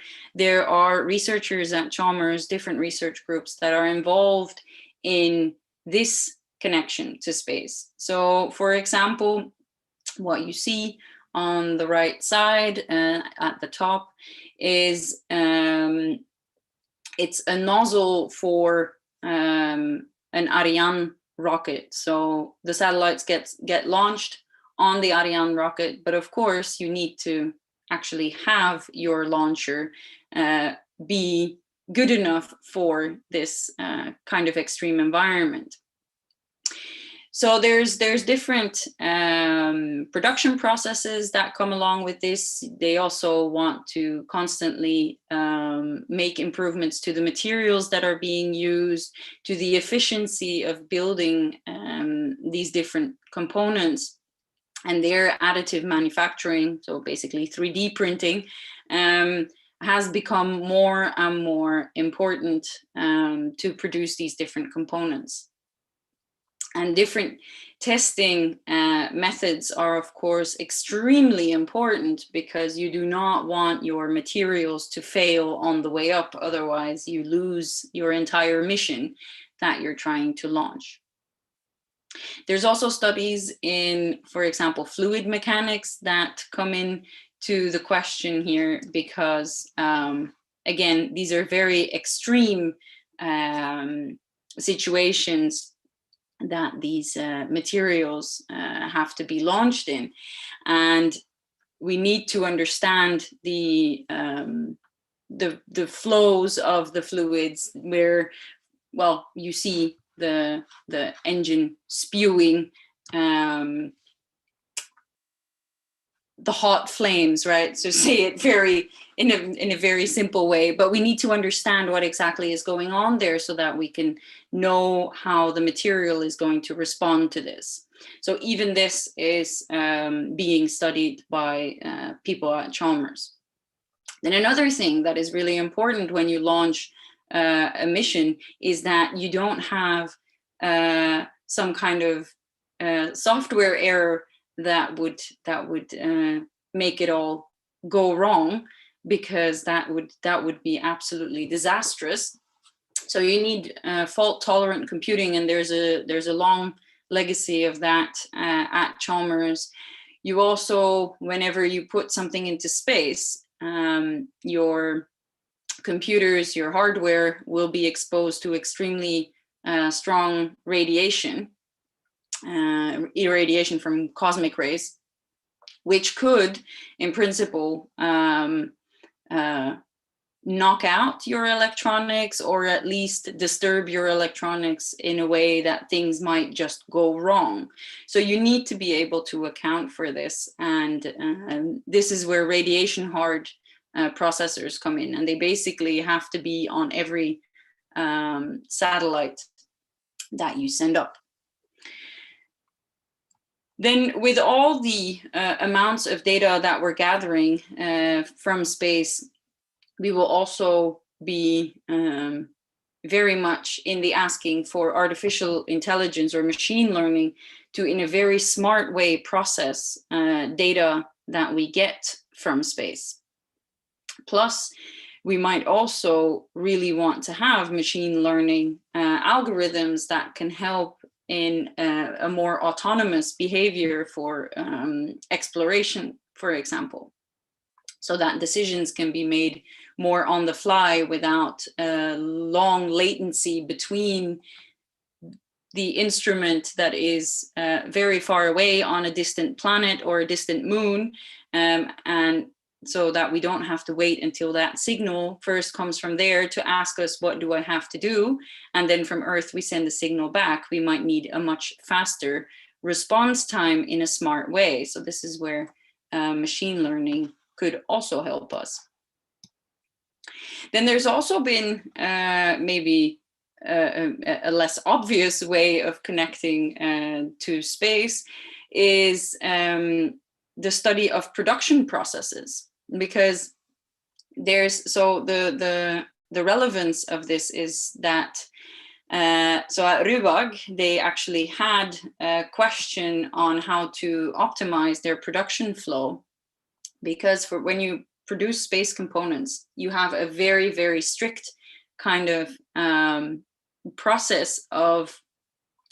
are researchers at Chalmers, different research groups that are involved in this connection to space. So for example, what you see on the right side at the top is it's a nozzle for an Ariane rocket. So the satellites get launched on the Ariane rocket, but of course you need to actually have your launcher be good enough for this kind of extreme environment. So there's different production processes that come along with this. They also want to constantly make improvements to the materials that are being used, to the efficiency of building these different components, and their additive manufacturing, so basically 3D printing, has become more and more important to produce these different components. And different testing methods are, of course, extremely important, because you do not want your materials to fail on the way up. Otherwise, you lose your entire mission that you're trying to launch. There's also studies in, for example, fluid mechanics that come in to the question here, because, again, these are very extreme situations that these materials have to be launched in, and we need to understand the flows of the fluids, where, well, you see the engine spewing the hot flames, right? So say it very in a very simple way, but we need to understand what exactly is going on there, so that we can know how the material is going to respond to this. So even this is being studied by people at Chalmers. Then another thing that is really important when you launch a mission is that you don't have some kind of software error that would make it all go wrong, because that would be absolutely disastrous. So you need fault tolerant computing, and there's a long legacy of that at Chalmers. You also, whenever you put something into space, your computers, your hardware will be exposed to extremely strong radiation, irradiation from cosmic rays, which could, in principle, knock out your electronics, or at least disturb your electronics in a way that things might just go wrong. So you need to be able to account for this, and this is where radiation hard processors come in, and they basically have to be on every satellite that you send up. Then, with all the amounts of data that we're gathering from space, we will also be very much in the asking for artificial intelligence or machine learning to, in a very smart way, process data that we get from space. Plus, we might also really want to have machine learning algorithms that can help in a more autonomous behavior for exploration, for example, so that decisions can be made more on the fly without long latency between the instrument that is very far away on a distant planet or a distant moon, and so that we don't have to wait until that signal first comes from there to ask us, what do I have to do? And then from Earth, we send the signal back. We might need a much faster response time in a smart way. So this is where machine learning could also help us. Then there's also been maybe a less obvious way of connecting to space is the study of production processes, because there's, so the relevance of this is that so at RUAG, they actually had a question on how to optimize their production flow, because for when you produce space components, you have a very, very strict kind of process of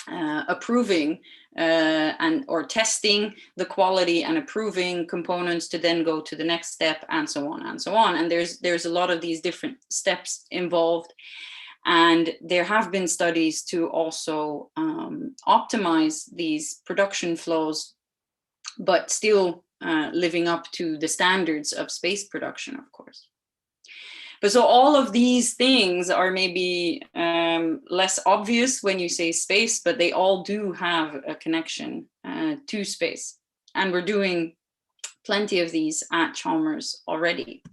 approving and or testing the quality and approving components to then go to the next step, and so on and so on. And there's a lot of these different steps involved. And there have been studies to also optimize these production flows, but still living up to the standards of space production, of course. But so all of these things are maybe less obvious when you say space, but they all do have a connection to space. And we're doing plenty of these at Chalmers already.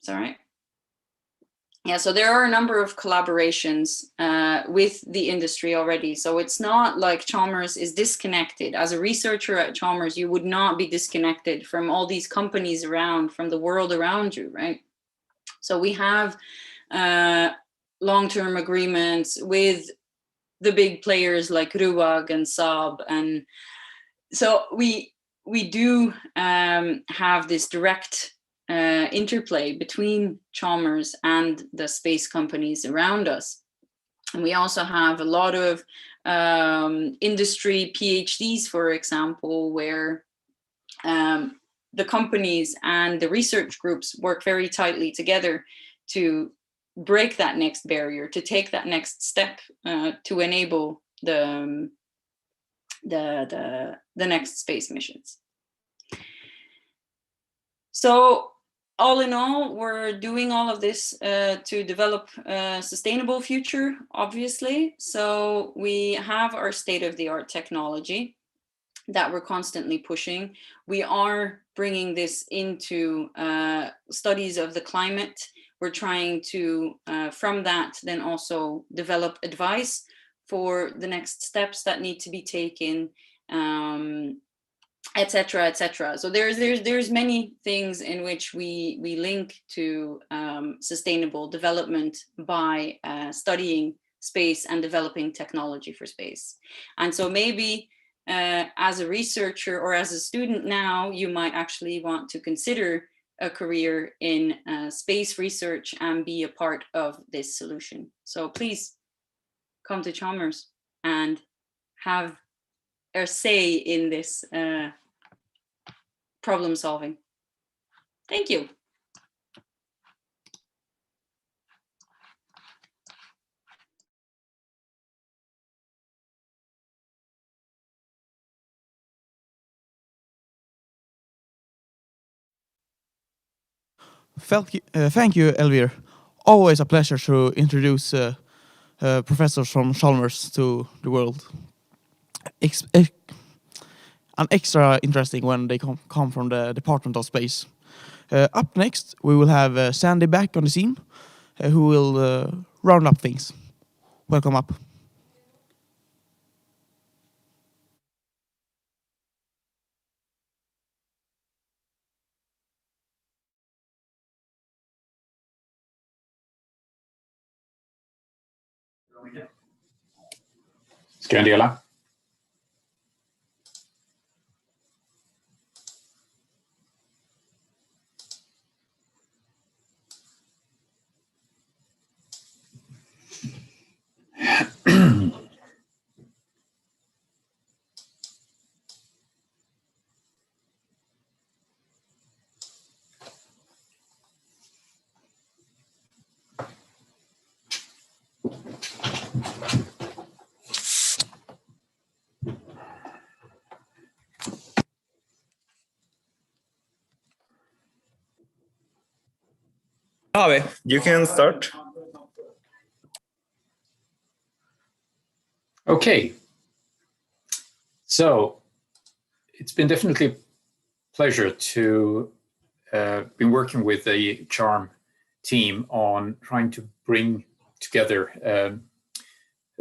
Sorry. Yeah, so there are a number of collaborations with the industry already. So it's not like Chalmers is disconnected. As a researcher at Chalmers, you would not be disconnected from all these companies around, from the world around you, right? So we have long-term agreements with the big players like RUAG and Saab, and so we do have this direct interplay between Chalmers and the space companies around us. And we also have a lot of industry PhDs, for example, where the companies and the research groups work very tightly together to break that next barrier, to take that next step to enable the next space missions. So all in all, we're doing all of this to develop a sustainable future, obviously. So we have our state-of-the-art technology that we're constantly pushing. We are bringing this into studies of the climate. We're trying to, from that, then also develop advice for the next steps that need to be taken, etc., etc. So there's many things in which we link to sustainable development by studying space and developing technology for space. And so maybe as a researcher or as a student now, you might actually want to consider a career in space research and be a part of this solution. So please come to Chalmers and have a say in this problem solving. Thank you. Thank you, Elvire. Always a pleasure to introduce professors from Chalmers to the world. And extra interesting when they come from the Department of Space. Up next, we will have Sandy Beck on the scene, who will round up things. Welcome up. Ska jag dela? Avi, you can start. Okay. So it's been definitely a pleasure to be working with the CHARM team on trying to bring together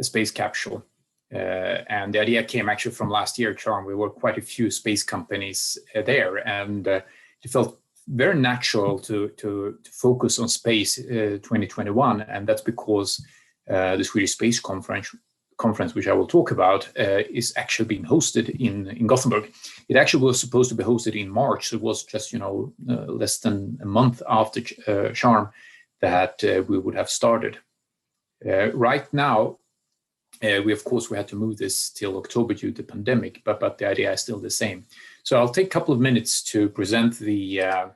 a space capsule. And the idea came actually from last year, CHARM. We were quite a few space companies there, and it felt very natural to focus on space 2021, and that's because the Swedish Space Conference, which I will talk about, is actually being hosted in Gothenburg. It actually was supposed to be hosted in March, so it was just less than a month after CHARM that we would have started. Right now, we had to move this till October due to the pandemic, but the idea is still the same. So I'll take a couple of minutes to present the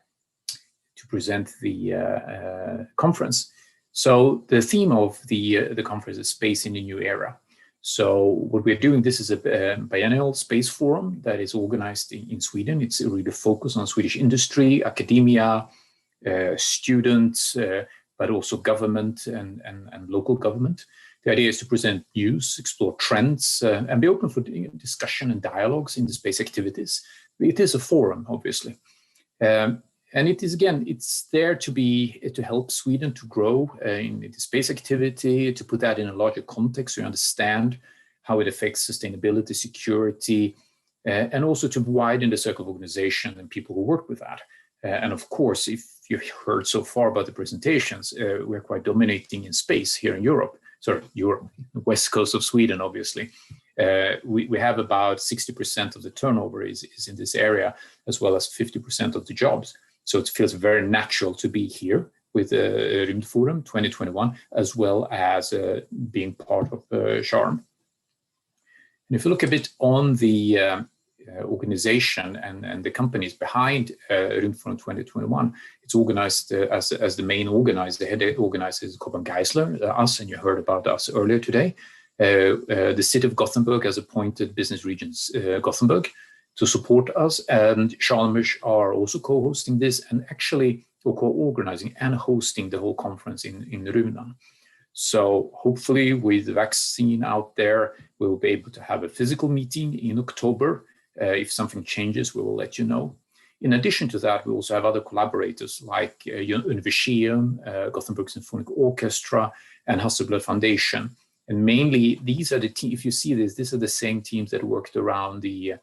conference. So the theme of the conference is Space in the New Era. So what we're doing, this is a biennial space forum that is organized in Sweden. It's really focused on Swedish industry, academia, students, but also government and local government. The idea is to present news, explore trends, and be open for discussion and dialogues in the space activities. It is a forum, obviously. And it is, again, it's there to help Sweden to grow in the space activity, to put that in a larger context, so you understand how it affects sustainability, security, and also to widen the circle of organization and people who work with that. And of course, if you've heard so far about the presentations, we're quite dominating in space here in Europe. Sorry, Europe, the west coast of Sweden, obviously. We have about 60% of the turnover is in this area, as well as 50% of the jobs. So it feels very natural to be here with Rymdforum 2021, as well as being part of CHARM. And if you look a bit on the organization and the companies behind Rymdforum 2021, it's organized as the main organizer. The head organizer is Cobham Gaisler, us, and you heard about us earlier today. The city of Gothenburg has appointed business regions Gothenburg to support us, and Chalmers are also co-hosting this and actually co-organizing and hosting the whole conference in Runan. So hopefully with the vaccine out there, we'll be able to have a physical meeting in October. If something changes, we will let you know. In addition to that, we also have other collaborators like Universium, Gothenburg Symphonic Orchestra, and Hasselblad Foundation. And mainly, these are the teams, if you see this, these are the same teams that worked around the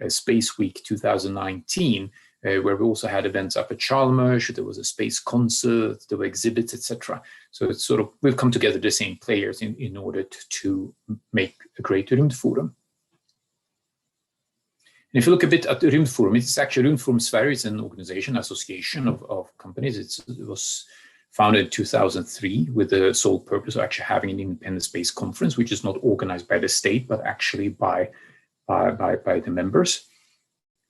Space Week 2019, where we also had events up at Chalmers, there was a space concert, there were exhibits, etc. So it's sort of, we've come together the same players in order to make a great Rymdforum. And if you look a bit at the Rymdforum, it's actually Rymdforum Sverige is an organization, association of companies. It was founded in 2003 with the sole purpose of actually having an independent space conference, which is not organized by the state, but actually by the members.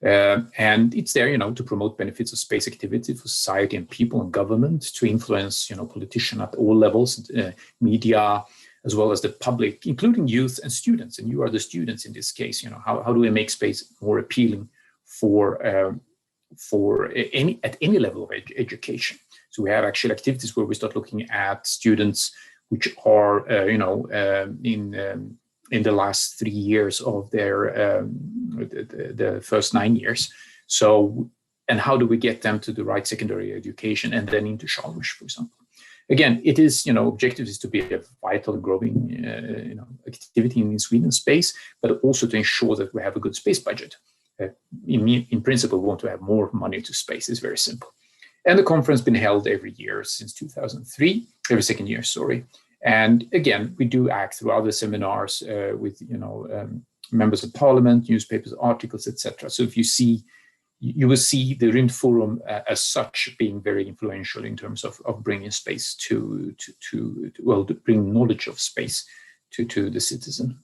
And it's there, to promote benefits of space activity for society and people and government, to influence, politicians at all levels, media, as well as the public, including youth and students. And you are the students in this case. How do we make space more appealing for any level of education? So we have actually activities where we start looking at students which are, in the last 3 years of their the first 9 years. So, and how do we get them to the right secondary education and then into Chalmers, for example? Again, it is, objective is to be a vital, growing, activity in Sweden space, but also to ensure that we have a good space budget. In principle, we want to have more money to space. It's very simple. And the conference has been held every year since 2003, every second year, sorry. And again, we do act through other seminars with, members of parliament, newspapers, articles, etc. So if you will see the Rymdforum as such being very influential in terms of bringing space to bring knowledge of space to the citizen.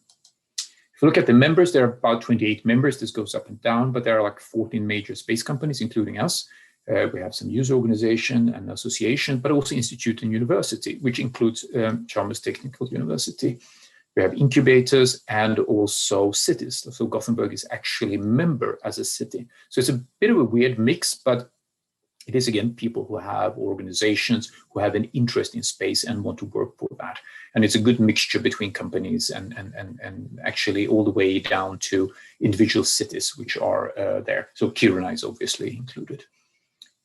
If you look at the members, there are about 28 members. This goes up and down, but there are like 14 major space companies, including us. We have some user organization and association, but also institute and university, which includes Chalmers Technical University. We have incubators and also cities. So Gothenburg is actually a member as a city. So it's a bit of a weird mix, but it is, again, people who have organizations who have an interest in space and want to work for that. And it's a good mixture between companies and actually all the way down to individual cities which are there. So Kiruna is obviously included.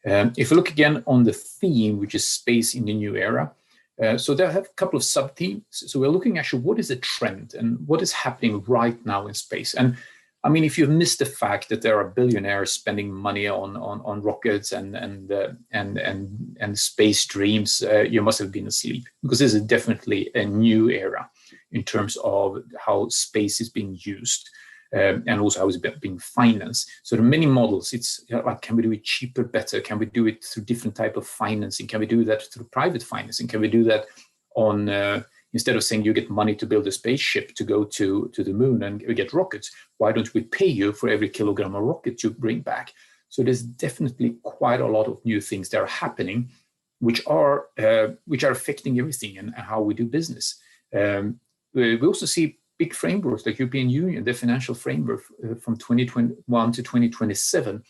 If you look again on the theme, which is space in the new era, so there have a couple of sub-themes. So we're looking actually what is the trend and what is happening right now in space. And I mean, if you've missed the fact that there are billionaires spending money on rockets and space dreams, you must have been asleep, because this is definitely a new era in terms of how space is being used. And also how it's being financed. So there are many models. It's like, can we do it cheaper, better? Can we do it through different type of financing? Can we do that through private financing? Can we do that on, instead of saying you get money to build a spaceship to go to the moon and we get rockets, why don't we pay you for every kilogram of rocket you bring back? So there's definitely quite a lot of new things that are happening, which are affecting everything and how we do business. We also see big frameworks like European Union, the financial framework from 2021 to 2027.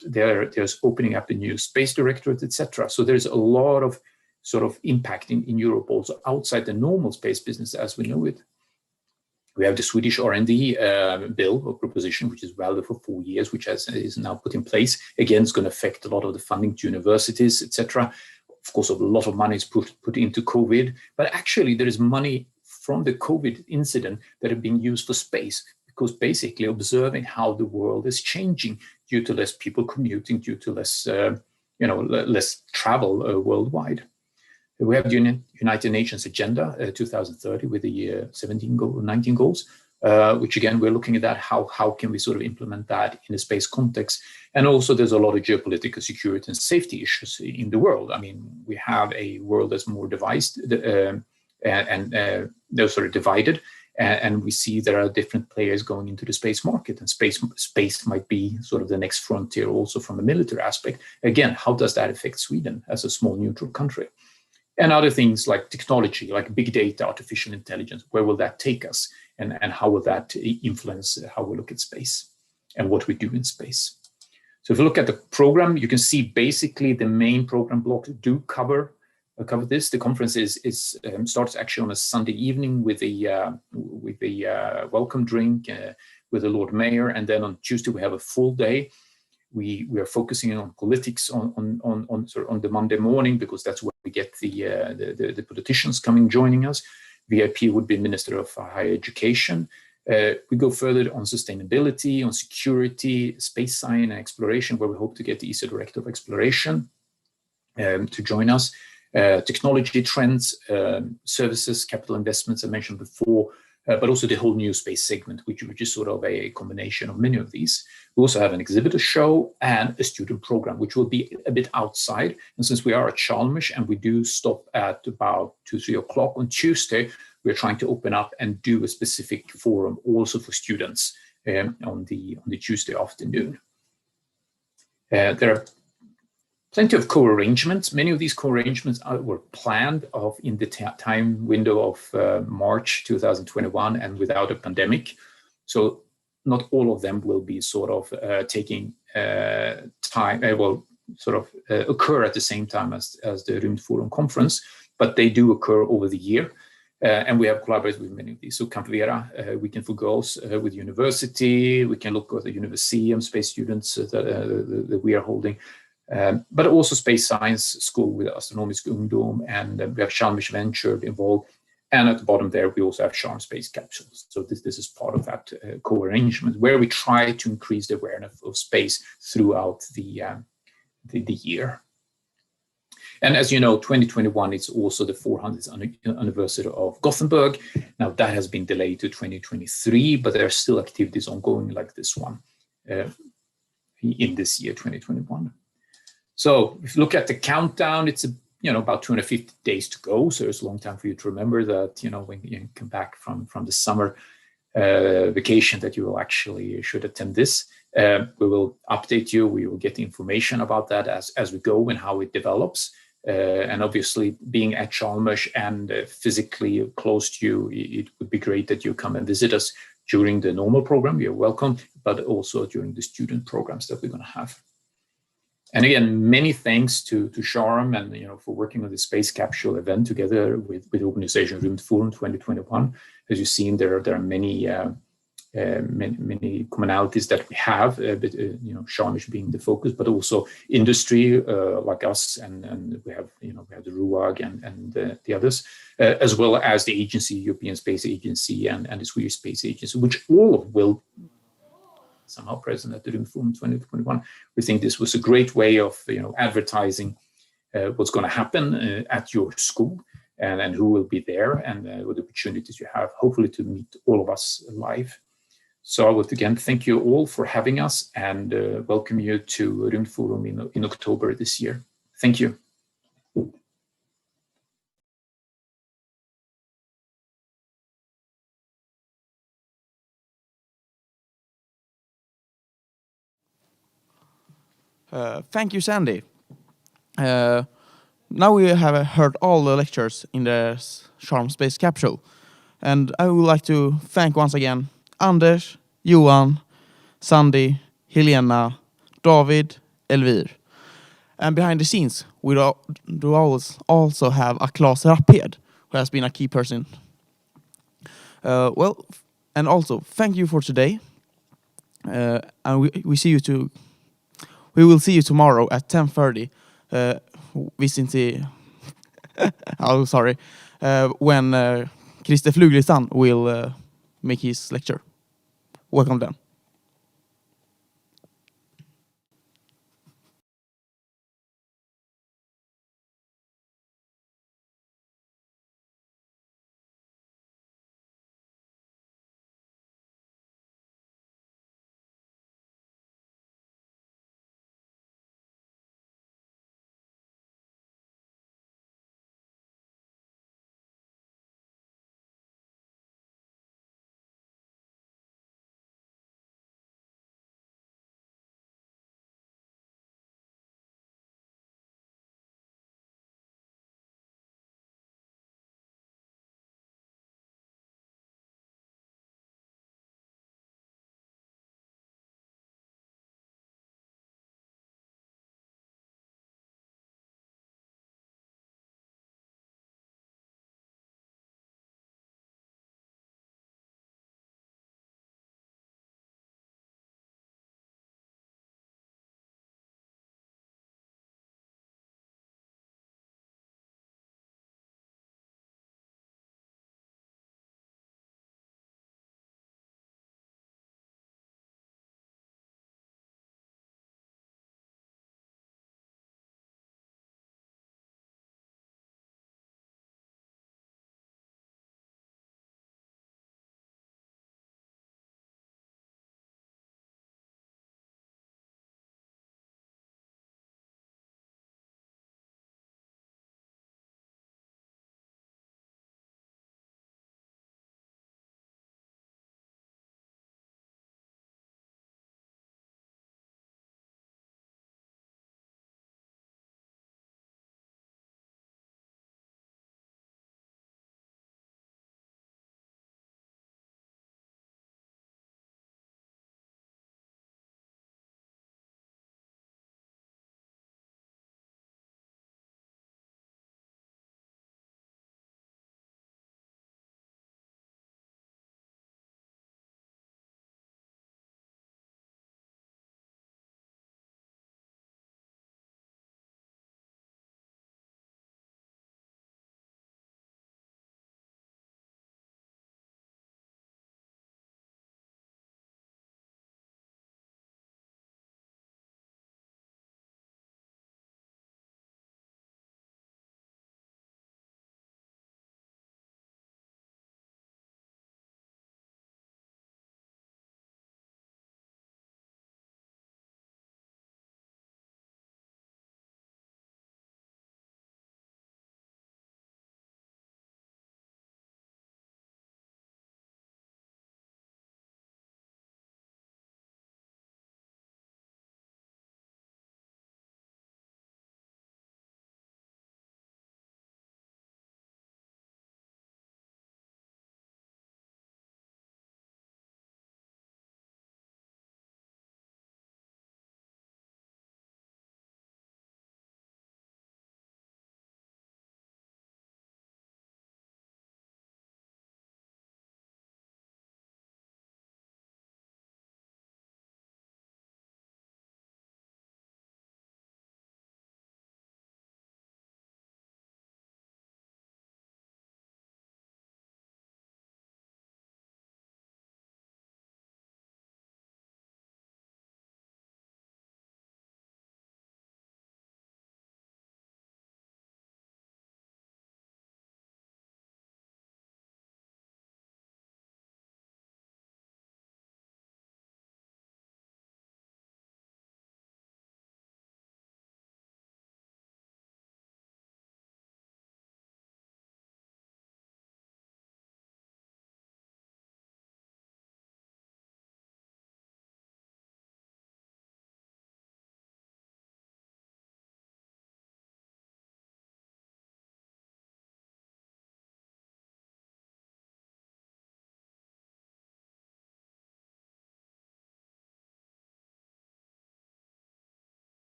There's opening up a new space directorate, etc. So there's a lot of sort of impact in Europe also outside the normal space business as we know it. We have the Swedish R&D bill or proposition, which is valid for 4 years, which is now put in place. Again, it's going to affect a lot of the funding to universities, etc. Of course, a lot of money is put into COVID, but actually there is money from the COVID incident that have been used for space, because basically observing how the world is changing, due to less people commuting, due to less, less travel worldwide. We have the United Nations Agenda 2030 with the 19 goals, which again, we're looking at that, how can we sort of implement that in a space context? And also there's a lot of geopolitical security and safety issues in the world. I mean, we have a world that's more devised and they're sort of divided. And we see there are different players going into the space market, and space might be sort of the next frontier also from a military aspect. Again, how does that affect Sweden as a small neutral country? And other things like technology, like big data, artificial intelligence, where will that take us? And how will that influence how we look at space and what we do in space? So if you look at the program, you can see basically the main program blocks do cover this. The conference starts actually on a Sunday evening with a welcome drink with the Lord Mayor, and then on Tuesday we have a full day. We are focusing on politics on the Monday morning, because that's where we get the politicians joining us. VIP would be Minister of Higher Education. We go further on sustainability, on security, space science and exploration, where we hope to get the ESA Director of Exploration to join us. Technology trends, services, capital investments I mentioned before, but also the whole new space segment, which is sort of a combination of many of these. We also have an exhibitor show and a student program, which will be a bit outside. And since we are at Chalmers and we do stop at about 2-3 o'clock on Tuesday, we're trying to open up and do a specific forum also for students on the Tuesday afternoon. There are plenty of co-arrangements. Many of these co-arrangements were planned in the time window of March 2021 and without a pandemic. So not all of them will be sort of taking time, occur at the same time as the Rymdforum conference, but they do occur over the year. And we have collaborated with many of these. So Camp Vera, Weekend for Girls with university. We can look at the Universium space students that we are holding. But also Space Science School with Astronomisk Ungdom, and we have Chalmers Venture involved. And at the bottom there, we also have Chalmers SpaceCapsule. So this is part of that co-arrangement where we try to increase the awareness of space throughout the year. And as you know, 2021 is also the 400th anniversary of Gothenburg. Now that has been delayed to 2023, but there are still activities ongoing like this one in this year, 2021. So if you look at the countdown, it's about 250 days to go. So it's a long time for you to remember that, when you come back from the summer vacation, that you will actually should attend this. We will update you. We will get the information about that as we go and how it develops. And obviously being at Chalmers and physically close to you, it would be great that you come and visit us during the normal program. You're welcome, but also during the student programs that we're going to have. And again, many thanks to Charm and for working on the Space Capsule event together with the organization Rymdforum 2021. As you've seen, there are many commonalities that we have, but Charm being the focus, but also industry like us, and we have the RUAG and the others, as well as the agency, European Space Agency and the Swedish Space Agency, which all will somehow present at the Rymdforum 2021. We think this was a great way of advertising what's going to happen at your school and who will be there and what opportunities you have, hopefully to meet all of us live. So I would again thank you all for having us and welcome you to Rymdforum in October this year. Thank you. Thank you, Sandy. Now we have heard all the lectures in the Charm Space Capsule. And I would like to thank once again Anders, Johan, Sandy, Helena, David, Elvire. And behind the scenes, we do also have a Claes Rapphed, who has been a key person. And also, thank you for today. And we will see you tomorrow at 10:30. When Christer Fluglistan will make his lecture. Welcome then.